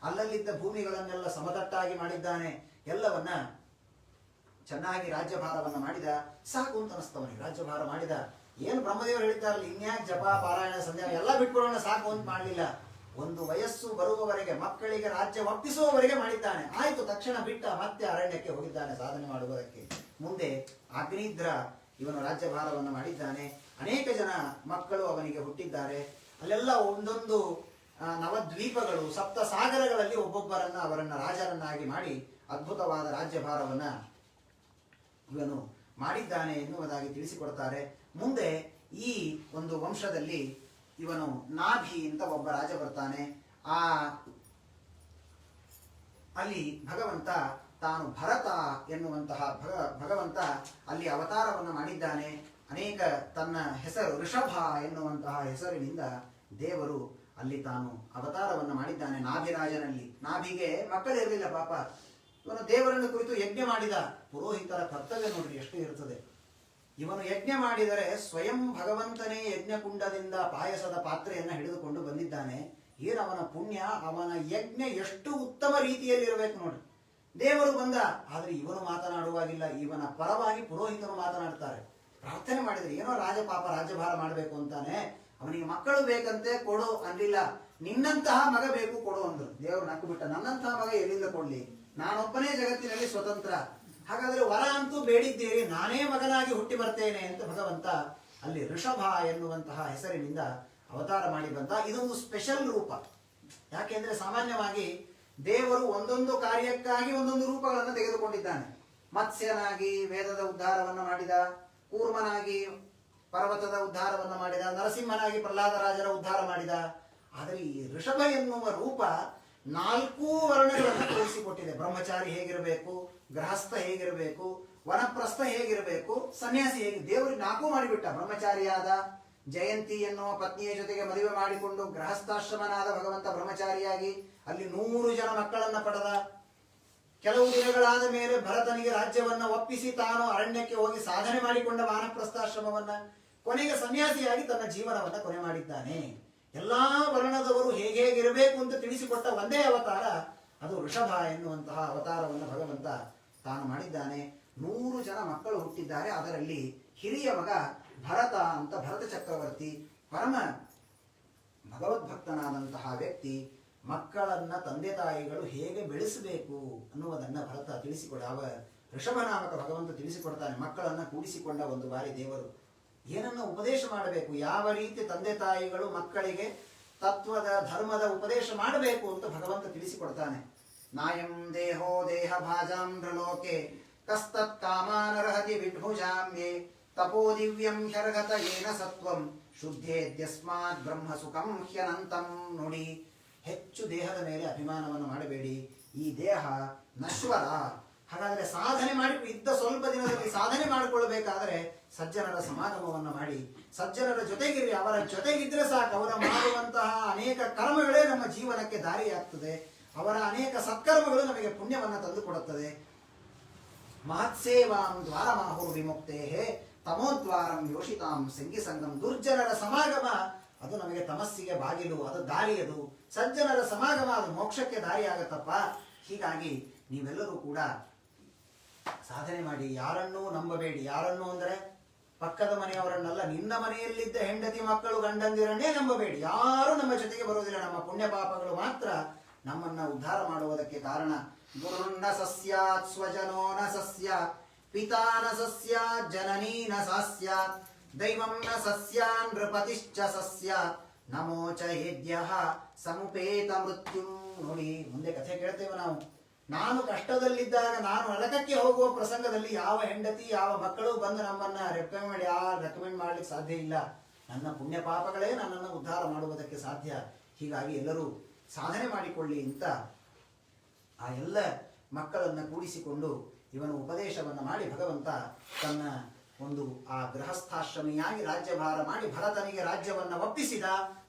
ಅಲ್ಲಲ್ಲಿದ್ದ ಭೂಮಿಗಳನ್ನೆಲ್ಲ ಸಮತಟ್ಟಾಗಿ ಮಾಡಿದ್ದಾನೆ. ಎಲ್ಲವನ್ನ ಚೆನ್ನಾಗಿ ರಾಜ್ಯಭಾರವನ್ನ ಮಾಡಿದ. ಸಾಕು ಅಂತ ಅನಿಸ್ತವನಿಗೆ, ರಾಜ್ಯಭಾರ ಮಾಡಿದ. ಏನು ಬ್ರಹ್ಮದೇವರು ಹೇಳಿದ್ದಾರಲ್ಲ, ಇನ್ಯಾಕ್ ಜಪ, ಪಾರಾಯಣ, ಸಂಧ್ಯಾ ಎಲ್ಲ ಬಿಟ್ಕೊಳ್ಳೋಣ, ಸಾಕು ಅಂತ ಮಾಡಲಿಲ್ಲ. ಒಂದು ವಯಸ್ಸು ಬರುವವರೆಗೆ, ಮಕ್ಕಳಿಗೆ ರಾಜ್ಯ ಒಪ್ಪಿಸುವವರೆಗೆ ಮಾಡಿದ್ದಾನೆ. ಆಯ್ತು, ತಕ್ಷಣ ಬಿಟ್ಟ, ಮತ್ತೆ ಅರಣ್ಯಕ್ಕೆ ಹೋಗಿದ್ದಾನೆ ಸಾಧನೆ ಮಾಡುವುದಕ್ಕೆ. ಮುಂದೆ ಅಗ್ನಿದ್ರ ಇವನು ರಾಜ್ಯಭಾರವನ್ನು ಮಾಡಿದ್ದಾನೆ. ಅನೇಕ ಜನ ಮಕ್ಕಳು ಅವನಿಗೆ ಹುಟ್ಟಿದ್ದಾರೆ. ಅಲ್ಲೆಲ್ಲ ಒಂದೊಂದು ನವದ್ವೀಪಗಳು, 7 ಸಾಗರಗಳಲ್ಲಿ ಒಬ್ಬೊಬ್ಬರನ್ನ ಅವರನ್ನ ರಾಜರನ್ನಾಗಿ ಮಾಡಿ ಅದ್ಭುತವಾದ ರಾಜ್ಯಭಾರವನ್ನ ಇವನು ಮಾಡಿದ್ದಾನೆ ಎನ್ನುವುದಾಗಿ ತಿಳಿಸಿಕೊಡ್ತಾರೆ. ಮುಂದೆ ಈ ಒಂದು ವಂಶದಲ್ಲಿ ಇವನು ನಾಭಿ ಅಂತ ಒಬ್ಬ ರಾಜ ಬರ್ತಾನೆ. ಅಲ್ಲಿ ಭಗವಂತ ತಾನು ಭರತ ಎನ್ನುವಂತಹ ಭಗವಂತ ಅಲ್ಲಿ ಅವತಾರವನ್ನು ಮಾಡಿದ್ದಾನೆ. ಅನೇಕ ತನ್ನ ಹೆಸರು ಋಷಭ ಎನ್ನುವಂತಹ ಹೆಸರಿನಿಂದ ದೇವರು ಅಲ್ಲಿ ತಾನು ಅವತಾರವನ್ನು ಮಾಡಿದ್ದಾನೆ ನಾಭಿರಾಜನಲ್ಲಿ. ನಾಭಿಗೆ ಮಕ್ಕಳಿರಲಿಲ್ಲ ಪಾಪ. ಇವನು ದೇವರನ್ನು ಕುರಿತು ಯಜ್ಞ ಮಾಡಿದ. ಪುರೋಹಿತರ ಕರ್ತವ್ಯ ನೋಡ್ರಿ ಎಷ್ಟು ಇರ್ತದೆ. ಇವನು ಯಜ್ಞ ಮಾಡಿದರೆ ಸ್ವಯಂ ಭಗವಂತನೇ ಯಜ್ಞಕುಂಡದಿಂದ ಪಾಯಸದ ಪಾತ್ರೆಯನ್ನು ಹಿಡಿದುಕೊಂಡು ಬಂದಿದ್ದಾನೆ. ಏನು ಅವನ ಪುಣ್ಯ, ಅವನ ಯಜ್ಞ ಎಷ್ಟು ಉತ್ತಮ ರೀತಿಯಲ್ಲಿ ಇರಬೇಕು ನೋಡ್ರಿ. ದೇವರು ಬಂದ, ಆದ್ರೆ ಇವನು ಮಾತನಾಡುವಾಗಿಲ್ಲ, ಇವನ ಪರವಾಗಿ ಪುರೋಹಿತರು ಮಾತನಾಡ್ತಾರೆ. ಪ್ರಾರ್ಥನೆ ಮಾಡಿದ್ರೆ ಏನೋ ರಾಜ್ಯಭಾರ ಮಾಡಬೇಕು ಅಂತಾನೆ, ಅವನಿಗೆ ಮಕ್ಕಳು ಬೇಕಂತೆ, ಕೊಡು ಅನ್ಲಿಲ್ಲ. ನಿನ್ನಂತಹ ಮಗ ಬೇಕು ಕೊಡು ಅಂದ್ರು. ದೇವರು ನಕ್ಕು ಬಿಟ್ಟ, ನನ್ನಂತಹ ಮಗ ಎಲ್ಲಿಂದ ಕೊಡ್ಲಿ, ನಾನೊಬ್ಬನೇ ಜಗತ್ತಿನಲ್ಲಿ ಸ್ವತಂತ್ರ. ಹಾಗಾದ್ರೆ ವರ ಅಂತೂ ಬೇಡಿದ್ದೀರಿ, ನಾನೇ ಮಗನಾಗಿ ಹುಟ್ಟಿ ಬರ್ತೇನೆ ಅಂತ ಭಗವಂತ ಅಲ್ಲಿ ಋಷಭ ಎನ್ನುವಂತಹ ಹೆಸರಿನಿಂದ ಅವತಾರ ಮಾಡಿ ಬಂದ. ಇದೊಂದು ಸ್ಪೆಷಲ್ ರೂಪ. ಯಾಕೆಂದ್ರೆ ಸಾಮಾನ್ಯವಾಗಿ ದೇವರು ಒಂದೊಂದು ಕಾರ್ಯಕ್ಕಾಗಿ ಒಂದೊಂದು ರೂಪಗಳನ್ನು ತೆಗೆದುಕೊಂಡಿದ್ದಾನೆ. ಮತ್ಸ್ಯನಾಗಿ ವೇದದ ಉದ್ಧಾರವನ್ನು ಮಾಡಿದ, ಕೂರ್ಮನಾಗಿ ಪರ್ವತದ ಉದ್ಧಾರವನ್ನು ಮಾಡಿದ, ನರಸಿಂಹನಾಗಿ ಪ್ರಹ್ಲಾದರಾಜರ ಉದ್ಧಾರ ಮಾಡಿದ. ಆದರೆ ಈ ಋಷಭ ಎನ್ನುವ ರೂಪ 4 ವರ್ಣಗಳನ್ನು ತೋರಿಸಿಕೊಟ್ಟಿದೆ. ಬ್ರಹ್ಮಚಾರಿ ಹೇಗಿರಬೇಕು, ಗೃಹಸ್ಥ ಹೇಗಿರಬೇಕು, ವನಪ್ರಸ್ಥ ಹೇಗಿರಬೇಕು, ಸನ್ಯಾಸಿ ಹೇಗೆ. ದೇವರಿಗೆ 4 ಮಾಡಿಬಿಟ್ಟ. ಬ್ರಹ್ಮಚಾರಿಯಾದ, ಜಯಂತಿ ಎನ್ನುವ ಪತ್ನಿಯ ಜೊತೆಗೆ ಮದುವೆ ಮಾಡಿಕೊಂಡು ಗೃಹಸ್ಥಾಶ್ರಮನಾದ ಭಗವಂತ ಬ್ರಹ್ಮಚಾರಿಯಾಗಿ ಅಲ್ಲಿ 100 ಜನ ಮಕ್ಕಳನ್ನ ಪಡೆದ. ಕೆಲವು ದಿನಗಳಾದ ಮೇಲೆ ಭರತನಿಗೆ ರಾಜ್ಯವನ್ನ ಒಪ್ಪಿಸಿ ತಾನು ಅರಣ್ಯಕ್ಕೆ ಹೋಗಿ ಸಾಧನೆ ಮಾಡಿಕೊಂಡ ವಾನಪ್ರಸ್ಥಾಶ್ರಮವನ್ನ, ಕೊನೆಗೆ ಸನ್ಯಾಸಿಯಾಗಿ ತನ್ನ ಜೀವನವನ್ನ ಕೊನೆ ಮಾಡಿದ್ದಾನೆ. ಎಲ್ಲಾ ವರ್ಣದವರು ಹೇಗಿರಬೇಕು ಅಂತ ತಿಳಿಸಿಕೊಟ್ಟ ಒಂದೇ ಅವತಾರ ಅದು ಋಷಭ ಎನ್ನುವಂತಹ ಅವತಾರವನ್ನು ಭಗವಂತ ತಾನು ಮಾಡಿದ್ದಾನೆ. 100 ಜನ ಮಕ್ಕಳು ಹುಟ್ಟಿದ್ದಾರೆ. ಅದರಲ್ಲಿ ಹಿರಿಯ ಮಗ ಭರತ ಅಂತ, ಭರತ ಚಕ್ರವರ್ತಿ ಪರಮ ಭಗವದ್ಭಕ್ತನಾದಂತಹ ವ್ಯಕ್ತಿ. ಮಕ್ಕಳನ್ನ ತಂದೆ ತಾಯಿಗಳು ಹೇಗೆ ಬೆಳೆಸಬೇಕು ಅನ್ನುವುದನ್ನ ಭರತ ತಿಳಿಸಿಕೊಡ, ಋಷಭನಾಮಕ ಭಗವಂತ ತಿಳಿಸಿಕೊಡ್ತಾನೆ. ಮಕ್ಕಳನ್ನ ಕೂಡಿಸಿಕೊಂಡ ಒಂದು ಬಾರಿ ದೇವರು ಏನನ್ನ ಉಪದೇಶ ಮಾಡಬೇಕು, ಯಾವ ರೀತಿ ತಂದೆ ತಾಯಿಗಳು ಮಕ್ಕಳಿಗೆ ತತ್ವದ ಧರ್ಮದ ಉಪದೇಶ ಮಾಡಬೇಕು ಅಂತ ಭಗವಂತ ತಿಳಿಸಿಕೊಡ್ತಾನೆ. ನಾಯಂ ದೇಹೋ ದೇಹ ಭಾಜಾಮ್ರಲೋಕೆ ಕಸ್ತತ್ ಕಾಮಾನರ್ಹತಿ ವಿಭುಜಾಮ್ಯೆ ತಪೋ ದಿವ್ಯಂ ಹ್ಯರ್ಹತ ಏನ ಸತ್ವಂ ಶುದ್ಧೇದ್ಯಸ್ಮಾತ್ ಬ್ರಹ್ಮ ಸುಖಂ ಹ್ಯನಂತಂ. ನೋಡಿ, ಹೆಚ್ಚು ದೇಹದ ಮೇಲೆ ಅಭಿಮಾನವನ್ನು ಮಾಡಬೇಡಿ. ಈ ದೇಹ ನಶ್ವರ. ಹಾಗಾದ್ರೆ ಸಾಧನೆ ಮಾಡಿ ಇದ್ದ ಸ್ವಲ್ಪ ದಿನದಲ್ಲಿ ಸಾಧನೆ ಮಾಡಿಕೊಳ್ಳಬೇಕಾದ್ರೆ ಸಜ್ಜನರ ಸಮಾಗಮವನ್ನು ಮಾಡಿ, ಸಜ್ಜನರ ಜೊತೆಗಿರಿ. ಅವರ ಜೊತೆಗಿದ್ರೆ ಸಾಕು. ಅವರ ಮಾಡುವಂತಹ ಅನೇಕ ಕರ್ಮಗಳೇ ನಮ್ಮ ಜೀವನಕ್ಕೆ ದಾರಿಯಾಗ್ತದೆ. ಅವರ ಅನೇಕ ಸತ್ಕರ್ಮಗಳು ನಮಗೆ ಪುಣ್ಯವನ್ನು ತಂದುಕೊಡುತ್ತದೆ. ಮಹತ್ಸೇವಾಂ ದ್ವಾರಮಾಹೋ ವಿಮುಕ್ತೇ ತಮೋದ್ವಾರಂ ಯೋಷಿತಾಂ ಸಂಗಿ ಸಂಗಂ. ದುರ್ಜನರ ಸಮಾಗಮ ಅದು ನಮಗೆ ತಮಸ್ಸಿಗೆ ಬಾಗಿಲು, ಅದು ದಾರಿ. ಅದು ಸಜ್ಜನರ ಸಮಾಗಮ ಅದು ಮೋಕ್ಷಕ್ಕೆ ದಾರಿ ಆಗತ್ತಪ್ಪ. ಹೀಗಾಗಿ ನೀವೆಲ್ಲರೂ ಕೂಡ ಸಾಧನೆ ಮಾಡಿ. ಯಾರನ್ನೂ ನಂಬಬೇಡಿ. ಯಾರನ್ನೂ ಅಂದರೆ ಪಕ್ಕದ ಮನೆಯವರನ್ನೆಲ್ಲ, ನಿನ್ನ ಮನೆಯಲ್ಲಿದ್ದ ಹೆಂಡತಿ ಮಕ್ಕಳು ಗಂಡಂದಿರನ್ನೇ ನಂಬಬೇಡಿ. ಯಾರು ನಮ್ಮ ಜೊತೆಗೆ ಬರುವುದಿಲ್ಲ. ನಮ್ಮ ಪುಣ್ಯ ಪಾಪಗಳು ಮಾತ್ರ ನಮ್ಮನ್ನ ಉದ್ಧಾರ ಮಾಡುವುದಕ್ಕೆ ಕಾರಣ. ಗುರುರ್ನ ಸಸ್ಯಾತ್ ಸ್ವಜನೋ ನ ಸಸ್ಯಾತ್ ಪಿತಾ ನ ಸಸ್ಯಾತ್ ಜನನೀ ನ ಸಸ್ಯಾತ್ ದೈವಂ ನ ಸಸ್ಯಾನ್ ನೃಪತಿಶ್ಚ ಸಸ್ಯಾತ್ ನಮೋ ಚ ಹೇದ್ಯಃ ಸಮುಪೇತ ಮೃತ್ಯುಂ. ನೋಡಿ, ಮುಂದೆ ಕಥೆ ಕೇಳ್ತೇವೆ ನಾವು. ನಾನು ಕಷ್ಟದಲ್ಲಿದ್ದಾಗ, ನಾನು ನರಕಕ್ಕೆ ಹೋಗುವ ಪ್ರಸಂಗದಲ್ಲಿ ಯಾವ ಹೆಂಡತಿ ಯಾವ ಮಕ್ಕಳು ಬಂದು ನಮ್ಮನ್ನ ರೆಕಮೆಂಡ್ ಮಾಡ್ಲಿಕ್ಕೆ ಸಾಧ್ಯ ಇಲ್ಲ. ನನ್ನ ಪುಣ್ಯ ಪಾಪಗಳೇ ನನ್ನನ್ನು ಉದ್ಧಾರ ಮಾಡುವುದಕ್ಕೆ ಸಾಧ್ಯ. ಹೀಗಾಗಿ ಎಲ್ಲರೂ ಸಾಧನೆ ಮಾಡಿಕೊಳ್ಳಿ ಅಂತ ಆ ಎಲ್ಲ ಮಕ್ಕಳನ್ನ ಕೂಡಿಸಿಕೊಂಡು ಇವನು ಉಪದೇಶವನ್ನು ಮಾಡಿ ಭಗವಂತ ತನ್ನ ಒಂದು ಆ ಗೃಹಸ್ಥಾಶ್ರಮಿಯಾಗಿ ರಾಜ್ಯಭಾರ ಮಾಡಿ ಭರತನಿಗೆ ರಾಜ್ಯವನ್ನ ಒಪ್ಪಿಸಿದ.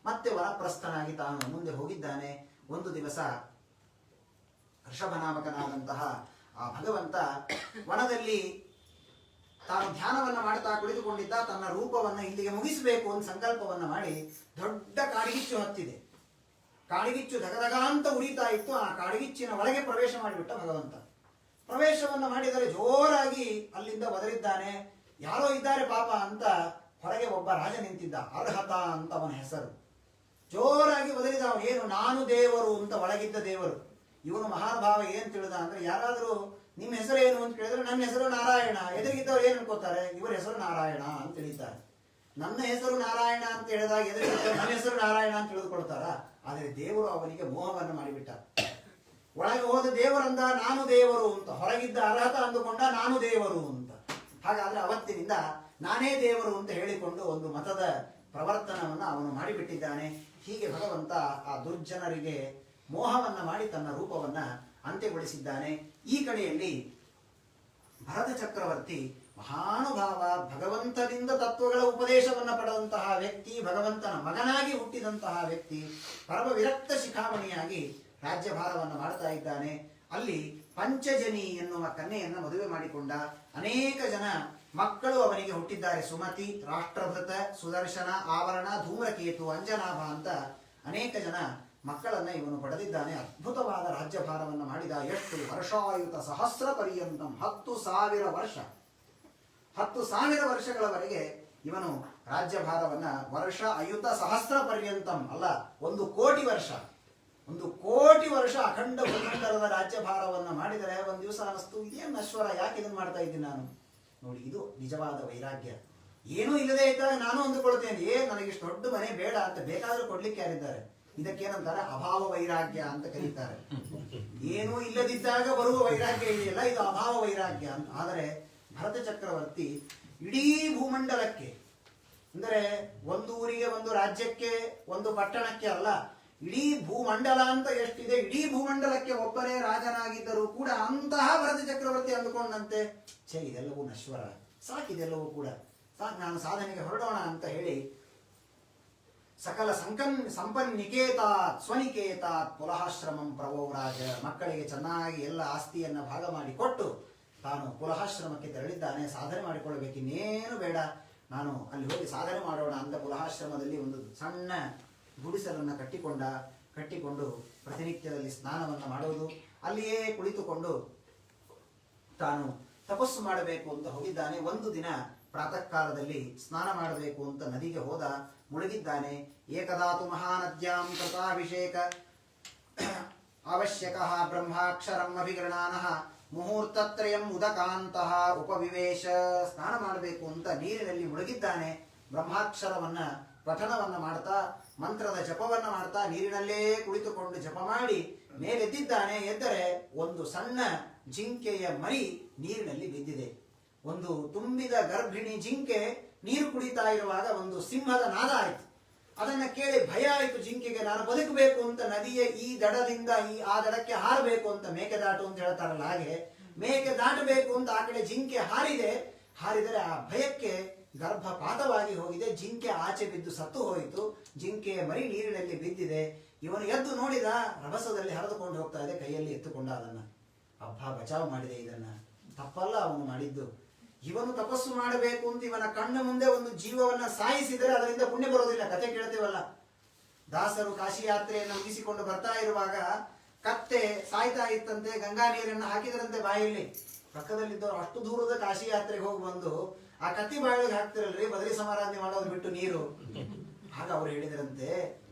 ಮತ್ತೆ ವನಪ್ರಸ್ಥನಾಗಿ ತಾನು ಮುಂದೆ ಹೋಗಿದ್ದಾನೆ. ಒಂದು ದಿವಸ ಋಷಭನಾಮಕನಾದಂತಹ ಆ ಭಗವಂತ ವನದಲ್ಲಿ ತಾನು ಧ್ಯಾನವನ್ನ ಮಾಡ್ತಾ ಕುಳಿತುಕೊಂಡಿದ್ದ. ತನ್ನ ರೂಪವನ್ನ ಇಲ್ಲಿಗೆ ಮುಗಿಸಬೇಕು ಅಂತ ಸಂಕಲ್ಪವನ್ನ ಮಾಡಿ ದೊಡ್ಡ ಕಾಡಿಗಿಚ್ಚು ಹತ್ತಿದೆ. ಕಾಡಿಗಿಚ್ಚು ಧಗಧಗ ಅಂತ ಉರಿತಾ ಇತ್ತು. ಆ ಕಾಡಿಗಿಚ್ಚಿನ ಒಳಗೆ ಪ್ರವೇಶ ಮಾಡಿಬಿಟ್ಟ ಭಗವಂತ. ಪ್ರವೇಶವನ್ನ ಮಾಡಿದರೆ ಜೋರಾಗಿ ಅಲ್ಲಿಂದ ಒದರಿದ್ದಾನೆ. ಯಾರೋ ಇದ್ದಾರೆ ಪಾಪ ಅಂತ ಹೊರಗೆ ಒಬ್ಬ ರಾಜ ನಿಂತಿದ್ದ, ಅರ್ಹತ ಅಂತ ಅವನ ಹೆಸರು. ಜೋರಾಗಿ ಒದರಿದ. ಏನು, ನಾನು ದೇವರು ಅಂತ ಒಳಗಿದ್ದ ದೇವರು. ಇವನು ಮಹಾನುಭಾವ ಏನ್ ತಿಳಿದ ಅಂದ್ರೆ, ಯಾರಾದ್ರೂ ನಿಮ್ಮ ಹೆಸರು ಏನು ಅಂತ ಕೇಳಿದ್ರೆ ನನ್ನ ಹೆಸರು ನಾರಾಯಣ. ಎದುರಿಗಿದ್ದವ್ರು ಏನ್ ಅನ್ಕೋತಾರೆ, ಇವರ ಹೆಸರು ನಾರಾಯಣ ಅಂತ ತಿಳಿತಾರೆ. ನನ್ನ ಹೆಸರು ನಾರಾಯಣ ಅಂತ ಹೇಳಿದಾಗ ಎದುರಿಗಿದ್ದವ್ರು ನನ್ನ ಹೆಸರು ನಾರಾಯಣ ಅಂತ ತಿಳಿದುಕೊಳ್ತಾರ. ಆದರೆ ದೇವರು ಅವನಿಗೆ ಮೋಹವನ್ನು ಮಾಡಿಬಿಟ್ಟ. ಒಳಗೆ ಹೋದ ದೇವರಂದ ನಾನು ದೇವರು ಅಂತ, ಹೊರಗಿದ್ದ ಅರ್ಹತ ಅಂದುಕೊಂಡ ನಾನು ದೇವರು ಅಂತ. ಹಾಗಾದ್ರೆ ಅವತ್ತಿನಿಂದ ನಾನೇ ದೇವರು ಅಂತ ಹೇಳಿಕೊಂಡು ಒಂದು ಮತದ ಪ್ರವರ್ತನವನ್ನ ಅವನು ಮಾಡಿಬಿಟ್ಟಿದ್ದಾನೆ. ಹೀಗೆ ಭಗವಂತ ಆ ದುರ್ಜನರಿಗೆ ಮೋಹವನ್ನ ಮಾಡಿ ತನ್ನ ರೂಪವನ್ನ ಅಂತ್ಯಗೊಳಿಸಿದ್ದಾನೆ. ಈ ಕಡೆಯಲ್ಲಿ ಭರತ ಚಕ್ರವರ್ತಿ ಮಹಾನುಭಾವ, ಭಗವಂತನಿಂದ ತತ್ವಗಳ ಉಪದೇಶವನ್ನ ಪಡೆದಂತಹ ವ್ಯಕ್ತಿ, ಭಗವಂತನ ಮಗನಾಗಿ ಹುಟ್ಟಿದಂತಹ ವ್ಯಕ್ತಿ, ಪರಮ ವಿರಕ್ತ ಶಿಖಾಮಣಿಯಾಗಿ ರಾಜ್ಯಭಾರವನ್ನು ಮಾಡ್ತಾ ಇದ್ದಾನೆ. ಅಲ್ಲಿ ಪಂಚಜನಿ ಎನ್ನುವ ಕನ್ಯೆಯನ್ನ ಮದುವೆ ಮಾಡಿಕೊಂಡ. ಅನೇಕ ಜನ ಮಕ್ಕಳು ಅವನಿಗೆ ಹುಟ್ಟಿದ್ದಾರೆ. ಸುಮತಿ, ರಾಷ್ಟ್ರಭೃತ, ಸುದರ್ಶನ, ಆವರಣ, ಧೂಮ್ರಕೇತು, ಅಂಜನಾಭ ಅಂತ ಅನೇಕ ಜನ ಮಕ್ಕಳನ್ನ ಇವನು ಪಡೆದಿದ್ದಾನೆ. ಅದ್ಭುತವಾದ ರಾಜ್ಯಭಾರವನ್ನು ಮಾಡಿದ. ಎಷ್ಟು ವರ್ಷಾಯುತ ಸಹಸ್ರ ಪರ್ಯಂತಂ, 10,000 ವರ್ಷ, 10,000 ವರ್ಷಗಳವರೆಗೆ ಇವನು ರಾಜ್ಯಭಾರವನ್ನ, ವರ್ಷ ಅಯುತ ಸಹಸ್ರ ಪರ್ಯಂತಂ ಅಲ್ಲ, 1,000,000 ವರ್ಷ, 1,000,000 ವರ್ಷ ಅಖಂಡ ಭೂಮಂಡಲದ ರಾಜ್ಯಭಾರವನ್ನ ಮಾಡಿದರೆ ಒಂದು ದಿವಸ ಅನಿಸ್ತು, ಇದೇನು ನಶ್ವರ, ಯಾಕೆ ಇದನ್ನು ಮಾಡ್ತಾ ಇದ್ದೀನಿ ನಾನು. ನೋಡಿ, ಇದು ನಿಜವಾದ ವೈರಾಗ್ಯ. ಏನೂ ಇಲ್ಲದೆ ಇದ್ದಾಗ ನಾನು ಅಂದುಕೊಳ್ತೇನೆ, ನನಗಿಷ್ಟು ದೊಡ್ಡ ಮನೆ ಬೇಡ ಅಂತ, ಬೇಕಾದ್ರೂ ಕೊಡ್ಲಿಕ್ಕೆ ಯಾರಿದ್ದಾರೆ. ಇದಕ್ಕೇನಂತಾರೆ ಅಭಾವ ವೈರಾಗ್ಯ ಅಂತ ಕರೀತಾರೆ. ಏನೂ ಇಲ್ಲದಿದ್ದಾಗ ಬರುವ ವೈರಾಗ್ಯ ಇದೆಯಲ್ಲ, ಇದು ಅಭಾವ ವೈರಾಗ್ಯ ಅಂತ. ಆದರೆ ಭರತ ಚಕ್ರವರ್ತಿ ಇಡೀ ಭೂಮಂಡಲಕ್ಕೆ, ಅಂದರೆ ಒಂದು ಊರಿಗೆ, ಒಂದು ರಾಜ್ಯಕ್ಕೆ, ಒಂದು ಪಟ್ಟಣಕ್ಕೆ ಅಲ್ಲ, ಇಡೀ ಭೂಮಂಡಲ ಅಂತ ಎಷ್ಟಿದೆ, ಇಡೀ ಭೂಮಂಡಲಕ್ಕೆ ಒಬ್ಬರೇ ರಾಜನಾಗಿದ್ದರೂ ಕೂಡ ಅಂತಹ ಭರತ ಚಕ್ರವರ್ತಿ ಅಂದುಕೊಂಡಂತೆ, ಇದೆಲ್ಲವೂ ನಶ್ವರ, ಸಾಕಿದೆಲ್ಲವೂ ಕೂಡ ಸಾಕು, ನಾನು ಸಾಧನೆಗೆ ಹೊರಡೋಣ ಅಂತ ಹೇಳಿ ಸಕಲ ಸಂಪನ್ನಿಕೇತಾತ್ ಸ್ವನಿಕೇತಾತ್ ಪುಲಹಾಶ್ರಮಂ ಪ್ರವೌರಾಜ, ಮಕ್ಕಳಿಗೆ ಚೆನ್ನಾಗಿ ಎಲ್ಲ ಆಸ್ತಿಯನ್ನ ಭಾಗ ಮಾಡಿ ಕೊಟ್ಟು ತಾನು ಪುಲಹಾಶ್ರಮಕ್ಕೆ ತೆರಳಿದ್ದಾನೆ. ಸಾಧನೆ ಮಾಡಿಕೊಳ್ಳಬೇಕು, ಇನ್ನೇನು ಬೇಡ, ನಾನು ಅಲ್ಲಿ ಹೋಗಿ ಸಾಧನೆ ಮಾಡೋಣ ಅಂತ ಪುಲಹಾಶ್ರಮದಲ್ಲಿ ಒಂದು ಸಣ್ಣ ಗುಡಿಸಲನ್ನು ಕಟ್ಟಿಕೊಂಡು ಪ್ರತಿನಿತ್ಯದಲ್ಲಿ ಸ್ನಾನವನ್ನು ಮಾಡುವುದು, ಅಲ್ಲಿಯೇ ಕುಳಿತುಕೊಂಡು ತಾನು ತಪಸ್ಸು ಮಾಡಬೇಕು ಅಂತ ಹೋಗಿದ್ದಾನೆ. ಒಂದು ದಿನ ಪ್ರಾತಃ ಕಾಲದಲ್ಲಿ ಸ್ನಾನ ಮಾಡಬೇಕು ಅಂತ ನದಿಗೆ ಹೋದ, ಮುಳುಗಿದ್ದಾನೆ. ಏಕದಾತು ಮಹಾನದ್ಯಾಂ ಕೃತಾಭಿಷೇಕ ಅವಶ್ಯಕ ಬ್ರಹ್ಮಾಕ್ಷರಂ ಅಭಿಗೃಣಾನಃ ಮುಹೂರ್ತತ್ರಯಂ ಉದಕಾಂತಹ ಉಪವಿವೇಶ. ಸ್ನಾನ ಮಾಡಬೇಕು ಅಂತ ನೀರಿನಲ್ಲಿ ಮುಳುಗಿದ್ದಾನೆ. ಬ್ರಹ್ಮಾಕ್ಷರವನ್ನ ಪಠಣವನ್ನ ಮಾಡ್ತಾ, ಮಂತ್ರದ ಜಪವನ್ನ ಮಾಡ್ತಾ, ನೀರಿನಲ್ಲೇ ಕುಳಿತುಕೊಂಡು ಜಪ ಮಾಡಿ ಮೇಲೆದ್ದಿದ್ದಾನೆ. ಎದ್ದರೆ ಒಂದು ಸಣ್ಣ ಜಿಂಕೆಯ ಮರಿ ನೀರಿನಲ್ಲಿ ಬಿದ್ದಿದೆ. ಒಂದು ತುಂಬಿದ ಗರ್ಭಿಣಿ ಜಿಂಕೆ ನೀರು ಕುಡಿತಾ ಇರುವಾಗ ಒಂದು ಸಿಂಹದ ನಾದ ಆಯಿತು. ಅದನ್ನ ಕೇಳಿ ಭಯ ಆಯಿತು ಜಿಂಕೆಗೆ. ನಾನು ಬದುಕಬೇಕು ಅಂತ ನದಿಯ ಈ ದಡದಿಂದ ಆ ದಡಕ್ಕೆ ಹಾರಬೇಕು ಅಂತ, ಮೇಕೆ ದಾಟು ಅಂತ ಹೇಳ್ತಾರಲ್ಲ ಹಾಗೆ, ಮೇಕೆ ದಾಟಬೇಕು ಅಂತ ಆ ಕಡೆ ಜಿಂಕೆ ಹಾರಿದರೆ ಆ ಭಯಕ್ಕೆ ಗರ್ಭಪಾತವಾಗಿ ಹೋಗಿದೆ. ಜಿಂಕೆ ಆಚೆ ಬಿದ್ದು ಸತ್ತು ಹೋಯಿತು. ಜಿಂಕೆಯ ಮರಿ ನೀರಿನಲ್ಲಿ ಬಿದ್ದಿದೆ. ಇವನು ಎದ್ದು ನೋಡಿದ, ರಭಸದಲ್ಲಿ ಹರಿದುಕೊಂಡು ಹೋಗ್ತಾ ಇದೆ, ಕೈಯಲ್ಲಿ ಎತ್ತುಕೊಂಡ ಅದನ್ನ. ಅಬ್ಬಾ, ಬಚಾವ್ ಮಾಡಿದೆ, ಇದನ್ನ ತಪ್ಪಲ್ಲ ಅವನು ಮಾಡಿದ್ದು. ಇವನು ತಪಸ್ಸು ಮಾಡಬೇಕು ಅಂತ ಇವನ ಕಣ್ಣ ಮುಂದೆ ಒಂದು ಜೀವವನ್ನ ಸಾಯಿಸಿದರೆ ಅದರಿಂದ ಪುಣ್ಯ ಬರೋದಿಲ್ಲ. ಕತೆ ಕೇಳ್ತೇವಲ್ಲ, ದಾಸರು ಕಾಶಿ ಯಾತ್ರೆಯನ್ನು ಮುಗಿಸಿಕೊಂಡು ಬರ್ತಾ ಇರುವಾಗ ಕತ್ತೆ ಸಾಯ್ತಾ ಇತ್ತಂತೆ, ಗಂಗಾ ನೀರನ್ನು ಹಾಕಿದರಂತೆ ಬಾಯಲ್ಲಿ. ಪಕ್ಕದಲ್ಲಿದ್ದವರು ಅಷ್ಟು ದೂರದ ಕಾಶಿ ಯಾತ್ರೆಗೆ ಹೋಗಿ ಬಂದು ಆ ಕತ್ತಿ ಬಾಯಿಗೆ ಹಾಕ್ತಿರಲ್ರಿ, ಬದರಿ ಸಮಾರಾಧನೆ ಮಾಡೋದು ಬಿಟ್ಟು ನೀರು. ಆಗ ಅವರು ಹೇಳಿದರಂತೆ,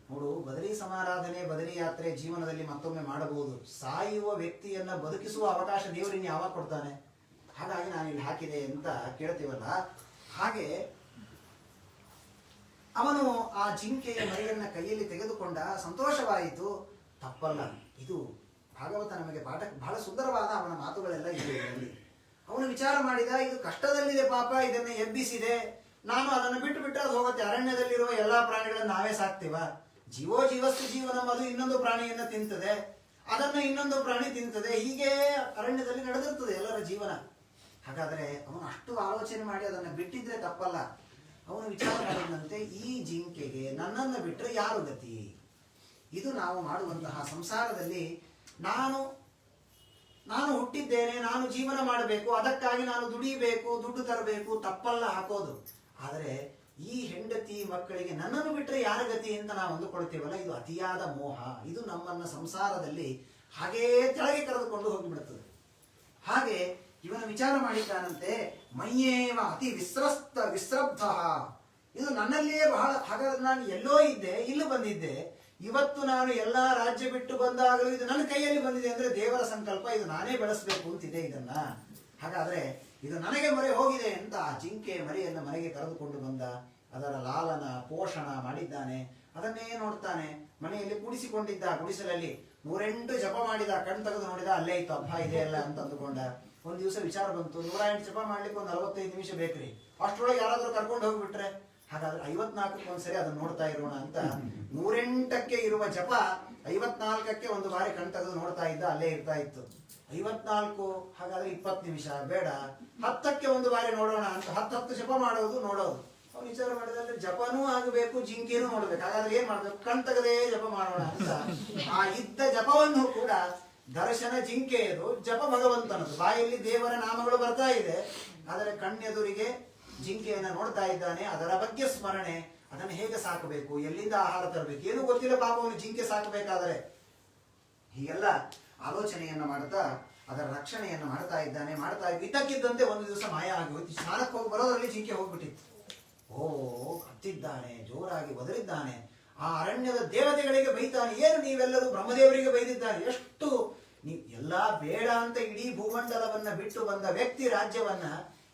ನೋಡು, ಬದರಿ ಸಮಾರಾಧನೆ, ಬದರಿ ಯಾತ್ರೆ ಜೀವನದಲ್ಲಿ ಮತ್ತೊಮ್ಮೆ ಮಾಡಬಹುದು. ಸಾಯುವ ವ್ಯಕ್ತಿಯನ್ನ ಬದುಕಿಸುವ ಅವಕಾಶ ದೇವರಿನ ಯಾವಾಗ ಕೊಡ್ತಾನೆ? ಹಾಗಾಗಿ ನಾನು ಇಲ್ಲಿ ಹಾಕಿದೆ ಅಂತ ಕೇಳ್ತೀವಲ್ಲ, ಹಾಗೆ ಅವನು ಆ ಜಿಂಕೆಯ ಮರಿಯನ್ನ ಕೈಯಲ್ಲಿ ತೆಗೆದುಕೊಂಡ. ಸಂತೋಷವಾಯಿತು, ತಪ್ಪಲ್ಲ. ಇದು ಭಾಗವತ ನಮಗೆ ಪಾಠ, ಬಹಳ ಸುಂದರವಾದ ಅವನ ಮಾತುಗಳೆಲ್ಲ ಇದೆ ಇದರಲ್ಲಿ. ಅವನು ವಿಚಾರ ಮಾಡಿದ, ಇದು ಕಷ್ಟದಲ್ಲಿದೆ ಪಾಪ, ಇದನ್ನ ಎಬ್ಬಿಸಿದೆ, ನಾನು ಅದನ್ನು ಬಿಟ್ಟು ಅದು ಹೋಗುತ್ತೆ. ಅರಣ್ಯದಲ್ಲಿರುವ ಎಲ್ಲಾ ಪ್ರಾಣಿಗಳನ್ನು ನಾವೇ ಸಾಕ್ತೀವ? ಜೀವಸ್ತು ಜೀವನಂ, ಅದು ಇನ್ನೊಂದು ಪ್ರಾಣಿಯನ್ನ ತಿಂತದೆ, ಅದನ್ನ ಇನ್ನೊಂದು ಪ್ರಾಣಿ ತಿಂತದೆ, ಹೀಗೆ ಅರಣ್ಯದಲ್ಲಿ ನಡೆದಿರ್ತದೆ ಎಲ್ಲರ ಜೀವನ. ಹಾಗಾದ್ರೆ ಅವನು ಅಷ್ಟು ಆಲೋಚನೆ ಮಾಡಿ ಅದನ್ನ ಬಿಟ್ಟಿದ್ರೆ ತಪ್ಪಲ್ಲ. ಅವನು ವಿಚಾರ ಮಾಡಿದಂತೆ, ಈ ಜಿಂಕೆಗೆ ನನ್ನನ್ನು ಬಿಟ್ಟರೆ ಯಾರು ಗತಿ? ಇದು ನಾವು ಮಾಡುವಂತಹ ಸಂಸಾರದಲ್ಲಿ ನಾನು ಹುಟ್ಟಿದ್ದೇನೆ, ನಾನು ಜೀವನ ಮಾಡಬೇಕು, ಅದಕ್ಕಾಗಿ ನಾನು ದುಡಿಬೇಕು, ದುಡ್ಡು ತರಬೇಕು, ತಪ್ಪಲ್ಲ ಹಾಕೋದು. ಆದರೆ ಈ ಹೆಂಡತಿ ಮಕ್ಕಳಿಗೆ ನನ್ನನ್ನು ಬಿಟ್ಟರೆ ಯಾರ ಗತಿ ಅಂತ ನಾವು ಅಂದುಕೊಳ್ತೇವಲ್ಲ, ಇದು ಅತಿಯಾದ ಮೋಹ. ಇದು ನಮ್ಮನ್ನ ಸಂಸಾರದಲ್ಲಿ ಹಾಗೇ ಕೆಳಗೆ ಕರೆದುಕೊಂಡು ಹೋಗಿಬಿಡುತ್ತದೆ. ಹಾಗೆ ಇವನು ವಿಚಾರ ಮಾಡಿದ್ದಾನಂತೆ, ಮಯ್ಯೇವ ಅತಿ ವಿಸ್ರಬ್ಧ, ಇದು ನನ್ನಲ್ಲಿಯೇ ಬಹಳ. ಹಾಗಾದ್ರೆ ನಾನು ಎಲ್ಲೋ ಇದ್ದೆ, ಇಲ್ಲಿ ಬಂದಿದ್ದೆ, ಇವತ್ತು ನಾನು ಎಲ್ಲಾ ರಾಜ್ಯ ಬಿಟ್ಟು ಬಂದಾಗಲೂ ಇದು ನನ್ನ ಕೈಯಲ್ಲಿ ಬಂದಿದೆ ಅಂದ್ರೆ ದೇವರ ಸಂಕಲ್ಪ, ಇದು ನಾನೇ ಬೆಳೆಸಬೇಕು ಅಂತಿದೆ ಇದನ್ನ. ಹಾಗಾದ್ರೆ ಇದು ನನಗೆ ಮೊರೆ ಹೋಗಿದೆ ಅಂತ ಆ ಜಿಂಕೆ ಮರಿಯನ್ನು ಮನೆಗೆ ಕರೆದುಕೊಂಡು ಬಂದ. ಅದರ ಲಾಲನ ಪೋಷಣ ಮಾಡಿದ್ದಾನೆ. ಅದನ್ನೇ ನೋಡ್ತಾನೆ. ಮನೆಯಲ್ಲಿ ಕೂಡಿಸಿಕೊಂಡಿದ್ದ ಗುಡಿಸಲಲ್ಲಿ 108 ಜಪ ಮಾಡಿದ. ಕಣ್ ತೆಗೆದು ನೋಡಿದ, ಅಲ್ಲೇ ಇತ್ತು, ಹಬ್ಬ ಇದೆ ಅಲ್ಲ ಅಂತ ಅಂದುಕೊಂಡ. ಒಂದ್ ದಿವಸ ವಿಚಾರ ಬಂತು, 108 ಜಪ ಮಾಡ್ಲಿಕ್ಕೆ ಒಂದು 45 ನಿಮಿಷ ಬೇಕ್ರಿ, ಅಷ್ಟರೊಳಗೆ ಯಾರಾದ್ರೂ ಕರ್ಕೊಂಡು ಹೋಗ್ಬಿಟ್ರೆ, ಹಾಗಾದ್ರೆ 54ಕ್ಕೆ ಒಂದ್ಸರಿ ಅದನ್ನ ನೋಡ್ತಾ ಇರೋಣ ಅಂತ 108ಕ್ಕೆ ಇರುವ ಜಪ 54ಕ್ಕೆ ಒಂದು ಬಾರಿ ಕಣ್ ತೆಗೆದು ನೋಡ್ತಾ ಇದ್ದ, ಅಲ್ಲೇ ಇರ್ತಾ ಇತ್ತು. 54, ಹಾಗಾದ್ರೆ 20 ನಿಮಿಷ ಬೇಡ, 10ಕ್ಕೆ ಒಂದು ಬಾರಿ ನೋಡೋಣ ಅಂತ 10 ಜಪ ಮಾಡೋದು ನೋಡೋದು. ಅವ್ನು ವಿಚಾರ ಮಾಡಿದ್ರೆ ಜಪನೂ ಆಗಬೇಕು, ಜಿಂಕೆನೂ ನೋಡ್ಬೇಕು. ಹಾಗಾದ್ರೆ ಏನ್ ಮಾಡ್ಬೇಕು? ಕಣ್ ತೆಗೆದೇ ಜಪ ಮಾಡೋಣ ಅಂತ ಆ ಇದ್ದ ಜಪವನ್ನು ಕೂಡ ದರ್ಶನ ಜಿಂಕೆಯದು, ಜಪ ಭಗವಂತನದು. ಬಾಯಲ್ಲಿ ದೇವರ ನಾಮಗಳು ಬರ್ತಾ ಇದೆ, ಆದರೆ ಕಣ್ಣೆದುರಿಗೆ ಜಿಂಕೆಯನ್ನ ನೋಡ್ತಾ ಇದ್ದಾನೆ. ಅದರ ಬಗ್ಗೆ ಸ್ಮರಣೆ, ಅದನ್ನು ಹೇಗೆ ಸಾಕಬೇಕು, ಎಲ್ಲಿಂದ ಆಹಾರ ತರಬೇಕು, ಏನೂ ಗೊತ್ತಿಲ್ಲ ಪಾಪ ಅವನು ಜಿಂಕೆ ಸಾಕಬೇಕಾದರೆ. ಹೀಗೆಲ್ಲ ಆಲೋಚನೆಯನ್ನು ಮಾಡ್ತಾ ಅದರ ರಕ್ಷಣೆಯನ್ನು ಮಾಡ್ತಾ ಇದ್ದಾನೆ. ಇದ್ದಕ್ಕಿದ್ದಂತೆ ಒಂದು ದಿವಸ ಮಾಯ ಆಗಿ ಹೋಯ್ತು. ಸ್ನಾನಕ್ಕೆ ಹೋಗಿ ಬರೋದ್ರಲ್ಲಿ ಜಿಂಕೆ ಹೋಗ್ಬಿಟ್ಟಿತ್ತು. ಹತ್ತಿದ್ದಾನೆ, ಜೋರಾಗಿ ಒದರಿದ್ದಾನೆ. ಆ ಅರಣ್ಯದ ದೇವತೆಗಳಿಗೆ ಬೈತಾನೆ, ಏನು ನೀವೆಲ್ಲರೂ ಬ್ರಹ್ಮದೇವರಿಗೆ ಬೈದಿದ್ದಾನೆ, ಎಷ್ಟು ನೀವು ಎಲ್ಲ ಬೇಡ ಅಂತ ಇಡೀ ಭೂಮಂಡಲವನ್ನ ಬಿಟ್ಟು ಬಂದ ವ್ಯಕ್ತಿ ರಾಜ್ಯವನ್ನ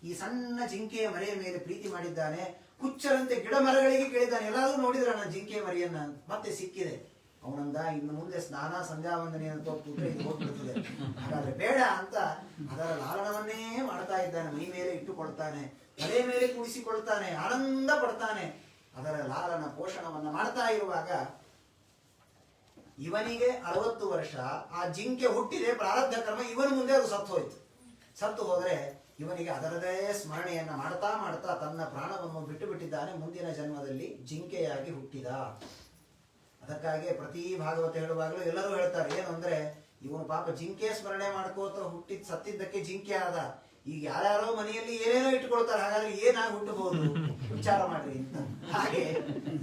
ಈ ಸಣ್ಣ ಜಿಂಕೆಯ ಮರೆಯ ಮೇಲೆ ಪ್ರೀತಿ ಮಾಡಿದ್ದಾನೆ. ಹುಚ್ಚರಂತೆ ಗಿಡ ಮರಗಳಿಗೆ ಕೇಳಿದ್ದಾನೆ, ಎಲ್ಲಾದ್ರೂ ನೋಡಿದ್ರ ನನ್ನ ಜಿಂಕೆಯ ಮರಿಯನ್ನ, ಮತ್ತೆ ಸಿಕ್ಕಿದೆ. ಅವನಂದ ಇನ್ನು ಮುಂದೆ ಸ್ನಾನ ಸಂಧ್ಯಾ ವಂದನೆಯನ್ನು ತೋರ್ಬಿಟ್ರೆ ಇದು ಹೋಗ್ಬಿಡ್ತದೆ, ಹಾಗಾದ್ರೆ ಬೇಡ ಅಂತ ಅದರ ಲಾಲನವನ್ನೇ ಮಾಡ್ತಾ ಇದ್ದಾನೆ. ಮೈ ಮೇಲೆ ಇಟ್ಟುಕೊಳ್ತಾನೆ, ತಲೆ ಮೇಲೆ ಕೂಡಿಸಿಕೊಳ್ತಾನೆ, ಆನಂದ ಪಡ್ತಾನೆ. ಅದರ ಲಾಲನ ಪೋಷಣವನ್ನ ಮಾಡ್ತಾ ಇರುವಾಗ ಇವನಿಗೆ 60 ವರ್ಷ, ಆ ಜಿಂಕೆ ಹುಟ್ಟಿದೆ, ಪ್ರಾರಬ್ಧ ಕರ್ಮ, ಇವನ ಮುಂದೆ ಅದು ಸತ್ತು ಹೋಯ್ತು. ಸತ್ತು ಹೋದ್ರೆ ಇವನಿಗೆ ಅದರದೇ ಸ್ಮರಣೆಯನ್ನ ಮಾಡ್ತಾ ಮಾಡ್ತಾ ತನ್ನ ಪ್ರಾಣವನ್ನು ಬಿಟ್ಟು ಬಿಟ್ಟಿದ್ದಾನೆ. ಮುಂದಿನ ಜನ್ಮದಲ್ಲಿ ಜಿಂಕೆಯಾಗಿ ಹುಟ್ಟಿದ. ಅದಕ್ಕಾಗಿ ಪ್ರತಿ ಭಾಗವತ ಹೇಳುವಾಗಲೂ ಎಲ್ಲರೂ ಹೇಳ್ತಾರೆ, ಏನು ಅಂದ್ರೆ ಇವನು ಪಾಪ ಜಿಂಕೆ ಸ್ಮರಣೆ ಮಾಡ್ಕೋತ ಸತ್ತಿದ್ದಕ್ಕೆ ಜಿಂಕೆ ಆದ. ಈಗ ಯಾರ್ಯಾರೋ ಮನೆಯಲ್ಲಿ ಏನೇನೋ ಇಟ್ಕೊಳ್ತಾರೆ, ಹಾಗಾದ್ರೆ ಏನಾಗಿ ಹುಟ್ಟಬಹುದು ವಿಚಾರ ಮಾಡ್ರಿ ಅಂತ. ಹಾಗೆ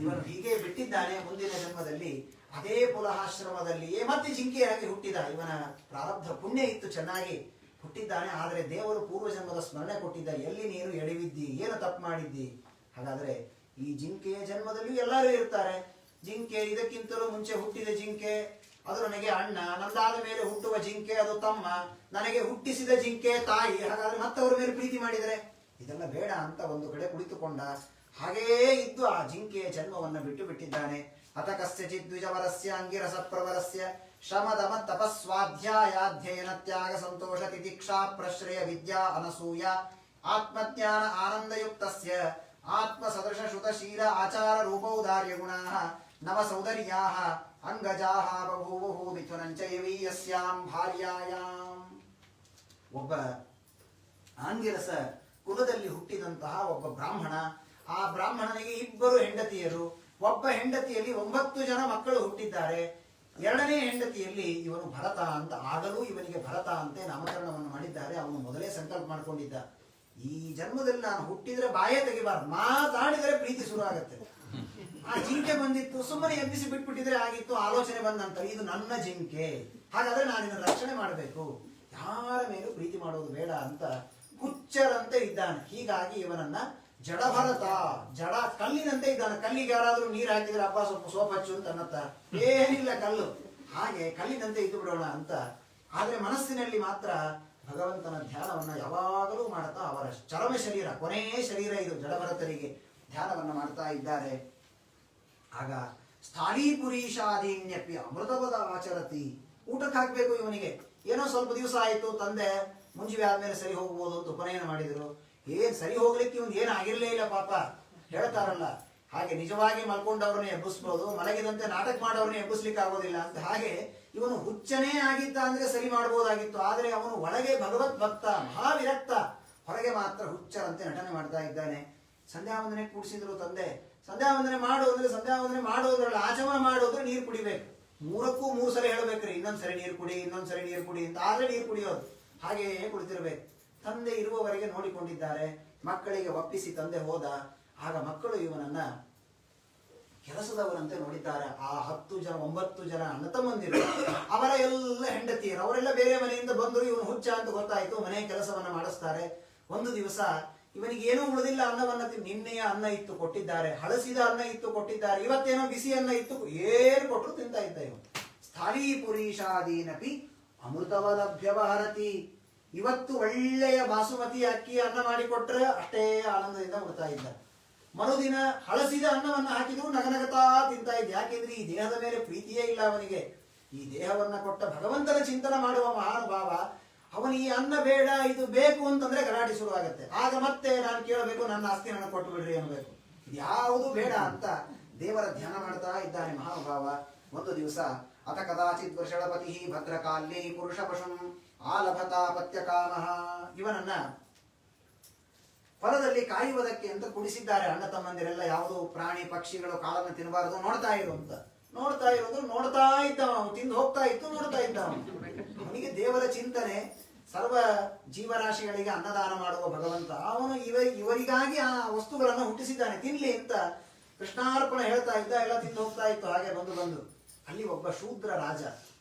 ಇವನು ಹೀಗೆ ಬಿಟ್ಟಿದ್ದಾನೆ. ಮುಂದಿನ ಜನ್ಮದಲ್ಲಿ ಅದೇ ಪುಲಹಾಶ್ರಮದಲ್ಲಿಯೇ ಮತ್ತೆ ಜಿಂಕೆಯಾಗಿ ಹುಟ್ಟಿದ. ಇವನ ಪ್ರಾರಬ್ಧ ಪುಣ್ಯ ಇತ್ತು, ಚೆನ್ನಾಗಿ ಹುಟ್ಟಿದ್ದಾನೆ. ಆದರೆ ದೇವರು ಪೂರ್ವ ಜನ್ಮದ ಸ್ಮರಣೆ ಕೊಟ್ಟಿದ್ದ, ಎಲ್ಲಿ ನೀನು ಎಡವಿದ್ದಿ, ಏನು ತಪ್ಪು ಮಾಡಿದ್ದಿ. ಹಾಗಾದ್ರೆ ಈ ಜಿಂಕೆಯ ಜನ್ಮದಲ್ಲಿಯೂ ಎಲ್ಲರೂ ಇರ್ತಾರೆ. ಜಿಂಕೆ ಇದಕ್ಕಿಂತಲೂ ಮುಂಚೆ ಹುಟ್ಟಿದ ಜಿಂಕೆ, ಅದು ನನಗೆ ಅಣ್ಣ, ನಂದಾದ ಮೇಲೆ ಹುಟ್ಟುವ ಜಿಂಕೆ ಅದು ತಮ್ಮ, ನನಗೆ ಹುಟ್ಟಿಸಿದ ಜಿಂಕೆ ತಾಯಿ. ಹಾಗಾದ್ರೆ ಮತ್ತವರ ಮೇಲೆ ಪ್ರೀತಿ ಮಾಡಿದರೆ ಇದೆಲ್ಲ ಬೇಡ ಅಂತ ಒಂದು ಕಡೆ ಕುಳಿತುಕೊಂಡ. ಹಾಗೇ ಇದ್ದು ಆ ಜಿಂಕೆಯ ಜನ್ಮವನ್ನು ಬಿಟ್ಟು ಬಿಟ್ಟಿದ್ದಾನೆ. ಅತ ಕಸ್ಯಚಿತ್ ದ್ವಿಜವರಸ್ಯ ಅಂಗಿರಸ ಪ್ರವರಸ್ಯ ಶ್ರಮದಮ ತಪಸ್ವಾಧ್ಯಾಯಾಧ್ಯಯನ ತ್ಯಾಗ ಸಂತೋಷ ತಿತಿಕ್ಷಾ ಪ್ರಶ್ರಯ ವಿದ್ಯಾ ಅನಸೂಯ ಆತ್ಮಜ್ಞಾನ ಆನಂದಯುಕ್ತಸ್ಯ ಆತ್ಮ ಸದೃಶ ಶ್ರುತಶೀಲ ಆಚಾರ ರೂಪೌದಾರ್ಯ ಗುಣಾಃ ನವ ಸೌದರ್ಯಾಃ ಅಂಗಜಾಃ ಬಭೂವುಃ ಮಿಥುನಂಚಯವೀಯಸ್ಯಾಂ ಭಾರ್ಯಾಯಾಂ. ಒಬ್ಬ ಆಂಗಿರಸ ಕುಲದಲ್ಲಿ ಹುಟ್ಟಿದಂತಹ ಒಬ್ಬ ಬ್ರಾಹ್ಮಣ. ಆ ಬ್ರಾಹ್ಮಣನಿಗೆ 2 ಹೆಂಡತಿಯರು. ಒಬ್ಬ ಹೆಂಡತಿಯಲ್ಲಿ 9 ಜನ ಮಕ್ಕಳು ಹುಟ್ಟಿದ್ದಾರೆ. 2ನೇ ಹೆಂಡತಿಯಲ್ಲಿ ಇವನು ಭರತ ಅಂತ, ಆಗಲೂ ಇವನಿಗೆ ಭರತ ಅಂತೆ ನಾಮಕರಣವನ್ನು ಮಾಡಿದ್ದಾರೆ. ಅವನು ಮೊದಲೇ ಸಂಕಲ್ಪ ಮಾಡಿಕೊಂಡಿದ್ದ, ಈ ಜನ್ಮದಲ್ಲಿ ನಾನು ಹುಟ್ಟಿದ್ರೆ ಬಾಯೇ ತೆಗಿಬಾರ್ದು, ಮಾತಾಡಿದರೆ ಪ್ರೀತಿ ಶುರು ಆಗತ್ತೆ. ಆ ಜಿಂಕೆ ಬಂದಿತ್ತು, ಸುಮ್ಮನೆ ಎಬ್ಬಿಸಿ ಬಿಟ್ಬಿಟ್ಟಿದ್ರೆ ಆಗಿತ್ತು. ಆಲೋಚನೆ ಬಂದ ನಂತರ ಇದು ನನ್ನ ಜಿಂಕೆ, ಹಾಗಾದ್ರೆ ನಾನು ಇದನ್ನು ರಕ್ಷಣೆ ಮಾಡಬೇಕು, ಯಾರ ಮೇಲೂ ಪ್ರೀತಿ ಮಾಡೋದು ಬೇಡ ಅಂತ ಹುಚ್ಚರಂತೆ ಇದ್ದಾನೆ. ಹೀಗಾಗಿ ಇವನನ್ನ ಜಡಭರತ, ಜಡ ಕಲ್ಲಿನಂತೆ ಇದ್ದಾನೆ. ಕಲ್ಲಿಗೆ ಯಾರಾದ್ರೂ ನೀರು ಹಾಕಿದ್ರೆ ಅಪ್ಪ ಸ್ವಲ್ಪ ಸೋಪ್ ಹಚ್ಚು ಅಂತ ಅನ್ನತ್ತ, ಏನಿಲ್ಲ ಕಲ್ಲು, ಹಾಗೆ ಕಲ್ಲಿನಂತೆ ಇದ್ದು ಬಿಡೋಣ ಅಂತ. ಆದ್ರೆ ಮನಸ್ಸಿನಲ್ಲಿ ಮಾತ್ರ ಭಗವಂತನ ಧ್ಯಾನವನ್ನ ಯಾವಾಗಲೂ ಮಾಡ್ತಾ, ಅವರ ಚರಮ ಶರೀರ, ಕೊನೆಯ ಶರೀರ ಇದು ಜಡಭರತರಿಗೆ, ಧ್ಯಾನವನ್ನ ಮಾಡ್ತಾ ಇದ್ದಾರೆ. ಆಗ ಸ್ಥಾಳೀಪುರೀಶಾದೀನ್ಯಪಿ ಅಮೃತವದ ಆಚರತಿ. ಊಟಕ್ಕೆ ಹಾಕ್ಬೇಕು ಇವನಿಗೆ. ಏನೋ ಸ್ವಲ್ಪ ದಿವಸ ಆಯ್ತು, ತಂದೆ ಮುಂಜಿವೆ ಆದ್ಮೇಲೆ ಸರಿ ಹೋಗ್ಬೋದು ಅಂತ ಉಪನಯನ ಮಾಡಿದ್ರು. ಏನ್ ಸರಿ ಹೋಗ್ಲಿಕ್ಕೆ ಇವನ್ ಏನ್ ಆಗಿರ್ಲೇ ಇಲ್ಲ ಪಾಪ, ಹೇಳ್ತಾರಲ್ಲ ಹಾಗೆ. ನಿಜವಾಗಿ ಮಲ್ಕೊಂಡವ್ರನ್ನ ಎಬ್ಬಿಸ್ಬೋದು, ಮಲಗಿದಂತೆ ನಾಟಕ ಮಾಡೋರನ್ನ ಎಬ್ಬಿಸ್ಲಿಕ್ಕೆ ಆಗೋದಿಲ್ಲ ಅಂತ. ಹಾಗೆ ಇವನು ಹುಚ್ಚನೇ ಆಗಿದ್ದ ಅಂದ್ರೆ ಸರಿ ಮಾಡಬಹುದಾಗಿತ್ತು. ಆದ್ರೆ ಅವನು ಒಳಗೆ ಭಗವತ್ ಭಕ್ತ, ಮಹಾವಿರಕ್ತ, ಹೊರಗೆ ಮಾತ್ರ ಹುಚ್ಚರಂತೆ ನಟನೆ ಮಾಡ್ತಾ ಇದ್ದಾನೆ. ಸಂಧ್ಯಾವಂದನೆ ಕೂಡಿಸಿದ್ರು ತಂದೆ. ಸಂಧ್ಯಾವಂದನೆ ಮಾಡೋದ್ರೆ ಸಂಧ್ಯಾವಂದನೆ ಮಾಡೋದ್ರಲ್ಲಿ ಆಚಮನ ಮಾಡೋದ್ರೆ ನೀರು ಕುಡಿಬೇಕು. 3ಕ್ಕೂ 3 ಸಲ ಹೇಳ್ಬೇಕ್ರಿ, ಇನ್ನೊಂದ್ಸರಿ ನೀರು ಕುಡಿ, ಇನ್ನೊಂದ್ಸರಿ ನೀರು ಕುಡಿ ಅಂತ. ಆದ್ರೆ ನೀರು ಕುಡಿಯೋದು, ಹಾಗೆಯೇ ಕುಳಿತಿರ್ಬೇಕು. ತಂದೆ ಇರುವವರೆಗೆ ನೋಡಿಕೊಂಡಿದ್ದಾರೆ. ಮಕ್ಕಳಿಗೆ ಒಪ್ಪಿಸಿ ತಂದೆ ಹೋದ. ಆಗ ಮಕ್ಕಳು ಇವನನ್ನ ಕೆಲಸದವರಂತೆ ನೋಡಿದ್ದಾರೆ. ಆ 9 ಜನ ಅಣ್ಣ ತಮ್ಮಂದಿರು, ಅವರ ಎಲ್ಲ ಹೆಂಡತಿಯರು, ಅವರೆಲ್ಲ ಬೇರೆ ಮನೆಯಿಂದ ಬಂದರು. ಇವನು ಹುಚ್ಚ ಅಂತ ಗೊತ್ತಾಯ್ತು, ಮನೆ ಕೆಲಸವನ್ನ ಮಾಡಿಸ್ತಾರೆ. ಒಂದು ದಿವಸ ಇವನಿಗೆ ಏನೂ ಉಳಿದಿಲ್ಲ, ಅನ್ನವನ್ನ ನಿನ್ನೆಯ ಅನ್ನ ಇತ್ತು ಕೊಟ್ಟಿದ್ದಾರೆ, ಹಳಸಿದ ಅನ್ನ ಇತ್ತು ಕೊಟ್ಟಿದ್ದಾರೆ, ಇವತ್ತೇನೋ ಬಿಸಿ ಅನ್ನ ಇತ್ತು, ಏನು ಕೊಟ್ಟರು ತಿಂತಾ ಇದ್ದ ಇವನು. ಸ್ಥಾಳೀಪುರೀಶಾದೀನಪಿ ಅಮೃತವಲಭ್ಯವಹರತಿ. ಇವತ್ತು ಒಳ್ಳೆಯ ಬಾಸುಮತಿ ಅಕ್ಕಿ ಅನ್ನ ಮಾಡಿಕೊಟ್ರೆ ಅಷ್ಟೇ ಆನಂದದಿಂದ ಉಡ್ತಾ ಇದ್ದ. ಮರುದಿನ ಹಳಸಿದ ಅನ್ನವನ್ನ ಹಾಕಿದ್ರು ನಗನಗತಾ ತಿಂತಾ ಇದ್ದ. ಯಾಕೆಂದ್ರೆ ಈ ದೇಹದ ಮೇಲೆ ಪ್ರೀತಿಯೇ ಇಲ್ಲ ಅವನಿಗೆ. ಈ ದೇಹವನ್ನ ಕೊಟ್ಟ ಭಗವಂತನ ಚಿಂತನ ಮಾಡುವ ಮಹಾನುಭಾವ. ಅವನು ಈ ಅನ್ನ ಬೇಡ ಇದು ಬೇಕು ಅಂತಂದ್ರೆ ಗಲಾಟೆ ಶುರುವಾಗತ್ತೆ. ಆಗ ಮತ್ತೆ ನಾನು ಕೇಳಬೇಕು, ನನ್ನ ಆಸ್ತಿ ನನಗೆ ಕೊಟ್ಟು ಬಿಡ್ರಿ ಅನ್ಬೇಕು. ಯಾವುದು ಬೇಡ ಅಂತ ದೇವರ ಧ್ಯಾನ ಮಾಡ್ತಾ ಇದ್ದಾನೆ ಮಹಾನುಭಾವ. ಒಂದು ದಿವಸ ಅತ ಕದಾಚಿತ್ ವೃಷಳಪತಿ ಭದ್ರಕಾಲ್ಯೈ ಪುರುಷ ಪಶುಂ ಆಲಭತಾ ಪತ್ಯಕಾಮಃ. ಇವನನ್ನ ಹೊಲದಲ್ಲಿ ಕಾಯುವುದಕ್ಕೆ ಅಂತ ಕುಡಿಸಿದ್ದಾರೆ ಅಣ್ಣ ತಮ್ಮಂದಿರೆಲ್ಲ. ಯಾವುದು ಪ್ರಾಣಿ ಪಕ್ಷಿಗಳು ಕಾಲನ್ನು ತಿನ್ನಬಾರದು, ನೋಡ್ತಾ ಇರು ಅಂತ. ನೋಡ್ತಾ ಇರೋದು, ನೋಡ್ತಾ ಇದ್ದ ಅವನು. ತಿಂದು ಹೋಗ್ತಾ ಇತ್ತು, ನೋಡ್ತಾ ಇದ್ದ ಅವನು. ಅವನಿಗೆ ದೇವರ ಚಿಂತನೆ, ಸರ್ವ ಜೀವರಾಶಿಗಳಿಗೆ ಅನ್ನದಾನ ಮಾಡುವ ಭಗವಂತ. ಅವನು ಇವರಿಗಾಗಿ ಆ ವಸ್ತುಗಳನ್ನು ಹುಟ್ಟಿಸಿದ್ದಾನೆ, ತಿನ್ಲಿ ಅಂತ. ಕೃಷ್ಣಾರ್ಪಣ ಹೇಳ್ತಾ ಇದ್ದ, ಎಲ್ಲ ತಿಂದು ಹೋಗ್ತಾ ಇತ್ತು. ಹಾಗೆ ಬಂದು ಅಲ್ಲಿ ಒಬ್ಬ ಶೂದ್ರ ರಾಜ,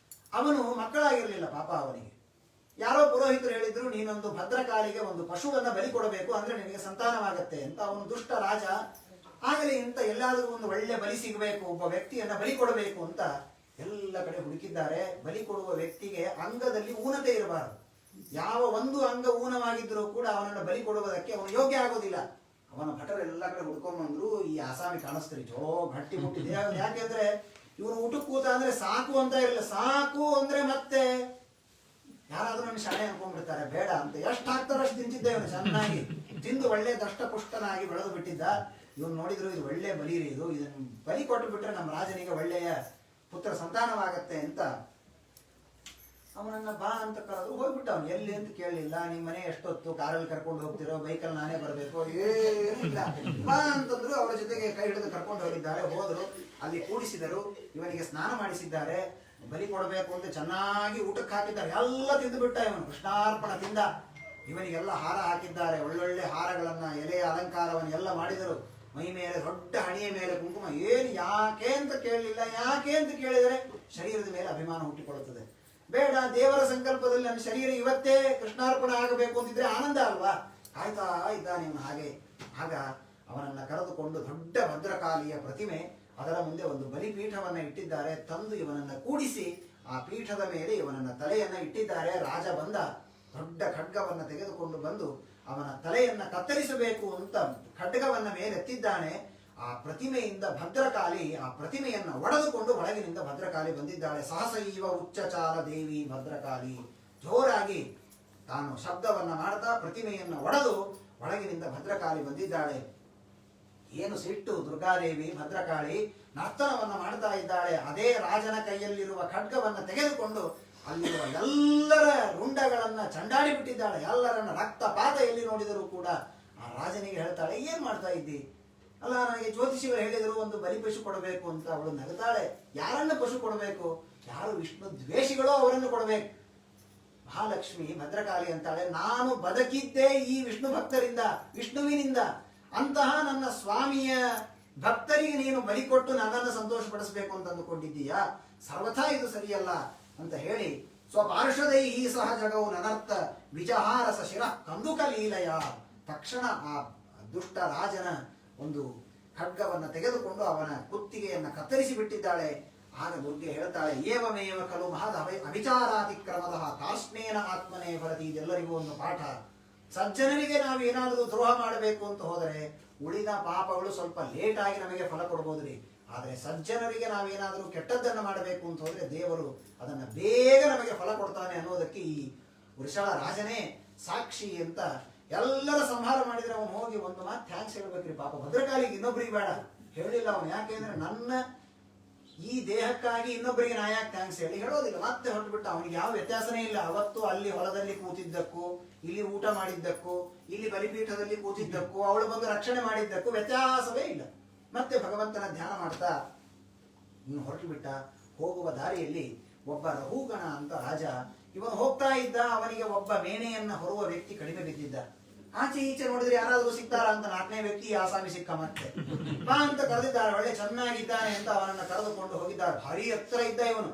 ಅವನು ಮಕ್ಕಳಾಗಿರ್ಲಿಲ್ಲ ಪಾಪ. ಅವನಿಗೆ ಯಾರೋ ಪುರೋಹಿತರು ಹೇಳಿದ್ರು, ನೀನೊಂದು ಭದ್ರಕಾಳಿಗೆ ಒಂದು ಪಶುವನ್ನ ಬಲಿ ಕೊಡಬೇಕು, ಅಂದ್ರೆ ನಿನಗೆ ಸಂತಾನವಾಗತ್ತೆ ಅಂತ. ಅವನು ದುಷ್ಟ ರಾಜ. ಆಗಲಿ ಅಂತ ಎಲ್ಲಾದ್ರೂ ಒಂದು ಒಳ್ಳೆ ಬಲಿ ಸಿಗಬೇಕು, ಒಬ್ಬ ವ್ಯಕ್ತಿಯನ್ನ ಬಲಿ ಕೊಡಬೇಕು ಅಂತ ಎಲ್ಲ ಕಡೆ ಹುಡುಕಿದ್ದಾರೆ. ಬಲಿ ಕೊಡುವ ವ್ಯಕ್ತಿಗೆ ಅಂಗದಲ್ಲಿ ಊನತೆ ಇರಬಾರದು. ಯಾವ ಒಂದು ಅಂಗ ಊನವಾಗಿದ್ರೂ ಕೂಡ ಅವನನ್ನು ಬಲಿ ಕೊಡುವುದಕ್ಕೆ ಅವನು ಯೋಗ್ಯ ಆಗೋದಿಲ್ಲ. ಅವನ ಭಟರು ಎಲ್ಲ ಕಡೆ ಹುಡ್ಕೊಂಡ್ಬಂದ್ರು. ಈ ಆಸಾಮಿ ಕಾಣಿಸ್ತಾರೆ, ಜೋ ಗಟ್ಟಿ ಮುಟ್ಟಿದೆ. ಯಾಕೆಂದ್ರೆ ಇವನು ಊಟಕ್ಕೆ ಕೂತ ಅಂದ್ರೆ ಸಾಕು ಅಂತ ಇರಲಿಲ್ಲ. ಸಾಕು ಅಂದ್ರೆ ಮತ್ತೆ ಯಾರಾದ್ರೂ ನನ್ನ ಶಾಲೆ ಅನ್ಕೊಂಡ್ಬಿಡ್ತಾರೆ, ಬೇಡ ಅಂತ. ಎಷ್ಟು ಹಾಕ್ತಾರೋ ಅಷ್ಟು ತಿಂತಿದ್ದ ಇವನು. ಚೆನ್ನಾಗಿ ತಿಂದು ಒಳ್ಳೆ ದಷ್ಟಪುಷ್ಟನಾಗಿ ಬೆಳೆದು ಬಿಟ್ಟಿದ್ದ. ಇವನು ನೋಡಿದ್ರು, ಇದು ಒಳ್ಳೆ ಬಲಿ ರೀ, ಇದನ್ನು ಬಲಿ ಕೊಟ್ಟು ಬಿಟ್ರೆ ನಮ್ಮ ರಾಜನಿಗೆ ಒಳ್ಳೆಯ ಪುತ್ರ ಸಂತಾನವಾಗತ್ತೆ ಅಂತ ಅವನನ್ನ ಬಾ ಅಂತ ಕರೆದ್ರು. ಹೋಗ್ಬಿಟ್ಟ ಅವನು. ಎಲ್ಲಿ ಅಂತ ಕೇಳಲಿಲ್ಲ. ನಿಮ್ಮ ಮನೆ ಎಷ್ಟೊತ್ತು, ಕಾರಲ್ಲಿ ಕರ್ಕೊಂಡು ಹೋಗ್ತಿರೋ, ಬೈಕಲ್ಲಿ ನಾನೇ ಬರಬೇಕು, ಏನಿಲ್ಲ, ಬಾ ಅಂತಂದ್ರು. ಅವರ ಜೊತೆಗೆ ಕೈ ಹಿಡಿದು ಕರ್ಕೊಂಡು ಹೋಗಿದ್ದಾರೆ. ಹೋದ್ರು, ಅಲ್ಲಿ ಕೂಡಿಸಿದರು. ಇವನಿಗೆ ಸ್ನಾನ ಮಾಡಿಸಿದ್ದಾರೆ. ಬಲಿ ಕೊಡಬೇಕು ಅಂತ ಚೆನ್ನಾಗಿ ಊಟಕ್ಕೆ ಹಾಕಿದ್ದಾರೆ. ಎಲ್ಲ ತಿಂದು ಬಿಟ್ಟ ಇವನು. ಕೃಷ್ಣಾರ್ಪಣ ತಿಂದ. ಇವನಿಗೆಲ್ಲ ಹಾರ ಹಾಕಿದ್ದಾರೆ, ಒಳ್ಳೊಳ್ಳೆ ಹಾರಗಳನ್ನ, ಎಲೆಯ ಅಲಂಕಾರವನ್ನು ಎಲ್ಲ ಮಾಡಿದರು. ಮೈ ಮೇಲೆ ದೊಡ್ಡ ಹಣಿಯ ಮೇಲೆ ಕುಂಕುಮ. ಏನು ಯಾಕೆ ಅಂತ ಕೇಳಲಿಲ್ಲ. ಯಾಕೆ ಅಂತ ಕೇಳಿದರೆ ಶರೀರದ ಮೇಲೆ ಅಭಿಮಾನ ಹುಟ್ಟಿಕೊಳ್ಳುತ್ತದೆ. ಬೇಡ, ದೇವರ ಸಂಕಲ್ಪದಲ್ಲಿ ನನ್ನ ಶರೀರ ಇವತ್ತೇ ಕೃಷ್ಣಾರ್ಪಣ ಆಗಬೇಕು ಅಂತಿದ್ರೆ ಆನಂದ ಅಲ್ವಾ? ಕಾಯ್ತಾ ಇದ್ದಾನೆ ಇವನು. ಹಾಗೆ ಆಗ ಅವನನ್ನ ಕರೆದುಕೊಂಡು ದೊಡ್ಡ ಭದ್ರಕಾಳಿಯ ಪ್ರತಿಮೆ, ಅದರ ಮುಂದೆ ಒಂದು ಬಲಿಪೀಠವನ್ನ ಇಟ್ಟಿದ್ದಾರೆ. ತಂದು ಇವನನ್ನ ಕೂಡಿಸಿ ಆ ಪೀಠದ ಮೇಲೆ ಇವನನ್ನ ತಲೆಯನ್ನ ಇಟ್ಟಿದ್ದಾರೆ. ರಾಜ ಬಂದ, ದೊಡ್ಡ ಖಡ್ಗವನ್ನ ತೆಗೆದುಕೊಂಡು ಬಂದು ಅವನ ತಲೆಯನ್ನ ಕತ್ತರಿಸಬೇಕು ಅಂತ ಖಡ್ಗವನ್ನ ಮೇಲೆತ್ತಿದ್ದಾನೆ. ಆ ಪ್ರತಿಮೆಯಿಂದ ಭದ್ರಕಾಳಿ ಆ ಪ್ರತಿಮೆಯನ್ನ ಒಡೆದುಕೊಂಡು ಒಳಗಿನಿಂದ ಭದ್ರಕಾಳಿ ಬಂದಿದ್ದಾಳೆ. ಸಹಸೈವ ಉಚ್ಚಚಾರ ದೇವಿ ಭದ್ರಕಾಳಿ. ಜೋರಾಗಿ ತಾನು ಶಬ್ದವನ್ನ ಮಾಡ್ತಾ ಪ್ರತಿಮೆಯನ್ನ ಒಡೆದು ಒಳಗಿನಿಂದ ಭದ್ರಕಾಳಿ ಬಂದಿದ್ದಾಳೆ. ಏನು ಸಿಟ್ಟು ದುರ್ಗಾದೇವಿ. ಭದ್ರಕಾಳಿ ನರ್ತನವನ್ನ ಮಾಡ್ತಾ ಇದ್ದಾಳೆ. ಅದೇ ರಾಜನ ಕೈಯಲ್ಲಿರುವ ಖಡ್ಗವನ್ನ ತೆಗೆದುಕೊಂಡು ಅಲ್ಲಿರುವ ಎಲ್ಲರ ರುಂಡಗಳನ್ನ ಚಂಡಾಡಿ ಬಿಟ್ಟಿದ್ದಾಳೆ. ಎಲ್ಲರನ್ನ ರಕ್ತಪಾತ ಎಲ್ಲಿ ನೋಡಿದರೂ ಕೂಡ ಆ ರಾಜನಿಗೆ ಹೇಳ್ತಾಳೆ, ಏನ್ ಮಾಡ್ತಾ ಇದ್ದಿ? ಅಲ್ಲ, ನನಗೆ ಜ್ಯೋತಿಷಿಗಳು ಹೇಳಿದರು ಒಂದು ಬಲಿ ಪಶು ಕೊಡಬೇಕು ಅಂತ. ಅವಳು ನಗುತ್ತಾಳೆ. ಯಾರನ್ನ ಪಶು ಕೊಡಬೇಕು? ಯಾರು ವಿಷ್ಣು ದ್ವೇಷಿಗಳೋ ಅವರನ್ನು ಕೊಡಬೇಕು. ಮಹಾಲಕ್ಷ್ಮಿ ಭದ್ರಕಾಳಿ ಅಂತಾಳೆ, ನಾನು ಬದುಕಿದ್ದೇ ಈ ವಿಷ್ಣು ಭಕ್ತರಿಂದ, ವಿಷ್ಣುವಿನಿಂದ. ಅಂತಹ ನನ್ನ ಸ್ವಾಮಿಯ ಭಕ್ತರಿಗೆ ನೀನು ಬಲಿ ಕೊಟ್ಟು ನನ್ನನ್ನು ಸಂತೋಷ ಪಡಿಸಬೇಕು ಅಂತ ಅಂದುಕೊಂಡಿದ್ದೀಯಾ? ಸರ್ವಥಾ ಇದು ಸರಿಯಲ್ಲ ಅಂತ ಹೇಳಿ, ಸ್ವಪಾರ್ಷದೈ ಸಹ ಜಗವು ನನರ್ಥ ವಿಜಹಾರಸ ಶಿರ ಕಂದುಕ ಲೀಲಯ. ತಕ್ಷಣ ಆ ದುಷ್ಟ ರಾಜನ ಒಂದು ಖಡ್ಗವನ್ನ ತೆಗೆದುಕೊಂಡು ಅವನ ಕುತ್ತಿಗೆಯನ್ನ ಕತ್ತರಿಸಿ ಬಿಟ್ಟಿದ್ದಾಳೆ. ಆಗ ದುರ್ಗೆ ಹೇಳ್ತಾಳೆ, ಏವಮೇವ ಖಲು ಮಹದ ಅವಿಚಾರಾತಿಕ್ರಮದ ಕಾಷ್ಣೇನ ಆತ್ಮನೇ ಭರತಿ. ಇದೆಲ್ಲರಿಗೂ ಒಂದು ಪಾಠ. ಸಜ್ಜನರಿಗೆ ನಾವು ಏನಾದರೂ ದ್ರೋಹ ಮಾಡಬೇಕು ಅಂತ ಹೋದರೆ ಉಳಿದ ಪಾಪಗಳು ಸ್ವಲ್ಪ ಲೇಟ್ ಆಗಿ ನಮಗೆ ಫಲ ಕೊಡ್ಬೋದ್ರಿ. ಆದರೆ ಸಜ್ಜನರಿಗೆ ನಾವೇನಾದರೂ ಕೆಟ್ಟದ್ದನ್ನು ಮಾಡಬೇಕು ಅಂತ ಹೋದ್ರೆ ದೇವರು ಅದನ್ನ ಬೇಗ ನಮಗೆ ಫಲ ಕೊಡ್ತಾನೆ ಅನ್ನೋದಕ್ಕೆ ಈ ವೃಷಳ ರಾಜನೇ ಸಾಕ್ಷಿ ಅಂತ ಎಲ್ಲರ ಸಂಹಾರ ಮಾಡಿದ್ರೆ ಅವನು ಹೋಗಿ ಒಂದು ಮಾತು ಥ್ಯಾಂಕ್ಸ್ ಹೇಳ್ಬೇಕ್ರಿ. ಪಾಪ ಭದ್ರಕಾಳಿಗೆ ಇನ್ನೊಬ್ರಿಗೆ ಬೇಡ ಹೇಳಿಲ್ಲ ಅವನು. ಯಾಕೆಂದ್ರೆ ನನ್ನ ಈ ದೇಹಕ್ಕಾಗಿ ಇನ್ನೊಬ್ಬರಿಗೆ ನಾ ಯಾಕೆ ಥ್ಯಾಂಕ್ಸ್ ಹೇಳೋದಿಲ್ಲ. ಮತ್ತೆ ಹೊರಟುಬಿಟ್ಟ. ಅವನಿಗೆ ಯಾವ ವ್ಯತ್ಯಾಸನೇ ಇಲ್ಲ. ಅವತ್ತು ಅಲ್ಲಿ ಹೊಲದಲ್ಲಿ ಕೂತಿದ್ದಕ್ಕೂ, ಇಲ್ಲಿ ಊಟ ಮಾಡಿದ್ದಕ್ಕೂ, ಇಲ್ಲಿ ಬಲಿಪೀಠದಲ್ಲಿ ಕೂತಿದ್ದಕ್ಕೂ, ಅವಳು ಬಂದು ರಕ್ಷಣೆ ಮಾಡಿದ್ದಕ್ಕೂ ವ್ಯತ್ಯಾಸವೇ ಇಲ್ಲ. ಮತ್ತೆ ಭಗವಂತನ ಧ್ಯಾನ ಮಾಡ್ತಾ ಇವನು ಹೊರಟು ಬಿಟ್ಟ. ಹೋಗುವ ದಾರಿಯಲ್ಲಿ ಒಬ್ಬ ರಹುಗಣ ಅಂತ ರಾಜ, ಇವನು ಹೋಗ್ತಾ ಇದ್ದ. ಅವನಿಗೆ ಒಬ್ಬ ಮೇಣೆಯನ್ನ ಹೊರುವ ವ್ಯಕ್ತಿ ಕಡಿಮೆ ಬಿದ್ದಿದ್ದ. ಆಚೆ ಈಚೆ ನೋಡಿದ್ರೆ ಯಾರಾದ್ರೂ ಸಿಗ್ತಾರ ಅಂತ 4ನೇ ವ್ಯಕ್ತಿ ಆಸಾಮಿ ಸಿಕ್ಕ. ಮತ್ತೆ ಬಾ ಅಂತ ಕರೆದಿದ್ದಾರೆ. ಒಳ್ಳೆ ಚೆನ್ನಾಗಿದ್ದಾನೆ ಅಂತ ಅವನನ್ನ ಕರೆದುಕೊಂಡು ಹೋಗಿದ್ದಾರೆ. ಭಾರಿ ಎತ್ತರ ಇದ್ದ ಇವನು.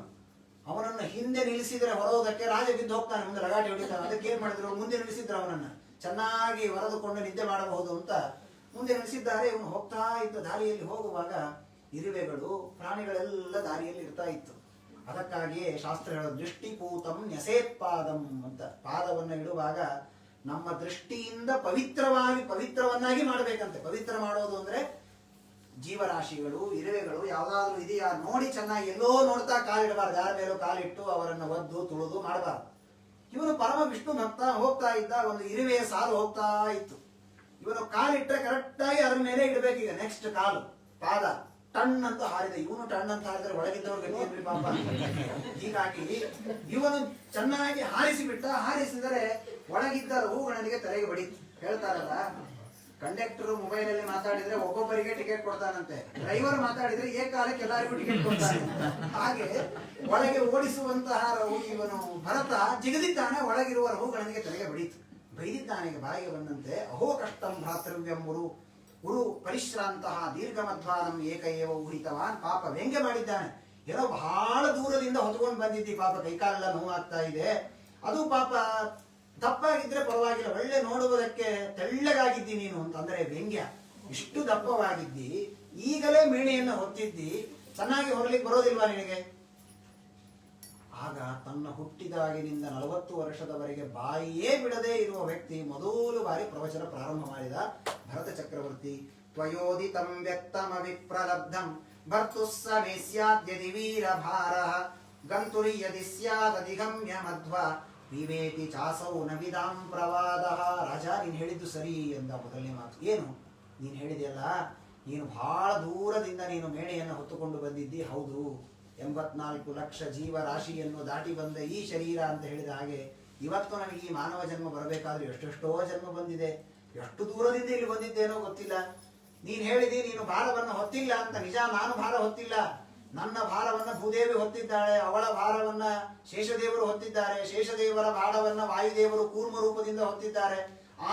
ಅವನನ್ನ ಹಿಂದೆ ನಿಲ್ಲಿಸಿದ್ರೆ ಹೊರೋದಕ್ಕೆ ರಾಜ ಬಿದ್ದು ಹೋಗ್ತಾನೆ, ಮುಂದೆ ಲಗಾಟೆ ಹೊಡಿತಾನೆ. ಅದಕ್ಕೆ ಏನ್ ಮಾಡಿದ್ರು, ಮುಂದೆ ನಿಲ್ಲಿಸಿದ್ರು. ಅವನನ್ನ ಚೆನ್ನಾಗಿ ಹೊರದುಕೊಂಡು ನಿದ್ದೆ ಮಾಡಬಹುದು ಅಂತ ಮುಂದೆ ನಿಲ್ಲಿಸಿದ್ದಾರೆ. ಇವನು ಹೋಗ್ತಾ ಇದ್ದ ದಾರಿಯಲ್ಲಿ ಹೋಗುವಾಗ ಇರುವೆಗಳು, ಪ್ರಾಣಿಗಳೆಲ್ಲ ದಾರಿಯಲ್ಲಿ ಇರ್ತಾ ಇತ್ತು. ಅದಕ್ಕಾಗಿಯೇ ಶಾಸ್ತ್ರ ಹೇಳೋದು, ದೃಷ್ಟಿಪೂತಂ ನ್ಯಸೇತ್ಪಾದಂ ಅಂತ. ಪಾದವನ್ನ ಇಡುವಾಗ ನಮ್ಮ ದೃಷ್ಟಿಯಿಂದ ಪವಿತ್ರವನ್ನಾಗಿ ಮಾಡಬೇಕಂತೆ. ಪವಿತ್ರ ಮಾಡೋದು ಅಂದ್ರೆ ಜೀವರಾಶಿಗಳು, ಇರುವೆಗಳು ಯಾವ್ದಾದ್ರು ಇದೆಯಾ ನೋಡಿ ಚೆನ್ನಾಗಿ, ಎಲ್ಲೋ ನೋಡ್ತಾ ಕಾಲಿಡಬಾರ್ದು. ಯಾರ ಮೇಲೂ ಕಾಲಿಟ್ಟು ಅವರನ್ನ ಒದ್ದು ತುಳಿದು ಮಾಡಬಾರ್ದು. ಇವನು ಪರಮ ವಿಷ್ಣು ಭಕ್ತ. ಹೋಗ್ತಾ ಇದ್ದ. ಒಂದು ಇರುವೆಯ ಸಾಲು ಹೋಗ್ತಾ ಇತ್ತು. ಇವನು ಕಾಲಿಟ್ಟರೆ ಕರೆಕ್ಟಾಗಿ ಅದ್ರ ಮೇಲೆ ಇಡಬೇಕೀಗ. ನೆಕ್ಸ್ಟ್ ಕಾಲು, ಪಾದ ಟಣ್ ಅಂತ ಹಾರಿದೆ. ಇವನು ಟಣ್ ಅಂತ ಹಾರಿದ್ರೆ ಒಳಗಿದ್ದವ್ರು ಗತಿ ಪಾಪ. ಹೀಗಾಗಿ ಇವನು ಚೆನ್ನಾಗಿ ಹಾರಿಸಿಬಿಟ್ಟ. ಹಾರಿಸಿದರೆ ಒಳಗಿದ್ದ ಹೂಗಣನಿಗೆ ತಲೆಗೆ ಬಡಿತು. ಹೇಳ್ತಾರಲ್ಲ, ಕಂಡಕ್ಟರ್ ಮೊಬೈಲ್ ಅಲ್ಲಿ ಮಾತಾಡಿದ್ರೆ ಒಬ್ಬೊಬ್ಬರಿಗೆ ಟಿಕೆಟ್ ಕೊಡ್ತಾನಂತೆ, ಡ್ರೈವರ್ ಮಾತಾಡಿದ್ರೆ ಏಕಾಲಕ್ಕೆ ಎಲ್ಲರಿಗೂ ಟಿಕೆಟ್ ಕೊಡ್ತಾನೆ. ಹಾಗೆ ಒಳಗೆ ಓಡಿಸುವಂತಹ ಇವನು ಭರತ ಜಿಗದಿದ್ದಾನೆ. ಒಳಗಿರುವ ಹೂಗಣನಿಗೆ ತಲೆಗೆ ಬಡಿತು. ಬೈದಿದ್ದಾನೆಗೆ ಬಾಯಿಗೆ ಬಂದಂತೆ, ಅಹೋ ಕಷ್ಟಂ ಭ್ರಾತೃವ್ಯಂಬುರು, ಗುರು ಪರಿಶ್ರಾಂತಹ ದೀರ್ಘಮಧ್ವಾನಂ ಏಕ ಏವ ಊಹಿತವಾನ್. ಪಾಪ ವ್ಯಂಗ್ಯ ಮಾಡಿದ್ದಾನೆ. ಏನೋ ಬಹಳ ದೂರದಿಂದ ಹೊತ್ಕೊಂಡು ಬಂದಿದ್ದಿ, ಪಾಪ ಕೈಕಾಲೆಲ್ಲ ನೋವಾಗ್ತಾ ಇದೆ, ಅದು ಪಾಪ ದಪ್ಪಾಗಿದ್ರೆ ಪರವಾಗಿಲ್ಲ, ಒಳ್ಳೆ ನೋಡುವುದಕ್ಕೆ ತೆಳ್ಳಗಾಗಿದ್ದಿ ನೀನು ಅಂತಂದ್ರೆ ವ್ಯಂಗ್ಯ. ಇಷ್ಟು ದಪ್ಪವಾಗಿದ್ದಿ, ಈಗಲೇ ಮೇಣೆಯನ್ನು ಹೊತ್ತಿದ್ದಿ, ಚೆನ್ನಾಗಿ ಹೊರಲಿಕ್ಕೆ ಬರೋದಿಲ್ವಾ ನಿನಗೆ? ಆಗ ತನ್ನ ಹುಟ್ಟಿದಾಗಿನಿಂದ 40 ವರ್ಷದವರೆಗೆ ಬಾಯಿಯೇ ಬಿಡದೇ ಇರುವ ವ್ಯಕ್ತಿ ಮೊದಲು ಬಾರಿ ಪ್ರವಚನ ಪ್ರಾರಂಭ ಮಾಡಿದ ಭರತ ಚಕ್ರವರ್ತಿ. ತ್ವಯೋದಿತಂ ವ್ಯಕ್ತಮವಿಪ್ರಲಬ್ಧಂ ಭರ್ತುಸ್ಸ ಮೇ ಸ್ಯಾದ್ಯದಿ ವೀರಭಾರಃ ಗಂತುರಿ ಯದಿ ಸ್ಯಾದಧಿಗಮ್ಯ ಮಧ್ವ ವಿವೇತಿ ಚಾಸೌ ನವಿದಾಂ ಪ್ರವಾದಃ. ರಾಜ, ನೀನು ಹೇಳಿದ್ದು ಸರಿ ಎಂದ ಮೊದಲನೇ ಮಾತು. ಏನು ನೀನು ಹೇಳಿದೆಯಲ್ಲ, ನೀನು ಬಹಳ ದೂರದಿಂದ ನೀನು ಮೇಣೆಯನ್ನು ಹೊತ್ತುಕೊಂಡು ಬಂದಿದ್ದಿ, ಹೌದು. 84 ಲಕ್ಷ ಜೀವರಾಶಿಯನ್ನು ದಾಟಿ ಬಂದ ಈ ಶರೀರ ಅಂತ ಹೇಳಿದ ಹಾಗೆ ಇವತ್ತು ನನಗೆ ಈ ಮಾನವ ಜನ್ಮ ಬರಬೇಕಾದ್ರೆ ಎಷ್ಟೆಷ್ಟೋ ಜನ್ಮ ಬಂದಿದೆ, ಎಷ್ಟು ದೂರದಿಂದ ಇಲ್ಲಿ ಬಂದಿದ್ದೇನೋ ಗೊತ್ತಿಲ್ಲ. ನೀನು ಹೇಳಿದಿ ನೀನು ಭಾರವನ್ನು ಹೊತ್ತಿಲ್ಲ ಅಂತ. ನಿಜ, ನಾನು ಭಾರ ಹೊತ್ತಿಲ್ಲ. ನನ್ನ ಭಾರವನ್ನ ಭೂದೇವಿ ಹೊತ್ತಿದ್ದಾಳೆ, ಅವಳ ಭಾರವನ್ನ ಶೇಷದೇವರು ಹೊತ್ತಿದ್ದಾರೆ, ಶೇಷದೇವರ ಭಾರವನ್ನ ವಾಯುದೇವರು ಕೂರ್ಮ ರೂಪದಿಂದ ಹೊತ್ತಿದ್ದಾರೆ,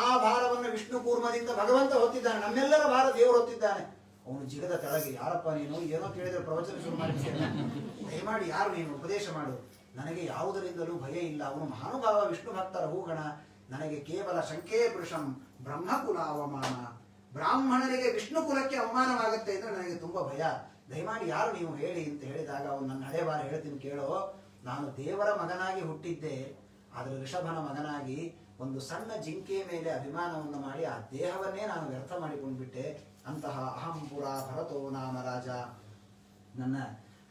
ಆ ಭಾರವನ್ನು ವಿಷ್ಣು ಕೂರ್ಮದಿಂದ ಭಗವಂತ ಹೊತ್ತಿದ್ದಾನೆ, ನಮ್ಮೆಲ್ಲರ ಭಾರ ದೇವರು ಹೊತ್ತಿದ್ದಾನೆ. ಅವನು ಜಿಗದ ಕೆಳಗೆ, ಯಾರಪ್ಪ ನೀನು, ಏನೋ ಕೇಳಿದ್ರೆ ಪ್ರವಚನ ಶುರು ಮಾಡಿದ್ದೇನೆ, ದಯಮಾಡಿ ಯಾರು ನೀನು, ಉಪದೇಶ ಮಾಡು. ನನಗೆ ಯಾವುದರಿಂದಲೂ ಭಯ ಇಲ್ಲ, ಅವನು ಮಹಾನುಭಾವ ವಿಷ್ಣು ಭಕ್ತರ ಹೂಗಣ, ನನಗೆ ಕೇವಲ ಶಂಕೇ ಪುರುಷಂ ಬ್ರಹ್ಮಕುಲ ಅವಮಾನ, ಬ್ರಾಹ್ಮಣರಿಗೆ ವಿಷ್ಣು ಕುಲಕ್ಕೆ ಅವಮಾನವಾಗುತ್ತೆ ಅಂದ್ರೆ ನನಗೆ ತುಂಬಾ ಭಯ, ದಯಮಾಡಿ ಯಾರು ನೀವು ಹೇಳಿ ಅಂತ ಹೇಳಿದಾಗ ಅವನು ನನ್ನ ಹಳೆ ಬಾರ ಹೇಳ್ತೀನಿ ಕೇಳೋ, ನಾನು ದೇವರ ಮಗನಾಗಿ ಹುಟ್ಟಿದ್ದೆ, ಆದರೆ ಋಷಭನ ಮಗನಾಗಿ ಒಂದು ಸಣ್ಣ ಜಿಂಕೆ ಮೇಲೆ ಅಭಿಮಾನವನ್ನು ಮಾಡಿ ಆ ದೇಹವನ್ನೇ ನಾನು ವ್ಯರ್ಥ ಮಾಡಿಕೊಂಡ್ಬಿಟ್ಟೆ. ಅಂತಹ ಅಹಂಪುರ ಭರತೋ ನಾಮ ರಾಜ, ನನ್ನ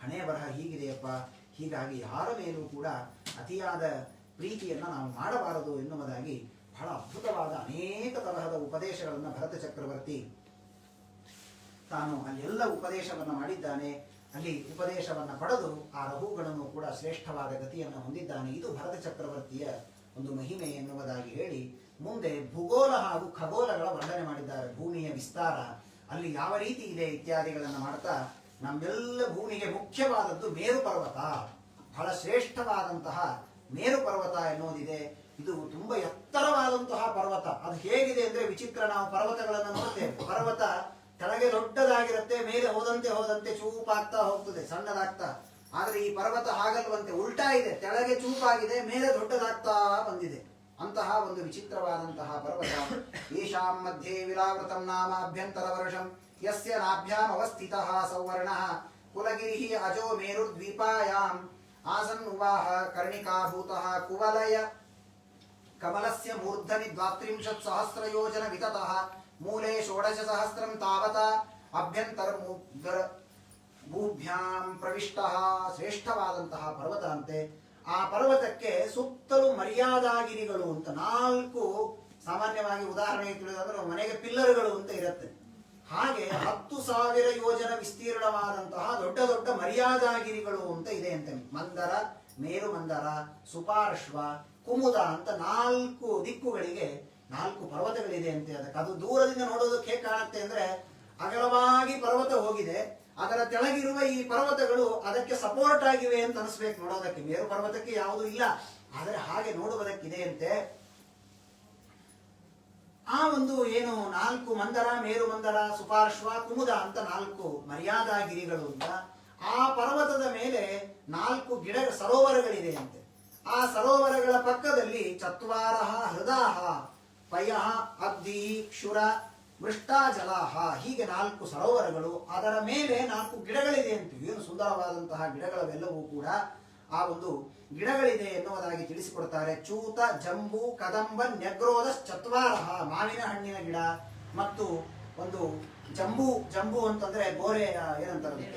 ಹಣೆ ಬರಹ ಹೀಗಿದೆಯಪ್ಪ. ಹೀಗಾಗಿ ಯಾರ ಮೇಲೂ ಕೂಡ ಅತಿಯಾದ ಪ್ರೀತಿಯನ್ನು ನಾವು ಮಾಡಬಾರದು ಎನ್ನುವುದಾಗಿ ಬಹಳ ಅದ್ಭುತವಾದ ಅನೇಕ ತರಹದ ಉಪದೇಶಗಳನ್ನು ಭರತ ಚಕ್ರವರ್ತಿ ತಾನು ಅಲ್ಲೆಲ್ಲ ಉಪದೇಶವನ್ನು ಮಾಡಿದ್ದಾನೆ. ಅಲ್ಲಿ ಉಪದೇಶವನ್ನು ಪಡೆದು ಆ ರಘುಗಳನ್ನು ಕೂಡ ಶ್ರೇಷ್ಠವಾದ ಗತಿಯನ್ನು ಹೊಂದಿದ್ದಾನೆ. ಇದು ಭರತ ಚಕ್ರವರ್ತಿಯ ಒಂದು ಮಹಿಮೆ ಎನ್ನುವುದಾಗಿ ಹೇಳಿ ಮುಂದೆ ಭೂಗೋಳ ಹಾಗೂ ಖಗೋಳಗಳ ವರ್ಣನೆ ಮಾಡಿದ್ದಾರೆ. ಭೂಮಿಯ ವಿಸ್ತಾರ ಅಲ್ಲಿ ಯಾವ ರೀತಿ ಇದೆ ಇತ್ಯಾದಿಗಳನ್ನು ಮಾಡ್ತಾ, ನಮ್ಮೆಲ್ಲ ಭೂಮಿಗೆ ಮುಖ್ಯವಾದದ್ದು ಮೇರು ಪರ್ವತ, ಬಹಳ ಶ್ರೇಷ್ಠವಾದಂತಹ ಮೇರು ಪರ್ವತ ಎನ್ನುವುದಿದೆ. ಇದು ತುಂಬಾ ಎತ್ತರವಾದಂತಹ ಪರ್ವತ. ಅದು ಹೇಗಿದೆ ಅಂದ್ರೆ ವಿಚಿತ್ರ. ನಾವು ಪರ್ವತಗಳನ್ನು ನೋಡ್ತೇವೆ, ಪರ್ವತ ಕೆಳಗೆ ದೊಡ್ಡದಾಗಿರುತ್ತೆ, ಮೇಲೆ ಹೋದಂತೆ ಹೋದಂತೆ ಚೂಪಾಗ್ತಾ ಹೋಗ್ತದೆ, ಸಣ್ಣದಾಗ್ತಾ. ಆದ್ರೆ ಈ ಪರ್ವತ ಹಾಗಲ್ವಂತೆ, ಉಲ್ಟಾ ಇದೆ, ಕೆಳಗೆ ಚೂಪಾಗಿದೆ, ಮೇಲೆ ದೊಡ್ಡದಾಗ್ತಾ ಬಂದಿದೆ. ಅಂತಹ ಒಂದು ವಿಚಿತ್ರವಾದಂತಹ ಪರ್ವತ. ಯೇಷಾಂ ಮಧ್ಯೆ ವಿಲಾವೃತಂ ನಾಮ ಅಭ್ಯಂತರ ವರ್ಷಂ ಯಸ್ಯ ನಾಭ್ಯಾಮ್ ಅವಸ್ಥಿತಃ ಸೌವರ್ಣಃ ಕುಲಗಿರಿ ಅಜೋ ಮೇರುರ್ದ್ವೀಪಾಯಾಂ ಆಸನ್ ಉವಾಹ ಕರ್ಣಿಕಾಭೂತಃ ಕುವಲಯ ಕಮಲಸ್ಯ ಮೂರ್ಧನಿ 32 ಸಹಸ್ರ ಯೋಜನ ವಿತತಃ ಮೂಲೆ 16 ಸಹಸ್ರಂ ತಾವತ ಅಭ್ಯಂತರ ಭೂಭ್ಯಾಂ ಪ್ರವಿಷ್ಟಃ. ಶ್ರೇಷ್ಠವಾದಂತಹ ಪರ್ವತ ಅಂತೆ. ಆ ಪರ್ವತಕ್ಕೆ ಸುತ್ತಲೂ ಮರ್ಯಾದಾಗಿರಿಗಳು ಅಂತ 4, ಸಾಮಾನ್ಯವಾಗಿ ಉದಾಹರಣೆಗೆ ತಿಳಿದಾದ್ರೆ ಮನೆಗೆ ಪಿಲ್ಲರ್ಗಳು ಅಂತ ಇರುತ್ತೆ, ಹಾಗೆ 10,000 ಯೋಜನ ವಿಸ್ತೀರ್ಣವಾದಂತಹ ದೊಡ್ಡ ದೊಡ್ಡ ಮರ್ಯಾದಾಗಿರಿಗಳು ಅಂತ ಇದೆ ಅಂತೆ. ಮಂದರ, ಮೇರು ಮಂದರ, ಸುಪಾರ್ಶ್ವ, ಕುಮುದ ಅಂತ 4 ದಿಕ್ಕುಗಳಿಗೆ 4 ಪರ್ವತಗಳಿದೆ ಅಂತೆ. ಅದಕ್ಕೆ ಅದು ದೂರದಿಂದ ನೋಡೋದಕ್ಕೆ ಹೇಗೆ ಕಾಣುತ್ತೆ ಅಂದ್ರೆ, ಅಗಲವಾಗಿ ಪರ್ವತ ಹೋಗಿದೆ, ಅದರ ಕೆಳಗಿರುವ ಈ ಪರ್ವತಗಳು ಅದಕ್ಕೆ ಸಪೋರ್ಟ್ ಆಗಿವೆ ಅಂತ ಅನಿಸ್ಬೇಕು ನೋಡೋದಕ್ಕೆ. ಮೇರು ಪರ್ವತಕ್ಕೆ ಯಾವುದೂ ಇಲ್ಲ, ಆದರೆ ಹಾಗೆ ನೋಡುವುದಕ್ಕಿದೆ ಅಂತೆ. ಆ ಒಂದು ಏನು 4 ಮಂದರ, ಮೇರು ಮಂದರ, ಸುಪಾರ್ಶ್ವ, ಕುಮುದ ಅಂತ 4 ಮರ್ಯಾದಾಗಿರಿಗಳು ಅಂತ. ಆ ಪರ್ವತದ ಮೇಲೆ 4 ಸರೋವರಗಳಿದೆ ಅಂತೆ. ಆ ಸರೋವರಗಳ ಪಕ್ಕದಲ್ಲಿ ಚತ್ವಾರಃ ಹೃದಾಹ ಪಯಃ ಅಬ್ಧಿ ಕ್ಷುರ ಮೃಷ್ಟಾಜಲಾಹ, ಹೀಗೆ 4 ಸರೋವರಗಳು. ಅದರ ಮೇಲೆ 4 ಗಿಡಗಳಿದೆ ಅಂತ. ಏನು ಸುಂದರವಾದಂತಹ ಗಿಡಗಳವೆಲ್ಲವೂ ಕೂಡ ಆ ಒಂದು ಗಿಡಗಳಿದೆ ಎನ್ನುವುದಾಗಿ ತಿಳಿಸಿಕೊಡ್ತಾರೆ. ಚೂತ, ಜಂಬು, ಕದಂಬ, ನ್ಯಗ್ರೋಧ ಚತ್ವಾರಃ, ಮಾವಿನ ಹಣ್ಣಿನ ಗಿಡ, ಮತ್ತು ಒಂದು ಜಂಬು ಅಂತಂದ್ರೆ ಗೋರೆ, ಏನಂತಾರೆ,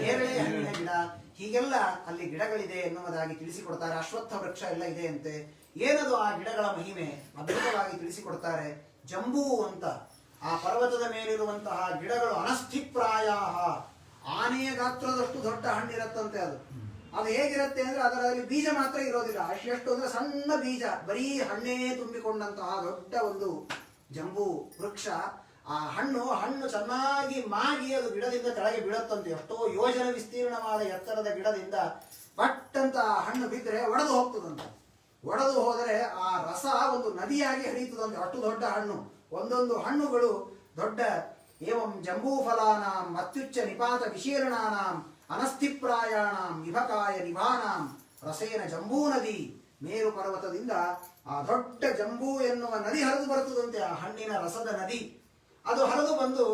ನೇರಳೆ ಹಣ್ಣಿನ ಗಿಡ, ಹೀಗೆಲ್ಲ ಅಲ್ಲಿ ಗಿಡಗಳಿದೆ ಎನ್ನುವುದಾಗಿ ತಿಳಿಸಿಕೊಡ್ತಾರೆ. ಅಶ್ವತ್ಥ ವೃಕ್ಷ ಎಲ್ಲ ಇದೆ ಅಂತೆ. ಏನದು ಆ ಗಿಡಗಳ ಮಹಿಮೆ ಅದ್ಭುತವಾಗಿ ತಿಳಿಸಿಕೊಡ್ತಾರೆ. ಜಂಬೂ ಅಂತ ಆ ಪರ್ವತದ ಮೇಲಿರುವಂತಹ ಗಿಡಗಳು ಅನಸ್ಥಿಪ್ರಾಯ, ಆನೆಯ ಗಾತ್ರದಷ್ಟು ದೊಡ್ಡ ಹಣ್ಣಿರತ್ತಂತೆ. ಅದು ಹೇಗಿರುತ್ತೆ ಅಂದ್ರೆ ಅದರಲ್ಲಿ ಬೀಜ ಮಾತ್ರ ಇರೋದಿಲ್ಲ, ಎಷ್ಟು ಅಂದ್ರೆ ಸಣ್ಣ ಬೀಜ, ಬರೀ ಹಣ್ಣೇ ತುಂಬಿಕೊಂಡಂತಹ ದೊಡ್ಡ ಒಂದು ಜಂಬೂ ವೃಕ್ಷ. ಆ ಹಣ್ಣು ಚೆನ್ನಾಗಿ ಮಾಗಿ ಅದು ಗಿಡದಿಂದ ಕೆಳಗೆ ಬೀಳತ್ತಂತೆ. ಎಷ್ಟೋ ಯೋಜನ ವಿಸ್ತೀರ್ಣವಾದ ಎತ್ತರದ ಗಿಡದಿಂದ ಪಟ್ಟಂತ ಹಣ್ಣು ಬಿದ್ದರೆ ಒಡೆದು ಹೋಗ್ತದಂತೆ. ಒಡೆದು ಹೋದರೆ ಆ ರಸ ಒಂದು ನದಿಯಾಗಿ ಹರಿಯುತ್ತದಂತೆ, ಅಷ್ಟು ದೊಡ್ಡ ಹಣ್ಣು. ಒಂದೊಂದು ಹಣ್ಣುಗಳು ದೊಡ್ಡ ಏವಂ ಜಂಬೂಫಲಾನಾಂ ಅತ್ಯುಚ್ಚ ನಿಪಾತ ವಿಶೀರ್ಣಾನಾಂ ಅನಸ್ಥಿಪ್ರಾಯಾಣಾಂ ವಿಭಕಾಯ ನಿಭಾನಾಂ ರಸೇನ ಜಂಬೂ ನದಿ. ಮೇರು ಪರ್ವತದಿಂದ ಆ ದೊಡ್ಡ ಜಂಬೂ ಎನ್ನುವ ನದಿ ಹರಿದು ಬರುತ್ತದಂತೆ, ಆ ಹಣ್ಣಿನ ರಸದ ನದಿ. ಅದು ಹರಿದು ಬಂದು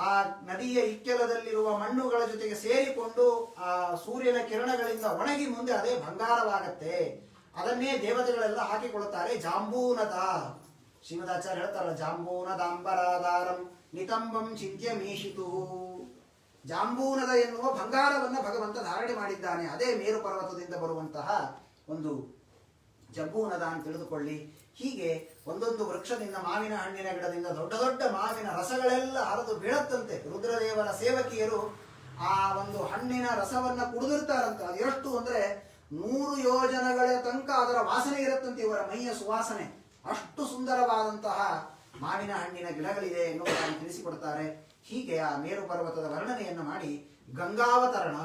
ಆ ನದಿಯ ಇಕ್ಕೆಲದಲ್ಲಿರುವ ಮಣ್ಣುಗಳ ಜೊತೆಗೆ ಸೇರಿಕೊಂಡು ಆ ಸೂರ್ಯನ ಕಿರಣಗಳಿಂದ ಒಣಗಿ ಮುಂದೆ ಅದೇ ಬಂಗಾರವಾಗತ್ತೆ. ಅದನ್ನೇ ದೇವತೆಗಳೆಲ್ಲ ಹಾಕಿಕೊಳ್ಳುತ್ತಾರೆ ಜಾಂಬೂನದ. ಶ್ರೀಮದಾಚಾರ್ಯ ಹೇಳ್ತಾರಲ್ಲ, ಜಾಂಬೂನದಾಂಬರಾಧಾರಂ ನಿತಂಬಂ ಚಿಂತ್ಯ ಮೀಶಿತು. ಜಾಂಬೂನದ ಎನ್ನುವ ಬಂಗಾರವನ್ನ ಭಗವಂತ ಧಾರಣೆ ಮಾಡಿದ್ದಾನೆ. ಅದೇ ಮೇರು ಪರ್ವತದಿಂದ ಬರುವಂತಹ ಒಂದು ಜಂಬೂನದ ಅಂತ ತಿಳಿದುಕೊಳ್ಳಿ. ಹೀಗೆ ಒಂದೊಂದು ವೃಕ್ಷದಿಂದ, ಮಾವಿನ ಹಣ್ಣಿನ ಗಿಡದಿಂದ ದೊಡ್ಡ ದೊಡ್ಡ ಮಾವಿನ ರಸಗಳೆಲ್ಲ ಹರಿದು ಬೀಳತ್ತಂತೆ. ರುದ್ರದೇವರ ಸೇವಕಿಯರು ಆ ಒಂದು ಹಣ್ಣಿನ ರಸವನ್ನ ಕುಡಿದಿರ್ತಾರಂತೆ. ಅದು ಎಷ್ಟು ಅಂದ್ರೆ 100 ಯೋಜನಗಳ ತನಕ ಅದರ ವಾಸನೆ ಇರುತ್ತಂತೆ, ಇವರ ಮೈಯ ಸುವಾಸನೆ. ಅಷ್ಟು ಸುಂದರವಾದಂತಹ ಮಾವಿನ ಹಣ್ಣಿನ ಗಿಡಗಳಿದೆ ಎನ್ನುವುದನ್ನು ತಿಳಿಸಿಕೊಡ್ತಾರೆ. ಹೀಗೆ ಆ ಮೇರು ಪರ್ವತದ ವರ್ಣನೆಯನ್ನು ಮಾಡಿ ಗಂಗಾವತರಣ,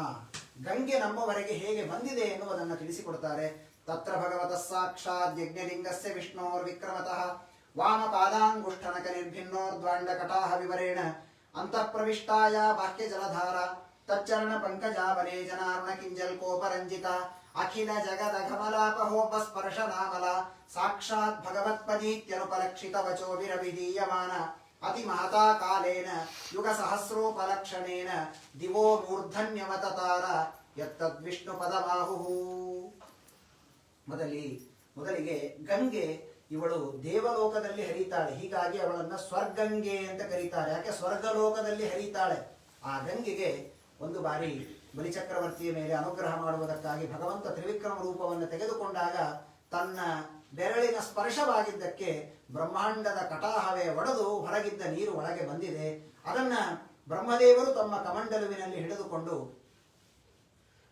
ಗಂಗೆ ನಮ್ಮವರೆಗೆ ಹೇಗೆ ಬಂದಿದೆ ಎನ್ನುವುದನ್ನು ತಿಳಿಸಿಕೊಡ್ತಾರೆ. ತತ್ರ ಭಗವತಃ ಸಾಕ್ಷಾತ್ ಯಜ್ಞಲಿಂಗಸ್ಯ ವಿಷ್ಣೋರ್ ವಿಕ್ರಮತಃ ವಾಮಪಾದಾಂಗುಷ್ಠನಕ ನಿರ್ಭಿನ್ನೋರ್ದ್ವಾಂಡಕಟಾಹ ವಿವರೇಣ ಅಂತಃಪ್ರವಿಷ್ಟಾಯ ಬಾಹ್ಯ ಜಲಧಾರ ತಚ್ಚರಣ ಪಂಕಜಾವಲೇ ಜನಾರ್ಣ ಕಿಂಜಲ್ಕೋಪರಂಜಿತ ಅಖಿಲ ಜಗದಘಮಲಾಪಹೋಪ ಸ್ಪರ್ಶ ನಾಮಲ ಸಾಕ್ಷಾತ್ ಭಗವತ್ಪದೀತ್ಯನುಪಲಕ್ಷಿತ ವಚೋ ವಿರವಿಧೀಯಮಾನ ಅತಿ ಮಹತಾ ಕಾಲೇನ ಯುಗ ಸಹಸ್ರೋಪಲಕ್ಷಣೇನ ದಿವೋ ಮೂರ್ಧನ್ಯವತತಾರ ಯತ್ತದ್ವಿಷ್ಣು ಪದಮಾಹುಹು. ಮೊದಲಿಗೆ ಗಂಗೆ ಇವಳು ದೇವಲೋಕದಲ್ಲಿ ಹರಿತಾಳೆ, ಹೀಗಾಗಿ ಅವಳನ್ನ ಸ್ವರ್ಗಂಗೆ ಅಂತ ಕರೀತಾರೆ. ಯಾಕೆ ಸ್ವರ್ಗಲೋಕದಲ್ಲಿ ಹರಿತಾಳೆ. ಆ ಗಂಗೆಗೆ ಒಂದು ಬಾರಿ ಬಲಿಚಕ್ರವರ್ತಿಯ ಮೇಲೆ ಅನುಗ್ರಹ ಮಾಡುವುದಕ್ಕಾಗಿ ಭಗವಂತ ತ್ರಿವಿಕ್ರಮ ರೂಪವನ್ನು ತೆಗೆದುಕೊಂಡಾಗ ತನ್ನ ಬೆರಳಿನ ಸ್ಪರ್ಶವಾಗಿದ್ದಕ್ಕೆ ಬ್ರಹ್ಮಾಂಡದ ಕಟಾಹವೇ ಒಡೆದು ಹೊರಗಿದ್ದ ನೀರು ಒಳಗೆ ಬಂದಿದೆ. ಅದನ್ನ ಬ್ರಹ್ಮದೇವರು ತಮ್ಮ ಕಮಂಡಲುವಿನಲ್ಲಿ ಹಿಡಿದುಕೊಂಡು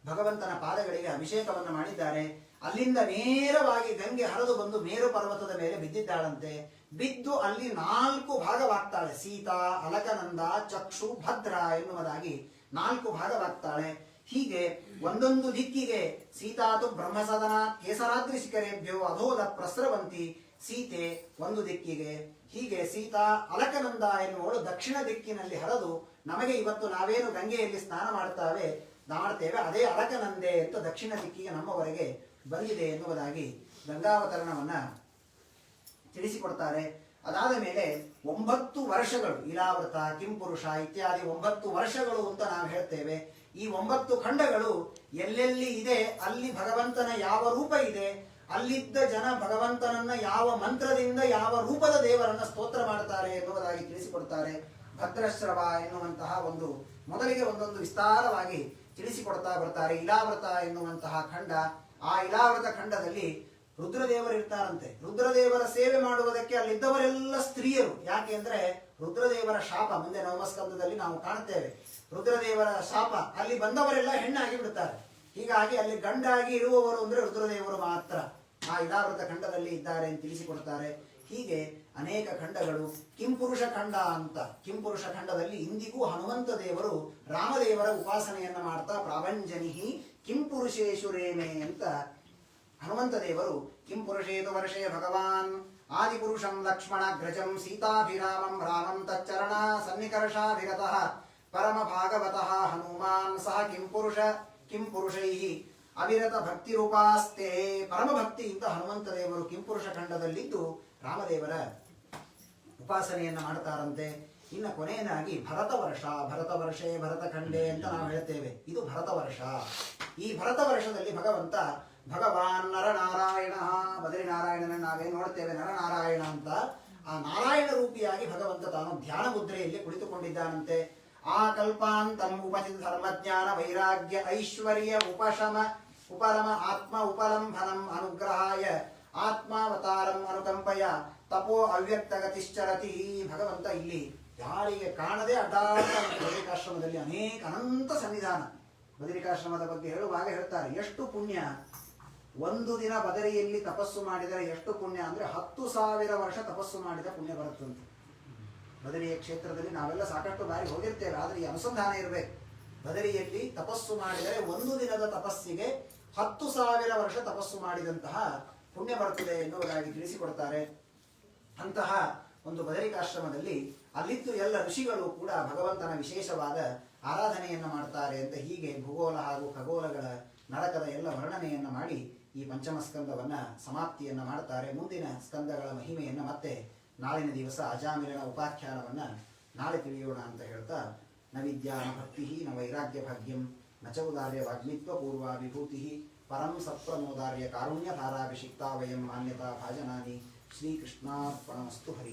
ಭಗವಂತನ ಪಾದಗಳಿಗೆ ಅಭಿಷೇಕವನ್ನು ಮಾಡಿದ್ದಾರೆ. ಅಲ್ಲಿಂದ ನೇರವಾಗಿ ಗಂಗೆ ಹರಿದು ಬಂದು ಮೇರು ಪರ್ವತದ ಮೇಲೆ ಬಿದ್ದಿದ್ದಾಳಂತೆ. ಬಿದ್ದು ಅಲ್ಲಿ 4 ಭಾಗವಾಗ್ತಾಳೆ. ಸೀತಾ, ಅಲಕನಂದ, ಚಕ್ಷು, ಭದ್ರ ಎನ್ನುವುದಾಗಿ 4 ಭಾಗವಾಗ್ತಾಳೆ. ಹೀಗೆ ಒಂದೊಂದು ದಿಕ್ಕಿಗೆ ಸೀತಾತು ಬ್ರಹ್ಮಸದನ ಕೇಸರಾದ್ರಿ ಶಿಖರೇಭ್ಯೋ ಅಧೋದ ಪ್ರಸ್ರವಂತಿ, ಸೀತೆ ಒಂದು ದಿಕ್ಕಿಗೆ. ಹೀಗೆ ಸೀತಾ, ಅಲಕನಂದ ಎನ್ನುವಳು ದಕ್ಷಿಣ ದಿಕ್ಕಿನಲ್ಲಿ ಹರಿದು ನಮಗೆ ಇವತ್ತು ನಾವೇನು ಗಂಗೆಯಲ್ಲಿ ಸ್ನಾನ ಮಾಡ್ತೇವೆ ಅದೇ ಅಲಕನಂದೆ ಅಂತ ದಕ್ಷಿಣ ದಿಕ್ಕಿಗೆ ನಮ್ಮವರೆಗೆ ಬಂದಿದೆ ಎನ್ನುವುದಾಗಿ ಗಂಗಾವತರಣವನ್ನ ತಿಳಿಸಿಕೊಡ್ತಾರೆ. ಅದಾದ ಮೇಲೆ 9 ವರ್ಷಗಳು ಇಲಾವೃತ, ಕಿಂಪುರುಷ ಇತ್ಯಾದಿ 9 ವರ್ಷಗಳು ಅಂತ ನಾವು ಹೇಳ್ತೇವೆ. ಈ 9 ಖಂಡಗಳು ಎಲ್ಲೆಲ್ಲಿ ಇದೆ ಅಲ್ಲಿ ಭಗವಂತನ ಯಾವ ರೂಪ ಇದೆ, ಅಲ್ಲಿದ್ದ ಜನ ಭಗವಂತನನ್ನ ಯಾವ ಮಂತ್ರದಿಂದ ಯಾವ ರೂಪದ ದೇವರನ್ನ ಸ್ತೋತ್ರ ಮಾಡ್ತಾರೆ ಎನ್ನುವುದಾಗಿ ತಿಳಿಸಿಕೊಡ್ತಾರೆ. ಭದ್ರಶ್ರವ ಎನ್ನುವಂತಹ ಮೊದಲಿಗೆ ಒಂದೊಂದು ವಿಸ್ತಾರವಾಗಿ ತಿಳಿಸಿಕೊಡ್ತಾ ಬರ್ತಾರೆ. ಇಲಾವೃತ ಎನ್ನುವಂತಹ ಖಂಡ, ಆ ಇಲಾವೃತ ಖಂಡದಲ್ಲಿ ರುದ್ರದೇವರು ಇರ್ತಾರಂತೆ. ರುದ್ರದೇವರ ಸೇವೆ ಮಾಡುವುದಕ್ಕೆ ಅಲ್ಲಿದ್ದವರೆಲ್ಲ ಸ್ತ್ರೀಯರು. ಯಾಕೆ ಅಂದ್ರೆ ರುದ್ರದೇವರ ಶಾಪ ಮುಂದೆ ನವಮಸ್ಕಂದದಲ್ಲಿ ನಾವು ಕಾಣುತ್ತೇವೆ. ರುದ್ರದೇವರ ಶಾಪ, ಅಲ್ಲಿ ಬಂದವರೆಲ್ಲ ಹೆಣ್ಣಾಗಿ ಬಿಡುತ್ತಾರೆ. ಹೀಗಾಗಿ ಅಲ್ಲಿ ಗಂಡಾಗಿ ಇರುವವರು ಅಂದ್ರೆ ರುದ್ರದೇವರು ಮಾತ್ರ ಆ ಇಲಾವೃತ ಖಂಡದಲ್ಲಿ ಇದ್ದಾರೆ ಅಂತ ತಿಳಿಸಿಕೊಡ್ತಾರೆ. ಹೀಗೆ ಅನೇಕ ಖಂಡಗಳು. ಕಿಂಪುರುಷ ಖಂಡ ಅಂತ, ಕಿಂಪುರುಷ ಖಂಡದಲ್ಲಿ ಇಂದಿಗೂ ಹನುಮಂತ ದೇವರು ರಾಮದೇವರ ಉಪಾಸನೆಯನ್ನ ಮಾಡ್ತಾ ಪ್ರಾಭಂಜನಿಹಿ ಕಿಂಪುರುಷೇಶು ರೇಮೆ ಅಂತ ಹನುಮಂತ ದೇವರು ಕಿಂಪುರುಷೇತು ವರ್ಷೇ ಭಗವಾನ್ ಆದಿಪುರುಷಂ ಲಕ್ಷ್ಮಣಗ್ರಜಂ ಸೀತಾಭಿರಾಮಂ ರಾಮಂ ತಚ್ಚರಣ ಸನ್ನಿಕರ್ಷಾಭಿಗತಃ ಪರಮ ಭಾಗವತಃ ಹನುಮಾನ್ ಸಹ ಕಿಂಪುರುಷೈಃ ಅವಿರತ ಭಕ್ತಿ ರೂಪಾಸ್ತೆ. ಪರಮ ಭಕ್ತಿಯಿಂದ ಹನುಮಂತ ದೇವರು ಕಿಂಪುರುಷ ಖಂಡದಲ್ಲಿದ್ದು ರಾಮದೇವರ ಉಪಾಸನೆಯನ್ನ ಮಾಡ್ತಾರಂತೆ. ಇನ್ನು ಕೊನೆಯದಾಗಿ ಭರತ ವರ್ಷೇ ಭರತಖಂಡೆ ಅಂತ ನಾವು ಹೇಳ್ತೇವೆ. ಇದು ಭರತ ವರ್ಷ. ಈ ಭರತ ವರ್ಷದಲ್ಲಿ ಭಗವಾನ್ ನರನಾರಾಯಣ, ಬದರಿನಾರಾಯಣನ ನಾವೇನು ನೋಡ್ತೇವೆ ನರನಾರಾಯಣ ಅಂತ, ಆ ನಾರಾಯಣ ರೂಪಿಯಾಗಿ ಭಗವಂತ ತಾನು ಧ್ಯಾನ ಮುದ್ರೆಯಲ್ಲಿ ಕುಳಿತುಕೊಂಡಿದ್ದಾನಂತೆ. ಆ ಕಲ್ಪಾಂತಂ ಉಪಚಿತ ಧರ್ಮಜ್ಞಾನ ವೈರಾಗ್ಯ ಐಶ್ವರ್ಯ ಉಪರಮ ಆತ್ಮ ಉಪಲಂಭನಂ ಅನುಗ್ರಹಾಯ ಆತ್ಮಾವತಾರಂ ಅನುಕಂಪಯ ತಪೋ ಅವ್ಯಕ್ತಗತಿಶ್ಚರತಿ. ಭಗವಂತ ಇಲ್ಲಿ ಯಾರಿಗೆ ಕಾಣದೆ ಅಡ್ಡಾಡ್ತಾ ಬದರಿಕಾಶ್ರಮದಲ್ಲಿ ಅನಂತ ಸನ್ನಿಧಾನ. ಬದರಿಕಾಶ್ರಮದ ಬಗ್ಗೆ ಹೇಳುವಾಗ ಹೇಳ್ತಾರೆ, ಎಷ್ಟು ಪುಣ್ಯ ಒಂದು ದಿನ ಬದರಿಯಲ್ಲಿ ತಪಸ್ಸು ಮಾಡಿದರೆ ಎಷ್ಟು ಪುಣ್ಯ ಅಂದ್ರೆ 10,000 ವರ್ಷ ತಪಸ್ಸು ಮಾಡಿದ ಪುಣ್ಯ ಬರುತ್ತಂತೆ. ಬದರಿಯ ಕ್ಷೇತ್ರದಲ್ಲಿ ನಾವೆಲ್ಲ ಸಾಕಷ್ಟು ಬಾರಿ ಹೋಗಿರ್ತೇವೆ, ಆದ್ರೆ ಈ ಅನುಸಂಧಾನ ಇರಬೇಕು. ಬದರಿಯಲ್ಲಿ ತಪಸ್ಸು ಮಾಡಿದರೆ ಒಂದು ದಿನದ ತಪಸ್ಸಿಗೆ 10,000 ವರ್ಷ ತಪಸ್ಸು ಮಾಡಿದಂತಹ ಪುಣ್ಯ ಬರುತ್ತದೆ ಎನ್ನುವುದಾಗಿ ತಿಳಿಸಿಕೊಡ್ತಾರೆ. ಅಂತಹ ಒಂದು ಬದರಿಕಾಶ್ರಮದಲ್ಲಿ ಅಲ್ಲಿದ್ದು ಎಲ್ಲ ಋಷಿಗಳು ಕೂಡ ಭಗವಂತನ ವಿಶೇಷವಾದ ಆರಾಧನೆಯನ್ನು ಮಾಡ್ತಾರೆ ಅಂತ ಹೀಗೆ ಭೂಗೋಳ ಹಾಗೂ ಖಗೋಳಗಳ ನರಕದ ಎಲ್ಲ ವರ್ಣನೆಯನ್ನು ಮಾಡಿ ಈ ಪಂಚಮ ಸ್ಕಂದವನ್ನ ಸಮಾಪ್ತಿಯನ್ನು ಮಾಡ್ತಾರೆ. ಮುಂದಿನ ಸ್ಕಂದಗಳ ಮಹಿಮೆಯನ್ನು ಮತ್ತೆ ನಾಳಿನ ದಿವಸ ಅಜಾಮಿಲನ ಉಪಾಖ್ಯಾನವನ್ನ ನಾಳೆ ತಿಳಿಯೋಣ ಅಂತ ಹೇಳ್ತಾ, ನ ವಿದ್ಯಾ ನ ಭಕ್ತಿ ನ ವೈರಾಗ್ಯ ಭಾಗ್ಯಂ ನ ಚ ಉದಾರ್ಯ ವಾಗ್ಮಿತ್ವ ಪೂರ್ವ ವಿಭೂತಿ ಪರಂ ಸಪ್ರಮೋದಾರ್ಯ ಕಾರುಣ್ಯ ಧಾರಾಭಿಷಿಕ್ತಾ ವಯಂ ಮಾನ್ಯತಾ ಭಾಜನಾನಿ. ಶ್ರೀಕೃಷ್ಣಾರ್ಪಣಮಸ್ತು. ಹರಿ